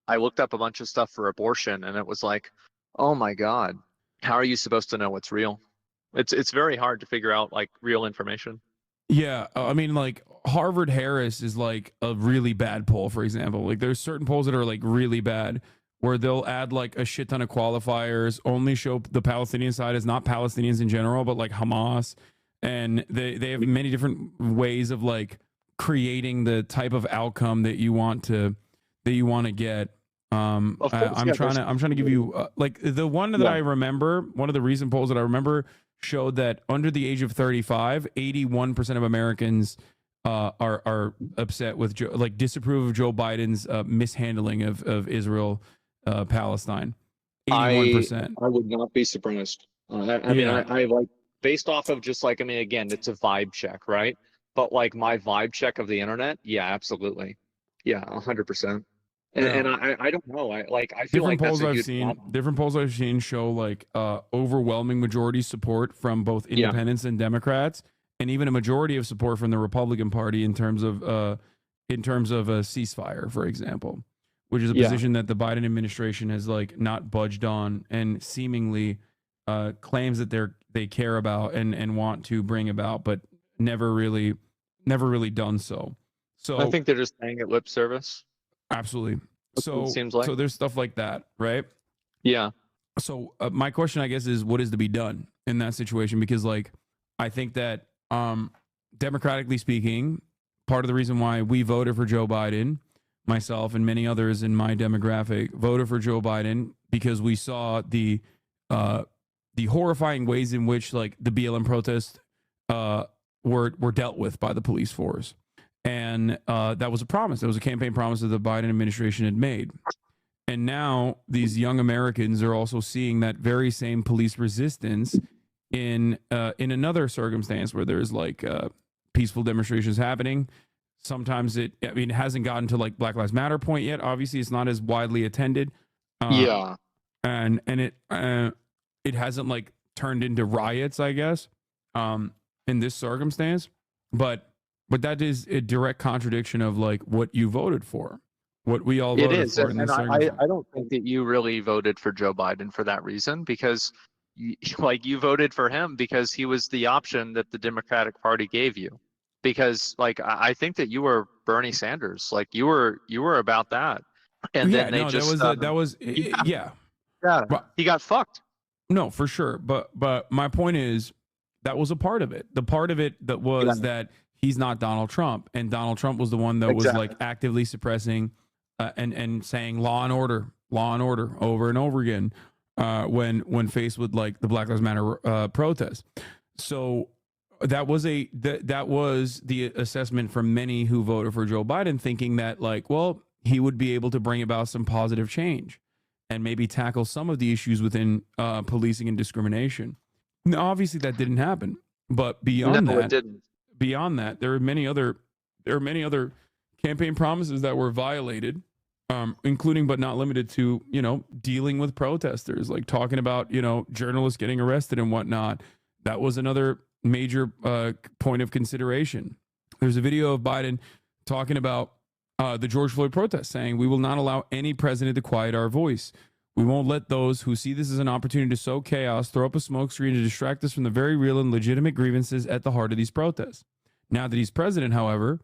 I looked up a bunch of stuff for abortion, and it was like, oh my god, how are you supposed to know what's real? It's very hard to figure out like real information. Yeah, I mean, like Harvard Harris is like a really bad poll, for example. Like there's certain polls that are like really bad, where they'll add like a shit ton of qualifiers, only show the Palestinian side as not Palestinians in general, but like Hamas. And they have many different ways of like creating the type of outcome that you want to get. I'm trying to give you like the one that I remember, one of the recent polls that I remember showed that under the age of 35, 81% of Americans are upset with disapprove of Joe Biden's mishandling of Israel Palestine. 81%. I would not be surprised. I mean, I like based off of just like, I mean, again, it's a vibe check, right? But like my vibe check of the internet, yeah, absolutely, yeah, 100%. And I don't know. I feel like that's a huge problem. Different polls I've seen show like overwhelming majority support from both independents and Democrats, and even a majority of support from the Republican Party in terms of a ceasefire, for example, which is a position that the Biden administration has like not budged on, and seemingly claims that they care about and want to bring about, but never really done so. So I think they're just paying it lip service. Absolutely. So It seems like. so there's stuff like that, right? Yeah. So my question, I guess, is what is to be done in that situation? Because like I think that democratically speaking, part of the reason why we voted for Joe Biden, myself and many others in my demographic voted for Joe Biden because we saw the horrifying ways in which like the BLM protests were dealt with by the police force. And that was a promise. That was a campaign promise that the Biden administration had made. And now these young Americans are also seeing that very same police resistance in another circumstance where there's like peaceful demonstrations happening. Sometimes it hasn't gotten to like Black Lives Matter point yet. Obviously, it's not as widely attended. Yeah. And it hasn't like turned into riots, I guess, in this circumstance. But that is a direct contradiction of like what you voted for, what we all voted It is, for in and this I circumstance. don't think that you really voted for Joe Biden for that reason, because you voted for him because he was the option that the Democratic Party gave you. Because like I think that you were Bernie Sanders, like you were about that, and Yeah, then they no, just that was yeah. he got fucked. No, for sure. But my point is that was a part of it. The part of it that was that he's not Donald Trump, and Donald Trump was the one that was like actively suppressing and saying law and order over and over again when faced with like the Black Lives Matter protests. So that was the assessment from many who voted for Joe Biden, thinking that like, well, he would be able to bring about some positive change and maybe tackle some of the issues within policing and discrimination. Now, obviously, that didn't happen. But beyond that, there are many other campaign promises that were violated, including but not limited to, dealing with protesters, like talking about, journalists getting arrested and whatnot. That was another major point of consideration. There's a video of Biden talking about the George Floyd protests, saying, "We will not allow any president to quiet our voice. We won't let those who see this as an opportunity to sow chaos throw up a smokescreen to distract us from the very real and legitimate grievances at the heart of these protests." Now that he's president, however,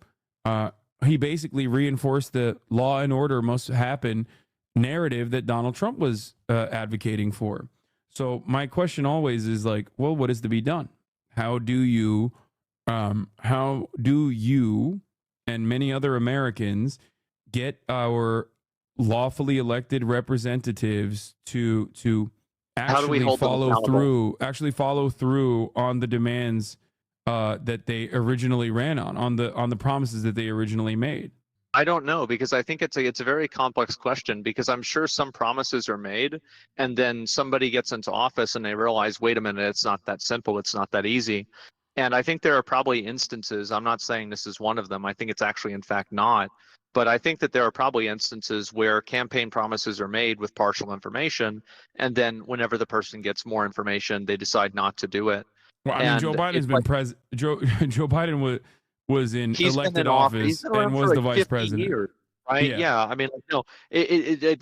he basically reinforced the law and order must happen narrative that Donald Trump was advocating for. So my question always is like, well, what is to be done? How do you and many other Americans get our lawfully elected representatives to actually follow through on the demands that they originally ran on the promises that they originally made? I don't know, because I think it's a very complex question, because I'm sure some promises are made and then somebody gets into office and they realize, wait a minute, it's not that simple, it's not that easy. And I think there are probably instances, I'm not saying this is one of them, I think it's actually in fact not, but I think that there are probably instances where campaign promises are made with partial information, and then whenever the person gets more information, they decide not to do it. Well, I mean, Joe Biden's been president. Joe Biden was in elected office and was the vice president. Years, right? Yeah. I mean, no,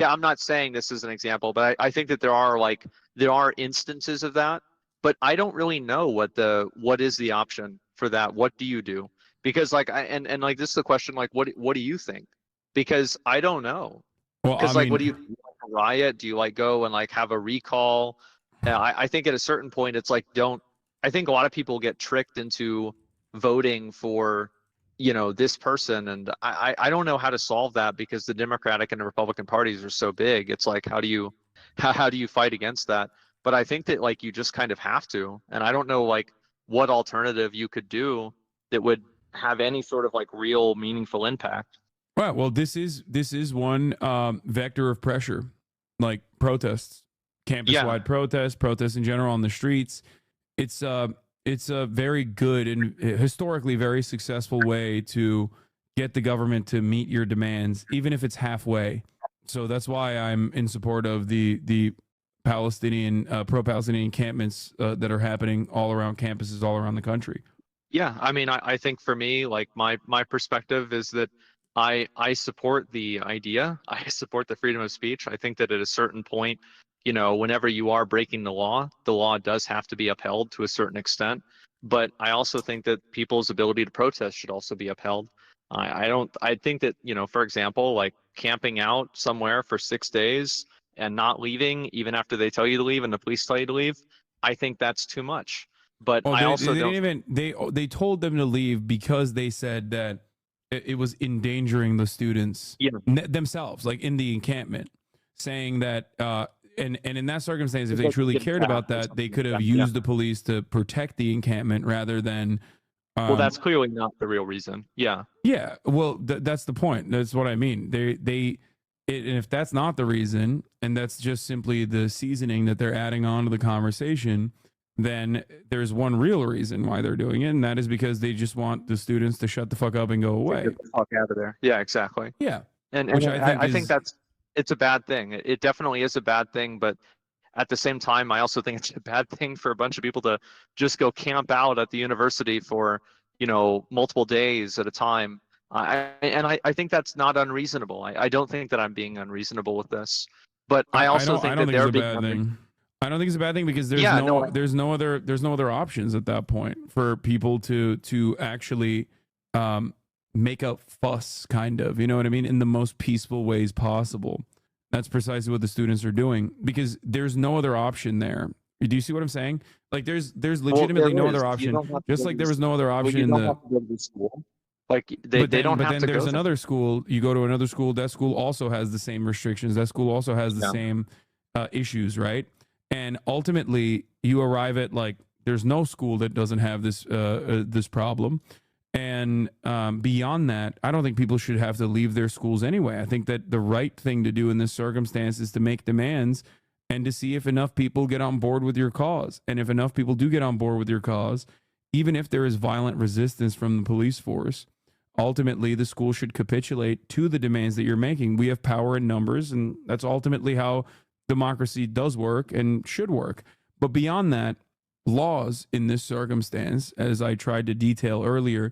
I'm not saying this is an example, but I think that there are instances of that, but I don't really know what is the option for that. What do you do? Because like, and like, this is the question, like, what do you think? Because I don't know. Well, because like, what do you do? Like a riot? Do you like go and like have a recall? I think at a certain point, it's like, I think a lot of people get tricked into voting for, this person. And I don't know how to solve that, because the Democratic and the Republican parties are so big. It's like, how do you fight against that? But I think that like, you just kind of have to, and I don't know like what alternative you could do that would have any sort of like real meaningful impact. Right. Well, this is one vector of pressure, like protests, campus-wide protests in general on the streets. It's a very good and historically very successful way to get the government to meet your demands, even if it's halfway. So that's why I'm in support of the Palestinian pro-Palestinian encampments that are happening all around campuses all around the country. Yeah, I mean, I think for me, like my perspective is that I support the idea. I support the freedom of speech. I think that at a certain point, whenever you are breaking the law does have to be upheld to a certain extent. But I also think that people's ability to protest should also be upheld. I think that, for example, like camping out somewhere for 6 days and not leaving even after they tell you to leave and the police tell you to leave, I think that's too much. But I also don't. Didn't even they told them to leave because they said that it was endangering the students themselves, like in the encampment, saying that and in that circumstance, if they truly cared about that, they could have used the police to protect the encampment rather than. Well, that's clearly not the real reason. Yeah. Yeah. Well, that's the point. That's what I mean. And if that's not the reason, and that's just simply the seasoning that they're adding on to the conversation, then there's one real reason why they're doing it, and that is because they just want the students to shut the fuck up and go away. Get the fuck out of there. Yeah, exactly. Yeah. And Which I think it's a bad thing. It definitely is a bad thing, but at the same time, I also think it's a bad thing for a bunch of people to just go camp out at the university for, multiple days at a time. I think that's not unreasonable. I don't think that I'm being unreasonable with this, but I also think that they're being unreasonable. I don't think it's a bad thing because there's no other options at that point for people to actually make a fuss, kind of, you know what I mean, in the most peaceful ways possible. That's precisely what the students are doing because there's no other option there. Do you see what I'm saying? Like there's legitimately no other option. Just like there was no other option in the school. Like they don't have to go. But then there's another school. You go to another school. That school also has the same restrictions. That school also has the same issues, right? And ultimately, you arrive at like there's no school that doesn't have this this problem. And beyond that, I don't think people should have to leave their schools anyway. I think that the right thing to do in this circumstance is to make demands and to see if enough people get on board with your cause. And if enough people do get on board with your cause, even if there is violent resistance from the police force, ultimately the school should capitulate to the demands that you're making. We have power in numbers, and that's ultimately how democracy does work and should work. But beyond that, laws in this circumstance, as I tried to detail earlier,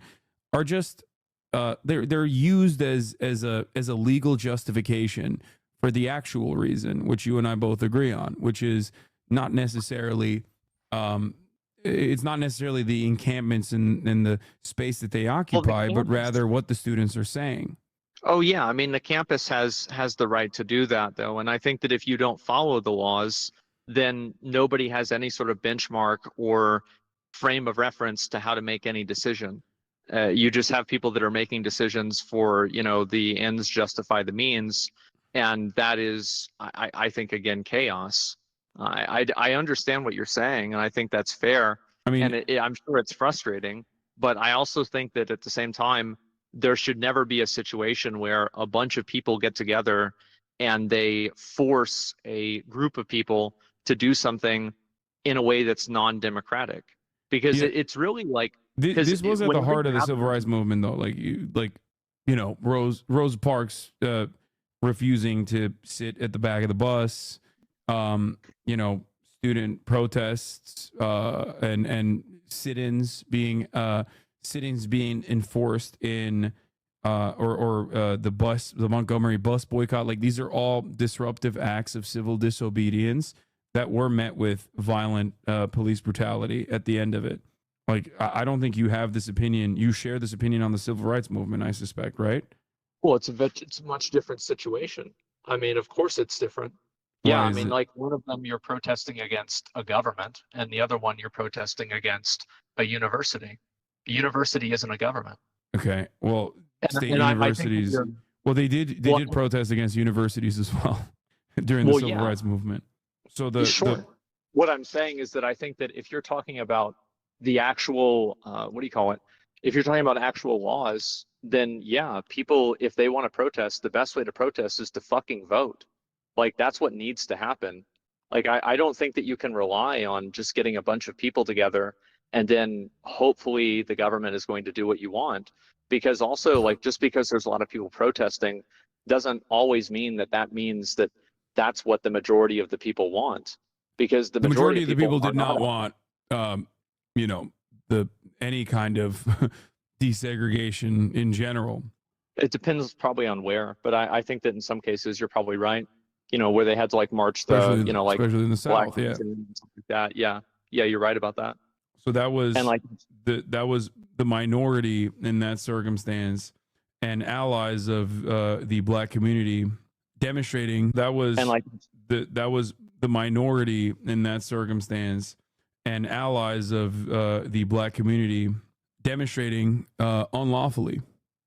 are just they're used as a legal justification for the actual reason, which you and I both agree on, which is not necessarily it's not necessarily the encampments and the space that they occupy, but rather what the students are saying. Oh yeah, I mean the campus has the right to do that though, and I think that if you don't follow the laws, then nobody has any sort of benchmark or frame of reference to how to make any decision. You just have people that are making decisions for, the ends justify the means, and that is, I think, again, chaos. I understand what you're saying, and I think that's fair. I mean, and I'm sure it's frustrating, but I also think that at the same time, there should never be a situation where a bunch of people get together and they force a group of people to do something in a way that's non-democratic, because it's really like this was at the heart of the civil rights movement, though. Rosa Parks refusing to sit at the back of the bus, student protests and sit-ins being enforced in the Montgomery bus boycott. Like, these are all disruptive acts of civil disobedience that were met with violent police brutality at the end of it. Like, I don't think you have this opinion. You share this opinion on the civil rights movement, I suspect, right? Well, it's a much different situation. I mean, of course it's different. Yeah, I mean, like one of them you're protesting against a government, and the other one you're protesting against a university. A university isn't a government. Okay, well, state universities. Well, they did protest against universities as well during the civil rights movement. So what I'm saying is that I think that if you're talking about the actual if you're talking about actual laws, then yeah, people, if they want to protest, the best way to protest is to fucking vote. Like, that's what needs to happen. Like, I don't think that you can rely on just getting a bunch of people together and then hopefully the government is going to do what you want. Because also, like, just because there's a lot of people protesting doesn't always mean that means that that's what the majority of the people want. Because the majority of the people did not want any kind of desegregation in general. It depends probably on where, but I think that in some cases you're probably right. Where they had to like march especially in the South, yeah, and stuff like that. Yeah, you're right about that. So that was that was the minority in that circumstance, and allies of the black community demonstrating that was the minority in that circumstance, and allies of the black community demonstrating unlawfully,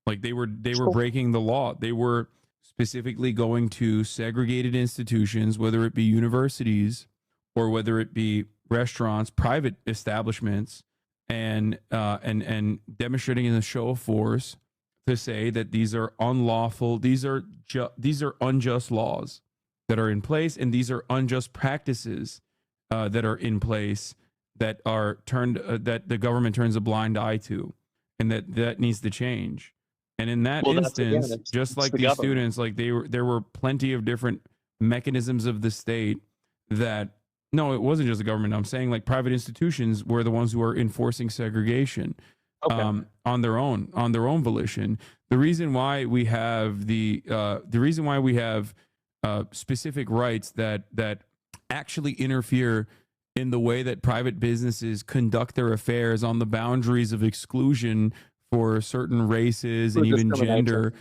like they were breaking the law. They were specifically going to segregated institutions, whether it be universities or whether it be restaurants, private establishments, and demonstrating in a show of force to say that these are unlawful, these are unjust laws that are in place, and these are unjust practices that are in place that are that the government turns a blind eye to, and that needs to change. And in that instance, just like these students, like there were plenty of different mechanisms of the state that, no, it wasn't just the government. I'm saying like private institutions were the ones who are enforcing segregation on their own volition. The reason why we have specific rights that actually interfere in the way that private businesses conduct their affairs on the boundaries of exclusion for certain races and even gender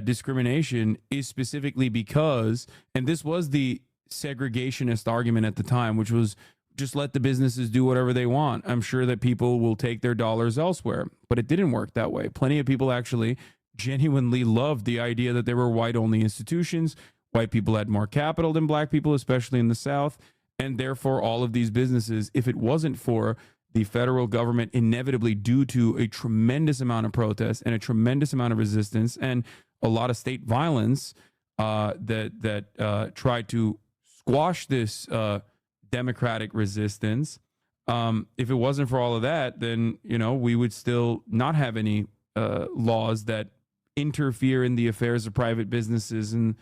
discrimination is specifically because, and this was the segregationist argument at the time, which was just let the businesses do whatever they want. I'm sure that people will take their dollars elsewhere, but it didn't work that way. Plenty of people actually genuinely loved the idea that there were white-only institutions. White people had more capital than black people, especially in the South. And therefore, all of these businesses, if it wasn't for the federal government, inevitably due to a tremendous amount of protest and a tremendous amount of resistance and a lot of state violence that tried to squash this democratic resistance. If it wasn't for all of that, then, you know, we would still not have any laws that interfere in the affairs of private businesses and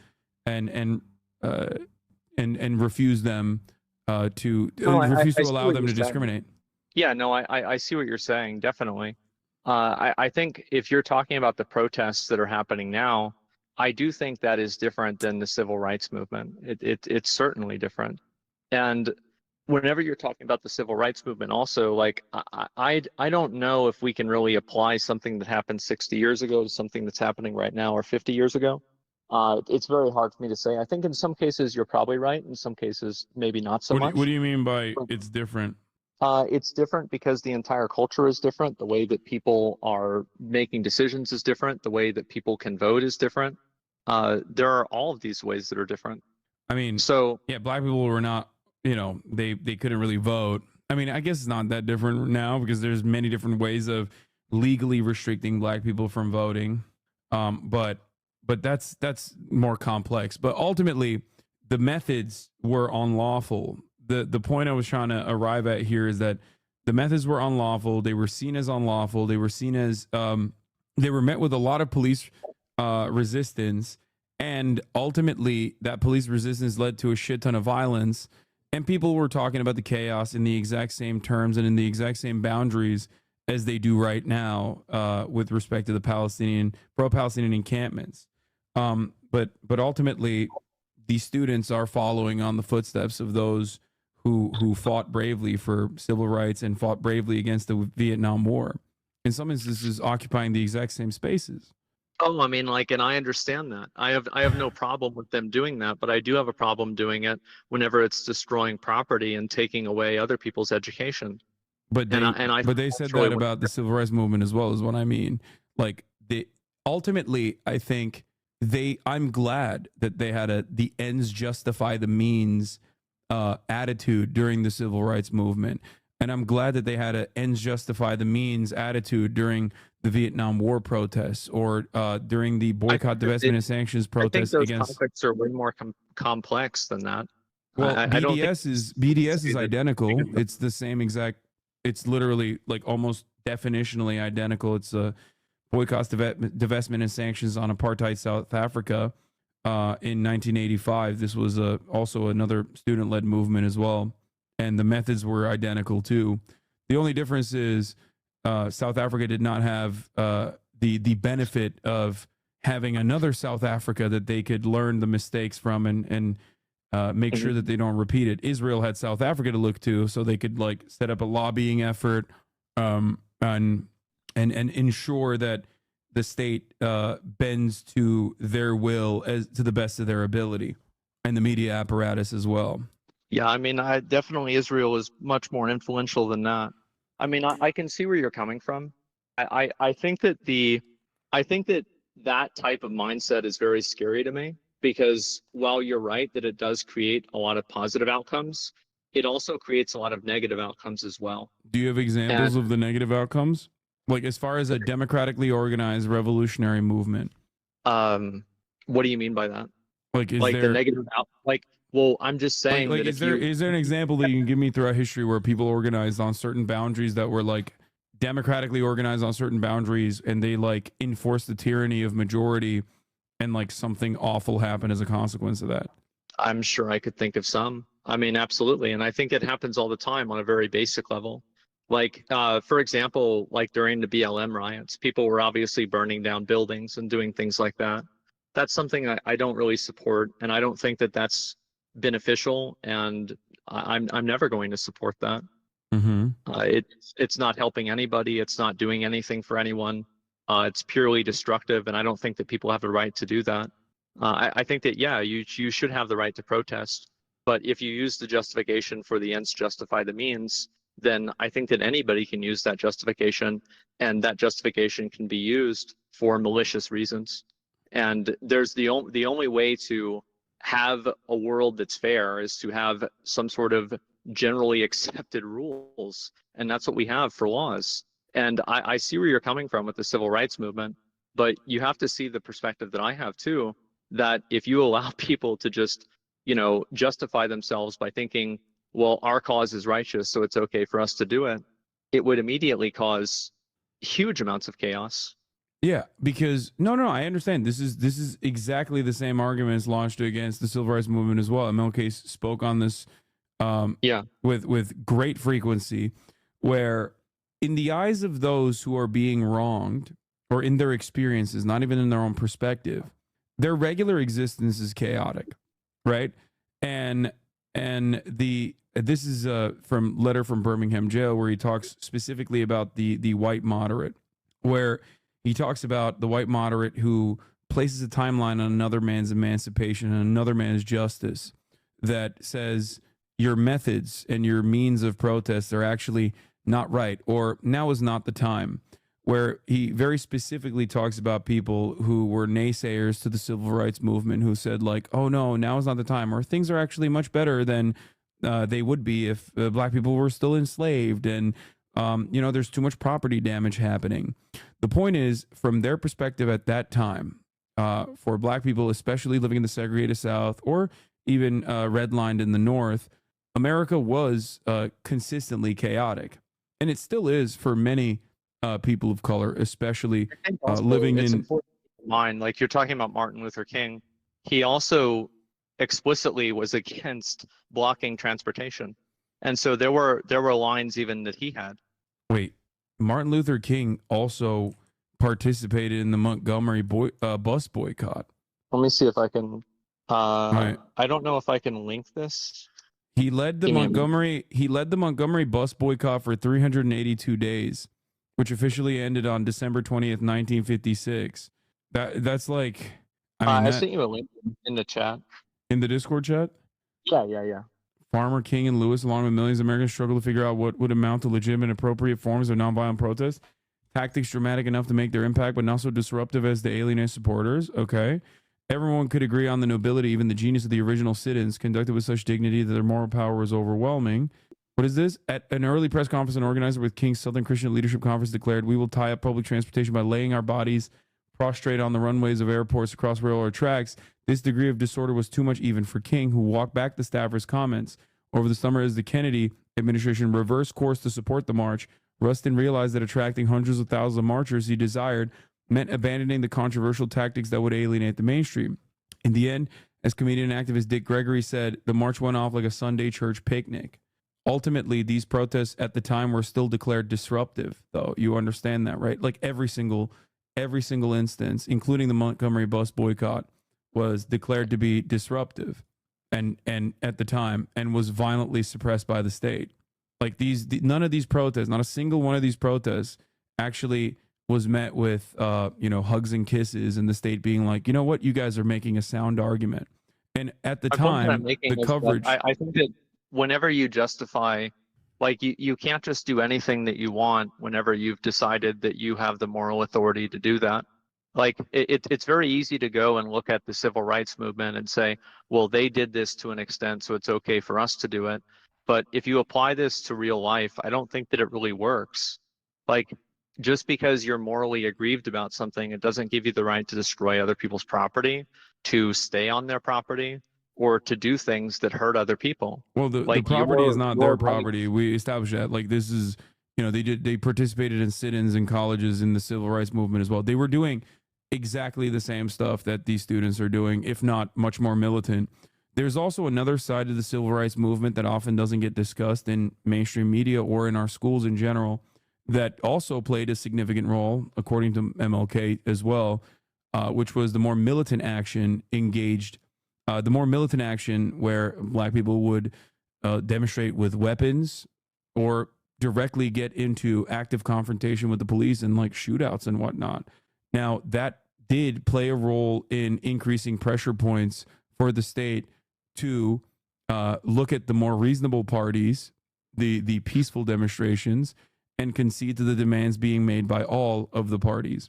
refuse them to allow them to discriminate. Yeah, no, I see what you're saying, definitely. I think if you're talking about the protests that are happening now, I do think that is different than the civil rights movement. It's certainly different. And whenever you're talking about the civil rights movement also, like, I don't know if we can really apply something that happened 60 years ago to something that's happening right now or 50 years ago. It's very hard for me to say. I think in some cases you're probably right. In some cases, maybe not so much. What do you mean by it's different? It's different because the entire culture is different. The way that people are making decisions is different. The way that people can vote is different. There are all of these ways that are different. I mean, so yeah, black people were not, you know, they couldn't really vote. I mean, I guess it's not that different now because there's many different ways of legally restricting black people from voting. But that's more complex. But ultimately, the methods were unlawful. The point I was trying to arrive at here is that the methods were unlawful. They were seen as unlawful. They were seen as they were met with a lot of police resistance, and ultimately that police resistance led to a shit ton of violence. And people were talking about the chaos in the exact same terms and in the exact same boundaries as they do right now with respect to the pro-Palestinian encampments. But ultimately, these students are following on the footsteps of those who fought bravely for civil rights and fought bravely against the Vietnam War. In some instances, occupying the exact same spaces. Oh, I mean, like, and I understand that. I have no problem with them doing that, but I do have a problem doing it whenever it's destroying property and taking away other people's education. But they said that about the civil rights movement as well, is what I mean. Like, ultimately, I think I'm glad that they had the ends justify the means attitude during the civil rights movement. And I'm glad that they had a ends justify the means attitude during the Vietnam War protests or during the boycott, divestment, and sanctions protests. I think those conflicts are way more complex than that. Well, BDS is identical. It's the same exact. It's literally like almost definitionally identical. It's a boycott, divestment, and sanctions on apartheid South Africa in 1985. This was also another student-led movement as well. And the methods were identical too. The only difference is South Africa did not have the benefit of having another South Africa that they could learn the mistakes from and make sure that they don't repeat it. Israel had South Africa to look to, so they could like set up a lobbying effort and ensure that the state bends to their will as to the best of their ability, and the media apparatus as well. Yeah, I mean, I definitely Israel is much more influential than that. I mean, I can see where you're coming from. I think that that type of mindset is very scary to me, because while you're right that it does create a lot of positive outcomes, it also creates a lot of negative outcomes as well. Do you have examples of the negative outcomes? Like as far as a democratically organized revolutionary movement? What do you mean by that? Like, is Like there, the negative out, like, well, I'm just saying like that is if you, there an example that you can give me throughout history where people organized on certain boundaries that were like democratically organized on certain boundaries, and they like enforced the tyranny of majority, and like something awful happened as a consequence of that? I'm sure I could think of some. I mean, absolutely. And I think it happens all the time on a very basic level. Like, for example, like during the BLM riots, people were obviously burning down buildings and doing things like that. That's something I don't really support, and I don't think that that's beneficial, and I'm never going to support that. Mm-hmm. It's not helping anybody. It's not doing anything for anyone. It's purely destructive, and I don't think that people have the right to do that. I think that, yeah, you should have the right to protest, but if you use the justification for the ends justify the means, then I think that anybody can use that justification, and that justification can be used for malicious reasons. And there's the only way to have a world that's fair is to have some sort of generally accepted rules, and that's what we have for laws. And I see where you're coming from with the civil rights movement, but you have to see the perspective that I have too, that if you allow people to just, justify themselves by thinking, well, our cause is righteous, so it's okay for us to do it, it would immediately cause huge amounts of chaos. Yeah, because no, I understand. This is exactly the same arguments launched against the civil rights movement as well. MLK spoke on this, with great frequency, where in the eyes of those who are being wronged, or in their experiences, not even in their own perspective, their regular existence is chaotic, right? And this is from letter from Birmingham jail, where he talks specifically about the white moderate, where he talks about the white moderate who places a timeline on another man's emancipation and another man's justice, that says your methods and your means of protest are actually not right, or now is not the time. Where he very specifically talks about people who were naysayers to the civil rights movement, who said like, oh no, now is not the time, or things are actually much better than they would be if black people were still enslaved, and there's too much property damage happening. The point is, from their perspective at that time, for black people, especially living in the segregated South, or even redlined in the North, America was consistently chaotic, and it still is for many people of color, especially living it's in. Important to mind, like you're talking about Martin Luther King, he also explicitly was against blocking transportation, and so there were lines even that he had. Wait, Martin Luther King also participated in the Montgomery bus boycott. Let me see if I can. Right. I don't know if I can link this. He led the Montgomery bus boycott for 382 days, which officially ended on December 20th, 1956. That's like, I sent you a link in the chat. In the Discord chat? Yeah. Farmer, King, and Lewis, along with millions of Americans, struggle to figure out what would amount to legitimate, appropriate forms of nonviolent protest. Tactics dramatic enough to make their impact, but not so disruptive as to alienate supporters. Okay. Everyone could agree on the nobility, even the genius of the original sit-ins, conducted with such dignity that their moral power was overwhelming. What is this? At an early press conference, an organizer with King's Southern Christian Leadership Conference declared, "We will tie up public transportation by laying our bodies prostrate on the runways of airports across railroad tracks." This degree of disorder was too much even for King, who walked back the staffers' comments. Over the summer, as the Kennedy administration reversed course to support the march, Rustin realized that attracting hundreds of thousands of marchers he desired meant abandoning the controversial tactics that would alienate the mainstream. In the end, as comedian and activist Dick Gregory said, the march went off like a Sunday church picnic. Ultimately, these protests at the time were still declared disruptive, though. You understand that, right? Like every single instance, including the Montgomery bus boycott, was declared to be disruptive and at the time, and was violently suppressed by the state. Like none of these protests, not a single one of these protests actually was met with, hugs and kisses, and the state being like, you know what, you guys are making a sound argument. And at the My point that I'm time, making the is that coverage. I think that whenever you justify, like you can't just do anything that you want whenever you've decided that you have the moral authority to do that. Like it's very easy to go and look at the civil rights movement and say, well, they did this to an extent, so it's okay for us to do it. But if you apply this to real life, I don't think that it really works. Like, just because you're morally aggrieved about something, it doesn't give you the right to destroy other people's property, to stay on their property, or to do things that hurt other people. Well, the property is not their property. We established that. Like, this is, they participated in sit-ins in colleges in the civil rights movement as well. They were doing exactly the same stuff that these students are doing, if not much more militant. There's also another side of the civil rights movement that often doesn't get discussed in mainstream media or in our schools in general, that also played a significant role, according to MLK as well, which was the more militant action where Black people would demonstrate with weapons or directly get into active confrontation with the police and like shootouts and whatnot. Now, that did play a role in increasing pressure points for the state to look at the more reasonable parties, the peaceful demonstrations, and concede to the demands being made by all of the parties.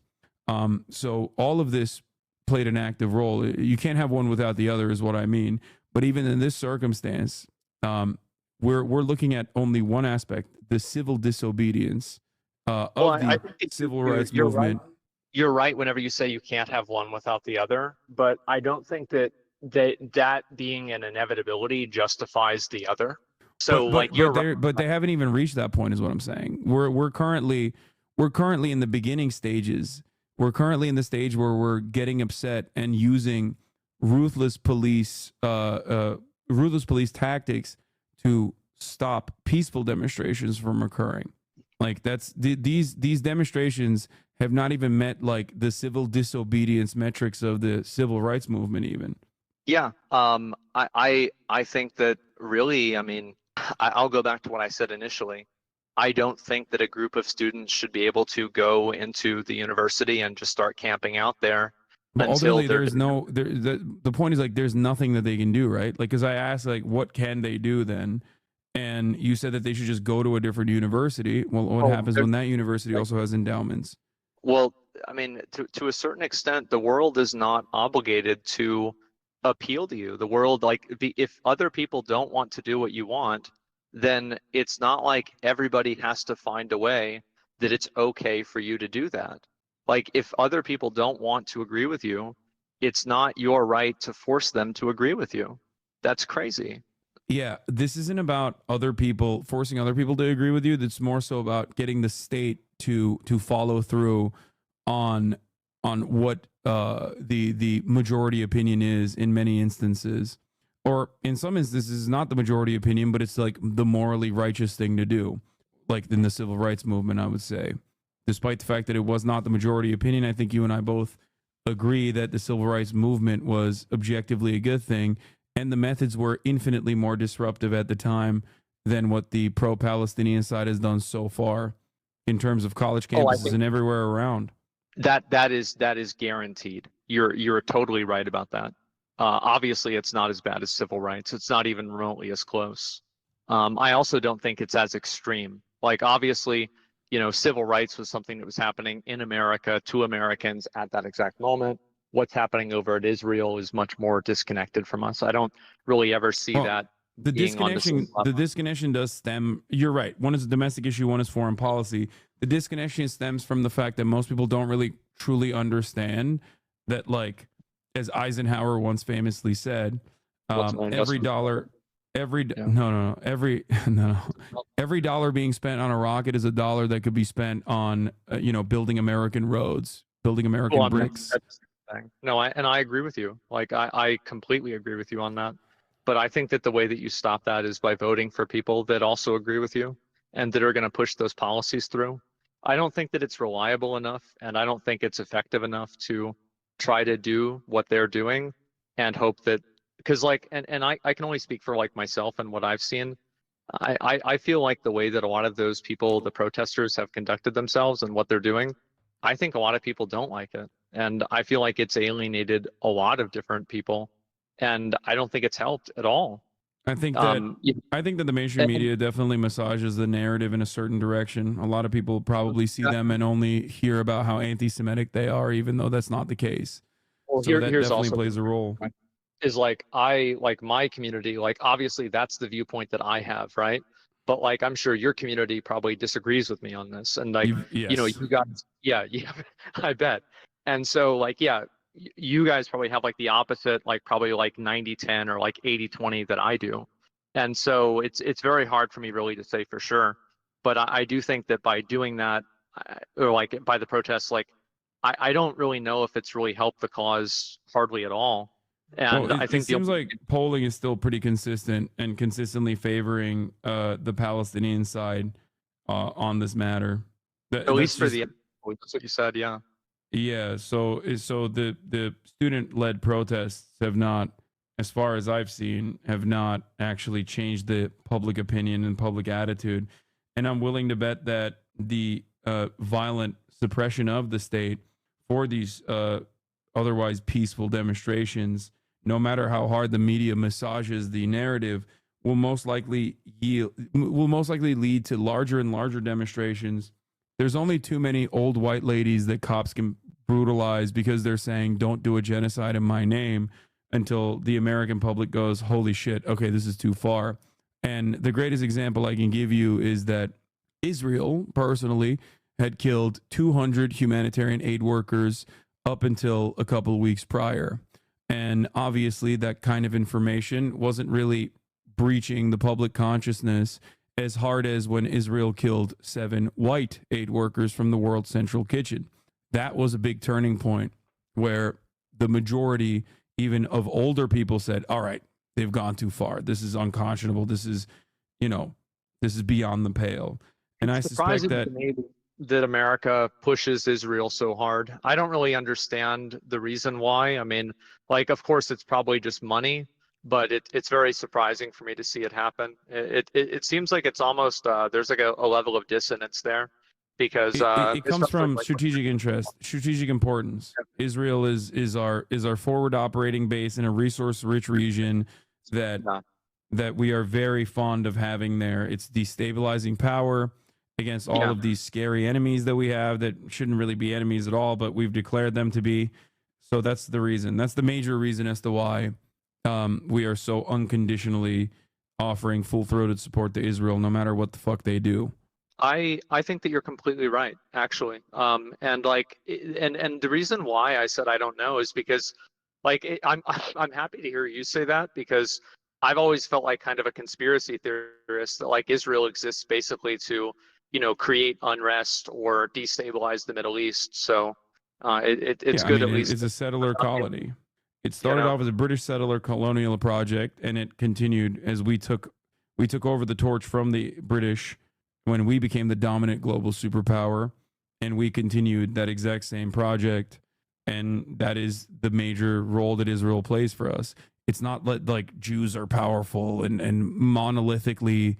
So all of this played an active role. You can't have one without the other is what I mean. But even in this circumstance, we're looking at only one aspect, the civil disobedience of the civil rights movement. Right. You're right whenever you say you can't have one without the other, but I don't think that being an inevitability justifies the other. So but they haven't even reached that point, is what I'm saying. We're currently in the beginning stages. We're currently in the stage where we're getting upset and using ruthless police tactics to stop peaceful demonstrations from occurring. Like these demonstrations have not even met like the civil disobedience metrics of the civil rights movement even. Yeah, I think that really, I mean, I'll go back to what I said initially. I don't think that a group of students should be able to go into the university and just start camping out there. But ultimately, the point is like there's nothing that they can do, right? Like, because I asked like, what can they do then? And you said that they should just go to a different university. Well, what happens when that university also has endowments? Well, I mean, to a certain extent, the world is not obligated to appeal to you. The world, like, if other people don't want to do what you want, then it's not like everybody has to find a way that it's okay for you to do that. Like, if other people don't want to agree with you, it's not your right to force them to agree with you. That's crazy. Yeah, this isn't about other people forcing other people to agree with you. That's more so about getting the state to follow through on what the majority opinion is in many instances. Or in some instances, not the majority opinion, but it's like the morally righteous thing to do, like in the civil rights movement, I would say. Despite the fact that it was not the majority opinion, I think you and I both agree that the civil rights movement was objectively a good thing, and the methods were infinitely more disruptive at the time than what the pro-Palestinian side has done so far in terms of college campuses and everywhere around. That is guaranteed. You're totally right about that. Obviously, it's not as bad as civil rights. It's not even remotely as close. I also don't think it's as extreme. Like, obviously, civil rights was something that was happening in America to Americans at that exact moment. What's happening over at Israel is much more disconnected from us. I don't really ever see that. The disconnection does stem. You're right. One is a domestic issue. One is foreign policy. The disconnection stems from the fact that most people don't really truly understand that, like, as Eisenhower once famously said, every dollar being spent on a rocket is a dollar that could be spent on building American roads, building American bricks. No, I agree with you. Like, I completely agree with you on that. But I think that the way that you stop that is by voting for people that also agree with you and that are going to push those policies through. I don't think that it's reliable enough, and I don't think it's effective enough to try to do what they're doing and hope that, because like, and I can only speak for like myself and what I've seen. I feel like the way that a lot of those people, the protesters, have conducted themselves and what they're doing I think a lot of people don't like it. And I feel like it's alienated a lot of different people. And I don't think it's helped at all. I think that the mainstream media definitely massages the narrative in a certain direction. A lot of people probably see them and only hear about how anti-Semitic they are, even though that's not the case. Well, So that here's definitely also plays a role. is like I like my community, like obviously that's the viewpoint that I have, right? But like I'm sure your community probably disagrees with me on this. And like you know, Yes. you guys yeah, I bet. And so like you guys probably have like the opposite, like probably like 90-10 or like 80-20 that I do. And so it's very hard for me really to say for sure. But I do think that by doing that, or like by the protests, like I don't really know if it's really helped the cause hardly at all. And Well, I think it seems like polling is still pretty consistent and consistently favoring the Palestinian side on this matter. at least for that's what you said, yeah. Yeah, so the student-led protests have not, as far as I've seen, have not actually changed the public opinion and public attitude. And I'm willing to bet that the violent suppression of the state for these otherwise peaceful demonstrations, no matter how hard the media massages the narrative, will most likely lead to larger and larger demonstrations. There's only too many old white ladies that cops can brutalize because they're saying don't do a genocide in my name, until the American public goes, holy shit, okay, this is too far. And the greatest example I can give you is that Israel personally had killed 200 humanitarian aid workers up until a couple of weeks prior. And obviously that kind of information wasn't really breaching the public consciousness as hard as when Israel killed 7 white aid workers from the World Central Kitchen. That was a big turning point where the majority, even of older people, said, all right, they've gone too far. This is unconscionable. This is, this is beyond the pale. And I suspect Surprising that to me that America pushes Israel so hard. I don't really understand the reason why. I mean, like, of course, it's probably just money, but it's very surprising for me to see it happen. It seems like it's almost there's like a level of dissonance there, because it comes from strategic interest, strategic importance. Israel is our forward operating base in a resource-rich region that we are very fond of having there. It's destabilizing power against all of these scary enemies that we have that shouldn't really be enemies at all, but we've declared them to be. So that's the reason. That's the major reason as to why we are so unconditionally offering full-throated support to Israel, no matter what the fuck they do. I think that you're completely right, actually. And like, and the reason why I said I don't know is because, like, I'm happy to hear you say that, because I've always felt like kind of a conspiracy theorist that like Israel exists basically to, create unrest or destabilize the Middle East. So it's good, at least. It's a settler colony. It started off as a British settler colonial project, and it continued as we took over the torch from the British when we became the dominant global superpower, and we continued that exact same project. And that is the major role that Israel plays for us. It's not like Jews are powerful and monolithically,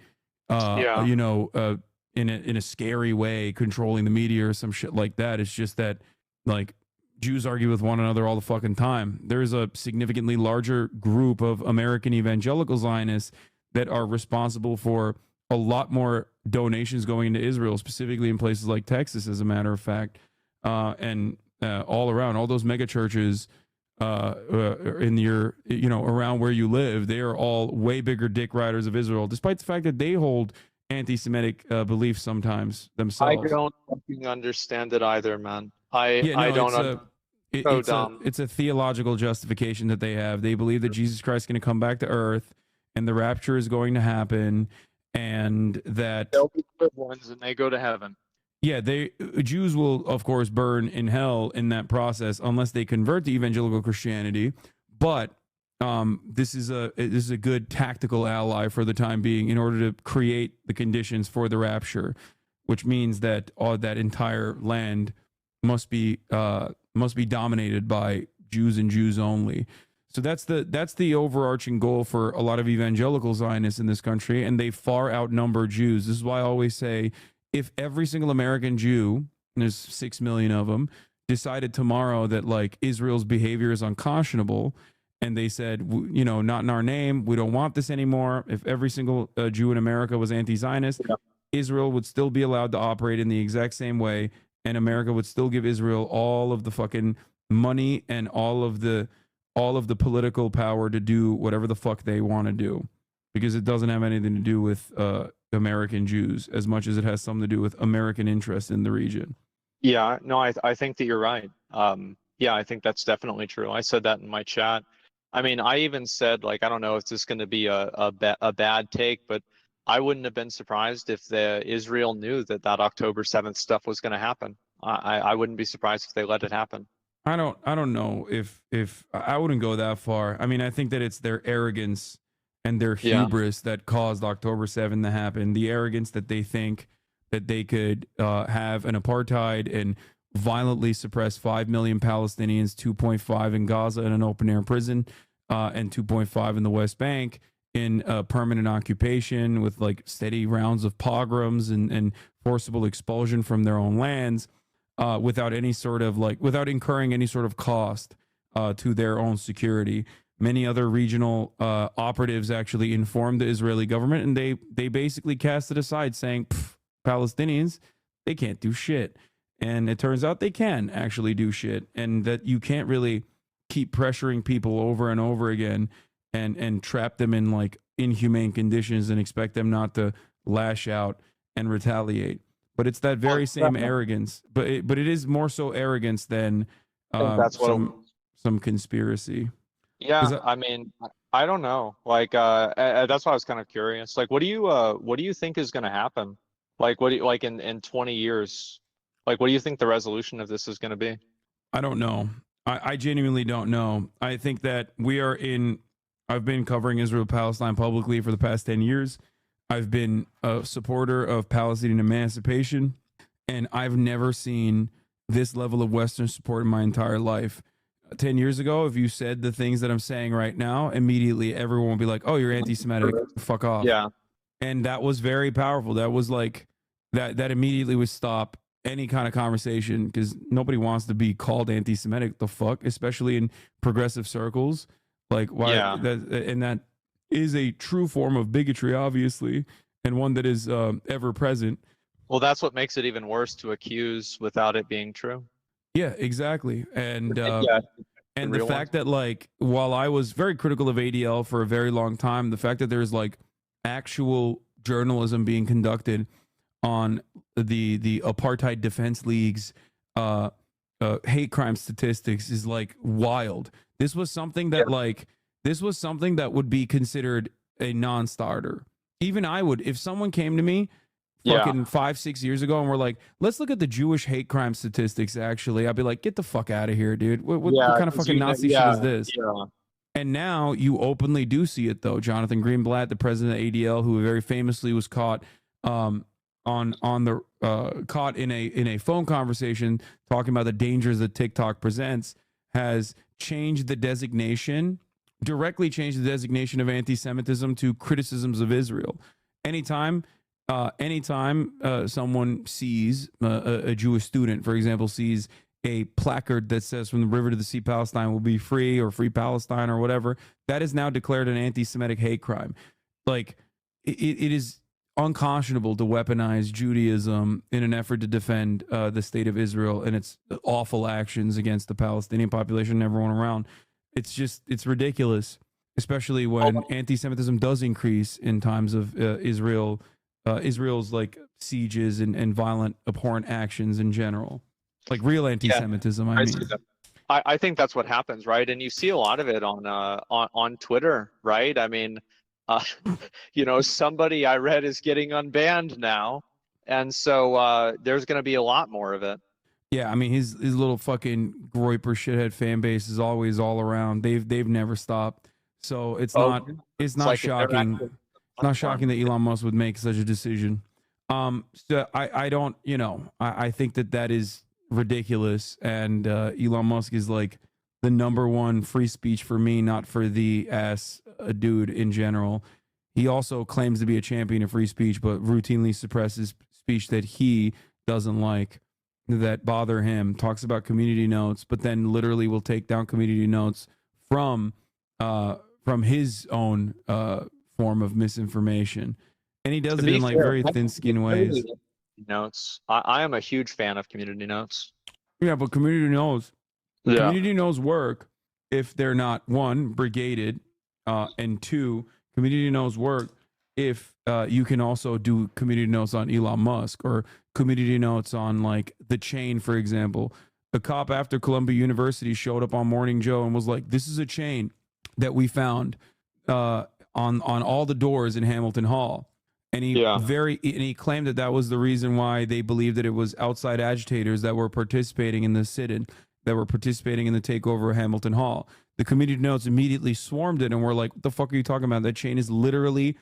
in a scary way, controlling the media or some shit like that. It's just that, like, Jews argue with one another all the fucking time. There's a significantly larger group of American evangelical Zionists that are responsible for a lot more donations going into Israel, specifically in places like Texas, as a matter of fact, and all around, all those mega churches in your, around where you live, they are all way bigger dick riders of Israel, despite the fact that they hold anti-Semitic beliefs sometimes themselves. I don't fucking understand it either, man. It's a theological justification that they have. They believe that Jesus Christ is going to come back to earth and the rapture is going to happen, and that they'll be good ones and they go to heaven. Yeah, Jews will, of course, burn in hell in that process unless they convert to evangelical Christianity. But this is a good tactical ally for the time being in order to create the conditions for the rapture, which means that that entire land must be dominated by Jews and Jews only. So that's the overarching goal for a lot of evangelical Zionists in this country, and they far outnumber Jews. This is why I always say, if every single American Jew and there's 6 million of them, decided tomorrow that like Israel's behavior is unconscionable, and they said, you know, not in our name, we don't want this anymore. If every single Jew in America was anti-Zionist, Israel would still be allowed to operate in the exact same way, and America would still give Israel all of the fucking money and all of the political power to do whatever the fuck they want to do, because it doesn't have anything to do with American Jews as much as it has something to do with American interest in the region. Yeah, no, I think that you're right. Yeah, I think that's definitely true. I said that in my chat. I mean, I even said, like, I don't know if this is going to be a bad take, but I wouldn't have been surprised if Israel knew that October 7th stuff was going to happen. I wouldn't be surprised if they let it happen. I don't know if I wouldn't go that far. I mean, I think that it's their arrogance and their hubris that caused October 7th to happen. The arrogance that they think that they could have an apartheid and violently suppress 5 million Palestinians, 2.5 in Gaza in an open air prison, and 2.5 in the West Bank in a permanent occupation with like steady rounds of pogroms and forcible expulsion from their own lands, without any sort of without incurring any sort of cost to their own security. Many other regional operatives actually informed the Israeli government, and they basically cast it aside, saying, Palestinians, they can't do shit. And it turns out they can actually do shit, and that you can't really keep pressuring people over and over again and trap them in like inhumane conditions and expect them not to lash out and retaliate. But it's that very same arrogance, but it is more so arrogance than some conspiracy. Yeah, I mean, I don't know. Like, that's why I was kind of curious. Like, what do you think is going to happen? Like, what do you, like in 20 years? Like, what do you think the resolution of this is going to be? I don't know. I genuinely don't know. I think that I've been covering Israel-Palestine publicly for the past 10 years. I've been a supporter of Palestinian emancipation, and I've never seen this level of Western support in my entire life. 10 years ago, if you said the things that I'm saying right now, immediately everyone would be like, oh, you're anti-Semitic, fuck off. Yeah. And that was very powerful. That was like, that immediately would stop any kind of conversation, because nobody wants to be called anti-Semitic, the fuck, especially in progressive circles. Like, why? Yeah. That is a true form of bigotry, obviously, and one that is ever present. Well, that's what makes it even worse to accuse without it being true. Yeah, exactly. And and the real fact that, like, while I was very critical of ADL for a very long time, the fact that there's like actual journalism being conducted on the Apartheid Defense League's hate crime statistics is like wild. This was something that would be considered a non-starter. Even I would, if someone came to me fucking 5-6 years ago and were like, let's look at the Jewish hate crime statistics, actually, I'd be like, get the fuck out of here, dude. What kind of fucking Nazi shit is this? Yeah. And now you openly do see it, though. Jonathan Greenblatt, the president of ADL, who very famously was caught caught in a phone conversation talking about the dangers that TikTok presents, has changed the designation, directly changed the designation of anti-Semitism to criticisms of Israel. Anytime someone sees a Jewish student, for example, sees a placard that says "From the river to the sea, Palestine will be free," or "Free Palestine," or whatever, that is now declared an anti-Semitic hate crime. Like, it is unconscionable to weaponize Judaism in an effort to defend the state of Israel and its awful actions against the Palestinian population and everyone around. It's ridiculous, especially when anti-Semitism does increase in times of Israel's like sieges and violent, abhorrent actions in general, like real anti-Semitism. I think that's what happens, right? And you see a lot of it on Twitter, right? I mean, somebody I read is getting unbanned now, and so there's going to be a lot more of it. Yeah, I mean, his little fucking Groyper shithead fan base is always all around. They've never stopped. So it's not shocking. It's not shocking that Elon Musk would make such a decision. So I think that is ridiculous, and Elon Musk is like the number one free speech for me, not for the ass dude in general. He also claims to be a champion of free speech, but routinely suppresses speech that he doesn't like. that bother him, talks about community notes, but then literally will take down community notes from his own form of misinformation, and he does it in like very thin-skinned ways. Notes. I am a huge fan of community notes. Yeah, but community notes work if they're not, one, brigaded, and two, community notes work if you can also do community notes on Elon Musk or community notes on like the chain, for example. A cop after Columbia University showed up on Morning Joe and was like, "This is a chain that we found on all the doors in Hamilton Hall." And he claimed that was the reason why they believed that it was outside agitators that were participating in the sit-in, that were participating in the takeover of Hamilton Hall. The community notes immediately swarmed it and were like, "What the fuck are you talking about? That chain is literally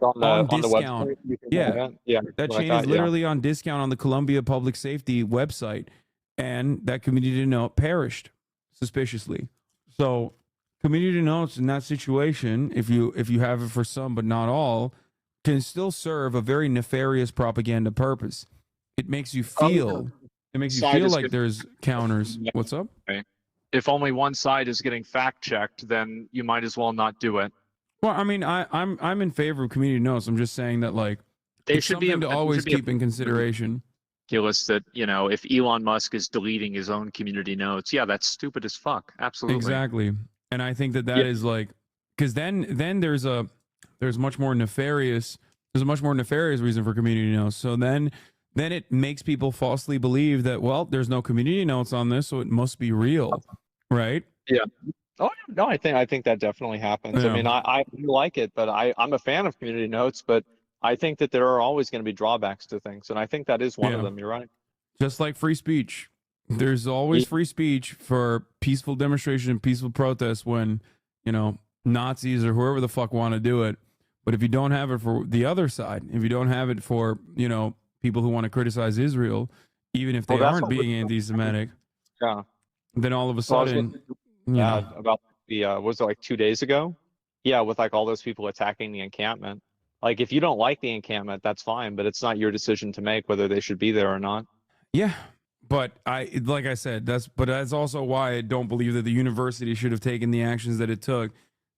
on discount." That chain is literally on discount on the Columbia Public Safety website, and that community note perished suspiciously. So community notes in that situation, if you have it for some but not all, can still serve a very nefarious propaganda purpose. It makes you feel like there's counters. What's up? If only one side is getting fact checked, then you might as well not do it. Well, I mean, I'm in favor of community notes. I'm just saying that like it's something to always keep in consideration. Ridiculous that, you know, if Elon Musk is deleting his own community notes, yeah, that's stupid as fuck. Absolutely. Exactly. And I think that is like, because then there's a much more nefarious reason for community notes. So then it makes people falsely believe that, well, there's no community notes on this, so it must be real, right? Yeah. Oh no, I think that definitely happens. Yeah. I mean, I like it, but I'm a fan of community notes, but I think that there are always going to be drawbacks to things, and I think that is one of them. You're right. Just like free speech, there's always free speech for peaceful demonstration and peaceful protest when, you know, Nazis or whoever the fuck want to do it. But if you don't have it for the other side, if you don't have it for, you know, people who want to criticize Israel, even if they aren't being anti-Semitic, then all of a sudden, about the was it like 2 days ago? Yeah, with like all those people attacking the encampment. Like, if you don't like the encampment, that's fine, but it's not your decision to make whether they should be there or not. Yeah, but like I said, that's also why I don't believe that the university should have taken the actions that it took,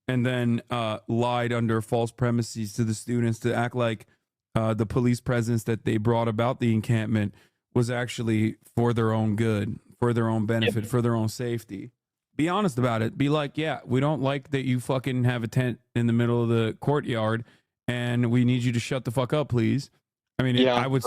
and then lied under false premises to the students to act like the police presence that they brought about the encampment was actually for their own good, for their own benefit, for their own safety. Be honest about it. Be like, yeah, we don't like that you fucking have a tent in the middle of the courtyard, and we need you to shut the fuck up, please. I mean, I would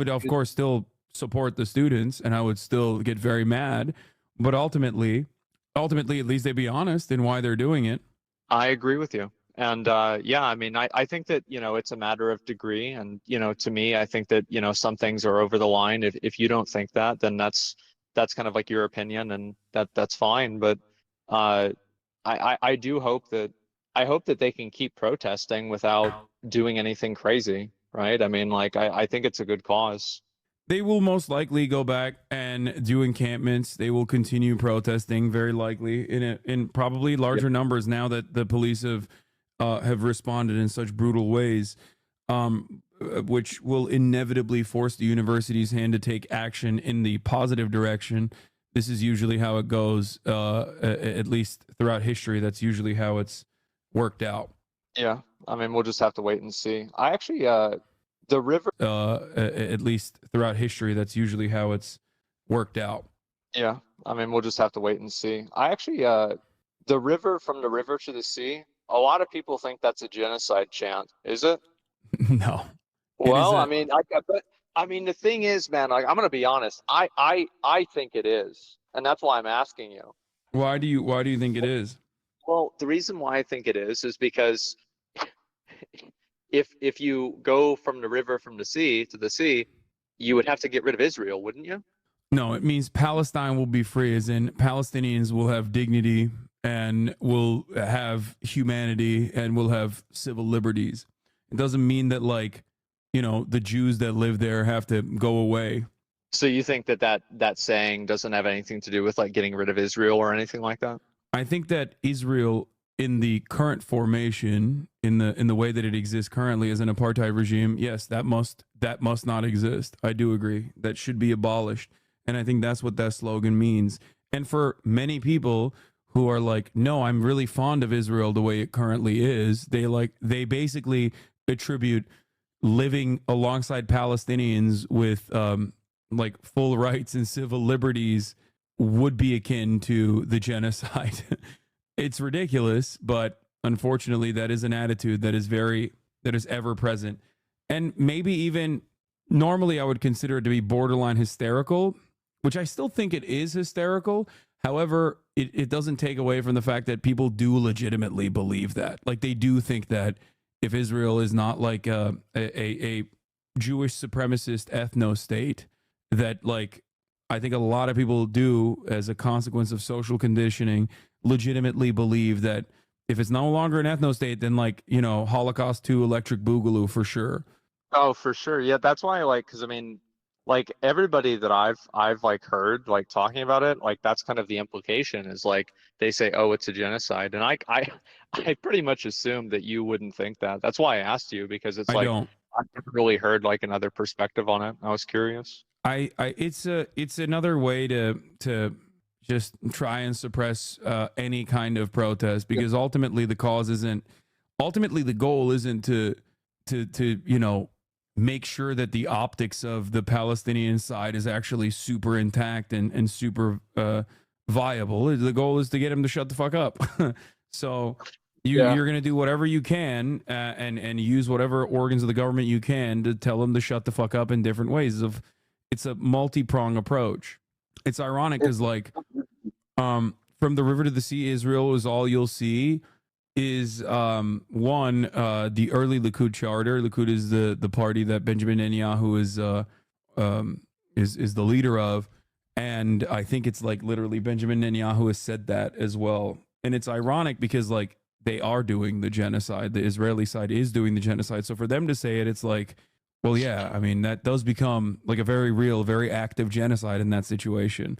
of course still support the students, and I would still get very mad, but ultimately, at least they be honest in why they're doing it. I agree with you. And I mean, I think that, you know, it's a matter of degree. And, you know, to me, I think that, you know, some things are over the line. If you don't think that, then that's kind of like your opinion, and that's fine. But I do hope that they can keep protesting without doing anything crazy. Right. I mean, like, I think it's a good cause. They will most likely go back and do encampments. They will continue protesting, very likely in probably larger numbers now that the police have responded in such brutal ways, which will inevitably force the university's hand to take action in the positive direction. This is usually how it goes, at least throughout history. That's usually how it's worked out. Yeah, I mean, we'll just have to wait and see. I actually, the river. At least throughout history, that's usually how it's worked out. Yeah, I mean, we'll just have to wait and see. I actually, the river, from the river to the sea, a lot of people think that's a genocide chant. Is it? No. Well, I mean, the thing is, man, like, I'm gonna be honest. I think it is, and that's why I'm asking you. Why do you think it is? Well, the reason why I think it is because if you go from the river from the sea to the sea, you would have to get rid of Israel, wouldn't you? No, it means Palestine will be free, as in Palestinians will have dignity and will have humanity and will have civil liberties. It doesn't mean that, like, you know, the Jews that live there have to go away. So you think that saying doesn't have anything to do with like getting rid of Israel or anything like that? I think that Israel, in the current formation, in the way that it exists currently as an apartheid regime, yes, that must not exist. I do agree. That should be abolished. And I think that's what that slogan means. And for many people who are like, no, I'm really fond of Israel the way it currently is, they basically attribute living alongside Palestinians with like full rights and civil liberties would be akin to the genocide. It's ridiculous, but unfortunately that is an attitude that is ever present. And maybe even normally I would consider it to be borderline hysterical, which I still think it is hysterical. However, it doesn't take away from the fact that people do legitimately believe that. Like, they do think that if Israel is not like a Jewish supremacist ethno state, that, like, I think a lot of people do, as a consequence of social conditioning, legitimately believe that if it's no longer an ethno state, then, like, you know, Holocaust 2 Electric Boogaloo for sure. Oh, for sure. Yeah, that's why, like, because I mean, like, everybody that I've like heard like talking about it, like, that's kind of the implication is, like, they say, oh, it's a genocide, and I pretty much assumed that you wouldn't think that. That's why I asked you, because it's I like don't. I've never really heard like another perspective on it. I was curious. It's another way to just try and suppress any kind of protest, because ultimately the goal isn't to you know, make sure that the optics of the Palestinian side is actually super intact and super viable. The goal is to get him to shut the fuck up. So you're going to do whatever you can and use whatever organs of the government you can to tell them to shut the fuck up in different ways. It's a multi-prong approach. It's ironic because, like, from the river to the sea, Israel is all you'll see is the early Likud charter. Likud is the party that Benjamin Netanyahu is the leader of, and I think it's like literally Benjamin Netanyahu has said that as well. And it's ironic because, like, they are doing the genocide. The Israeli side is doing the genocide. So for them to say it, it's like, well, yeah, I mean, that does become like a very real, very active genocide in that situation.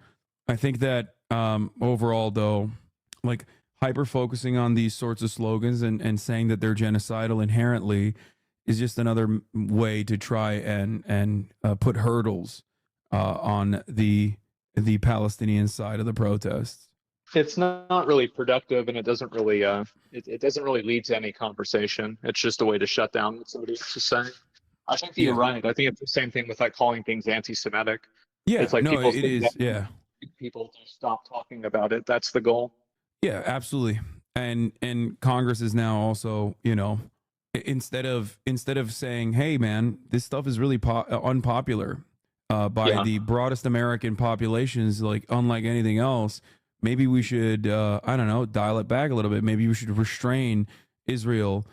I think that overall, though, like, hyper focusing on these sorts of slogans and saying that they're genocidal inherently is just another way to try and put hurdles on the Palestinian side of the protests. It's not really productive, and it doesn't really it doesn't really lead to any conversation. It's just a way to shut down what somebody else is saying. I think you're right. I think it's the same thing with, like, calling things anti-Semitic. Yeah, it's like no, people it is. Yeah, people to stop talking about it. That's the goal. Yeah, absolutely. And Congress is now also, you know, instead of saying, hey man, this stuff is really unpopular by the broadest American populations, like, unlike anything else, maybe we should I don't know, dial it back a little bit. Maybe we should restrain Israel,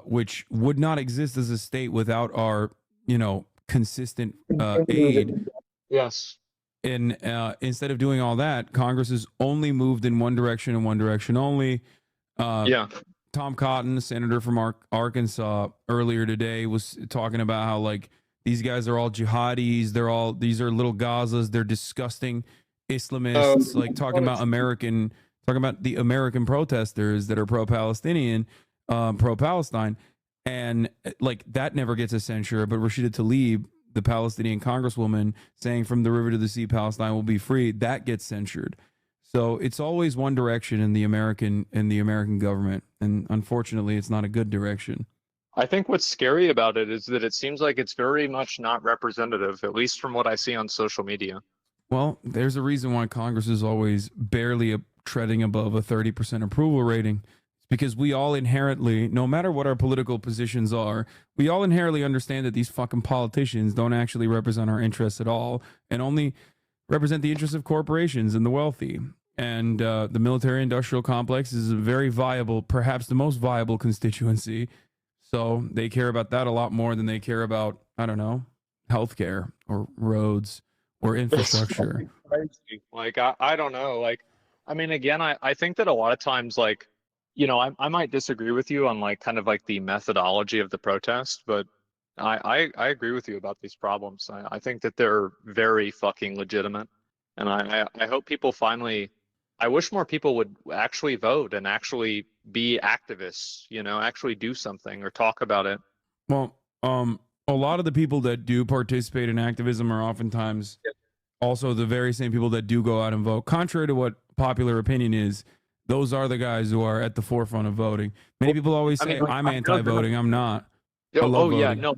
which would not exist as a state without our, you know, consistent aid. Yes. And instead of doing all that, Congress has only moved in one direction and one direction only. Tom Cotton, senator from Arkansas, earlier today was talking about how, like, these guys are all jihadis. These are little Gazas. They're disgusting Islamists. Like, talking about the American protesters that are pro-Palestinian, pro-Palestine, and, like, that never gets a censure. But Rashida Tlaib, the Palestinian congresswoman, saying from the river to the sea, Palestine will be free, that gets censured. So it's always one direction in the American government, and unfortunately, it's not a good direction. I think what's scary about it is that it seems like it's very much not representative, at least from what I see on social media. Well, there's a reason why Congress is always barely treading above a 30% approval rating. Because we all inherently, no matter what our political positions are, we all inherently understand that these fucking politicians don't actually represent our interests at all, and only represent the interests of corporations and the wealthy. And the military-industrial complex is a very viable, perhaps the most viable constituency. So they care about that a lot more than they care about, I don't know, healthcare or roads or infrastructure. Like, I don't know. Like, I mean, again, I think that a lot of times, like, you know, I might disagree with you on, like, kind of like the methodology of the protest, but I agree with you about these problems. I think that they're very fucking legitimate, and I hope people finally. I wish more people would actually vote and actually be activists. You know, actually do something or talk about it. Well, a lot of the people that do participate in activism are oftentimes also the very same people that do go out and vote, contrary to what popular opinion is, those are the guys who are at the forefront of voting. Many people always say, I'm anti-voting. I'm not. I love yeah, voting. no,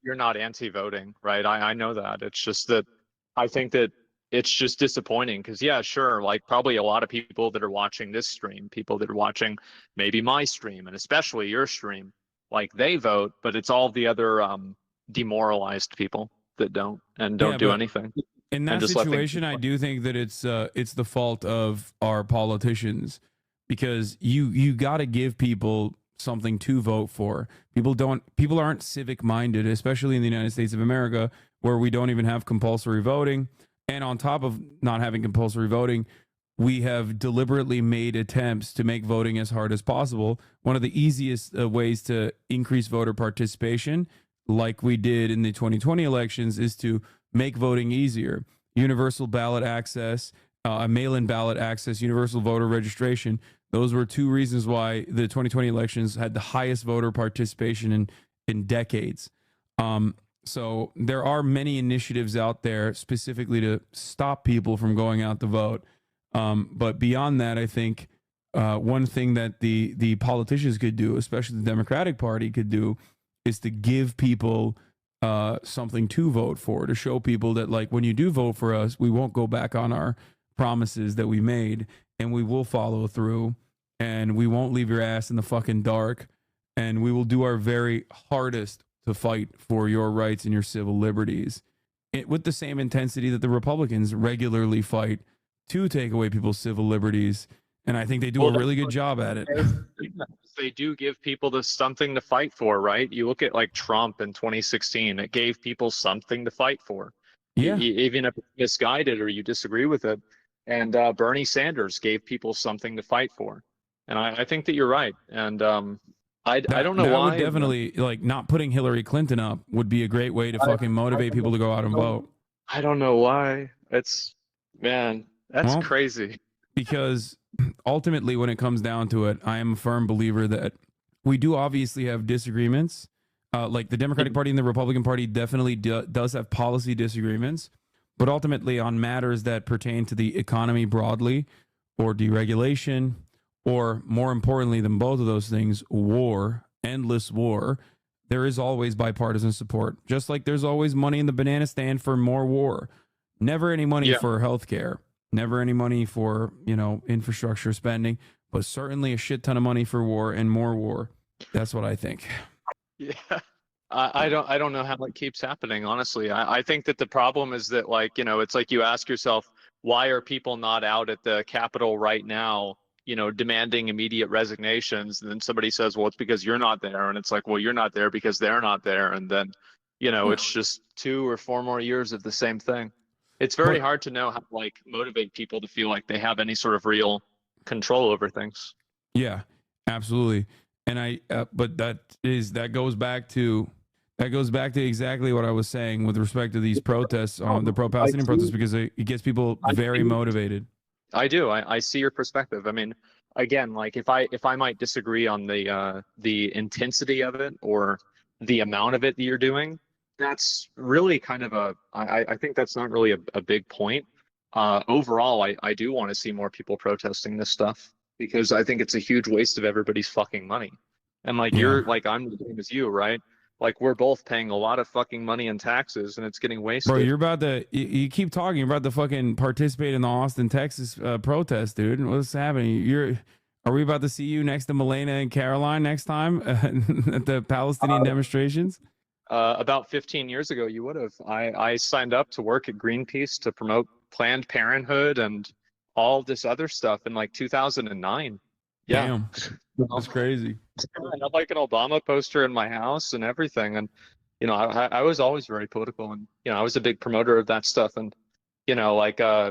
you're not anti-voting, right? I know that. It's just that I think that it's just disappointing because, yeah, sure, like probably a lot of people that are watching this stream, people that are watching maybe my stream and especially your stream, like they vote, but it's all the other demoralized people that don't do anything. In that situation, I do think that it's the fault of our politicians, because you got to give people something to vote for. People aren't civic minded, especially in the United States of America, where we don't even have compulsory voting. And on top of not having compulsory voting, we have deliberately made attempts to make voting as hard as possible. One of the easiest ways to increase voter participation, like we did in the 2020 elections, is to make voting easier. Universal ballot access, mail-in ballot access, universal voter registration. Those were two reasons why the 2020 elections had the highest voter participation in decades. So there are many initiatives out there specifically to stop people from going out to vote. But beyond that, I think one thing that the politicians could do, especially the Democratic Party could do, is to give people something to vote for, to show people that, like, when you do vote for us, we won't go back on our promises that we made, and we will follow through, and we won't leave your ass in the fucking dark, and we will do our very hardest to fight for your rights and your civil liberties, with the same intensity that the Republicans regularly fight to take away people's civil liberties. And I think they do a really good job at it. They do give people something to fight for, right? You look at like Trump in 2016, it gave people something to fight for. Yeah. Even if it's misguided or you disagree with it. And Bernie Sanders gave people something to fight for. And I think that you're right. And I don't know why. Would definitely, like, not putting Hillary Clinton up would be a great way to fucking motivate people to go out and vote. I don't know why. That's crazy. Because ultimately, when it comes down to it, I am a firm believer that we do obviously have disagreements. Like the Democratic Party and the Republican Party definitely does have policy disagreements. But ultimately, on matters that pertain to the economy broadly, or deregulation, or more importantly than both of those things, war, endless war, there is always bipartisan support. Just like there's always money in the banana stand for more war. Never any money for healthcare. Never any money for, infrastructure spending, but certainly a shit ton of money for war and more war. That's what I think. Yeah. I don't know how it keeps happening, honestly. I think that the problem is that, it's like you ask yourself, why are people not out at the Capitol right now, demanding immediate resignations? And then somebody says, well, it's because you're not there. And it's like, well, you're not there because they're not there. And then, it's just 2 or 4 more years of the same thing. It's very hard to know how to motivate people to feel like they have any sort of real control over things. Yeah, absolutely. And but that goes back to exactly what I was saying with respect to these protests, the pro-Palestinian protests, because it gets people very motivated. I do. I see your perspective. I mean, again, if I might disagree on the intensity of it or the amount of it that you're doing, that's really kind of I think that's not really a big point. Overall, I do want to see more people protesting this stuff, because I think it's a huge waste of everybody's fucking money. And you're I'm the same as you, right? We're both paying a lot of fucking money in taxes, and it's getting wasted. Bro, you're about to you keep talking about the fucking participate in the Austin, Texas protest, dude. What's happening? Are we about to see you next to Milena and Caroline next time at the Palestinian demonstrations? About 15 years ago, you would have. I signed up to work at Greenpeace to promote Planned Parenthood and all this other stuff in 2009. Yeah. Damn. That's crazy. I had an Obama poster in my house and everything. And, I was always very political, and, I was a big promoter of that stuff. And, I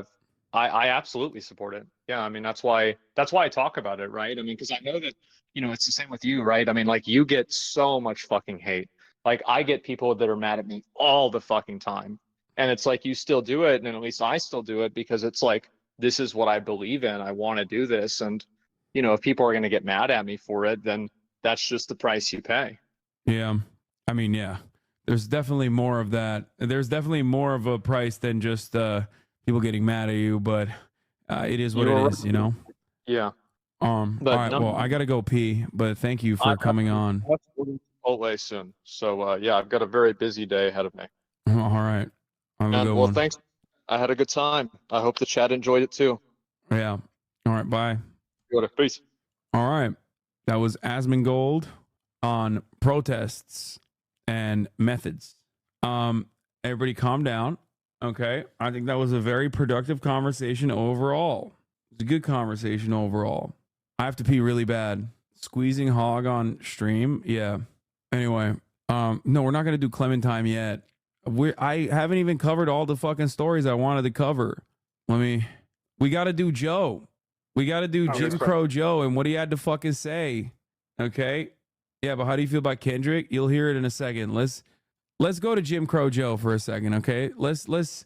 absolutely support it. Yeah. I mean, that's why I talk about it. Right. I mean, because I know that, it's the same with you, right? I mean, you get so much fucking hate. I get people that are mad at me all the fucking time. And it's you still do it. And at least I still do it, because it's this is what I believe in. I want to do this. And, if people are going to get mad at me for it, then that's just the price you pay. Yeah. I mean, yeah, there's definitely more of that. There's definitely more of a price than just people getting mad at you, but it is what it is, you know? Yeah. All right, well, I got to go pee, but thank you for coming on. I have to go to Chipotle soon. So, yeah, I've got a very busy day ahead of me. All right. Have a good Well, one. thanks. I had a good time. I hope the chat enjoyed it too. Yeah. All right, bye. Peace. All right. That was Asmongold on protests and methods. Everybody calm down. Okay. I think that was a very productive conversation overall. It's a good conversation overall. I have to pee really bad. Squeezing hog on stream. Yeah. Anyway, no, we're not going to do Clementine yet. I haven't even covered all the fucking stories I wanted to cover. We got to do Joe. We got to do Jim Crow Joe and what he had to fucking say. Okay. Yeah, but how do you feel about Kendrick? You'll hear it in a second. Let's go to Jim Crow Joe for a second. Okay. Let's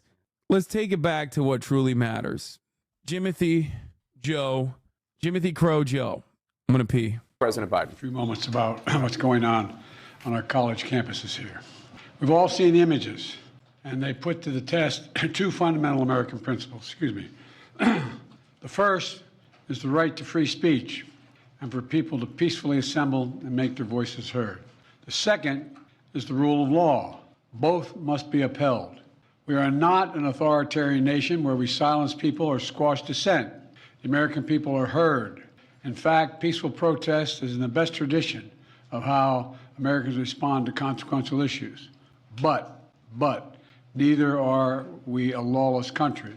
take it back to what truly matters. Jimothy Crow Joe. I'm going to pee. President Biden. A few moments about what's going on our college campuses here. We've all seen the images, and they put to the test two fundamental American principles. Excuse me. The first is the right to free speech and for people to peacefully assemble and make their voices heard. The second is the rule of law. Both must be upheld. We are not an authoritarian nation where we silence people or squash dissent. The American people are heard. In fact, peaceful protest is in the best tradition of how Americans respond to consequential issues. But neither are we a lawless country.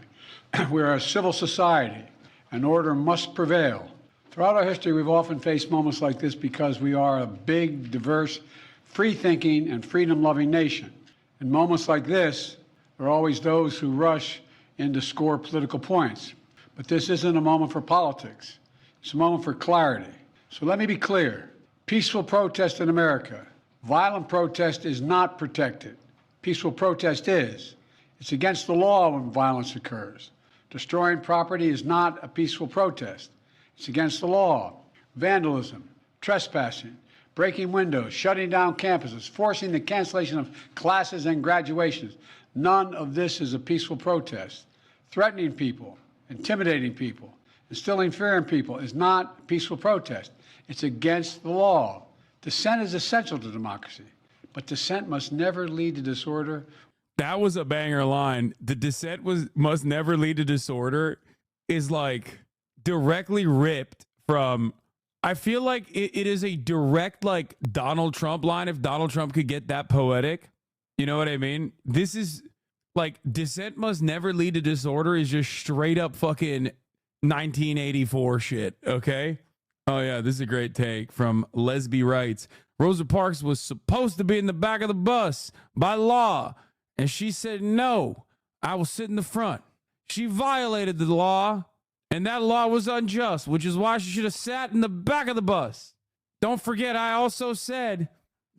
We are a civil society, and order must prevail. Throughout our history, we've often faced moments like this because we are a big, diverse, free-thinking, and freedom-loving nation. In moments like this, there are always those who rush in to score political points. But this isn't a moment for politics. It's a moment for clarity. So let me be clear. Peaceful protest in America. Violent protest is not protected. Peaceful protest is. It's against the law when violence occurs. Destroying property is not a peaceful protest. It's against the law. Vandalism, trespassing, breaking windows, shutting down campuses, forcing the cancellation of classes and graduations. None of this is a peaceful protest. Threatening people, intimidating people, instilling fear in people is not a peaceful protest. It's against the law. Dissent is essential to democracy, but dissent must never lead to disorder. That was a banger line. The dissent must never lead to disorder is like directly ripped from, I feel like it is a direct like Donald Trump line if Donald Trump could get that poetic. You know what I mean? This is like dissent must never lead to disorder is just straight up fucking 1984 shit. Okay. Oh yeah. This is a great take from Lesby Writes. Rosa Parks was supposed to be in the back of the bus by law. And she said, no, I will sit in the front. She violated the law, and that law was unjust, which is why she should have sat in the back of the bus. Don't forget, I also said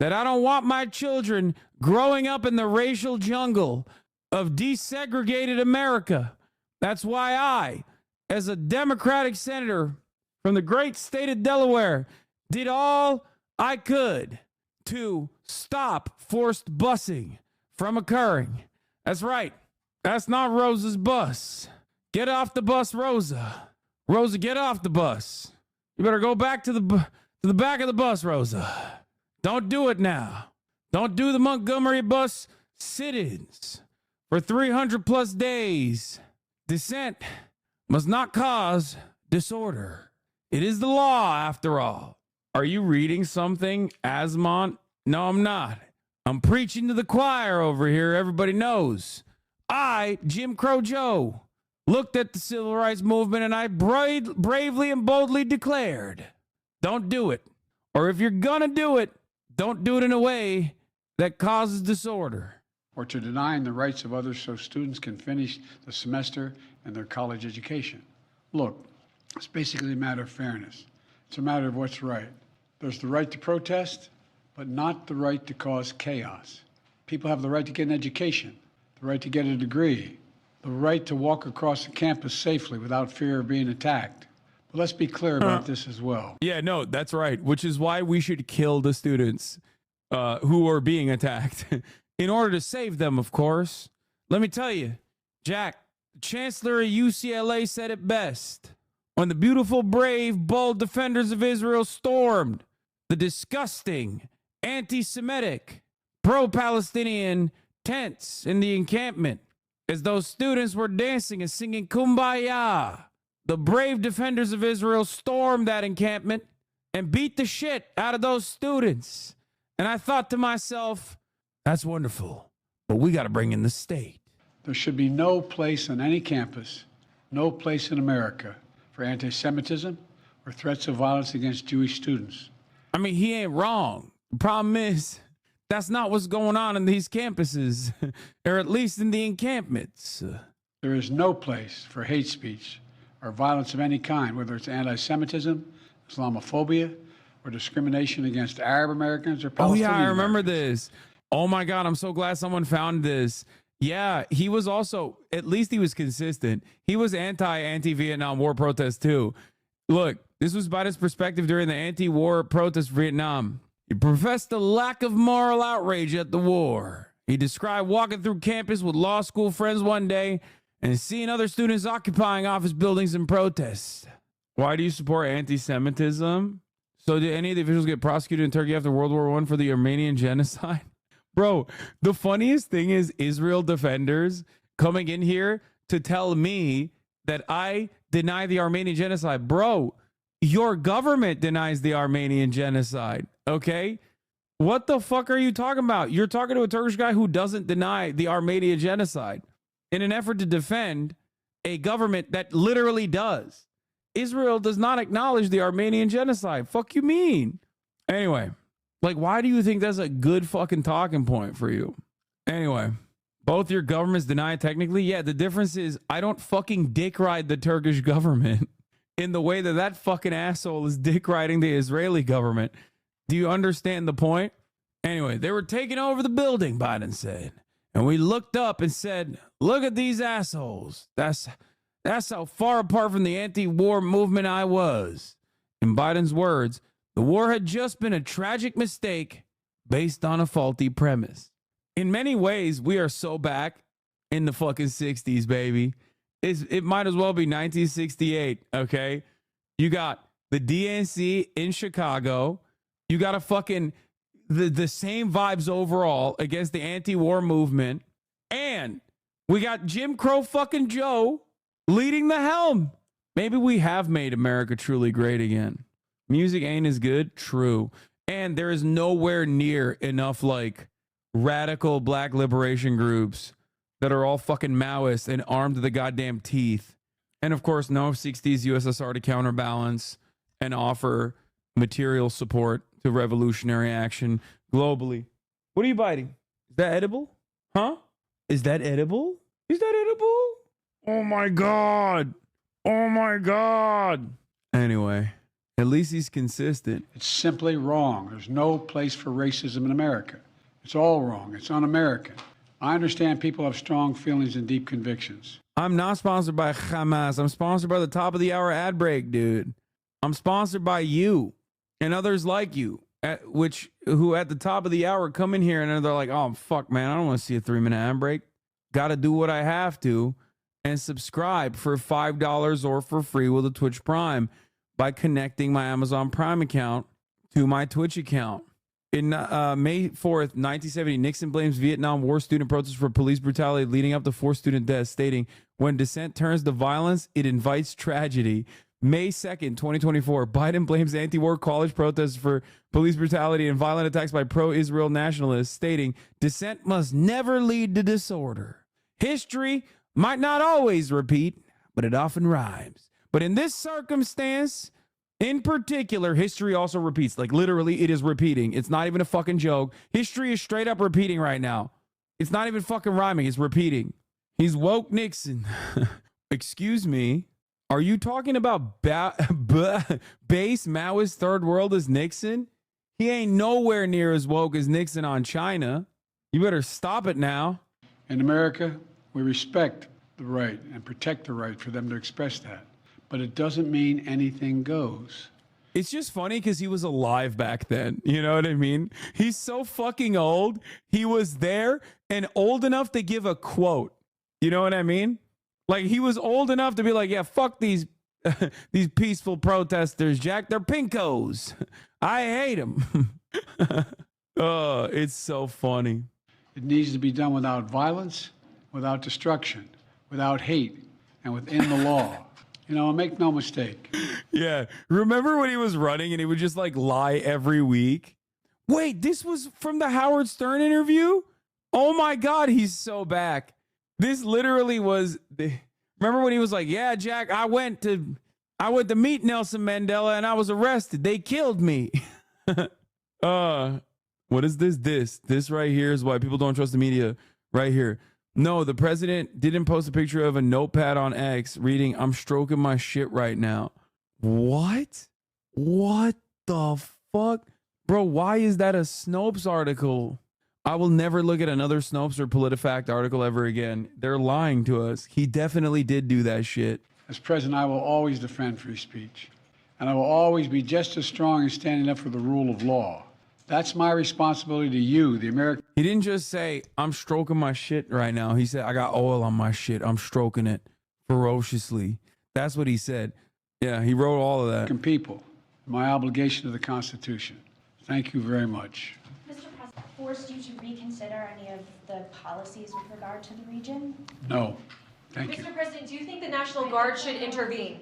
that I don't want my children growing up in the racial jungle of desegregated America. That's why I, as a Democratic senator from the great state of Delaware, did all I could to stop forced busing from occurring. That's right. That's not Rosa's bus. Get off the bus, Rosa. Rosa, get off the bus. You better go back to the back of the bus, Rosa. Don't do it now. Don't do the Montgomery bus sit-ins for 300 plus days. Dissent must not cause disorder. It is the law, after all. Are you reading something, Asmont? No, I'm not. I'm preaching to the choir over here. Everybody knows. I, Jim Crow Joe, looked at the civil rights movement and I bravely and boldly declared, don't do it. Or if you're going to do it, don't do it in a way that causes disorder. Or to denying the rights of others so students can finish the semester and their college education. Look, it's basically a matter of fairness. It's a matter of what's right. There's the right to protest, but not the right to cause chaos. People have the right to get an education, the right to get a degree, the right to walk across the campus safely without fear of being attacked. But let's be clear about this as well. Yeah, no, that's right, which is why we should kill the students who are being attacked in order to save them, of course. Let me tell you, Jack, The chancellor of UCLA said it best when the beautiful, brave, bold defenders of Israel stormed the disgusting, anti-Semitic, pro-Palestinian tents in the encampment. As those students were dancing and singing Kumbaya, the brave defenders of Israel stormed that encampment and beat the shit out of those students. And I thought to myself, that's wonderful, but we got to bring in the state. There should be no place on any campus, no place in America for anti-Semitism or threats of violence against Jewish students. I mean, he ain't wrong. The problem is, that's not what's going on in these campuses, or at least in the encampments. There is no place for hate speech or violence of any kind, whether it's anti-Semitism, Islamophobia, or discrimination against Arab Americans or Palestinian Oh, yeah, I remember Americans. this. Oh, my God, I'm so glad someone found this. Yeah, he was also, at least he was consistent. He was anti-Vietnam War protest, too. Look, this was Biden's perspective during the anti-war protest in Vietnam. He professed a lack of moral outrage at the war. He described walking through campus with law school friends one day and seeing other students occupying office buildings in protest. Why do you support anti-Semitism? So did any of the officials get prosecuted in Turkey after World War I for the Armenian genocide? Bro, the funniest thing is Israel defenders coming in here to tell me that I deny the Armenian genocide. Bro, your government denies the Armenian genocide, okay? What the fuck are you talking about? You're talking to a Turkish guy who doesn't deny the Armenian genocide in an effort to defend a government that literally does. Israel does not acknowledge the Armenian genocide. Fuck you mean? Anyway, like, why do you think that's a good fucking talking point for you? Anyway, both your governments deny it technically. Yeah, the difference is I don't fucking dick ride the Turkish government in the way that that fucking asshole is dick riding the Israeli government. Do you understand the point? Anyway, they were taking over the building, Biden said. And we looked up and said, look at these assholes. That's how far apart from the anti-war movement I was. In Biden's words, the war had just been a tragic mistake based on a faulty premise. In many ways, we are so back in the fucking 60s, baby. It might as well be 1968, okay? You got the DNC in Chicago. You got a fucking the same vibes overall against the anti-war movement. And we got Jim Crow fucking Joe leading the helm. Maybe we have made America truly great again. Music ain't as good, true. And there is nowhere near enough like radical black liberation groups that are all fucking Maoists and armed to the goddamn teeth. And of course, no 60s USSR to counterbalance and offer material support to revolutionary action globally. What are you biting? Is that edible? Huh? Is that edible? Is that edible? Oh my God. Oh my God. Anyway, at least he's consistent. It's simply wrong. There's no place for racism in America. It's all wrong. It's un-American. I understand people have strong feelings and deep convictions. I'm not sponsored by Hamas. I'm sponsored by the top of the hour ad break, dude. I'm sponsored by you and others like you, who at the top of the hour come in here and they're like, oh, fuck, man, I don't want to see a 3-minute ad break. Got to do what I have to and subscribe for $5 or for free with a Twitch Prime by connecting my Amazon Prime account to my Twitch account. In May 4th, 1970, Nixon blames Vietnam War student protests for police brutality leading up to 4 student deaths, stating, when dissent turns to violence, it invites tragedy. May 2nd, 2024, Biden blames anti-war college protests for police brutality and violent attacks by pro-Israel nationalists, stating, dissent must never lead to disorder. History might not always repeat, but it often rhymes. But in this circumstance, in particular, history also repeats. Like, literally, it is repeating. It's not even a fucking joke. History is straight up repeating right now. It's not even fucking rhyming. It's repeating. He's woke Nixon. Excuse me. Are you talking about base Maoist third world as Nixon? He ain't nowhere near as woke as Nixon on China. You better stop it now. In America, we respect the right and protect the right for them to express that. But it doesn't mean anything goes. It's just funny because he was alive back then. You know what I mean? He's so fucking old. He was there and old enough to give a quote. You know what I mean? Like, he was old enough to be like, yeah, fuck these these peaceful protesters, Jack. They're pinkos. I hate them. Oh, it's so funny. It needs to be done without violence, without destruction, without hate, and within the law. You know, make no mistake. Yeah. Remember when he was running and he would just like lie every week? Wait, this was from the Howard Stern interview? Oh my God, he's so back. This literally was remember when he was like, yeah, Jack, I went to meet Nelson Mandela and I was arrested. They killed me. What is this? This right here is why people don't trust the media. Right here. No, the president didn't post a picture of a notepad on X reading, I'm stroking my shit right now. What? What the fuck? Bro, why is that a Snopes article? I will never look at another Snopes or PolitiFact article ever again. They're lying to us. He definitely did do that shit. As president, I will always defend free speech. And I will always be just as strong in standing up for the rule of law. That's my responsibility to you, the American. He didn't just say, I'm stroking my shit right now. He said, I got oil on my shit. I'm stroking it ferociously. That's what he said. Yeah, he wrote all of that. American people, my obligation to the Constitution. Thank you very much. Mr. President, forced you to reconsider any of the policies with regard to the region? No. Thank you. Mr. President, do you think the National Guard should intervene?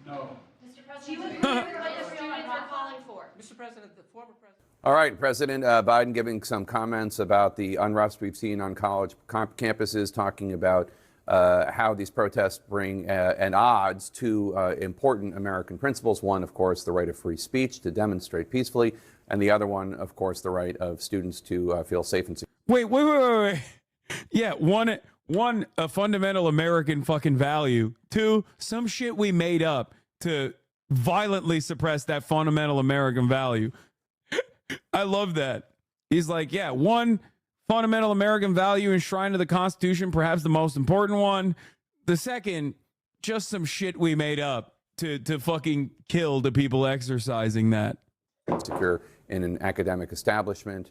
No. Mr. President, do you agree with what the students are calling for? Mr. President, the former president. All right, President Biden giving some comments about the unrest we've seen on college campuses, talking about how these protests bring an odds to important American principles. One, of course, the right of free speech to demonstrate peacefully, and the other one, of course, the right of students to feel safe and secure. Wait. Yeah, one, a fundamental American fucking value. Two, some shit we made up to violently suppress that fundamental American value. I love that. He's like, yeah, one fundamental American value enshrined in the Constitution, perhaps the most important one. The second, just some shit we made up to fucking kill the people exercising that. Secure in an academic establishment.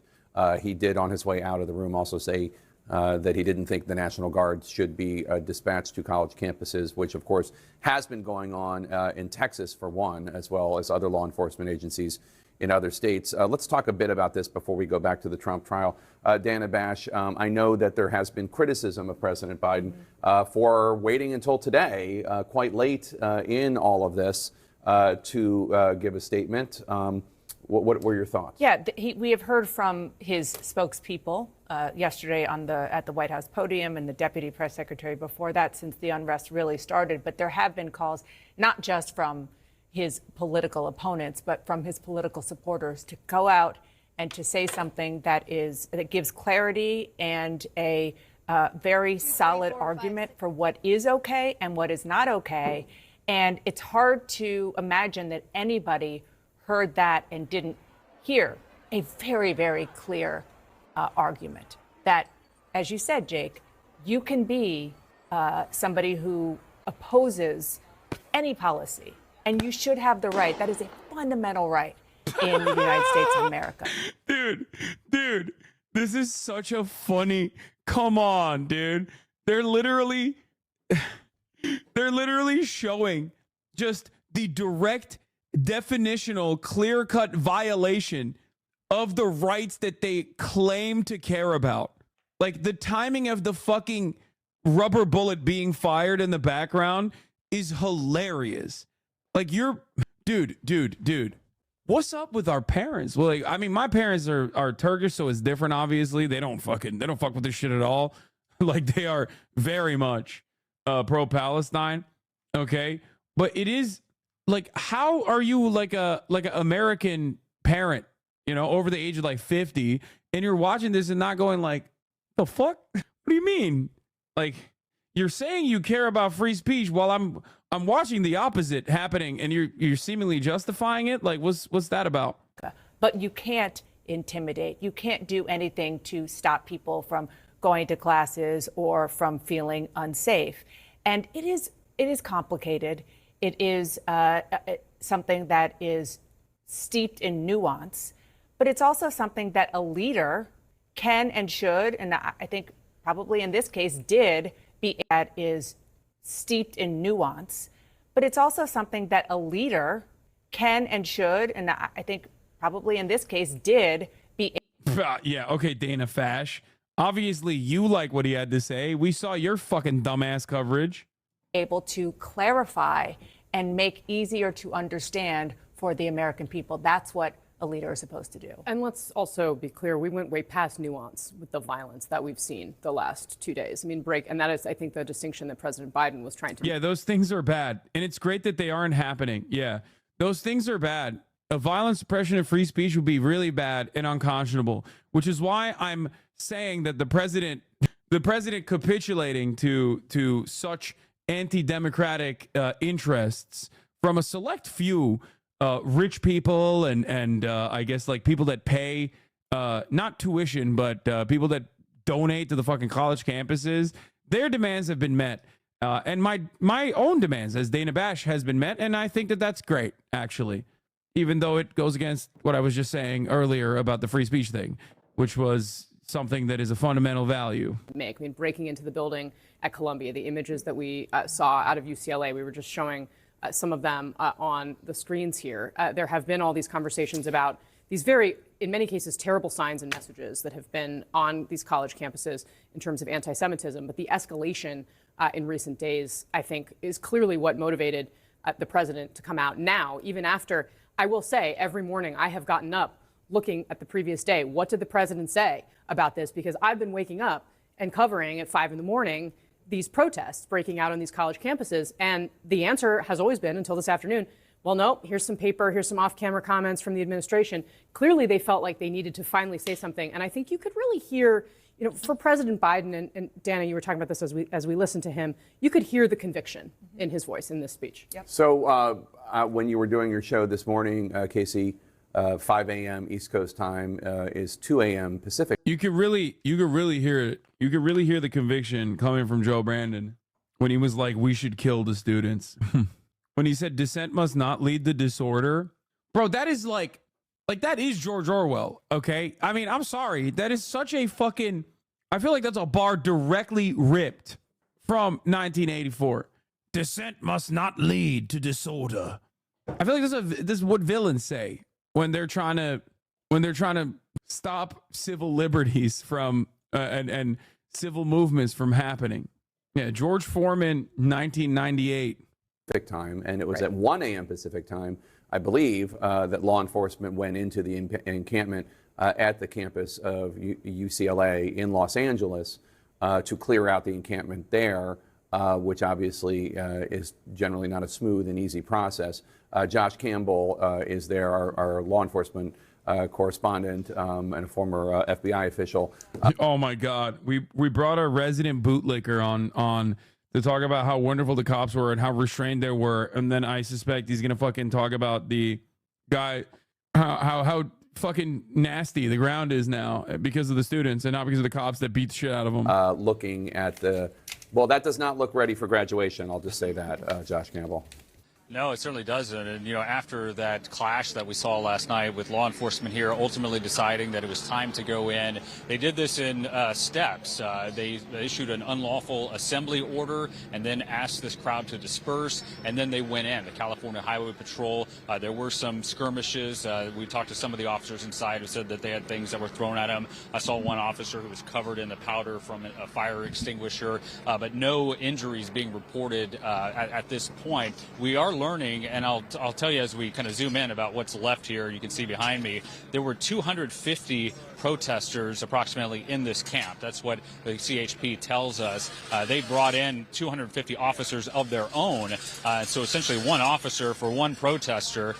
He did, on his way out of the room, also say that he didn't think the National Guard should be dispatched to college campuses, which, of course, has been going on in Texas, for one, as well as other law enforcement agencies in other states. Let's talk a bit about this before we go back to the Trump trial. Dana Bash, I know that there has been criticism of President Biden for waiting until today, quite late in all of this, to give a statement. What were your thoughts? Yeah, we have heard from his spokespeople yesterday at the White House podium and the deputy press secretary before that, since the unrest really started. But there have been calls, not just from his political opponents, but from his political supporters, to go out and to say something that gives clarity and a very solid argument for what is okay and what is not okay. And it's hard to imagine that anybody heard that and didn't hear a very, very clear argument that, as you said, Jake, you can be somebody who opposes any policy, and you should have the right. That is a fundamental right in the United States of America. Dude, this is such a funny, come on, dude. They're literally showing just the direct, definitional, clear-cut violation of the rights that they claim to care about. Like, the timing of the fucking rubber bullet being fired in the background is hilarious. Like, dude, what's up with our parents? Well, like, I mean, my parents are Turkish, so it's different, obviously. They don't fuck with this shit at all. Like, they are very much pro-Palestine, okay? But it is, like, how are you like an American parent, you know, over the age of like 50, and you're watching this and not going like, the fuck? What do you mean? Like, you're saying you care about free speech while I'm watching the opposite happening, and you're seemingly justifying it. Like, what's that about? But you can't intimidate. You can't do anything to stop people from going to classes or from feeling unsafe. And it is complicated. It is something that is steeped in nuance, but it's also something that a leader can and should, and I think probably in this case did, be that is steeped in nuance, but it's also something that a leader can and should, and I think probably in this case did, be. Yeah, okay, Dana Fash. Obviously, you like what he had to say. We saw your fucking dumbass coverage. Able to clarify and make easier to understand for the American people. That's what a leader is supposed to do. And let's also be clear, we went way past nuance with the violence that we've seen the last 2 days. I mean, and that is, I think, the distinction that President Biden was trying to make. Yeah, those things are bad. And it's great that they aren't happening. Yeah, those things are bad. A violent suppression of free speech would be really bad and unconscionable, which is why I'm saying that the president capitulating to such anti-democratic interests from a select few rich people and I guess like people that pay not tuition but people that donate to the fucking college campuses, their demands have been met, and my own demands as Dana Bash has been met, and I think that that's great actually, even though it goes against what I was just saying earlier about the free speech thing, which was something that is a fundamental value. I mean, breaking into the building at Columbia, the images that we saw out of UCLA, we were just showing some of them on the screens here. There have been all these conversations about these very, in many cases, terrible signs and messages that have been on these college campuses in terms of anti-Semitism. But the escalation in recent days, I think, is clearly what motivated the president to come out now, even after, I will say, every morning I have gotten up looking at the previous day. What did the president say about this? Because I've been waking up and covering at 5 in the morning these protests breaking out on these college campuses. And the answer has always been, until this afternoon, well, no, here's some paper, here's some off-camera comments from the administration. Clearly, they felt like they needed to finally say something. And I think you could really hear, for President Biden, and Dana, you were talking about this as we listened to him, you could hear the conviction in his voice in this speech. Yep. So when you were doing your show this morning, Casey, 5 a.m. East Coast time is 2 a.m. Pacific. You could really hear it. You could really hear the conviction coming from Joe Brandon when he was like, "We should kill the students." When he said dissent must not lead to disorder, bro, that is like that is George Orwell. Okay, I mean, I'm sorry, that is such a fucking. I feel like that's a bar directly ripped from 1984. Dissent must not lead to disorder. I feel like this is what villains say when they're trying to stop civil liberties from and civil movements from happening. Yeah, George Foreman, 1998. Pacific time, and it was at 1 a.m. Pacific time, I believe, that law enforcement went into the encampment at the campus of UCLA in Los Angeles to clear out the encampment there, which obviously is generally not a smooth and easy process. Josh Campbell is there, our law enforcement correspondent and a former FBI official. Oh my God, we brought our resident bootlicker on to talk about how wonderful the cops were and how restrained they were, and then I suspect he's gonna fucking talk about the guy, how fucking nasty the ground is now because of the students and not because of the cops that beat the shit out of them. Looking at well, that does not look ready for graduation. I'll just say that, Josh Campbell. No, it certainly doesn't. And, after that clash that we saw last night with law enforcement here ultimately deciding that it was time to go in, they did this in steps. They issued an unlawful assembly order and then asked this crowd to disperse, and then they went in. The California Highway Patrol, there were some skirmishes. We talked to some of the officers inside who said that they had things that were thrown at them. I saw one officer who was covered in the powder from a fire extinguisher, but no injuries being reported at this point. We are learning, and I'll tell you as we kind of zoom in about what's left here. You can see behind me, there were 250 protesters approximately in this camp. That's what the CHP tells us. They brought in 250 officers of their own. So essentially one officer for one protester,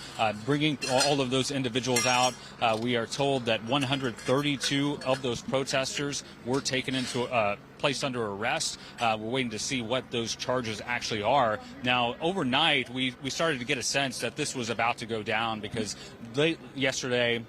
bringing all of those individuals out. We are told that 132 of those protesters were taken into placed under arrest. We're waiting to see what those charges actually are. Now, overnight, we started to get a sense that this was about to go down because late yesterday,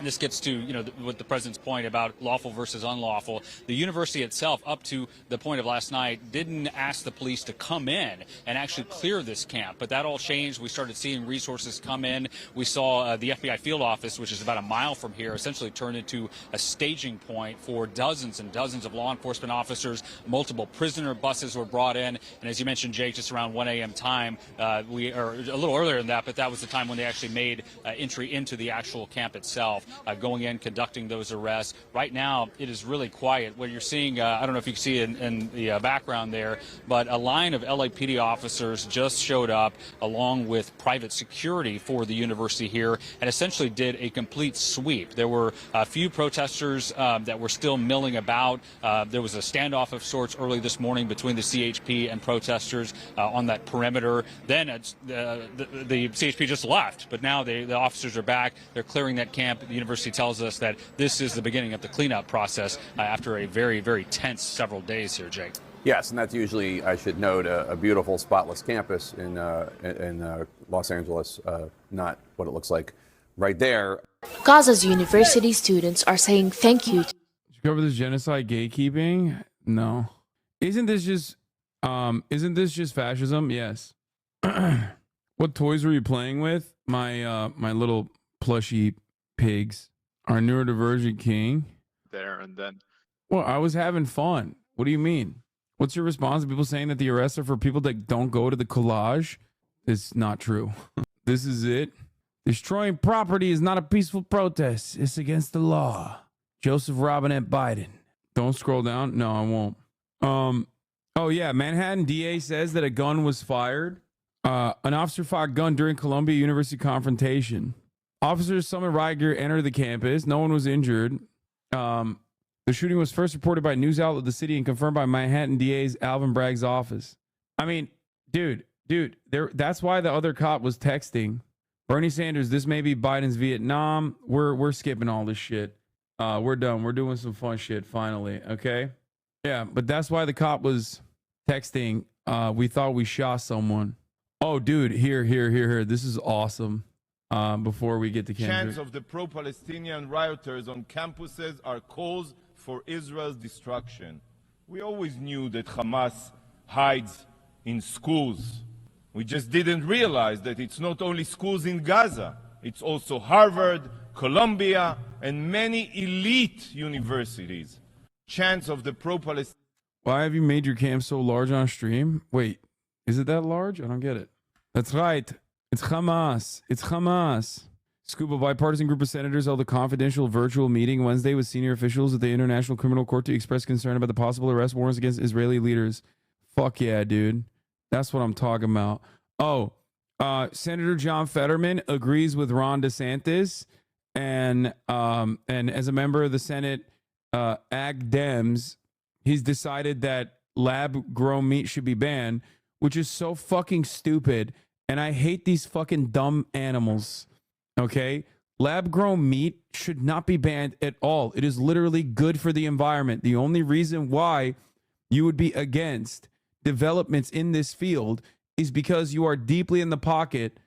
and this gets to, what the president's point about lawful versus unlawful. The university itself, up to the point of last night, didn't ask the police to come in and actually clear this camp. But that all changed. We started seeing resources come in. We saw the FBI field office, which is about a mile from here, essentially turn into a staging point for dozens and dozens of law enforcement officers. Multiple prisoner buses were brought in. And as you mentioned, Jake, just around 1 a.m. time, or a little earlier than that, but that was the time when they actually made entry into the actual camp itself, going in, conducting those arrests. Right now, it is really quiet. What you're seeing, I don't know if you can see in the background there, but a line of LAPD officers just showed up along with private security for the university here and essentially did a complete sweep. There were a few protesters that were still milling about. There was a standoff of sorts early this morning between the CHP and protesters on that perimeter. Then the CHP just left, but now the officers are back. They're clearing that camp. The university tells us that this is the beginning of the cleanup process after a very, very tense several days here, Jake. Yes, and that's usually, I should note, a beautiful, spotless campus in Los Angeles, not what it looks like right there. Gaza's university students are saying thank you. Did you cover this genocide gatekeeping? No. Isn't this just fascism? Yes. What toys were you playing with? My little plushy pigs. Our neurodivergent king. There and then. Well, I was having fun. What do you mean? What's your response to people saying that the arrests are for people that don't go to the collage? It's not true. This is it. Destroying property is not a peaceful protest. It's against the law. Joseph Robinette Biden. Don't scroll down. No, I won't. Oh yeah, Manhattan DA says that a gun was fired. An officer fired a gun during Columbia University confrontation. Officers summoned riot gear entered the campus. No one was injured. The shooting was first reported by news outlet The City and confirmed by Manhattan DA's Alvin Bragg's office. I mean, dude, that's why the other cop was texting. Bernie Sanders, this may be Biden's Vietnam. We're skipping all this shit. We're done. We're doing some fun shit finally, okay? Yeah, but that's why the cop was texting. We thought we shot someone. Oh, dude, here. This is awesome. Before we get to Kendrick. Chants of the pro-Palestinian rioters on campuses are calls for Israel's destruction. We always knew that Hamas hides in schools. We just didn't realize that it's not only schools in Gaza, it's also Harvard, Columbia, and many elite universities. Chants of the pro-Palestinian... Why have you made your camp so large on stream? Wait, is it that large? I don't get it. That's right. It's Hamas. It's Hamas. Scuba bipartisan group of senators held a confidential virtual meeting Wednesday with senior officials at the International Criminal Court to express concern about the possible arrest warrants against Israeli leaders. Fuck yeah, dude. That's what I'm talking about. Oh, Senator John Fetterman agrees with Ron DeSantis, and as a member of the Senate Ag Dems, he's decided that lab-grown meat should be banned, which is so fucking stupid. And I hate these fucking dumb animals, okay? Lab-grown meat should not be banned at all. It is literally good for the environment. The only reason why you would be against developments in this field is because you are deeply in the pocket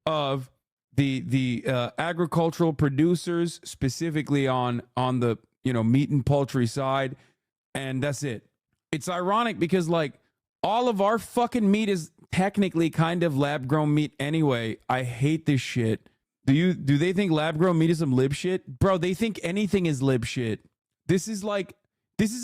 of the agricultural producers, specifically on the meat and poultry side, and that's it. It's ironic because like all of our fucking meat is technically kind of lab-grown meat anyway. I hate this shit. Do they think lab-grown meat is some lib shit? Bro, they think anything is lib shit. This is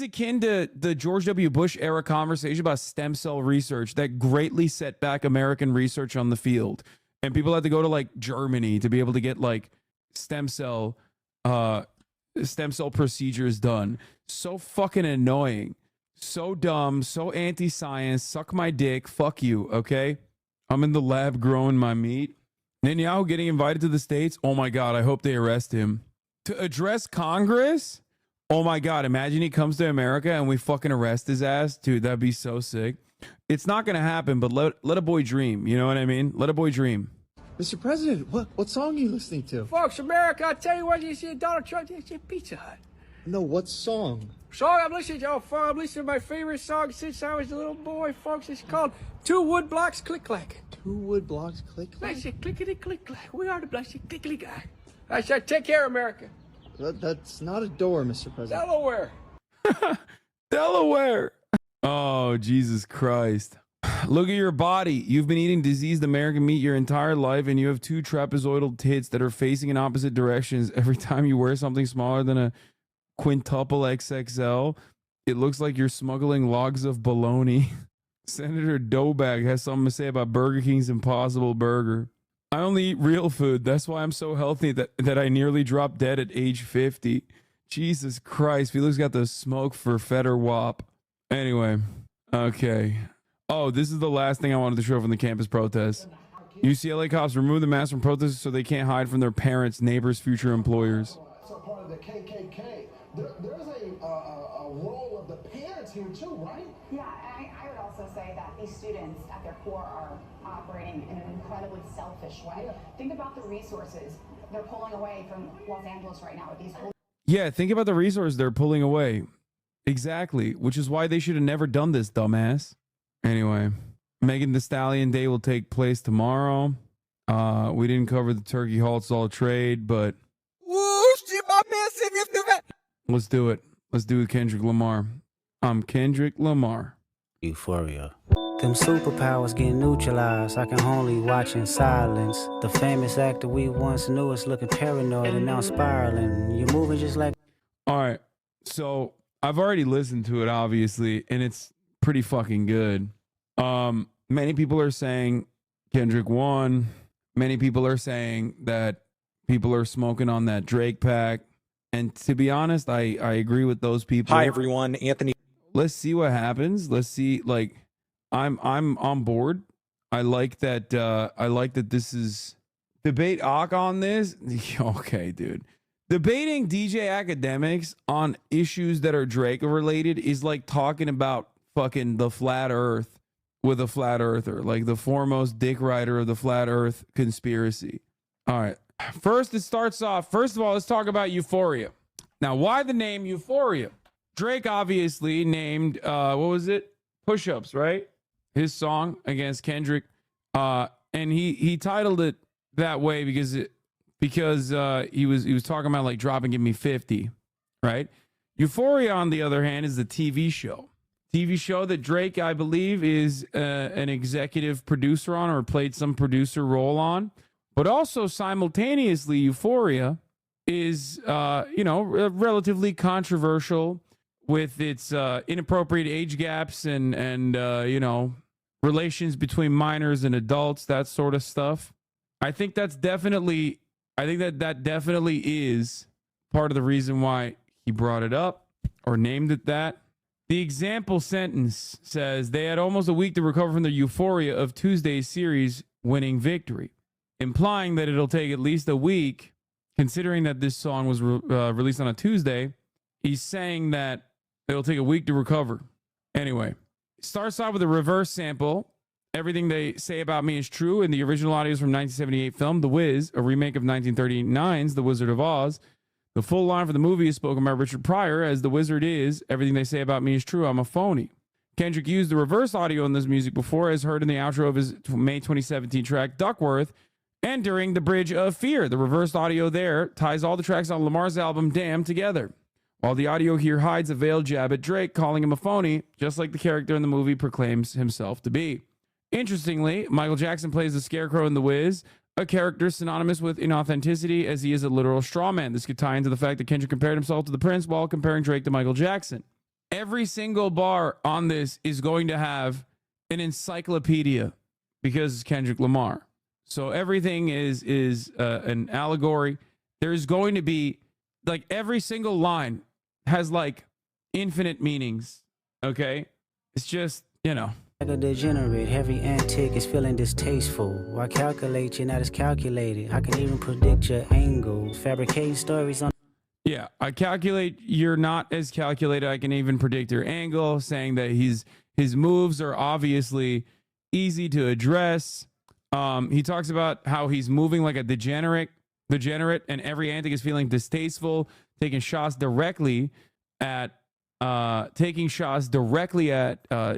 akin to the George W. Bush era conversation about stem cell research that greatly set back American research on the field. And people had to go to like Germany to be able to get like stem cell procedures done. So fucking annoying. So dumb, so anti-science, suck my dick, fuck you, okay? I'm in the lab growing my meat. Netanyahu getting invited to the States? Oh my God, I hope they arrest him. To address Congress? Oh my God, imagine he comes to America and we fucking arrest his ass. Dude, that'd be so sick. It's not gonna happen, but let a boy dream, you know what I mean? Let a boy dream. Mr. President, what song are you listening to? Folks, America, I tell you what, you see Donald Trump, you see Pizza Hut. No, what song? Song I'm listening to, I'm listening to my favorite song since I was a little boy, folks. It's called Two Wood Blocks Click Clack. Two Wood Blocks Click Clack? Blessed clickety click clack. We are the blessed clickety guy. I said, take care, America. That's not a door, Mr. President. Delaware. Delaware. Oh, Jesus Christ. Look at your body. You've been eating diseased American meat your entire life, and you have two trapezoidal tits that are facing in opposite directions. Every time you wear something smaller than a quintuple XXL, it looks like you're smuggling logs of bologna. Senator Dobak has something to say about Burger King's Impossible Burger. I only eat real food. That's why I'm so healthy that I nearly dropped dead at age 50. Jesus Christ. Felix got the smoke for Feder Wap. Anyway, okay. Oh, this is the last thing I wanted to show from the campus protest. UCLA cops remove the mask from protesters so they can't hide from their parents, neighbors, future employers. So part of the KKK. There's a role of the parents here too, right? Yeah, I would also say that these students at their core are operating in an incredibly selfish way. Think about the resources they're pulling away from Los Angeles right now with these. Yeah, think about the resources they're pulling away. Exactly, which is why they should have never done this, dumbass. Anyway, Megan Thee Stallion Day will take place tomorrow. We didn't cover the turkey halts all trade, but let's do it. Let's do it, Kendrick Lamar. I'm Kendrick Lamar. Euphoria. Them superpowers getting neutralized. I can only watch in silence. The famous actor we once knew is looking paranoid and now spiraling. You're moving just like. All right. So I've already listened to it, obviously, and it's pretty fucking good. Many people are saying Kendrick won. Many people are saying that people are smoking on that Drake pack. And to be honest, I agree with those people. Hi, everyone. Anthony. Let's see what happens. Let's see. Like, I'm on board. I like that. I like that this is debate Ak on this. Okay, dude. Debating DJ Academics on issues that are Drake related is like talking about fucking the flat earth with a flat earther, like the foremost dick rider of the flat earth conspiracy. All right. First, it starts off. First of all, let's talk about Euphoria. Now, why the name Euphoria? Drake obviously named, what was it? Push-Ups, right? His song against Kendrick. And he titled it that way because he was talking about like drop and give me 50, right? Euphoria, on the other hand, is the TV show. TV show that Drake, I believe, is an executive producer on or played some producer role on. But also simultaneously, Euphoria is, relatively controversial with its inappropriate age gaps and relations between minors and adults, that sort of stuff. I think that definitely is part of the reason why he brought it up or named it that. The example sentence says they had almost a week to recover from the euphoria of Tuesday's series winning victory, implying that it'll take at least a week, considering that this song was released on a Tuesday. He's saying that it'll take a week to recover. Anyway, starts off with a reverse sample. Everything they say about me is true. In the original audio is from 1978 film The Wiz, a remake of 1939's The Wizard of Oz. The full line for the movie is spoken by Richard Pryor as the wizard is, everything they say about me is true, I'm a phony. Kendrick used the reverse audio in this music before, as heard in the outro of his May 2017 track, Duckworth, and during The Bridge of Fear. The reversed audio there ties all the tracks on Lamar's album, Damn, together. While the audio here hides a veiled jab at Drake, calling him a phony, just like the character in the movie proclaims himself to be. Interestingly, Michael Jackson plays the Scarecrow in The Wiz, a character synonymous with inauthenticity, as he is a literal straw man. This could tie into the fact that Kendrick compared himself to the Prince while comparing Drake to Michael Jackson. Every single bar on this is going to have an encyclopedia because it's Kendrick Lamar. So everything is an allegory. There's going to be, like, every single line has, like, infinite meanings, okay? It's just, Like a degenerate, every antic is feeling distasteful. Why calculate, you're not as calculated. I can even predict your angles. Fabricating stories on. Yeah, I calculate you're not as calculated. I can even predict your angle, saying that his moves are obviously easy to address. He talks about how he's moving like a degenerate, and every antic is feeling distasteful, taking shots directly at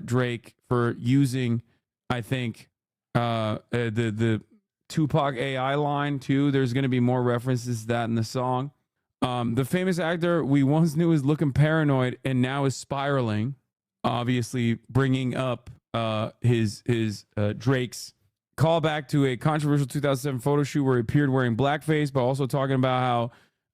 Drake for using, I think, the Tupac AI line too. There's going to be more references to that in the song. The famous actor we once knew is looking paranoid and now is spiraling, obviously bringing up his Drake's callback to a controversial 2007 photo shoot where he appeared wearing blackface, but also talking about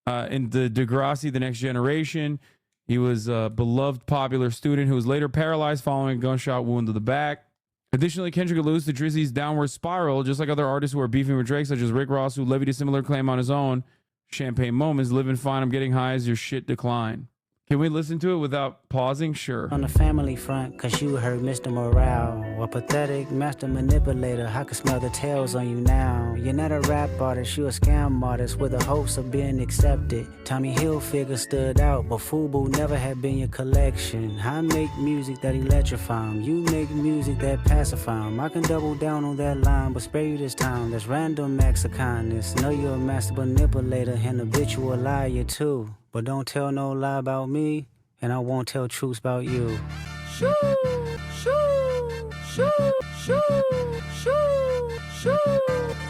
how in the Degrassi, The Next Generation, he was a beloved popular student who was later paralyzed following a gunshot wound to the back. Additionally, Kendrick alludes to Drizzy's downward spiral, just like other artists who are beefing with Drake, such as Rick Ross, who levied a similar claim on his own. Champagne Moments, living fine, I'm getting high as your shit decline. Can we listen to it without pausing? Sure. On the family front, cause you heard Mr. Morale, a pathetic master manipulator. I can smell the tails on you now. You're not a rap artist, you a scam artist with the hopes of being accepted. Tommy Hilfiger stood out, but FUBU never had been your collection. I make music that electrify 'em. You make music that pacify 'em. I can double down on that line, but spare you this time. That's random acts of kindness. Know you're a master manipulator and habitual liar too. But don't tell no lie about me, and I won't tell truths about you. Shoo, shoo, shoo, shoo, shoo, shoo.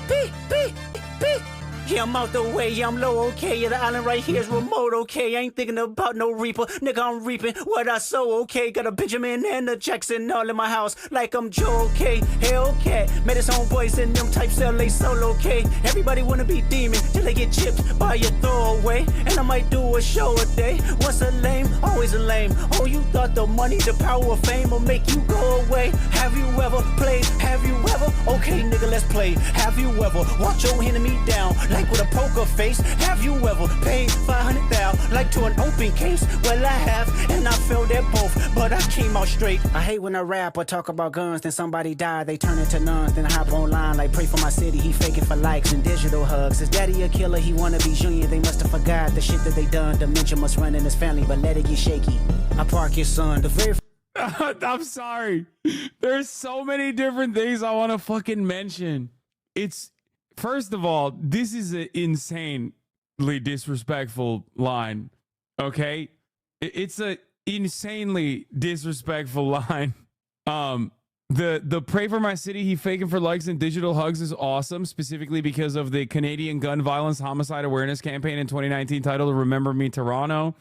Beep, beep, beep. Yeah, I'm out the way, yeah, I'm low, okay. Yeah, the island right here is remote, okay. I ain't thinking about no reaper, nigga, I'm reaping what I sow, okay. Got a Benjamin and a Jackson all in my house, like I'm Joe, okay. Hellcat, met his homeboys in them types LA solo, okay. Everybody wanna be demon till they get chipped by your throwaway. And I might do a show a day. Once a lame, always a lame. Oh, you thought the money, the power of fame will make you go away. Have you ever played? Have you ever? Okay, nigga, let's play. Have you ever watch your enemy down? Like with a poker face. Have you ever paid 500,000 like to an open case? Well, I have, and I felt that both, but I came out straight. I hate when I rap or talk about guns, then somebody die, they turn into nuns, then I hop online like pray for my city. He faking for likes and digital hugs. His daddy a killer, he wanna be junior. They must have forgot the shit that they done. Dementia must run in his family, but let it get shaky. I park your son. The very I'm sorry. There's so many different things I want to fucking mention. It's, first of all, this is an insanely disrespectful line. Okay? It's a insanely disrespectful line. The pray for my city, he faking for likes and digital hugs is awesome, specifically because of the Canadian gun violence homicide awareness campaign in 2019 titled Remember Me Toronto,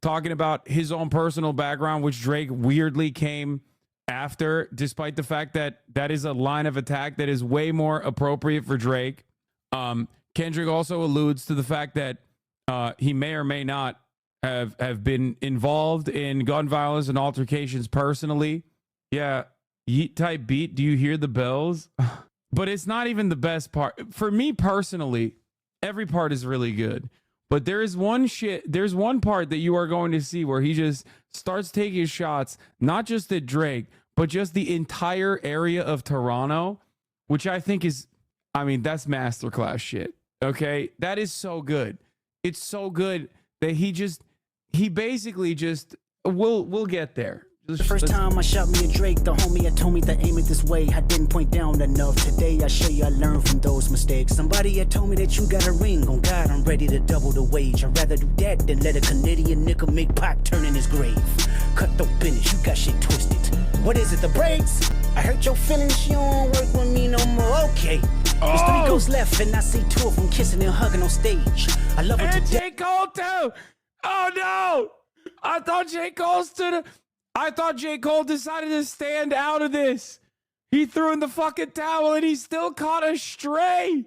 talking about his own personal background, which Drake weirdly came after, despite the fact that that is a line of attack that is way more appropriate for Drake. Kendrick also alludes to the fact that he may or may not have been involved in gun violence and altercations personally. Yeah, yeet type beat. Do you hear the bells? But it's not even the best part. For me personally, every part is really good. But there's one part that you are going to see where he just starts taking shots, not just at Drake, but just the entire area of Toronto, which I think is, I mean, that's masterclass shit. Okay. That is so good. It's so good that he basically just, we'll get there. The first time I shot me a Drake, the homie had told me to aim it this way. I didn't point down enough. Today I show you I learned from those mistakes. Somebody had told me that you got a ring. On God, I'm ready to double the wage. I'd rather do that than let a Canadian nigga make Pac turn in his grave. Cut the business, you got shit twisted. What is it, the brakes? I hurt your feelings, you don't work with me no more. Okay. There's 3 goes left, and I see 2 of them kissing and hugging on stage. I love it. And J. Cole too. Oh no! I thought J. Cole decided to stand out of this. He threw in the fucking towel and he still caught a stray.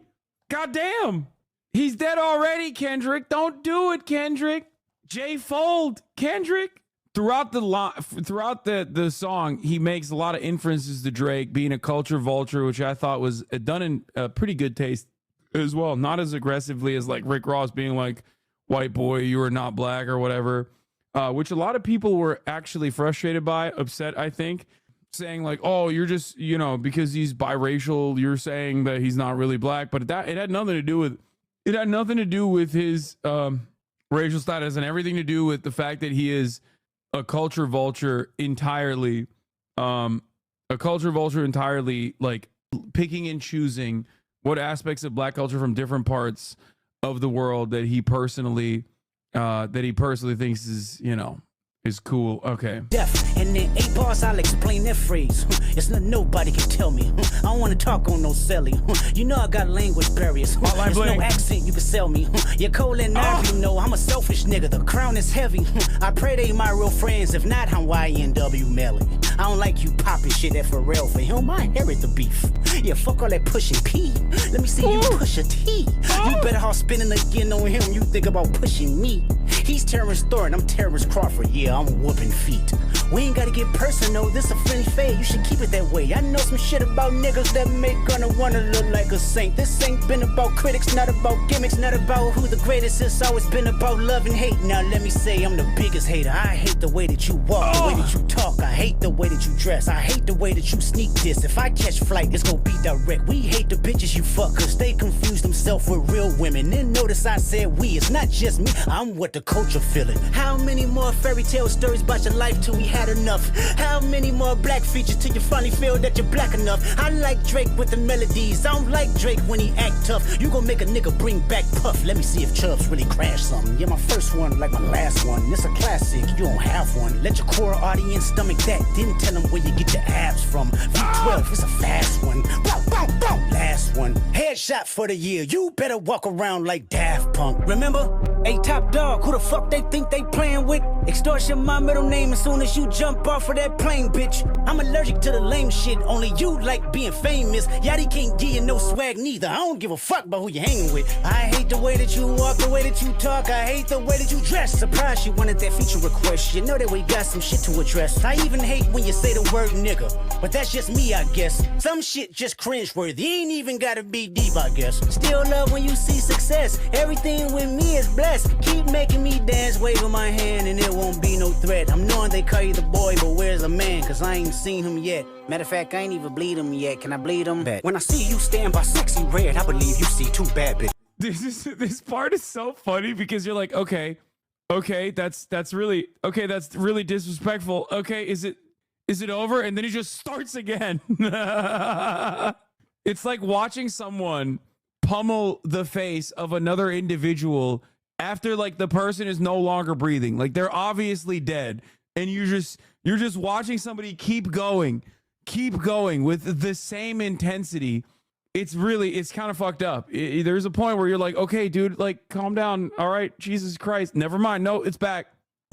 Goddamn. He's dead already, Kendrick. Don't do it, Kendrick. J. Fold, Kendrick. Throughout the song, he makes a lot of inferences to Drake being a culture vulture, which I thought was done in pretty good taste as well. Not as aggressively as like Rick Ross being like, white boy, you are not black or whatever. Which a lot of people were actually frustrated by, upset, I think, saying like, oh, you're just, because he's biracial, you're saying that he's not really black. But it had nothing to do with his racial status and everything to do with the fact that he is a culture vulture entirely, like picking and choosing what aspects of black culture from different parts of the world that he personally thinks is, is cool. Okay. Deaf, and in 8 bars I'll explain that phrase. It's not nobody can tell me. I don't wanna talk on no celly. You know I got language barriers. There's no accent you can sell me. You're cold and you know I'm a selfish nigga. The crown is heavy. I pray they my real friends. If not, I'm YNW Melly. I don't like you popping shit at Pharrell. For him, I inherit the beef. Yeah, fuck all that pushing P. Let me see you push a T. You better off spinning again on him. You think about pushing me. He's Terrence Thornton, I'm Terrence Crawford. Yeah, I'm whooping feet. We ain't gotta get personal, this a friendly fade. You should keep it that way. I know some shit about niggas that make gonna wanna look like a saint. This ain't been about critics, not about gimmicks, not about who the greatest is. It's always been about love and hate. Now let me say I'm the biggest hater. I hate the way that you walk, the way that you talk. I hate the way that you dress. I hate the way that you sneak this. If I catch flight, it's gonna be direct. We hate the bitches you fuck, cause they confuse themselves with real women. Then notice I said we, it's not just me. I'm what the culture feeling. How many more fairy tale stories about your life till we had enough? How many more black features till you finally feel that you're black enough? I like Drake with the melodies. I don't like Drake when he act tough. You gon' make a nigga bring back Puff. Let me see if Chubbs really crashed something. Yeah, my first one like my last one. It's a classic, you don't have one. Let your core audience stomach that. Then tell them where you get your abs from. V12, it's a fast one. Bow, bow, bow. Last one. Headshot for the year. You better walk around like Daft Punk. Remember? Hey, Top Dog, who the fuck they think they playing with? Extortion my middle name as soon as you jump off of that plane, bitch. I'm allergic to the lame shit, only you like being famous. Yachty can't give you no swag neither. I don't give a fuck about who you hanging with. I hate the way that you walk, the way that you talk. I hate the way that you dress. Surprised you wanted that feature request. You know that we got some shit to address. I even hate when you say the word nigga, but that's just me, I guess. Some shit just cringeworthy. Ain't even gotta be deep, I guess. Still love when you see success. Everything with me is blessed. Keep making me dance, waving my hand, and it won't be no threat. I'm knowing they call you the boy, but where's the man? Cause I ain't seen him yet. Matter of fact, I ain't even bleed him yet. Can I bleed him? Bet. When I see you stand by sexy red, I believe you see two bad bitches. This part is so funny because you're like, okay, that's really disrespectful. Okay, is it over? And then he just starts again. It's like watching someone pummel the face of another individual after like the person is no longer breathing. Like they're obviously dead, and you're just watching somebody keep going with the same intensity. It's kind of fucked up. There's a point where you're like, okay, dude, like calm down. All right, Jesus Christ, never mind. No, it's back.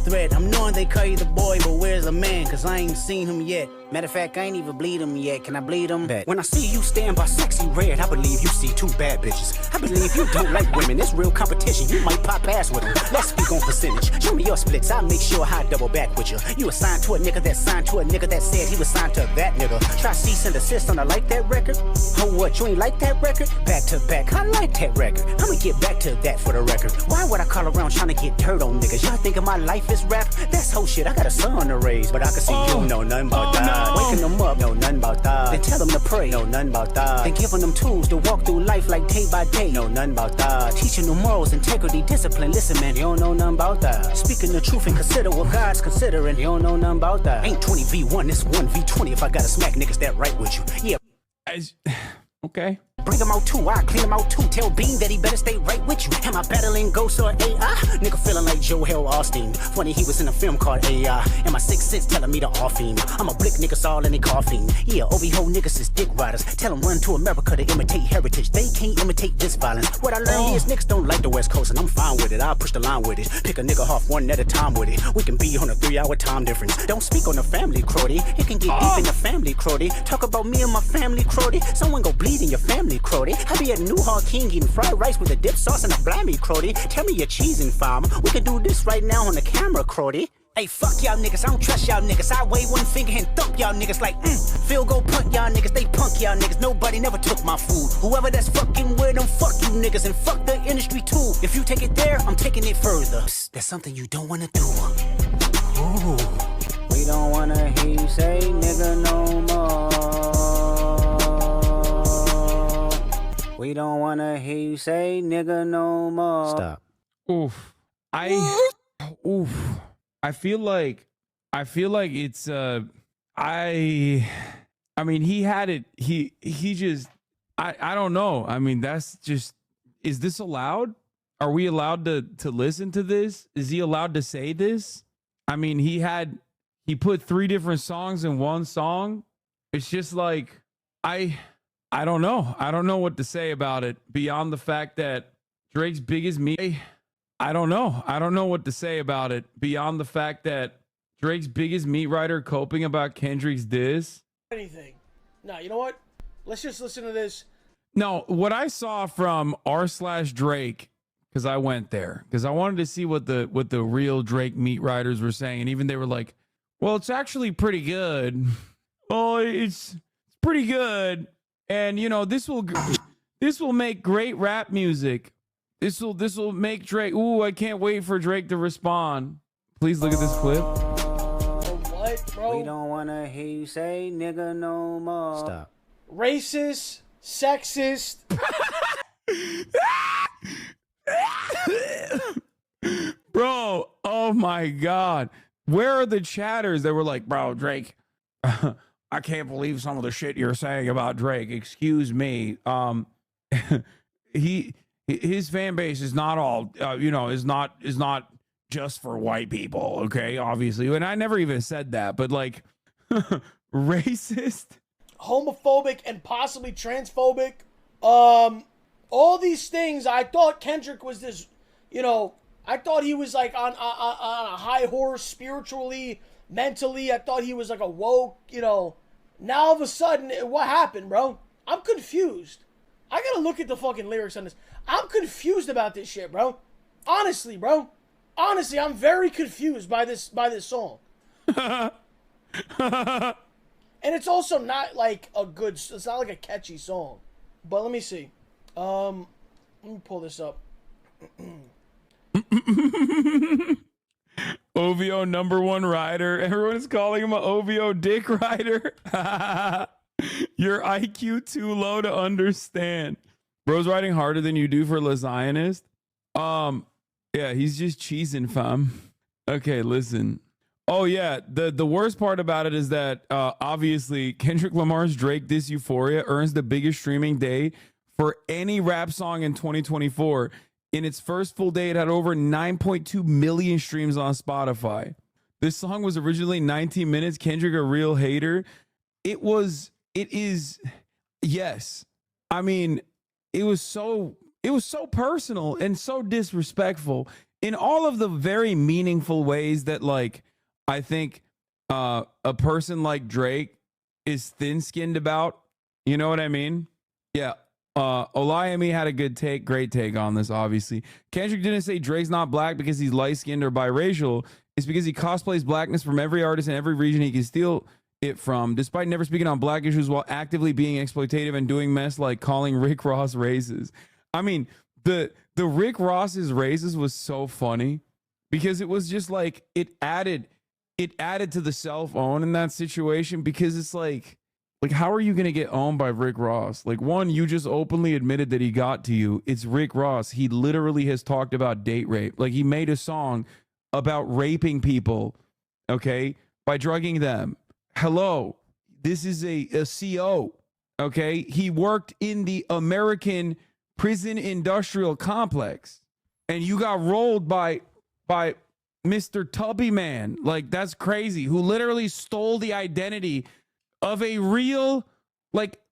Threat. I'm knowing they call you the boy, but where's the man? Cause I ain't seen him yet. Matter of fact, I ain't even bleed him yet. Can I bleed him? Bet. When I see you stand by sexy red, I believe you see two bad bitches. I believe you don't like women. It's real competition. You might pop ass with them. Let's speak on percentage. Show me your splits. I'll make sure I double back with you. You assigned to a nigga that signed to a nigga that said he was signed to that nigga. Try cease and desist on a like that record. Oh, what? You ain't like that record? Back to back. I like that record. I'ma get back to that for the record. Why would I call around trying to get dirt on niggas? Y'all thinking my life is rap? That's whole shit. I got a son to raise, but I can see you know nothing about that. No. Waking them up, know nothing about that. Then tell them to pray, know nothing about that. Then giving them tools to walk through life like day by day, know nothing about that. Teaching them morals, integrity, discipline. Listen, man, you don't know nothing about that. Speaking the truth and consider what God's considering. You don't know nothing about that. Ain't 20v1, it's 1v20 if I gotta smack niggas that right with you. Yeah. Okay. Bring him out too, I clean him out too. Tell Bean that he better stay right with you. Am I battling ghosts or AI? Nigga feeling like Joel Austin. Funny he was in a film called AI. And my sixth sense telling me to off him. I'm a blick niggas all in they coffin. Yeah, OVO niggas is dick riders. Tell them run to America to imitate heritage. They can't imitate this violence. What I learned is niggas don't like the West Coast, and I'm fine with it. I'll push the line with it. Pick a nigga off one at a time with it. We can be on a 3-hour time difference. Don't speak on the family, Crody. It can get deep in the family, Crody. Talk about me and my family, Crody. Someone go bleed in your family, Crody. I be at Newhall King eating fried rice with a dip sauce and a blammy, Crody. Tell me your cheesing farm. We can do this right now on the camera, Crody. Hey, fuck y'all niggas, I don't trust y'all niggas. I wave one finger and thump y'all niggas like, field goal punt y'all niggas, they punk y'all niggas. Nobody never took my food. Whoever that's fucking with them, fuck you niggas, and fuck the industry too. If you take it there, I'm taking it further. Psst, that's something you don't wanna do. Ooh. We don't wanna hear you say nigga no more. We don't wanna hear you say nigga no more. Stop. Oof. I feel like it's I mean he had it he just I don't know. I mean that's just, is this allowed? Are we allowed to listen to this? Is he allowed to say this? I mean, he put 3 different songs in one song. It's just like, I don't know. I don't know what to say about it beyond the fact that Drake's biggest meat. I don't know. I don't know what to say about it beyond the fact that Drake's biggest meat writer coping about Kendrick's diss. Anything. No, you know what? Let's just listen to this. No, what I saw from r/Drake, because I went there, because I wanted to see what the real Drake meat writers were saying, and even they were like, well, it's actually pretty good. Oh, it's pretty good. And you know, this will make great rap music. This will make Drake. Ooh, I can't wait for Drake to respond. Please look at this clip. What, bro? We don't wanna hear you say nigga no more. Stop. Racist, sexist. Bro, oh my God. Where are the chatters that were like, bro, Drake, I can't believe some of the shit you're saying about Drake. Excuse me. His fan base is not all, is not just for white people. Okay. Obviously. And I never even said that, but like racist, homophobic, and possibly transphobic. All these things. I thought Kendrick was this, I thought he was like on a high horse spiritually, mentally. I thought he was like a woke, Now all of a sudden, what happened, bro? I'm confused. I gotta look at the fucking lyrics on this. I'm confused about this shit, bro. Honestly, bro. Honestly, I'm very confused by this song. And it's also not like it's not like a catchy song. But let me see. Let me pull this up. OVO #1 rider. Everyone is calling him an OVO dick rider. Your IQ too low to understand. Bro's riding harder than you do for LaZionist. Yeah, he's just cheesing, fam. Okay, listen. Oh yeah, the worst part about it is that obviously Kendrick Lamar's Drake This Euphoria earns the biggest streaming day for any rap song in 2024. In its first full day, it had over 9.2 million streams on Spotify. This song was originally 19 minutes. Kendrick, a real hater. It is, yes. I mean, it was so personal and so disrespectful in all of the very meaningful ways that, like, I think a person like Drake is thin-skinned about. You know what I mean? Yeah. Olayemi had a great take on this, obviously. Kendrick didn't say Drake's not black because he's light-skinned or biracial. It's because he cosplays blackness from every artist in every region he can steal it from, despite never speaking on black issues while actively being exploitative and doing mess like calling Rick Ross racist. I mean, the Rick Ross's racist was so funny because it was just like it added to the self-own in that situation, because it's like how are you going to get owned by Rick Ross? Like, one, you just openly admitted that he got to you. It's Rick Ross. He literally has talked about date rape. Like, he made a song about raping people, okay, by drugging them. Hello, this is a CO, okay? He worked in the American prison industrial complex, and you got rolled by Mr. Tubby Man. Like, that's crazy. Who literally stole the identity of a real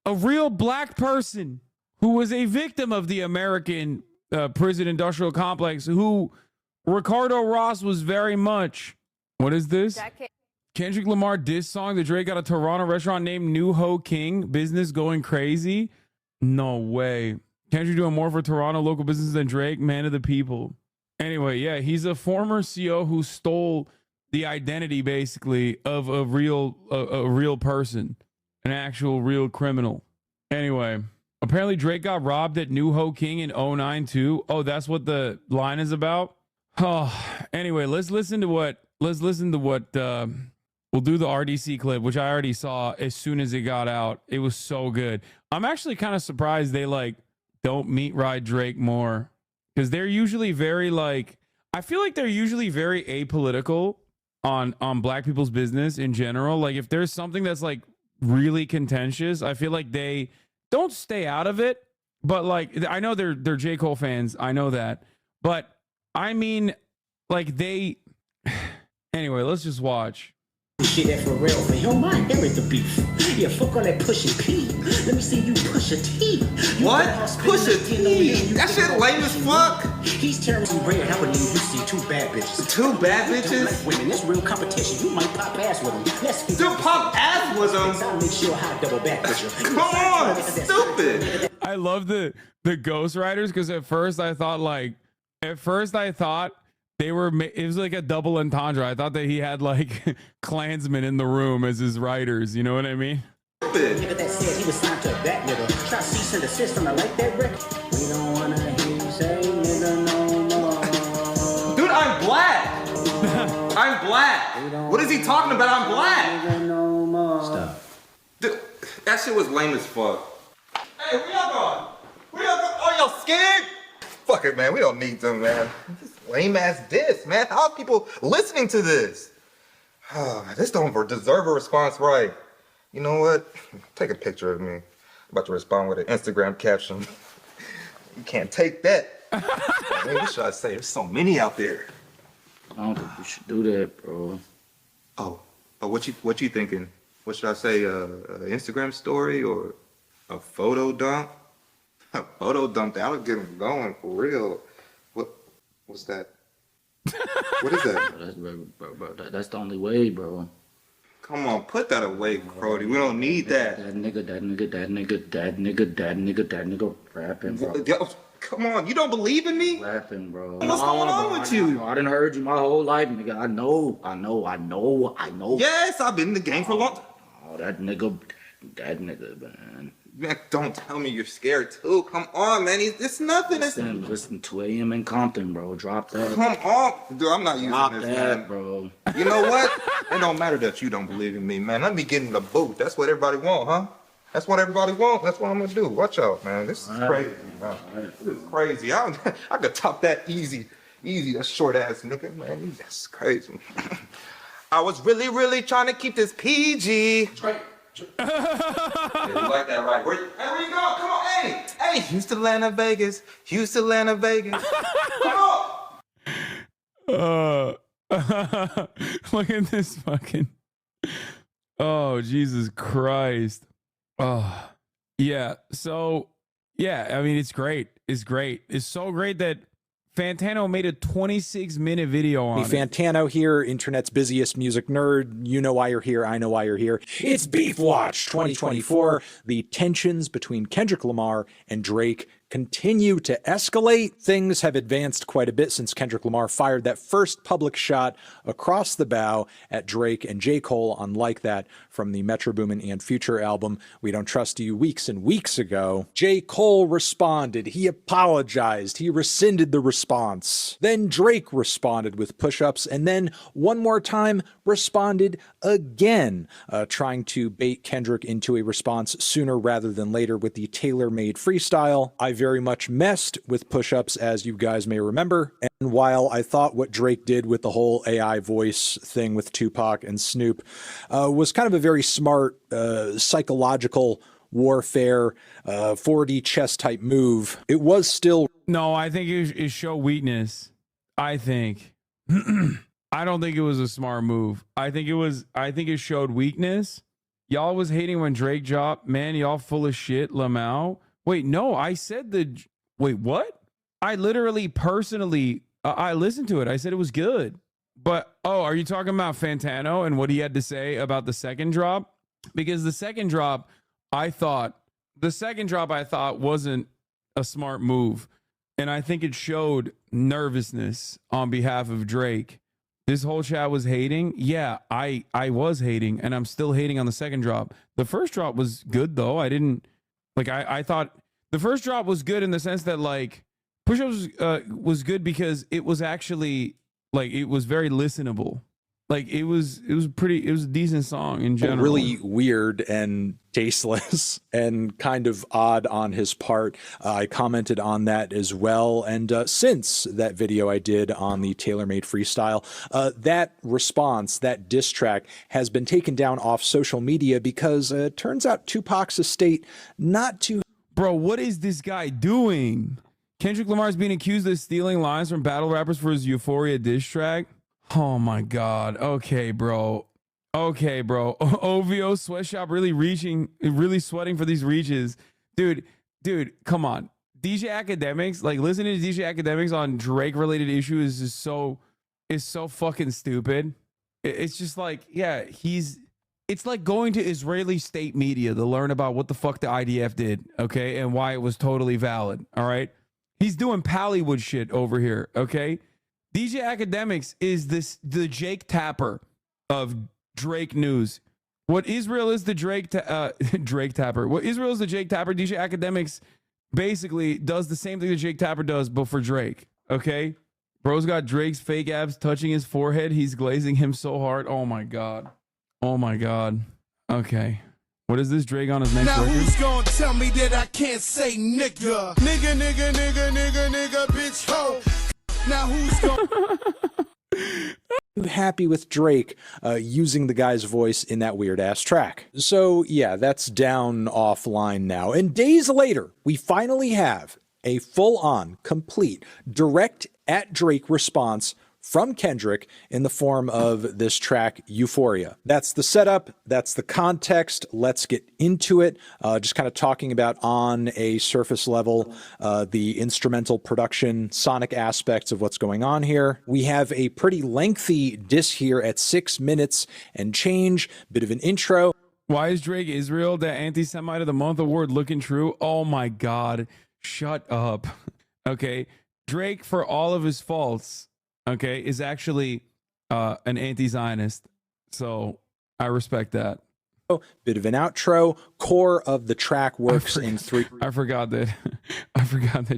black person who was a victim of the American prison industrial complex, who Ricardo Ross was very much. What is this? Kendrick Lamar diss song that Drake got a Toronto restaurant named New Ho King. Business going crazy. No way. Kendrick doing more for Toronto local business than Drake, man of the people. Anyway, yeah, he's a former CO who stole the identity basically of a real person, an actual real criminal. Anyway, apparently Drake got robbed at New Ho King in 2009 too. Oh, that's what the line is about. Oh, anyway, let's listen to what we'll do the RDC clip, which I already saw as soon as it got out. It was so good. I'm actually kind of surprised they don't meat ride Drake more, because they're usually very I feel like they're usually very apolitical on black people's business in general. Like, if there's something that's really contentious, I feel like they don't stay out of it. But I know they're J. Cole fans, I know that, but I mean, Anyway, let's just watch. Shit, that for real. For yo, my hair is the beef. Yeah, fuck all that pushing P. Let me see you push a T. What? Push a T? That shit lame as fuck. He's tearing some bread. How would you see two bad bitches? Two bad bitches? Like women, that's real competition. You might pop ass with them. Let's You pop ass with them? I'll make sure I double back with you. Come on, stupid. I love the ghostwriters because at first I thought they were, it was like a double entendre. I thought that he had like Klansmen in the room as his writers. You know what I mean? Nigga that said he was signed to a back nigga. Try cease and desist on I like that record. We don't wanna hear you say nigga no more. Dude, I'm black. I'm black. What is he talking about? I'm black. Nigga no more. Stop. Dude, that shit was lame as fuck. Hey, where y'all going? Where y'all going? Oh, y'all scared? Fuck it, man. We don't need them, man. Lame ass diss, man. How are people listening to this? This don't deserve a response, right? You know what? Take a picture of me. I'm about to respond with an Instagram caption. You can't take that. Man, what should I say? There's so many out there. I don't think you should do that, bro. Oh, what you thinking? What should I say? Instagram story or a photo dump? A photo dump. That'll get them going for real. What's that? What is that? That's the only way, bro. Come on, put that away, Brody. We don't need that. That nigga rapping, bro. Yo, come on, you don't believe in me? Rapping, bro. What's going on with you? I done heard you my whole life, nigga. I know. Yes, I've been in the game for a long time. Oh, that nigga, man. Man, don't tell me you're scared too. Come on, man. It's nothing. Listen to AM in Compton, bro. Drop that. Come on. Dude, I'm not using Drop this, that, man. bro. You know what? It don't matter that you don't believe in me, man. Let me get in the booth. That's what everybody want, huh? That's what everybody want. That's what I'm going to do. Watch out, man. This is crazy, man. This is crazy. I could top that easy. That short-ass nigga, man. That's crazy. I was really trying to keep this PG. Yeah, you like that, right? Where you going? Come on, hey, Houston, Atlanta, Vegas. Come on. Look at this fucking. Oh, Jesus Christ. Oh, yeah. So, yeah, I mean, it's great. It's so great that Fantano made a 26-minute video on it. Fantano here, internet's busiest music nerd. You know why you're here. I know why you're here. It's Beef Watch 2024. The tensions between Kendrick Lamar and Drake continue to escalate. Things have advanced quite a bit since Kendrick Lamar fired that first public shot across the bow at Drake and J. Cole on Like That from the Metro Boomin and Future album We Don't Trust You weeks and weeks ago. J. Cole responded. He apologized. He rescinded the response. Then Drake responded with push-ups and then one more time responded again, trying to bait Kendrick into a response sooner rather than later with the tailor-made freestyle. I very much messed with push-ups, as you guys may remember, and while I thought what Drake did with the whole AI voice thing with Tupac and Snoop was kind of a very smart psychological warfare 4D chess type move, it was still... No, I think it showed weakness. I think. I don't think it was a smart move. I think it showed weakness. Y'all was hating when Drake dropped. Man, y'all full of shit, Lamau. Wait, no, I said wait, what? I literally personally, I listened to it. I said it was good. But, are you talking about Fantano and what he had to say about the second drop? Because the second drop, I thought wasn't a smart move. And I think it showed nervousness on behalf of Drake. This whole chat was hating. Yeah, I was hating, and I'm still hating on the second drop. The first drop was good, though. I thought the first drop was good in the sense that, like, Push-Ups was good because it was actually, like, it was very listenable. Like, it was a decent song in general. Really weird and tasteless and kind of odd on his part. I commented on that as well. And since that video I did on the tailor-made freestyle, that response, that diss track, has been taken down off social media because it turns out Tupac's estate not too... Bro, what is this guy doing? Kendrick Lamar is being accused of stealing lines from battle rappers for his Euphoria diss track. Oh my God. Okay, bro. Okay, bro. OVO sweatshop really sweating for these reaches. Dude, come on. DJ Academics, like listening to DJ Academics on Drake related issues is so fucking stupid. It's just like, yeah, it's like going to Israeli state media to learn about what the fuck the IDF did, okay, and why it was totally valid, all right? He's doing Pallywood shit over here, okay? DJ Academics is the Jake Tapper of Drake news. What Israel is the Drake Tapper. What Israel is the Jake Tapper. DJ Academics basically does the same thing that Jake Tapper does, but for Drake, okay? Bro's got Drake's fake abs touching his forehead. He's glazing him so hard. Oh my God. Oh my God. Okay. What is this? Drake on his next now record? Who's gonna tell me that I can't say nigga? Nigga, bitch, ho. Now who's gonna... Happy with Drake using the guy's voice in that weird ass track. So yeah, that's down offline now. And days later, we finally have a full-on, complete, direct at Drake response from Kendrick in the form of this track, Euphoria. That's the setup, that's the context. Let's get into it. Just kind of talking about on a surface level, the instrumental production, sonic aspects of what's going on here. We have a pretty lengthy diss here at 6 minutes and change, bit of an intro. Why is Drake Israel the anti-Semite of the month award looking true? Oh my God, shut up. Okay, Drake, for all of his faults, okay, is actually an anti-Zionist. So I respect that. Bit of an outro. Core of the track works in 3. I forgot that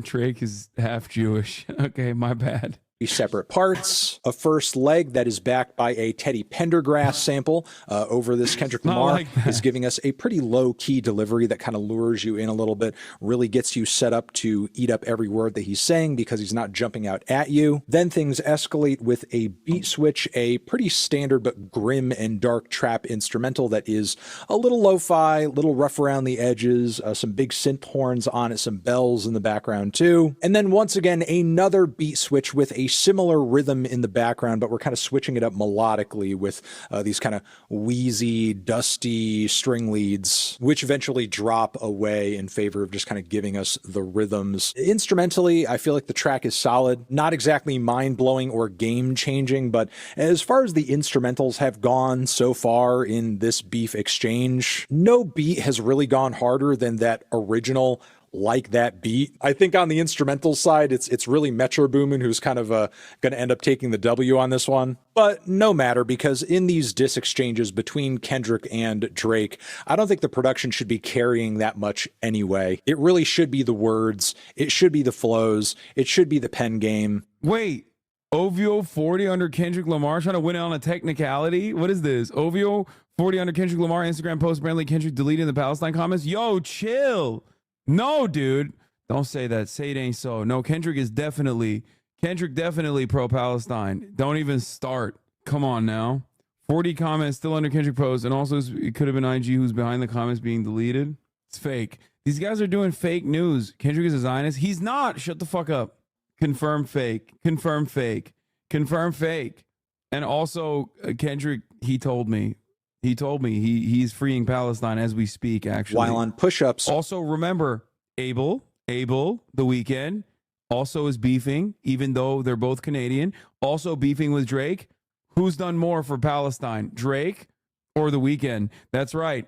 Drake is half Jewish. Okay, my bad. Separate parts. A first leg that is backed by a Teddy Pendergrass sample over this Kendrick Lamar is giving us a pretty low-key delivery that kind of lures you in a little bit, really gets you set up to eat up every word that he's saying because he's not jumping out at you. Then things escalate with a beat switch, a pretty standard but grim and dark trap instrumental that is a little lo-fi, a little rough around the edges, some big synth horns on it, some bells in the background too. And then once again, another beat switch with a similar rhythm in the background, but we're kind of switching it up melodically with these kind of wheezy, dusty string leads, which eventually drop away in favor of just kind of giving us the rhythms. Instrumentally, I feel like the track is solid, not exactly mind-blowing or game-changing, but as far as the instrumentals have gone so far in this beef exchange, no beat has really gone harder than that original Like That Beat. I think on the instrumental side, it's really Metro Boomin who's kind of going to end up taking the W on this one. But no matter, because in these diss exchanges between Kendrick and Drake, I don't think the production should be carrying that much anyway. It really should be the words, it should be the flows, it should be the pen game. Wait, OVO 40 under Kendrick Lamar trying to win it on a technicality? What is this? OVO 40 under Kendrick Lamar, Instagram post, apparently Kendrick deleted the Palestine comments. Yo, chill. No, dude. Don't say that. Say it ain't so. No, Kendrick definitely pro-Palestine. Don't even start. Come on now. 40 comments still under Kendrick post, and also it could have been IG who's behind the comments being deleted. It's fake. These guys are doing fake news. Kendrick is a Zionist. He's not. Shut the fuck up. Confirm fake. Confirm fake. Confirm fake. And also, Kendrick, he told me he's freeing Palestine as we speak, actually. While on push-ups. Also, remember, Abel, The Weeknd, also is beefing, even though they're both Canadian, also beefing with Drake. Who's done more for Palestine, Drake or The Weeknd? That's right.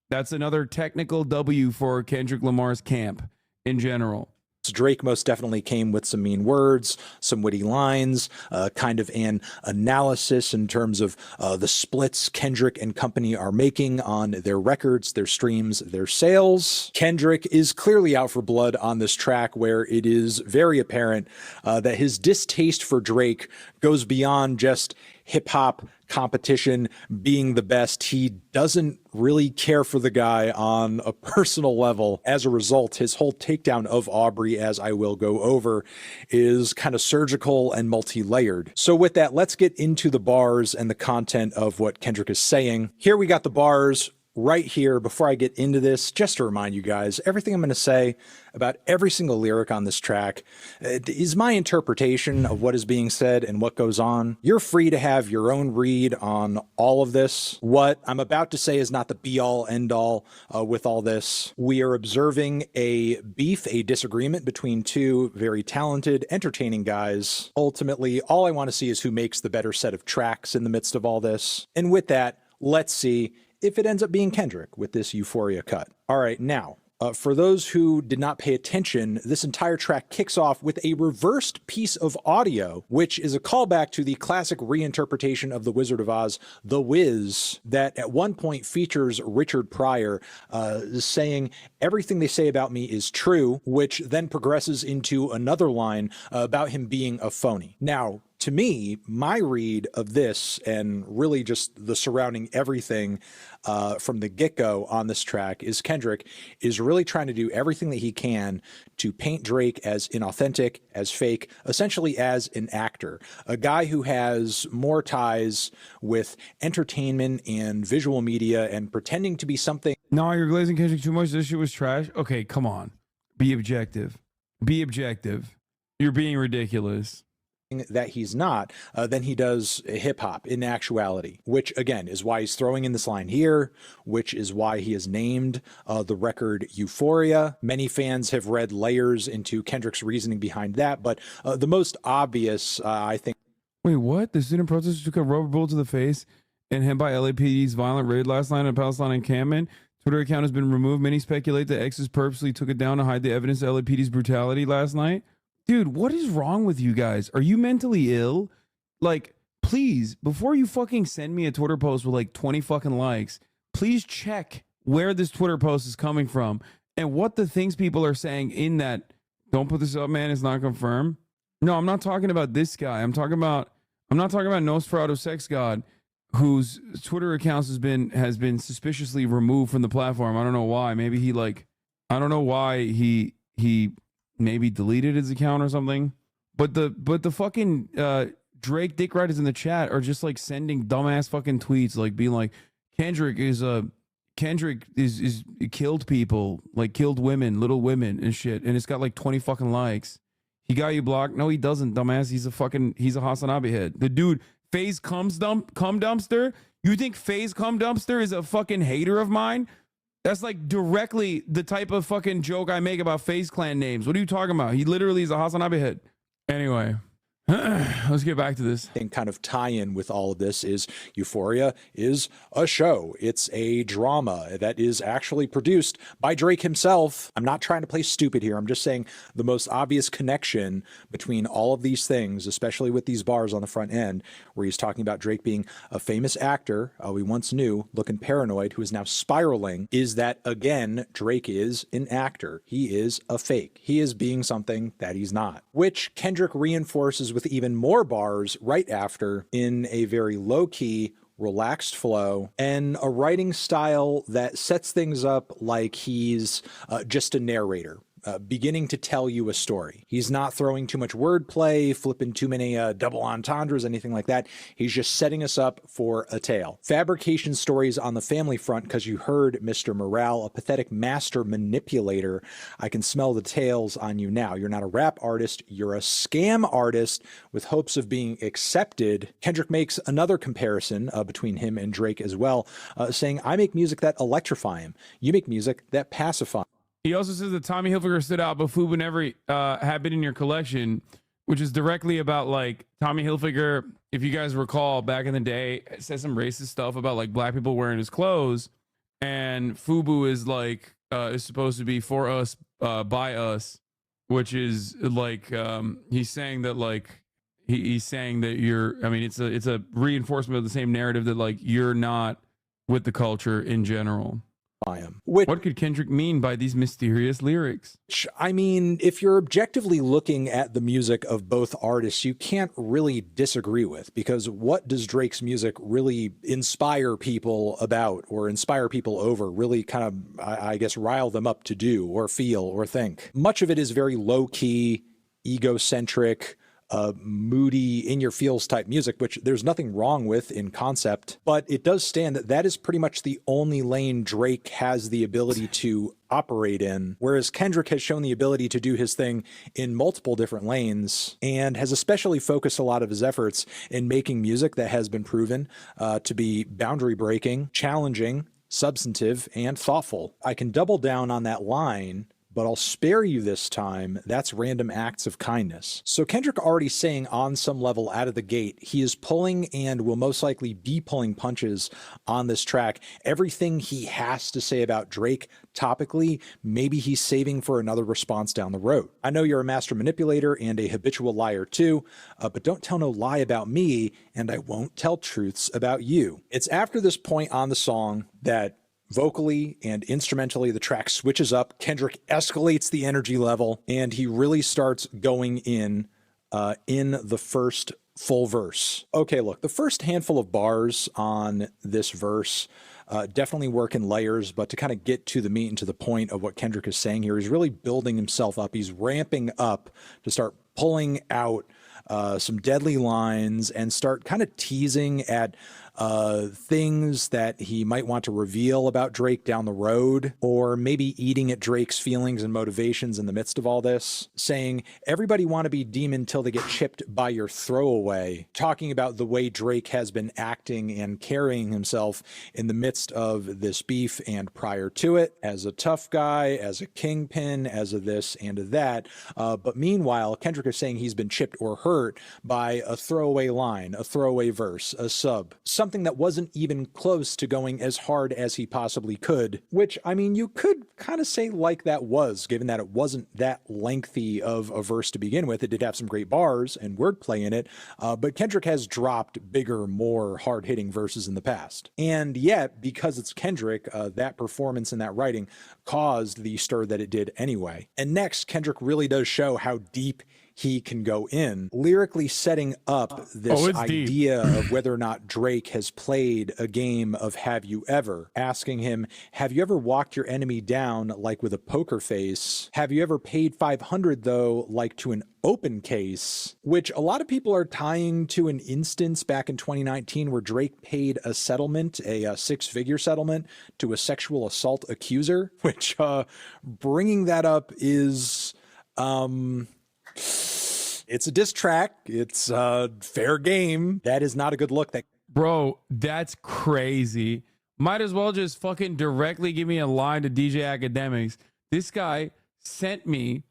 That's another technical W for Kendrick Lamar's camp in general. Drake most definitely came with some mean words, some witty lines, kind of an analysis in terms of the splits Kendrick and company are making on their records, their streams, their sales. Kendrick is clearly out for blood on this track, where it is very apparent that his distaste for Drake goes beyond just hip-hop competition being the best. He doesn't really care for the guy on a personal level. As a result, his whole takedown of Aubrey, as I will go over, is kind of surgical and multi-layered. So with that, let's get into the bars and the content of what Kendrick is saying. Here we got the bars. right here, before I get into this, just to remind you guys, everything I'm going to say about every single lyric on this track is my interpretation of what is being said and what goes on. You're free to have your own read on all of this. What I'm about to say is not the be-all, end-all with all this. We are observing a beef, a disagreement between two very talented, entertaining guys. Ultimately, all I want to see is who makes the better set of tracks in the midst of all this. And with that, let's see if it ends up being Kendrick with this Euphoria cut. All right, now, for those who did not pay attention, this entire track kicks off with a reversed piece of audio, which is a callback to the classic reinterpretation of The Wizard of Oz, The Wiz, that at one point features Richard Pryor saying, "Everything they say about me is true," which then progresses into another line about him being a phony. Now, to me, my read of this, and really just the surrounding everything from the get-go on this track, is Kendrick is really trying to do everything that he can to paint Drake as inauthentic, as fake, essentially as an actor, a guy who has more ties with entertainment and visual media and pretending to be something. No, you're glazing Kendrick too much. This shit was trash. Okay, come on. Be objective. Be objective. You're being ridiculous. That he's not, than he does hip hop in actuality, which again is why he's throwing in this line here, which is why he has named the record Euphoria. Many fans have read layers into Kendrick's reasoning behind that, but the most obvious, I think. Wait, what? The student protesters took a rubber bullet to the face and hit by LAPD's violent raid last night in Palestine encampment. Twitter account has been removed. Many speculate that X's purposely took it down to hide the evidence of LAPD's brutality last night. Dude, what is wrong with you guys? Are you mentally ill? Like, please, before you fucking send me a Twitter post with like 20 fucking likes, please check where this Twitter post is coming from and what the things people are saying in that. Don't put this up, man. It's not confirmed. No, I'm not talking about this guy. I'm not talking about Nosferatu Sex God, whose Twitter accounts has been suspiciously removed from the platform. I don't know why. Maybe I don't know why he maybe deleted his account or something. But the fucking Drake dick riders in the chat are just like sending dumbass fucking tweets, like being like, Kendrick is killed people, like killed women, little women and shit, and it's got like 20 fucking likes. He got you blocked? No, he doesn't, dumbass. He's a Hassan Abi head. The dude, FaZe cum dumpster. You think FaZe cum dumpster is a fucking hater of mine? That's like directly the type of fucking joke I make about FaZe Clan names. What are you talking about? He literally is a Hassan Abi head. Anyway, let's get back to this. And kind of tie-in with all of this is Euphoria is a show. It's a drama that is actually produced by Drake himself. I'm not trying to play stupid here. I'm just saying the most obvious connection between all of these things, especially with these bars on the front end, where he's talking about Drake being a famous actor we once knew, looking paranoid, who is now spiraling, is that, again, Drake is an actor. He is a fake. He is being something that he's not, which Kendrick reinforces with even more bars right after in a very low-key, relaxed flow and a writing style that sets things up like he's just a narrator. Beginning to tell you a story. He's not throwing too much wordplay, flipping too many double entendres, anything like that. He's just setting us up for a tale. Fabrication stories on the family front, because you heard Mr. Morale, a pathetic master manipulator. I can smell the tails on you now. You're not a rap artist. You're a scam artist with hopes of being accepted. Kendrick makes another comparison between him and Drake as well, saying, I make music that electrify him. You make music that pacify him. He also says that Tommy Hilfiger stood out, but FUBU never had been in your collection, which is directly about like Tommy Hilfiger. If you guys recall, back in the day, said some racist stuff about like black people wearing his clothes, and FUBU is like is supposed to be for us, by us, which is like he's saying that like he's saying that you're. I mean, it's a reinforcement of the same narrative that like you're not with the culture in general. What could Kendrick mean by these mysterious lyrics? I mean, if you're objectively looking at the music of both artists, you can't really disagree with, because what does Drake's music really inspire people about or inspire people over, really kind of, I guess, rile them up to do or feel or think? Much of it is very low-key, egocentric, moody, in your feels type music, which there's nothing wrong with in concept, but it does stand that that is pretty much the only lane Drake has the ability to operate in, whereas Kendrick has shown the ability to do his thing in multiple different lanes and has especially focused a lot of his efforts in making music that has been proven to be boundary breaking, challenging, substantive, and thoughtful. I can double down on that line, but I'll spare you this time. That's random acts of kindness. So Kendrick already saying on some level out of the gate, he is pulling and will most likely be pulling punches on this track. Everything he has to say about Drake topically, maybe he's saving for another response down the road. I know you're a master manipulator and a habitual liar too, but don't tell no lie about me, and I won't tell truths about you. It's after this point on the song that vocally and instrumentally, the track switches up. Kendrick escalates the energy level, and he really starts going in the first full verse. Okay, look, the first handful of bars on this verse definitely work in layers, but to kind of get to the meat and to the point of what Kendrick is saying here, he's really building himself up. He's ramping up to start pulling out some deadly lines and start kind of teasing at things that he might want to reveal about Drake down the road, or maybe eating at Drake's feelings and motivations in the midst of all this, saying, everybody want to be demon till they get chipped by your throwaway, talking about the way Drake has been acting and carrying himself in the midst of this beef and prior to it, as a tough guy, as a kingpin, as a this and a that. But meanwhile, Kendrick is saying he's been chipped or hurt by a throwaway line, a throwaway verse, a sub, something that wasn't even close to going as hard as he possibly could, which, I mean, you could kind of say like that was, given that it wasn't that lengthy of a verse to begin with. It did have some great bars and wordplay in it, but Kendrick has dropped bigger, more hard-hitting verses in the past. And yet, because it's Kendrick, that performance and that writing caused the stir that it did anyway. And next, Kendrick really does show how deep he can go in, lyrically setting up this idea of whether or not Drake has played a game of have you ever, asking him, have you ever walked your enemy down like with a poker face? Have you ever paid 500 though, like to an open case? Which a lot of people are tying to an instance back in 2019 where Drake paid a settlement, a six-figure settlement, to a sexual assault accuser, which bringing that up is it's a diss track. It's fair game. That is not a good look. Bro, that's crazy. Might as well just fucking directly give me a line to DJ Academics. This guy sent me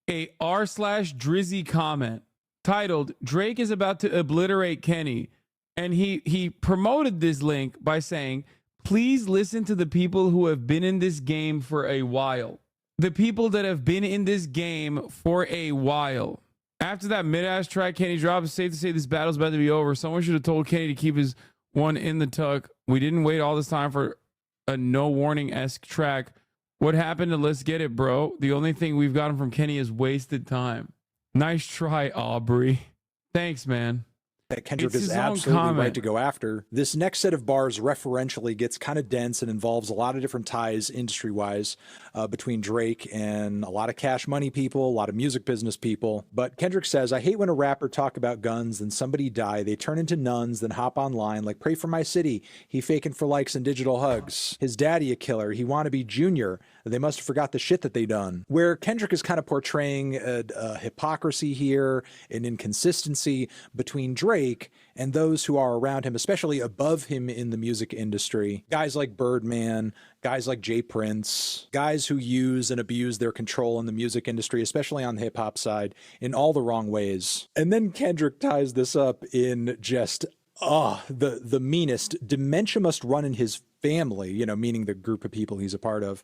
a r/Drizzy comment titled Drake is about to obliterate Kenny. And he promoted this link by saying, please listen to the people who have been in this game for a while. The people that have been in this game for a while. After that mid-ass track Kenny dropped, it's safe to say this battle's about to be over. Someone should have told Kenny to keep his one in the tuck. We didn't wait all this time for a no warning-esque track. What happened to Let's Get It, bro? The only thing we've gotten from Kenny is wasted time. Nice try, Aubrey. Thanks, man. That Kendrick is absolutely right to go after. This next set of bars referentially gets kind of dense and involves a lot of different ties industry-wise between Drake and a lot of Cash Money people, a lot of music business people. But Kendrick says, I hate when a rapper talk about guns, then somebody die, they turn into nuns, then hop online, like pray for my city, he faking for likes and digital hugs. His daddy a killer, he wanna be Junior, they must have forgot the shit that they done. Where Kendrick is kind of portraying a hypocrisy here, an inconsistency between Drake and those who are around him, especially above him in the music industry. Guys like Birdman, guys like Jay Prince, guys who use and abuse their control in the music industry, especially on the hip hop side, in all the wrong ways. And then Kendrick ties this up in just, the meanest. Dementia must run in his family, you know, meaning the group of people he's a part of.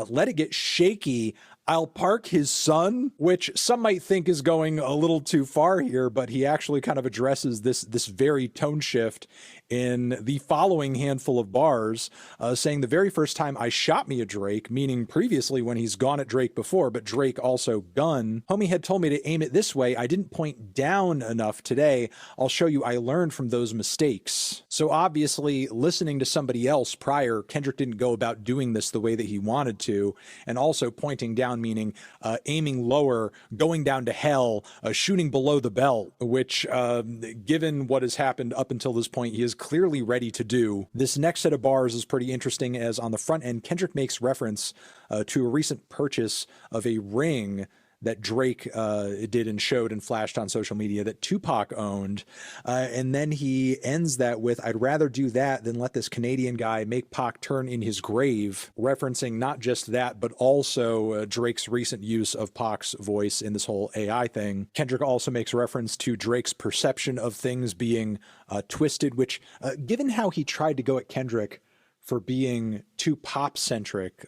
Let it get shaky. I'll park his son, which some might think is going a little too far here, but he actually kind of addresses this very tone shift in the following handful of bars, saying the very first time I shot me a Drake, meaning previously when he's gone at Drake before, but Drake also gun. Homie had told me to aim it this way. I didn't point down enough today. I'll show you I learned from those mistakes. So obviously listening to somebody else prior, Kendrick didn't go about doing this the way that he wanted to, and also pointing down, meaning aiming lower, going down to hell, shooting below the belt, which, given what has happened up until this point, he is clearly ready to do. This next set of bars is pretty interesting, as on the front end, Kendrick makes reference to a recent purchase of a ring that Drake did and showed and flashed on social media that Tupac owned. And then he ends that with, "I'd rather do that than let this Canadian guy make Pac turn in his grave," referencing not just that, but also Drake's recent use of Pac's voice in this whole AI thing. Kendrick also makes reference to Drake's perception of things being twisted, which, given how he tried to go at Kendrick for being too pop-centric,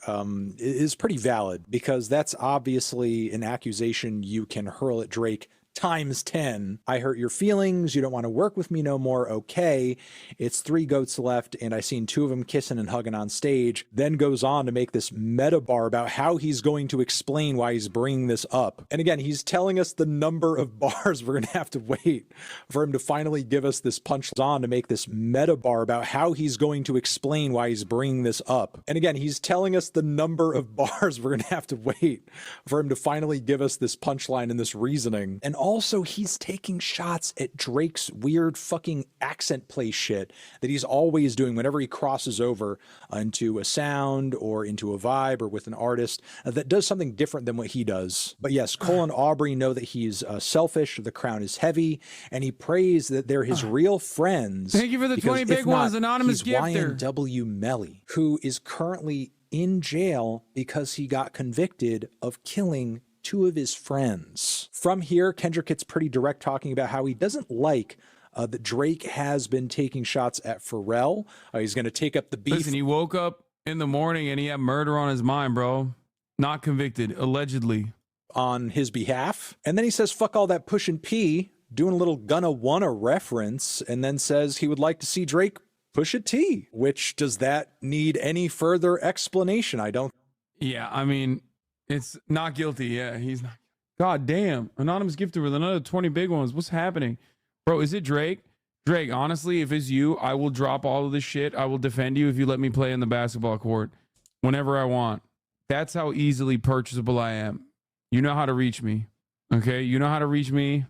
is pretty valid, because that's obviously an accusation you can hurl at Drake times 10. "I hurt your feelings, you don't want to work with me no more, okay. It's 3 goats left, and I seen 2 of them kissing and hugging on stage." Then goes on to make this meta bar about how he's going to explain why he's bringing this up. And again, he's telling us the number of bars we're going to have to wait for him to finally give us this punch on to make this meta bar about how he's going to explain why he's bringing this up. And again, he's telling us the number of bars we're going to have to wait for him to finally give us this punchline and this reasoning. And also, he's taking shots at Drake's weird fucking accent play shit that he's always doing whenever he crosses over into a sound or into a vibe or with an artist that does something different than what he does. But yes, Cole and Aubrey know that he's selfish, the crown is heavy, and he prays that they're his real friends. Thank you for the 20 big ones, anonymous he's gifter. YNW Melly, who is currently in jail because he got convicted of killing 2 of his friends. From here, Kendrick gets pretty direct, talking about how he doesn't like that Drake has been taking shots at Pharrell. He's going to take up the beef. Listen, he woke up in the morning and he had murder on his mind, bro. Not convicted, allegedly. On his behalf. And then he says, fuck all that Pushin' P, doing a little Gunna Wanna reference, and then says he would like to see Drake push a T. Which, does that need any further explanation? I don't. Yeah, I mean, it's not guilty. Yeah, he's not. God damn. Anonymous gifter with another 20 big ones. What's happening? Bro, is it Drake? Drake, honestly, if it's you, I will drop all of this shit. I will defend you if you let me play in the basketball court whenever I want. That's how easily purchasable I am. You know how to reach me. Okay? You know how to reach me.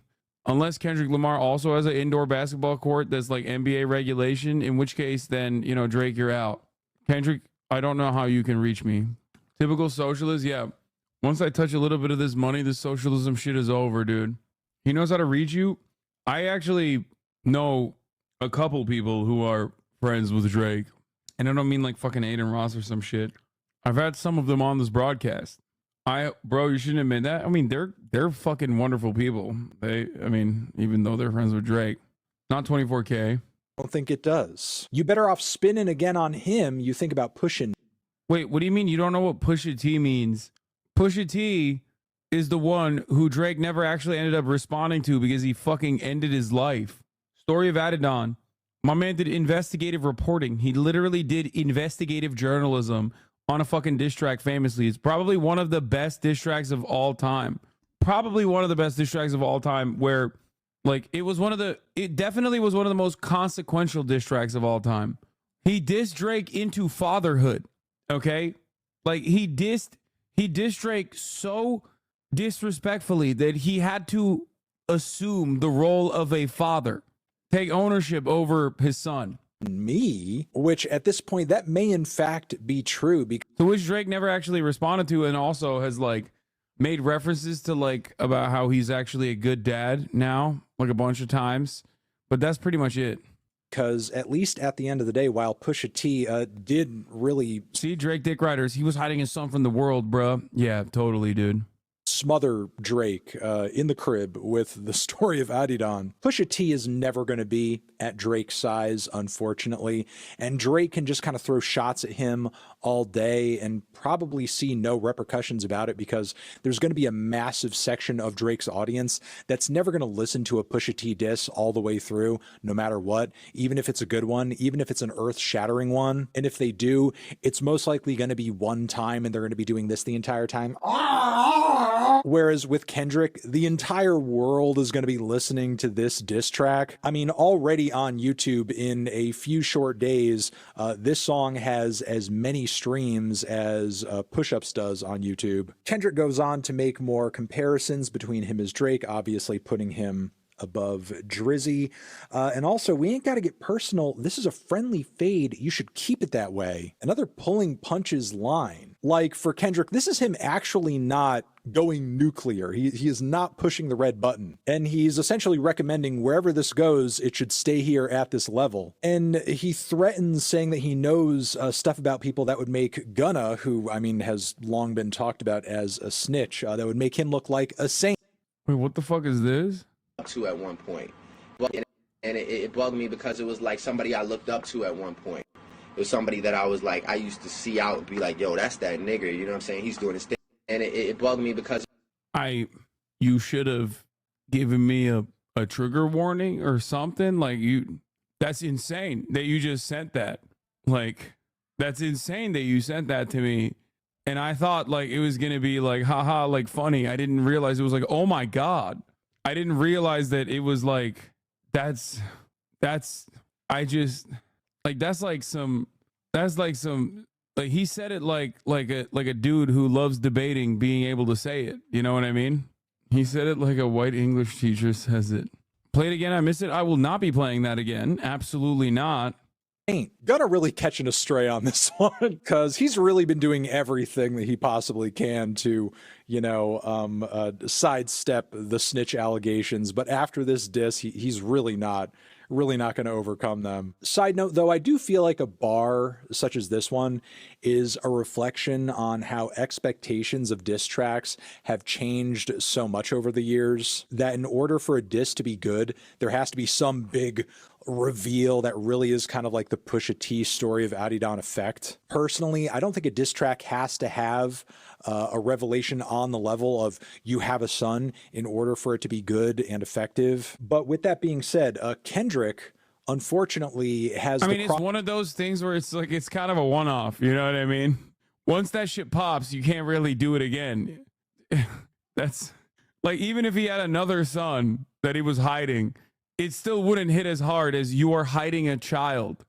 Unless Kendrick Lamar also has an indoor basketball court that's like NBA regulation, in which case then, you know, Drake, you're out. Kendrick, I don't know how you can reach me. Typical socialist, yeah. Once I touch a little bit of this money, this socialism shit is over, dude. He knows how to reach you. I actually know a couple people who are friends with Drake. And I don't mean like fucking Aiden Ross or some shit. I've had some of them on this broadcast. Bro, you shouldn't admit that. I mean, they're fucking wonderful people. Even though they're friends with Drake. Not 24K. I don't think it does. You better off spinning again on him. You think about pushing. Wait, what do you mean you don't know what Pusha T means? Pusha T is the one who Drake never actually ended up responding to because he fucking ended his life. Story of Adidon. My man did investigative reporting. He literally did investigative journalism on a fucking diss track famously. It's probably one of the best diss tracks of all time. Probably one of the best diss tracks of all time, where like it definitely was one of the most consequential diss tracks of all time. He dissed Drake into fatherhood. Okay? Like he dissed Drake so disrespectfully that he had to assume the role of a father, take ownership over his son. Me, which at this point that may in fact be true, because to which Drake never actually responded to, and also has like made references to like about how he's actually a good dad now, like a bunch of times, but that's pretty much it. Because at least at the end of the day, while Pusha T did really see Drake Dick Riders, he was hiding his son from the world, bro. Yeah, totally, dude. Smother Drake in the crib with the story of Adidon. Pusha T is never going to be at Drake's size, unfortunately, and Drake can just kind of throw shots at him all day and probably see no repercussions about it, because there's going to be a massive section of Drake's audience that's never going to listen to a Pusha T diss all the way through, no matter what, even if it's a good one, even if it's an earth-shattering one. And if they do, it's most likely going to be one time and they're going to be doing this the entire time. Whereas with Kendrick, the entire world is going to be listening to this diss track. I mean, already on YouTube in a few short days, this song has as many streams as Push-Ups does on YouTube. Kendrick goes on to make more comparisons between him as Drake, obviously putting him above Drizzy. And also, we ain't got to get personal. This is a friendly fade. You should keep it that way. Another pulling punches line. Like for Kendrick, this is him actually not going nuclear. He is not pushing the red button. And he's essentially recommending wherever this goes, it should stay here at this level. And he threatens saying that he knows stuff about people that would make Gunna, who, I mean, has long been talked about as a snitch, that would make him look like a saint. Wait, what the fuck is this? To at one point, and it bugged me because it was like somebody I looked up to at one point. It was somebody that I was like, I used to see out and be like, yo, that's that nigga, you know what I'm saying? He's doing his thing. And it bugged me because you should have given me a trigger warning or something. Like, that's insane that you just sent that. Like, that's insane that you sent that to me. And I thought like it was gonna be like, haha, like funny. I didn't realize it was like, oh my God. I didn't realize that it was like, that's he said it like a dude who loves debating being able to say it. You know what I mean? He said it like a white English teacher says it. Play it again. I missed it. I will not be playing that again. Absolutely not. Ain't gonna really catch an astray on this one because he's really been doing everything that he possibly can to, you know, sidestep the snitch allegations. But after this diss, he's really not going to overcome them. Side note, though, I do feel like a bar such as this one is a reflection on how expectations of diss tracks have changed so much over the years that in order for a diss to be good, there has to be some big reveal that really is kind of like the Pusha T story of Adidon Effect. Personally, I don't think a diss track has to have a revelation on the level of you have a son in order for it to be good and effective. But with that being said, Kendrick unfortunately has it's one of those things where it's like it's kind of a one-off, you know what I mean? Once that shit pops, you can't really do it again. That's like, even if he had another son that he was hiding, it still wouldn't hit as hard as you are hiding a child.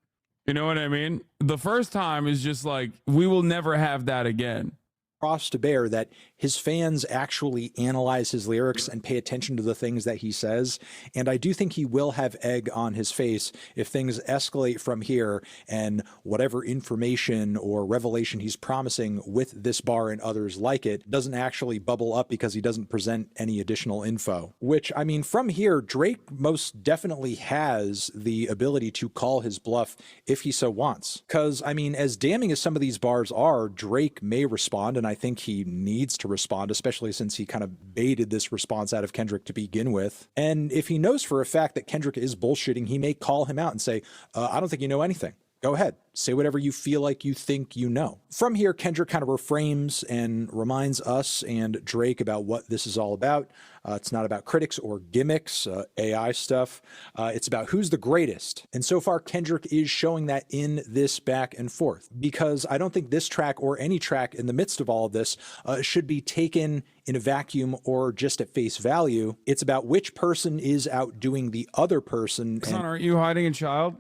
You know what I mean? The first time is just like, we will never have that again. Cross to bear that his fans actually analyze his lyrics and pay attention to the things that he says. And I do think he will have egg on his face if things escalate from here and whatever information or revelation he's promising with this bar and others like it doesn't actually bubble up because he doesn't present any additional info. Which, I mean, from here, Drake most definitely has the ability to call his bluff if he so wants. Because, I mean, as damning as some of these bars are, Drake may respond, and I think he needs to respond, especially since he kind of baited this response out of Kendrick to begin with. And if he knows for a fact that Kendrick is bullshitting, he may call him out and say, I don't think you know anything. Go ahead. Say whatever you feel like you think you know. From here, Kendrick kind of reframes and reminds us and Drake about what this is all about. It's not about critics or gimmicks, AI stuff. It's about who's the greatest. And so far, Kendrick is showing that in this back and forth, because I don't think this track or any track in the midst of all of this should be taken in a vacuum or just at face value. It's about which person is outdoing the other person. Son, aren't you hiding a child?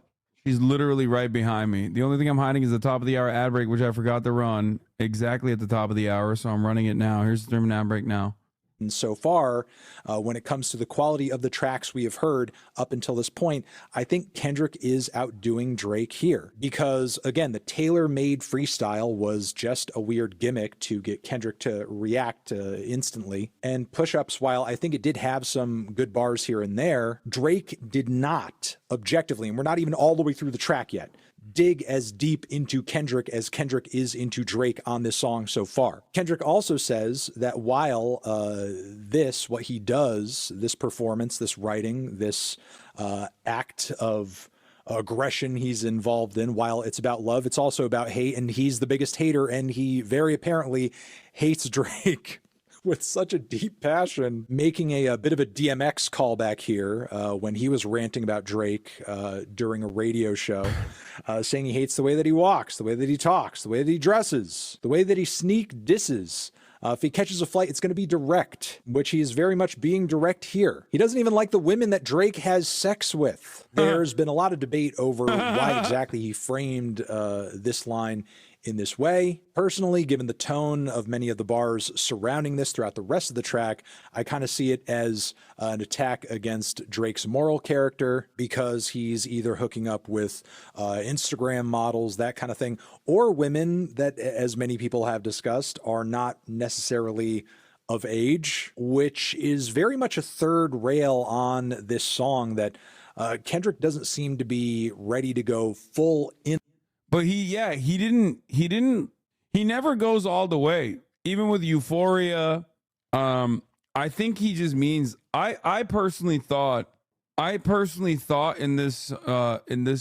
She's literally right behind me. The only thing I'm hiding is the top of the hour ad break, which I forgot to run exactly at the top of the hour. So I'm running it now. Here's the 3-minute ad break now. And so far, when it comes to the quality of the tracks we have heard up until this point, I think Kendrick is outdoing Drake here. Because, again, the tailor-made freestyle was just a weird gimmick to get Kendrick to react instantly. And Push-Ups, while I think it did have some good bars here and there, Drake did not, objectively, and we're not even all the way through the track yet, dig as deep into Kendrick as Kendrick is into Drake on this song so far. Kendrick also says that while what he does, this performance, this writing, this act of aggression he's involved in, while it's about love, it's also about hate, and he's the biggest hater, and he very apparently hates Drake with such a deep passion, making a bit of a DMX callback here when he was ranting about Drake during a radio show, saying he hates the way that he walks, the way that he talks, the way that he dresses, the way that he sneak disses If he catches a flight, it's going to be direct, which he is very much being direct here. He doesn't even like the women that Drake has sex with. There's been a lot of debate over why exactly he framed this line in this way. Personally, given the tone of many of the bars surrounding this throughout the rest of the track, I kind of see it as an attack against Drake's moral character, because he's either hooking up with Instagram models, that kind of thing, or women that, as many people have discussed, are not necessarily of age, which is very much a third rail on this song that Kendrick doesn't seem to be ready to go full in. But he never goes all the way. Even with Euphoria, I think he just means, I personally thought in this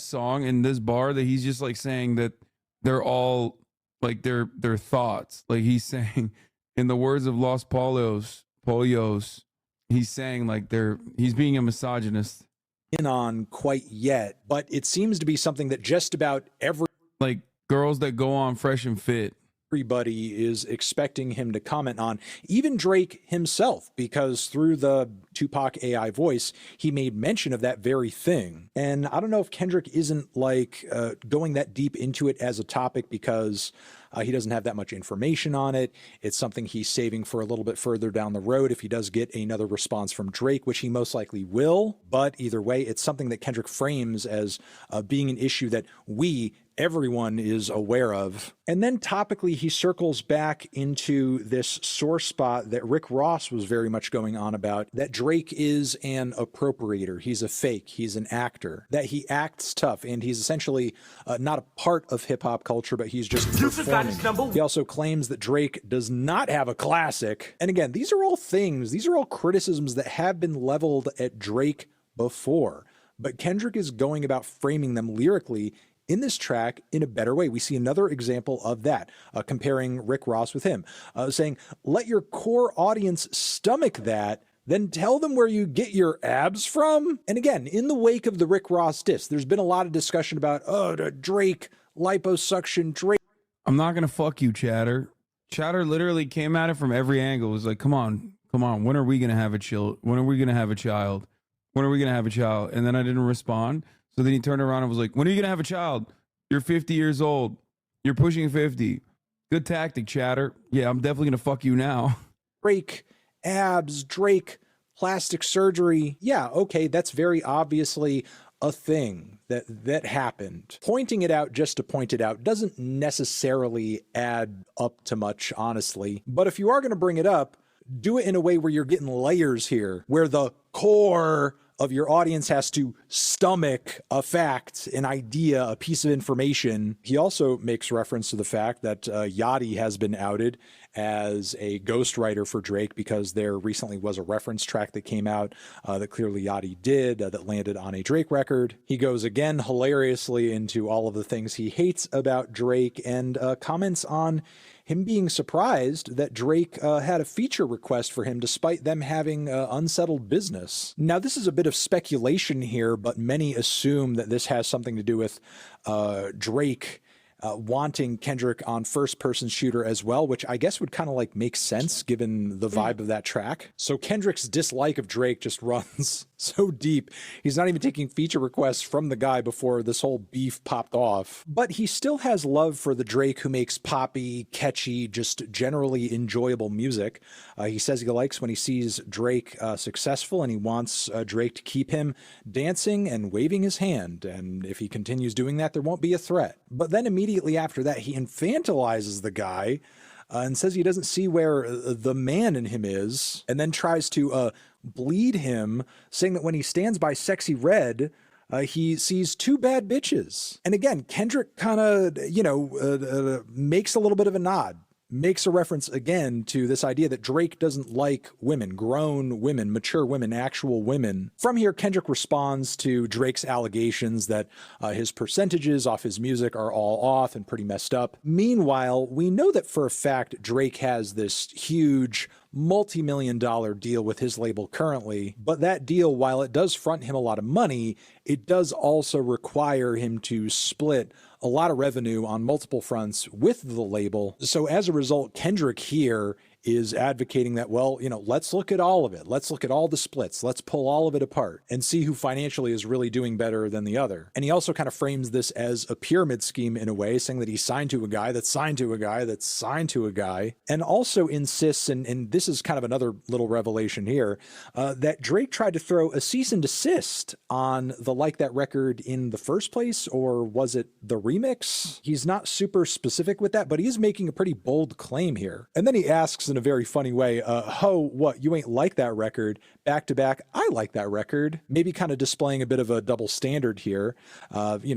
song, in this bar, that he's just like saying that they're all like their thoughts. Like he's saying, in the words of Los Polios, he's saying like he's being a misogynist. In on quite yet, but it seems to be something that just about like girls that go on Fresh and Fit, everybody is expecting him to comment on, even Drake himself, because through the Tupac AI voice, he made mention of that very thing. And I don't know if Kendrick isn't like going that deep into it as a topic because he doesn't have that much information on it. It's something he's saving for a little bit further down the road if he does get another response from Drake, which he most likely will. But either way, it's something that Kendrick frames as being an issue that everyone is aware of. And then topically, he circles back into this sore spot that Rick Ross was very much going on about, that Drake is an appropriator. He's a fake. He's an actor, that he acts tough, and he's essentially not a part of hip hop culture, but he's just performing. He also claims that Drake does not have a classic. And again, these are all criticisms that have been leveled at Drake before, but Kendrick is going about framing them lyrically in this track in a better way. We see another example of that, comparing Rick Ross with him, saying, let your core audience stomach that, then tell them where you get your abs from. And again, in the wake of the Rick Ross diss, there's been a lot of discussion about, the Drake liposuction, Drake. I'm not gonna fuck you, Chatter. Chatter literally came at it from every angle. It was like, come on. When are we gonna have a child? When are we gonna have a child? And then I didn't respond. So then he turned around and was like, when are you going to have a child? You're 50 years old. You're pushing 50. Good tactic, Chatter. Yeah, I'm definitely going to fuck you now. Drake, abs, Drake, plastic surgery. Yeah, okay, that's very obviously a thing that happened. Pointing it out just to point it out doesn't necessarily add up to much, honestly. But if you are going to bring it up, do it in a way where you're getting layers here, where the core of your audience has to stomach a fact, an idea, a piece of information. He also makes reference to the fact that Yachty has been outed as a ghostwriter for Drake because there recently was a reference track that came out that clearly Yachty did that landed on a Drake record. He goes again hilariously into all of the things he hates about Drake and comments on him being surprised that Drake had a feature request for him despite them having unsettled business. Now, this is a bit of speculation here, but many assume that this has something to do with Drake wanting Kendrick on first-person shooter as well, which I guess would kind of like make sense given the vibe of that track. So Kendrick's dislike of Drake just runs so deep. He's not even taking feature requests from the guy before this whole beef popped off. But he still has love for the Drake who makes poppy, catchy, just generally enjoyable music. He says he likes when he sees Drake successful, and he wants Drake to keep him dancing and waving his hand. And if he continues doing that, there won't be a threat. But then immediately after that, he infantilizes the guy and says he doesn't see where the man in him is, and then tries to bleed him, saying that when he stands by Sexy Red, he sees two bad bitches. And again, Kendrick kind of, makes a little bit of a nod, makes a reference again to this idea that Drake doesn't like women, grown women, mature women, actual women. From here, Kendrick responds to Drake's allegations that his percentages off his music are all off and pretty messed up. Meanwhile, we know that for a fact Drake has this huge multi-million-dollar deal with his label currently, but that deal, while it does front him a lot of money, it does also require him to split a lot of revenue on multiple fronts with the label. So as a result, Kendrick here is advocating that, well, let's look at all of it. Let's look at all the splits. Let's pull all of it apart and see who financially is really doing better than the other. And he also kind of frames this as a pyramid scheme in a way, saying that he's signed to a guy that's signed to a guy that's signed to a guy, and also insists, and this is kind of another little revelation here, that Drake tried to throw a cease and desist on the Like That record in the first place, or was it the remix? He's not super specific with that, but he is making a pretty bold claim here. And then he asks in a very funny way, Ho, what, you ain't like that record? Back to back, I like that record. Maybe kind of displaying a bit of a double standard here,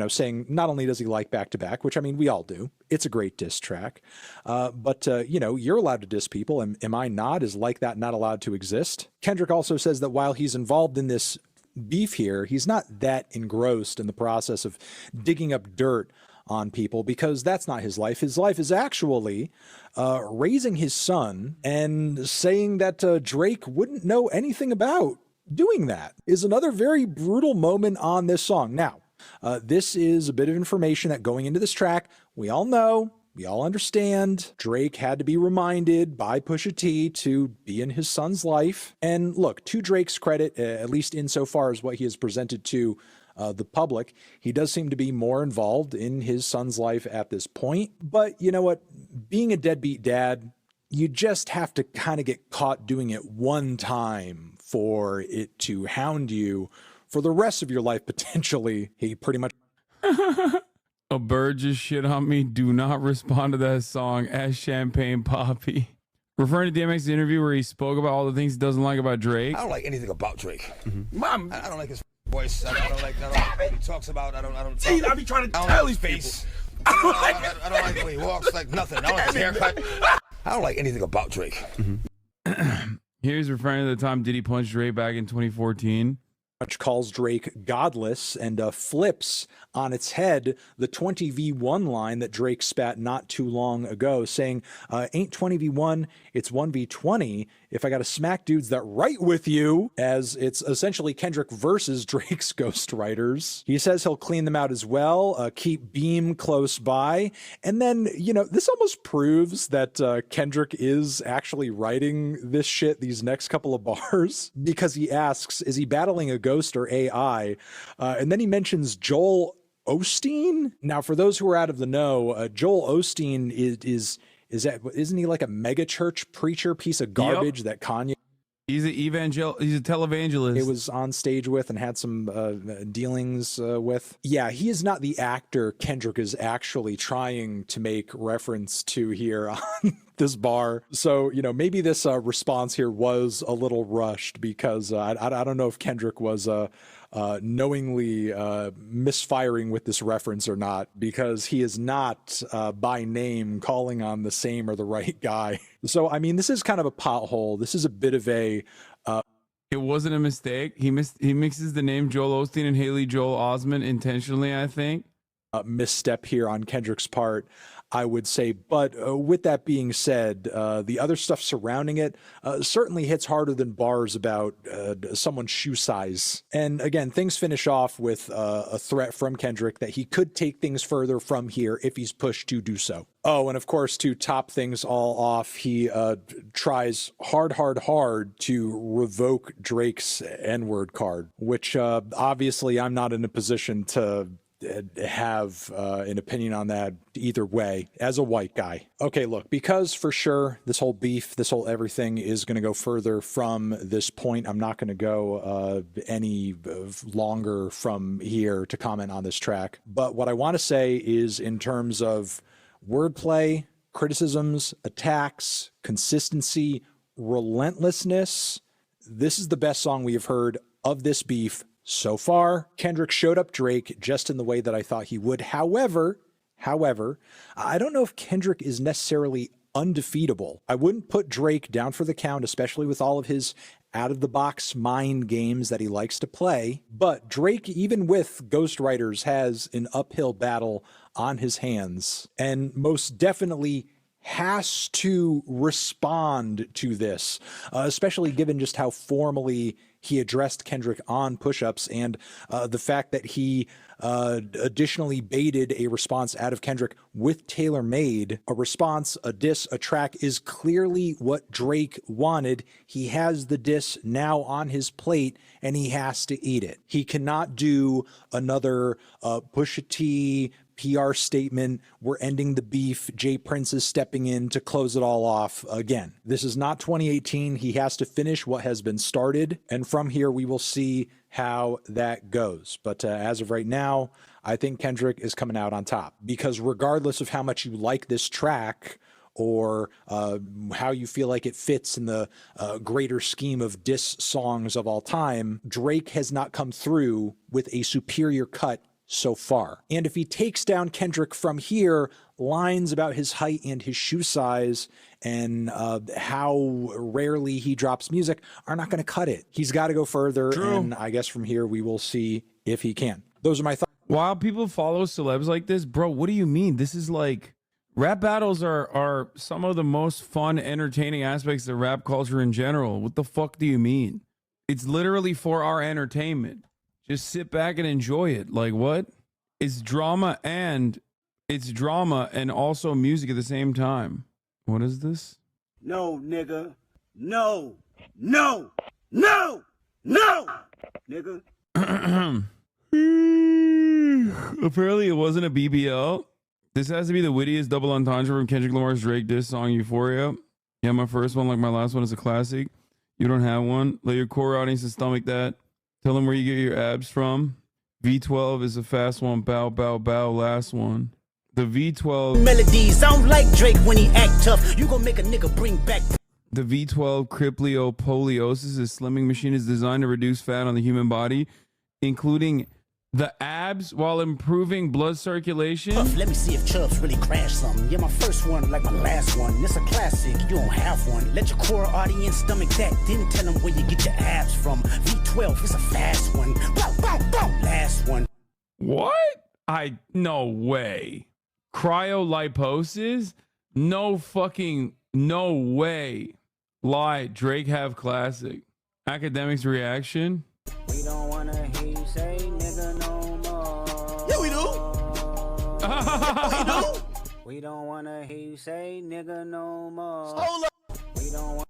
saying not only does he like Back to Back, which I mean, we all do. It's a great diss track. But you're allowed to diss people. And am I not? Is Like That not allowed to exist? Kendrick also says that while he's involved in this beef here, he's not that engrossed in the process of digging up dirt on people, because that's not his life. His life is actually raising his son, and saying that Drake wouldn't know anything about doing that is another very brutal moment on this song. Now, this is a bit of information that going into this track, we all know, we all understand. Drake had to be reminded by Pusha T to be in his son's life. And look, to Drake's credit, at least insofar as what he has presented to the public, he does seem to be more involved in his son's life at this point. But you know what? Being a deadbeat dad, you just have to kind of get caught doing it one time for it to hound you for the rest of your life, potentially. He pretty much... A bird just shit on me. Do not respond to that song as Champagne Poppy. Referring to DMX's interview where he spoke about all the things he doesn't like about Drake. I don't like anything about Drake. Mom, I don't like his voice. I don't like what he talks about. I don't. See, I be trying to tell his face. I don't like the way he walks. Like nothing. I don't like his haircut. I don't like anything about Drake. Here's referring to the time Diddy punched Drake back in 2014. Much calls Drake godless and flips on its head the 20v1 line that Drake spat not too long ago, saying, ain't 20v1, it's 1v20. If I got to smack dudes that write with you, as it's essentially Kendrick versus Drake's ghostwriters. He says he'll clean them out as well, keep Beam close by. And then, this almost proves that Kendrick is actually writing this shit, these next couple of bars, because he asks, is he battling a ghost or AI? And then he mentions Joel Osteen. Now, for those who are out of the know, Joel Osteen isn't he like a mega church preacher piece of garbage that Kanye? He's a televangelist. It was on stage with and had some dealings with. Yeah, he is not the actor Kendrick is actually trying to make reference to here on this bar. So, maybe this response here was a little rushed, because I don't know if Kendrick was knowingly misfiring with this reference or not, because he is not by name calling on the same or the right guy. So, I mean, this is kind of a pothole. This is a bit of a... It wasn't a mistake. He mixes the name Joel Osteen and Haley Joel Osment intentionally, I think. Misstep here on Kendrick's part, I would say. But with that being said, the other stuff surrounding it certainly hits harder than bars about someone's shoe size. And again, things finish off with a threat from Kendrick that he could take things further from here if he's pushed to do so. Oh, and of course, to top things all off, he tries hard to revoke Drake's N-word card, which obviously I'm not in a position to have an opinion on that either way as a white guy. Okay, look, because for sure this whole beef, this whole everything is going to go further from this point. I'm not going to go any longer from here to comment on this track. But what I want to say is, in terms of wordplay, criticisms, attacks, consistency, relentlessness, this is the best song we have heard of this beef so far. Kendrick showed up Drake just in the way that I thought he would. However, I don't know if Kendrick is necessarily undefeatable. I wouldn't put Drake down for the count, especially with all of his out-of-the-box mind games that he likes to play. But Drake, even with ghostwriters, has an uphill battle on his hands, and most definitely has to respond to this, especially given just how formally he addressed Kendrick on push-ups, and the fact that he additionally baited a response out of Kendrick with Taylor Made, a response, a diss, a track is clearly what Drake wanted. He has the diss now on his plate and he has to eat it. He cannot do another Pusha T PR statement, we're ending the beef, Jay Prince is stepping in to close it all off again. This is not 2018. He has to finish what has been started, and from here we will see how that goes. But as of right now, I think Kendrick is coming out on top, because regardless of how much you like this track or how you feel like it fits in the greater scheme of diss songs of all time, Drake has not come through with a superior cut so far. And if he takes down Kendrick from here, lines about his height and his shoe size and how rarely he drops music are not going to cut it. He's got to go further. True. And I guess from here we will see if he can. Those are my thoughts. While people follow celebs like this, bro, what do you mean? This is like, rap battles are some of the most fun, entertaining aspects of rap culture in general. What the fuck do you mean? It's literally for our entertainment. Just sit back and enjoy it. Like, what? It's drama and also music at the same time. What is this? No, nigga. No. No. No. No. Nigga. Apparently it wasn't a BBL. This has to be the wittiest double entendre from Kendrick Lamar's Drake diss song Euphoria. Yeah, my first one, like my last one, is a classic. You don't have one. Let your core audience stomach that. Tell them where you get your abs from. V12 is a fast one. Bow, bow, bow. Last one. The V12 melodies. I don't like Drake when he act tough. You gon' make a nigga bring back. The V12 cryptoliopoliosis, a slimming machine, is designed to reduce fat on the human body, including the abs, while improving blood circulation. Let me see if Chubbs really crashed something. Yeah, my first one like my last one. It's a classic, you don't have one. Let your core audience stomach that. Then tell them where you get your abs from. V12, it's a fast one. Bow, bow, bow. Last one. What? No way. Cryoliposis? No way. Lie. Drake have classic. Academics reaction. We don't wanna hear you say nigga no more. Yeah, we do. We do. We don't wanna hear you say nigga no more. Hold up. We don't want.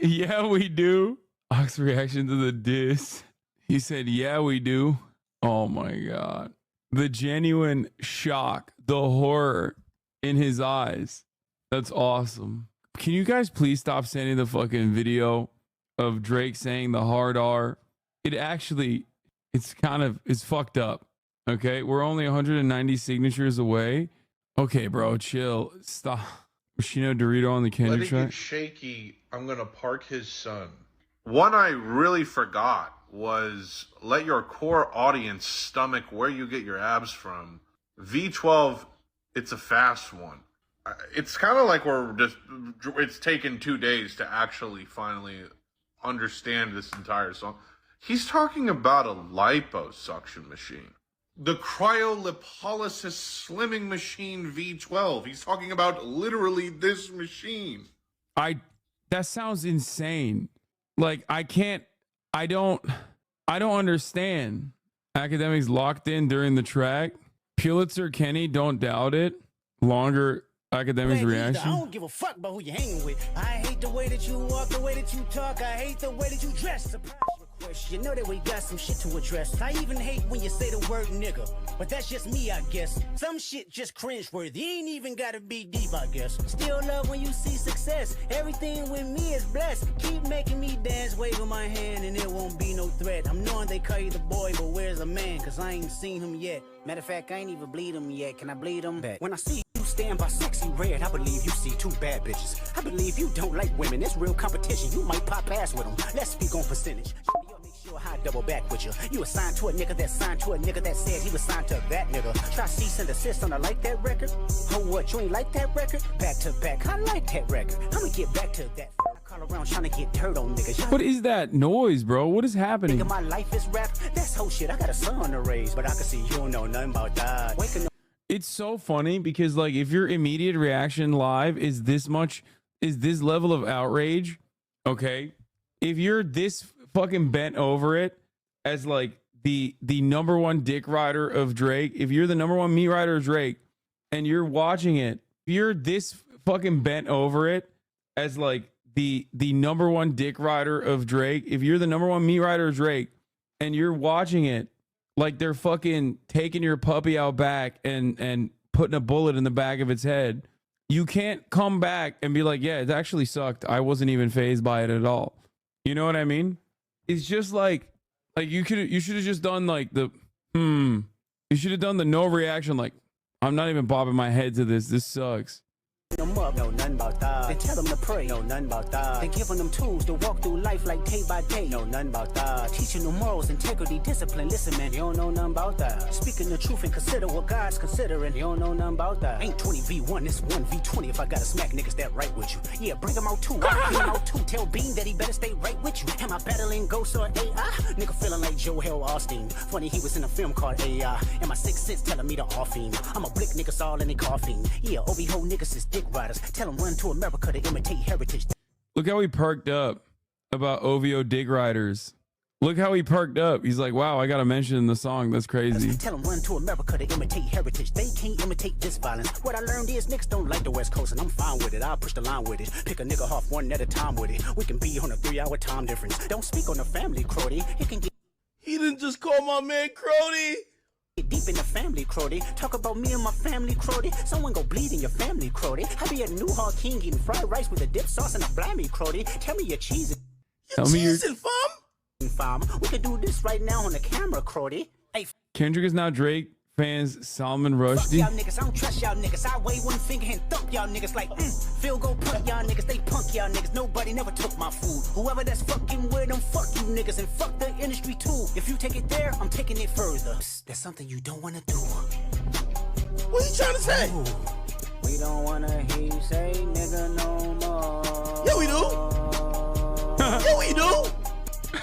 Yeah, we do. Ox reaction to the diss. He said, yeah, we do. Oh my God. The genuine shock, the horror in his eyes. That's awesome. Can you guys please stop sending the fucking video of Drake saying the hard R? It's fucked up. Okay, we're only 190 signatures away. Okay, bro, chill. Stop. Machino Dorito on the Kendrick Letting track. it shaky, I'm gonna park his son. One I really forgot was let your core audience stomach where you get your abs from. V12, it's a fast one. It's kind of like it's taken 2 days to actually finally understand this entire song. He's talking about a liposuction machine. The cryolipolysis slimming machine V12. He's talking about literally this machine. That sounds insane. Like, I don't understand. Academics locked in during the track. Pulitzer Kenny, don't doubt it. Longer academics reaction. I don't give a fuck about who you hanging with. I hate the way that you walk, the way that you talk. I hate the way that you dress. Surprise request. You know that we got some shit to address. I even hate when you say the word nigga, but that's just me, I guess. Some shit just cringeworthy. Ain't even gotta be deep, I guess. Still love when you see success. Everything with me is blessed. Keep making me dance, waving my hand, and it won't be no threat. I'm knowing they call you the boy, but where's the man? Cause I ain't seen him yet. Matter of fact, I ain't even bleed him yet. Can I bleed him back? When I see you stand by sexy red, I believe you see two bad bitches. I believe you don't like women. It's real competition. You might pop ass with them. Let's speak on percentage. Make sure I double back with you. You assigned to a nigga that signed to a nigga that said he was signed to that nigga. Try cease and desist on a like that record. Oh, what? You ain't like that record? Back to back. I like that record. I'ma get back to that. I call around trying to get dirt on niggas. What is that noise, bro? What is happening? Nigga, my life is rap. That's whole shit. I got a son to raise, but I can see you don't know nothing about that. Waking up. It's so funny because, like, if your immediate reaction live is this level of outrage, okay, if you're this fucking bent over it as like the number one dick rider of Drake, if you're the number one meat rider of Drake and you're watching it, if you're this fucking bent over it as like the number one dick rider of Drake, if you're the number one meat rider of Drake and you're watching it like they're fucking taking your puppy out back and putting a bullet in the back of its head, you can't come back and be like, yeah, it actually sucked. I wasn't even fazed by it at all. You know what I mean? It's just like you should have just done like the you should have done the no reaction, like, I'm not even bobbing my head to this. This sucks. Them up, know nothing about that. Then tell them to pray, know nothing about that. Then give them tools to walk through life like day by day, know nothing about that. Teaching them morals, integrity, discipline. Listen, man, you don't know nothing about that. Speaking the truth and consider what God's considering, you don't know nothing about that. Ain't 20v1, it's 1v20 if I gotta smack niggas that right with you. Yeah, bring them out too, I bring them out too. Tell Bean that he better stay right with you. Am I battling ghosts or AI? Nigga feeling like Joel Austin. Funny, he was in a film called AI. And my sixth sense telling me to offing. I'm a blick niggas all in the coffin. Yeah, OV-ho niggas is dick riders. Tell them run to America to imitate heritage. Look how he perked up about OVO dig riders. Look how he perked up. He's like, wow, I gotta mention the song. That's crazy. Tell them run to America to imitate heritage. They can't imitate this violence. What I learned is niggas don't like the West Coast, and I'm fine with it. I'll push the line with it. Pick a nigga off one at a time with it. We can be on a 3-hour time difference. Don't speak on the family, Crody. It can get. He didn't just call my man Crody. Deep in the family, Crody. Talk about me and my family, Crody. Someone go bleed in your family, Crody. I be at New Hall King eating fried rice with a dip sauce and a blammy, Crody. Tell me your cheese. Tell me your Fam. We can do this right now on the camera, Crody. Hey, Kendrick is now Drake fans Salman fuck Rushdie. y'all niggas. I don't trust y'all niggas. I wave one finger and thump y'all niggas like field goal punt y'all niggas. They punk y'all niggas. Nobody never took my food. Whoever that's fucking with them, fuck you niggas and fuck the industry too. If you take it there, I'm taking it further. Psst, that's something you don't wanna do. What you trying to say? Ooh, we don't wanna hear you say nigga no more. Yeah, we do. Yeah, we do.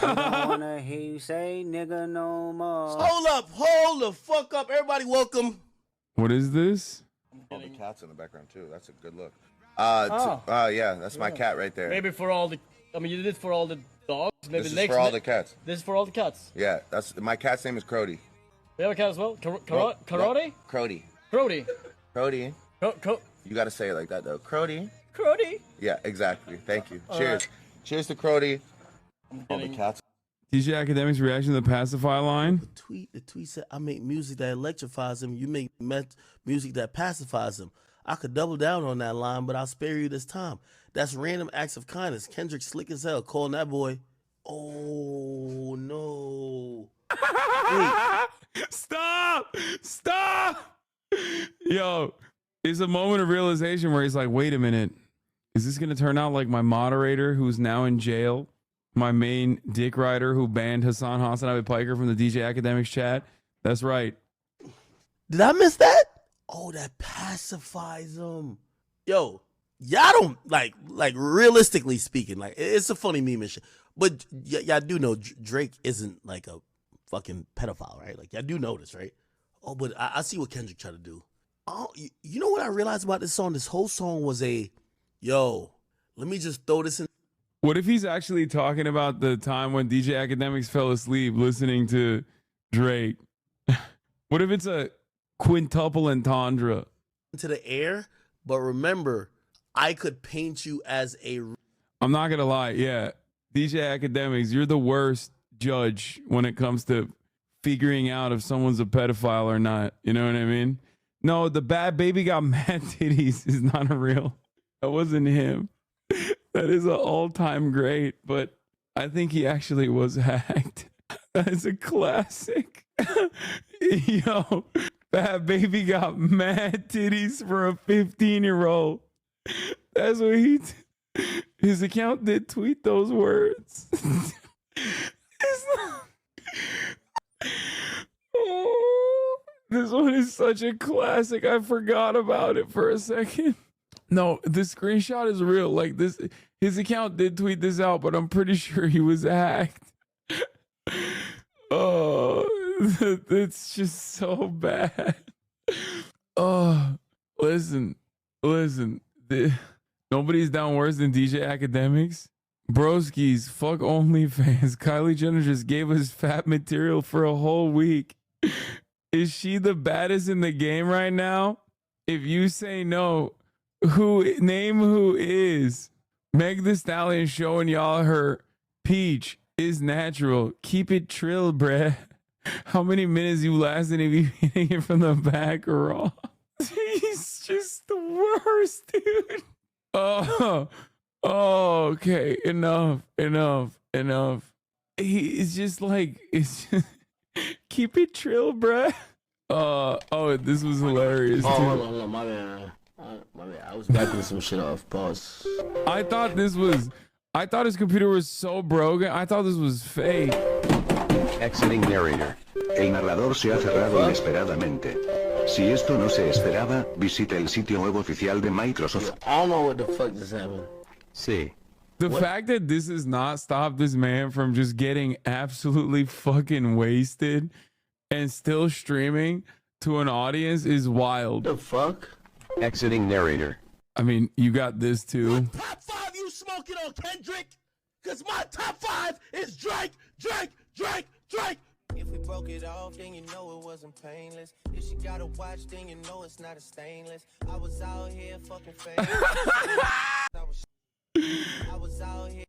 We don't wanna hear you say nigga no more. Hold the fuck up. Everybody welcome. What is this? Oh, the cat's in the background too. That's a good look. Yeah, that's my cat right there. Maybe for all the, I mean, you did it for all the dogs. Maybe This is next for all the cats. This is for all the cats. Yeah, that's my cat's name is Crody. We have a cat as well. Karate? Crody. Crody. Crody. Co- You gotta say it like that though. Crody. Crody. Yeah, exactly. Thank you. All Cheers. right. Cheers to Crody. Oh, the cat's. DJ Academic's reaction to the Pacify line. The tweet said, I make music that electrifies him. You make music that pacifies him. I could double down on that line, but I'll spare you this time. That's random acts of kindness. Kendrick slick as hell, calling that boy. Oh, no. Wait. Stop! Yo, it's a moment of realization where he's like, wait a minute. Is this going to turn out like my moderator who's now in jail? My main dick rider who banned Hassan Hasanabi Piker from the DJ Academics chat? That's right. Did I miss that? Oh, that pacifies him. Yo, y'all don't, like realistically speaking, like, it's a funny meme and shit. But y'all do know Drake isn't like a fucking pedophile, right? Like, y'all do know this, right? Oh, but I see what Kendrick tried to do. Oh, you know what I realized about this song? This whole song was let me just throw this in. What if he's actually talking about the time when DJ Academics fell asleep listening to Drake? What if it's a quintuple entendre? Into the air, but remember, I could paint you as a... I'm not going to lie, yeah. DJ Academics, you're the worst judge when it comes to figuring out if someone's a pedophile or not. You know what I mean? No, the bad baby got mad titties is not a real... That wasn't him. That is an all-time great, but I think he actually was hacked. That is a classic. Yo, Bad Baby got mad titties for a 15-year-old. That's what his account did tweet those words. Oh, this one is such a classic. I forgot about it for a second. No, this screenshot is real. Like this, his account did tweet this out, but I'm pretty sure he was hacked. Oh, it's just so bad. Oh, listen. Nobody's down worse than DJ Academics Broskies, fuck OnlyFans. Kylie Jenner just gave us fat material for a whole week. Is she the baddest in the game right now? If you say no, name who is. Meg the Stallion showing y'all her peach is natural. Keep it trill, bruh. How many minutes you lasting if you hitting it from the back raw? He's just the worst, dude. Oh, okay. Enough. He's just like, it's just, keep it trill, bruh. This was hilarious. Oh, too. hold on, my bad. My bad. I was backing some shit off. Pause. I thought his computer was so broken. I thought this was fake. Exiting narrator. El narrador se ha cerrado inesperadamente. Si esto no se esperaba, visite el sitio web oficial de Microsoft. I don't know what the fuck just happened. Sí. The fact that this has not stopped this man from just getting absolutely fucking wasted and still streaming to an audience is wild. The fuck? Exiting narrator. I mean, you got this too. Top 5 you smoking on, Kendrick? Because my top 5 is Drake. If we broke it off, then you know it wasn't painless. If she got a watch, then you know it's not a stainless. I was out here fucking famous. I was out here.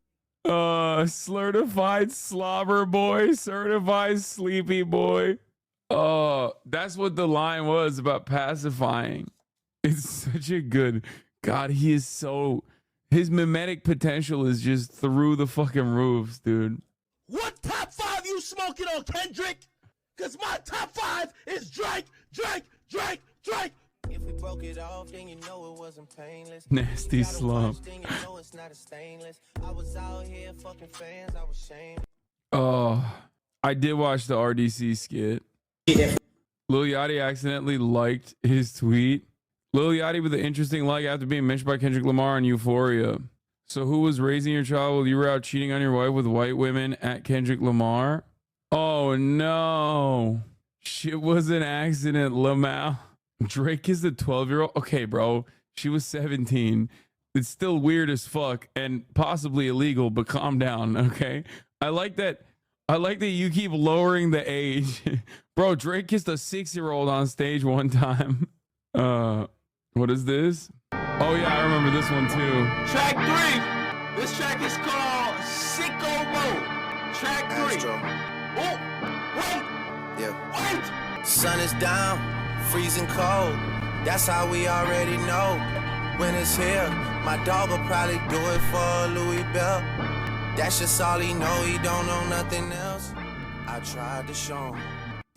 Certified slobber boy, certified sleepy boy. That's what the line was about pacifying. It's such a good God. His mimetic potential is just through the fucking roofs, dude. What top 5 you smoking on, Kendrick? Because my top 5 is Drake. If we broke it off, then you know it wasn't painless. Nasty slump. Then you know it's not a stainless. I was out here fucking fans, I was shamed. Oh, I did watch the RDC skit. Lil Yachty accidentally liked his tweet. Lil Yachty with an interesting like after being mentioned by Kendrick Lamar on Euphoria. So who was raising your child while you were out cheating on your wife with white women at Kendrick Lamar? Oh no. Shit was an accident, Lamau. Drake is the 12-year-old. Okay, bro. She was 17. It's still weird as fuck and possibly illegal, but calm down, okay? I like that you keep lowering the age. Bro, Drake kissed a 6-year-old on stage one time. What is this? Oh yeah, I remember this one too. Track 3. This track is called Sicko Mode. Track 3. Oh, wait. Sun is down, freezing cold. That's how we already know. When it's here, my dog will probably do it for Louis Bell. That's just all he know, he don't know nothing else. I tried to show him.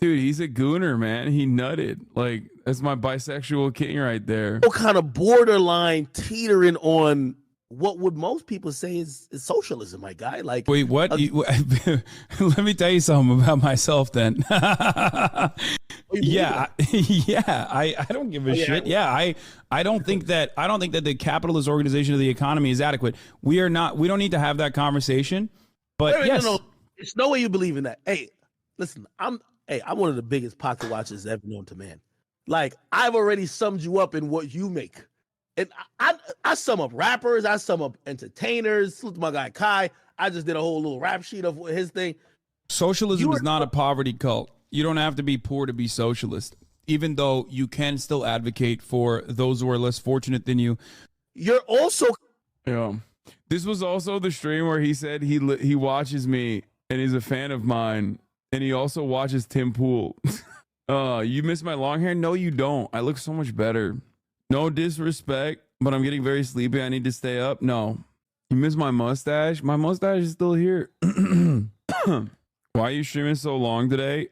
Dude, he's a gooner, man. He nutted. Like, that's my bisexual king right there. What kind of borderline teetering on what would most people say is socialism, my guy? Like, wait, what? Let me tell you something about myself then. Yeah, I don't give a shit. Yeah, I don't think that the capitalist organization of the economy is adequate. We don't need to have that conversation. But yes, no, it's no way you believe in that. Hey, listen, I'm one of the biggest pocket watchers ever known to man. Like, I've already summed you up in what you make. And I sum up rappers, I sum up entertainers. Salute to my guy Kai. I just did a whole little rap sheet of his thing. Socialism is not a poverty cult. You don't have to be poor to be socialist, even though you can still advocate for those who are less fortunate than you. You're also... Yeah. This was also the stream where he said he watches me and he's a fan of mine. And he also watches Tim Pool. You miss my long hair? No, you don't. I look so much better. No disrespect, but I'm getting very sleepy. I need to stay up. No. You miss my mustache? My mustache is still here. Why are you streaming so long today?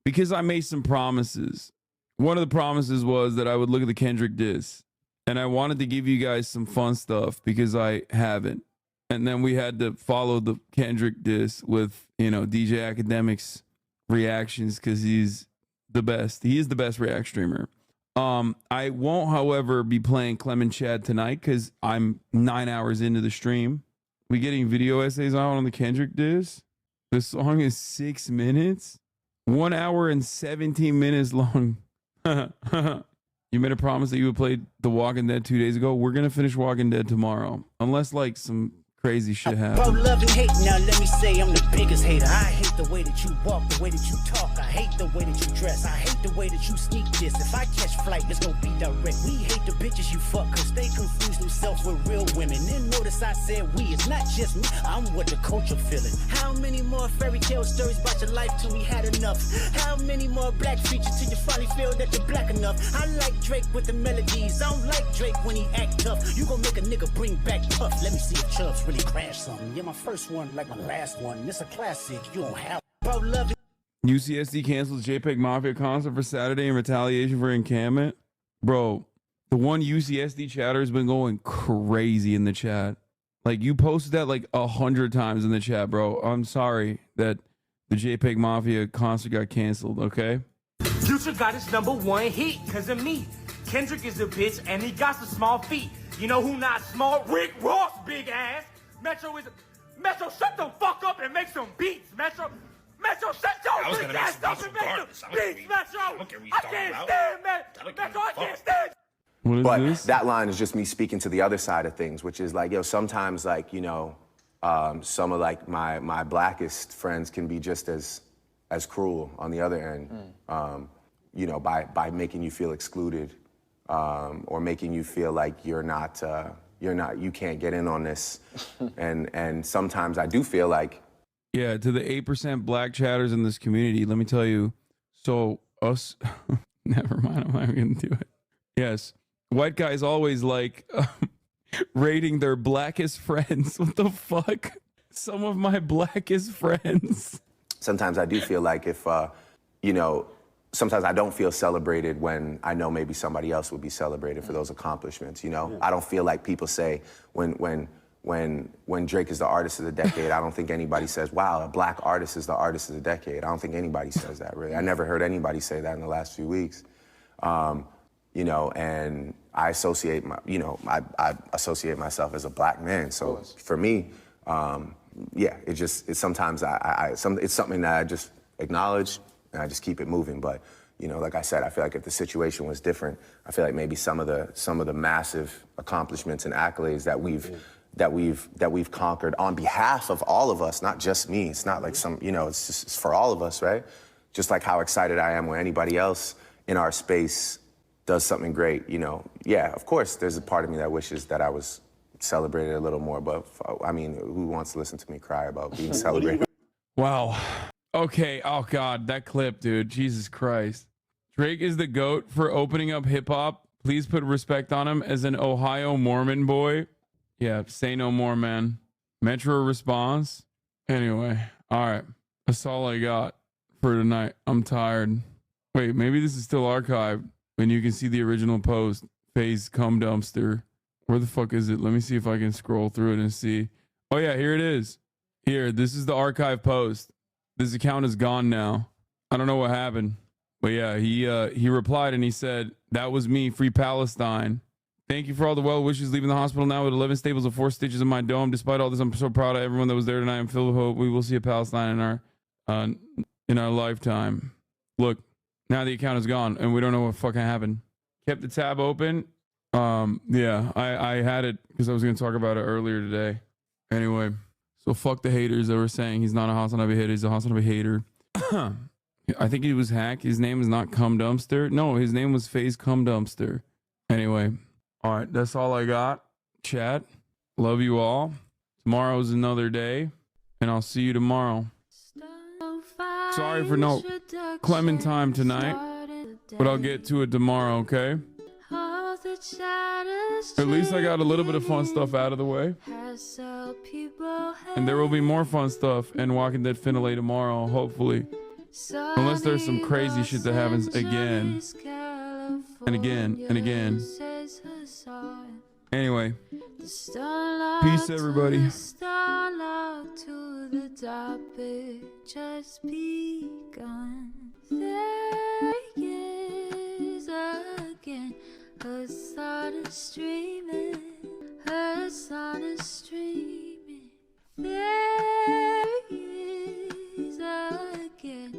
Because I made some promises. One of the promises was that I would look at the Kendrick diss. And I wanted to give you guys some fun stuff because I haven't. And then we had to follow the Kendrick diss with, DJ Academic's reactions because he's the best. He is the best react streamer. I won't, however, be playing Clement Chad tonight because I'm 9 hours into the stream. We getting video essays out on the Kendrick diss. The song is 6 minutes. 1 hour and 17 minutes long. You made a promise that you would play The Walking Dead 2 days ago. We're going to finish Walking Dead tomorrow. Unless like some Crazy shit Bro, happened. love and hate. Now let me say I'm the biggest hater. I hate the way that you walk, the way that you talk. I hate the way that you dress. I hate the way that you sneak this. If I catch flight, it's gonna be direct. We hate the bitches you fuck, cause they confuse themselves with real women. Then notice I said we, it's not just me. I'm what the culture feeling. How many more fairy tale stories about your life till we had enough? How many more black features till you finally feel that you're black enough? I like Drake with the melodies. I don't like Drake when he act tough. You gon' make a nigga bring back Puff. Let me see if Chubbs really crash something. You're my first one, like my last one. It's a classic. You don't have. Bro, love it. UCSD cancels JPEG Mafia concert for Saturday in retaliation for encampment. Bro, the one UCSD chatter has been going crazy in the chat. Like, you posted that like 100 times in the chat, bro. I'm sorry that the JPEG Mafia concert got canceled, okay? Future got his #1 hit because of me. Kendrick is a bitch and he got some small feet. You know who not small? Rick Ross, big ass. Metro, shut the fuck up and make some beats, Metro, shut your big ass up and make some beats, Metro. I can't stand, Metro, I can't stand. But that line is just me speaking to the other side of things, which is like, yo, sometimes like, you know, some of like my blackest friends can be just as cruel on the other end, you know, by making you feel excluded, or making you feel like you can't get in on this. and sometimes I do feel like. Yeah, to the 8% black chatters in this community, let me tell you. So us, never mind, I'm not even gonna do it. Yes, white guys always like rating their blackest friends. What the fuck? Some of my blackest friends. Sometimes I do feel like if, you know, sometimes I don't feel celebrated when I know maybe somebody else would be celebrated for those accomplishments, you know? I don't feel like people say when Drake is the artist of the decade, I don't think anybody says, wow, a black artist is the artist of the decade. I don't think anybody says that, really. I never heard anybody say that in the last few weeks. You know, and I associate I associate myself as a black man. So for me, yeah, it's sometimes it's something that I just acknowledge and I just keep it moving. But, you know, like I said, I feel like if the situation was different, I feel like maybe some of the massive accomplishments and accolades that we've conquered on behalf of all of us, not just me. It's not like it's for all of us, right? Just like how excited I am when anybody else in our space does something great, you know. Yeah, of course, there's a part of me that wishes that I was celebrated a little more, but I mean, who wants to listen to me cry about being celebrated? Wow. Okay. Oh God, that clip, dude. Jesus Christ. Drake is the GOAT for opening up hip hop. Please put respect on him as an Ohio Mormon boy. Yeah, say no more, man. Metro response. Anyway, all right. That's all I got for tonight. I'm tired. Wait, maybe this is still archived and you can see the original post. FaZe cum dumpster. Where the fuck is it? Let me see if I can scroll through it and see. Oh yeah, here it is. Here, this is the archive post. This account is gone now. I don't know what happened. But yeah, he replied and he said, "That was me, free Palestine. Thank you for all the well wishes. Leaving the hospital now with 11 staples and 4 stitches in my dome. Despite all this, I'm so proud of everyone that was there tonight. I'm filled with hope. We will see a Palestine in our lifetime." Look, now the account is gone and we don't know what fucking happened. Kept the tab open. Yeah, I had it because I was going to talk about it earlier today. Anyway, so fuck the haters that were saying he's not a Hasanabe hater. He's a Hasanabe hater. I think he was hacked. His name is not Cum Dumpster. No, his name was FaZe Cum Dumpster. Anyway, all right, that's all I got. Chat, love you all. Tomorrow's another day, and I'll see you tomorrow. Sorry for no Clementine tonight, but I'll get to it tomorrow, okay? At least I got a little bit of fun stuff out of the way. And there will be more fun stuff in Walking Dead Finale tomorrow, hopefully. Unless there's some crazy shit that happens again. And again, and again. Anyway. Peace, everybody. Just begun. There is again a sun is streaming, a sun is streaming. There is again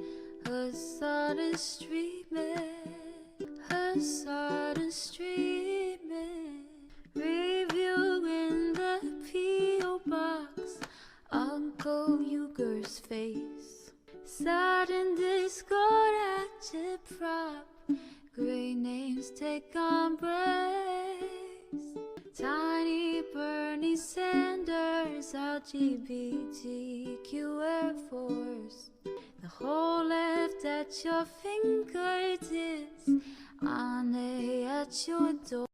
a sun is streaming, a sun is streaming. Reviewing the P.O. box. drop. Great names take on breaks. Tiny Bernie Sanders, LGBTQ Air Force. The whole left at your fingertips, on at your door.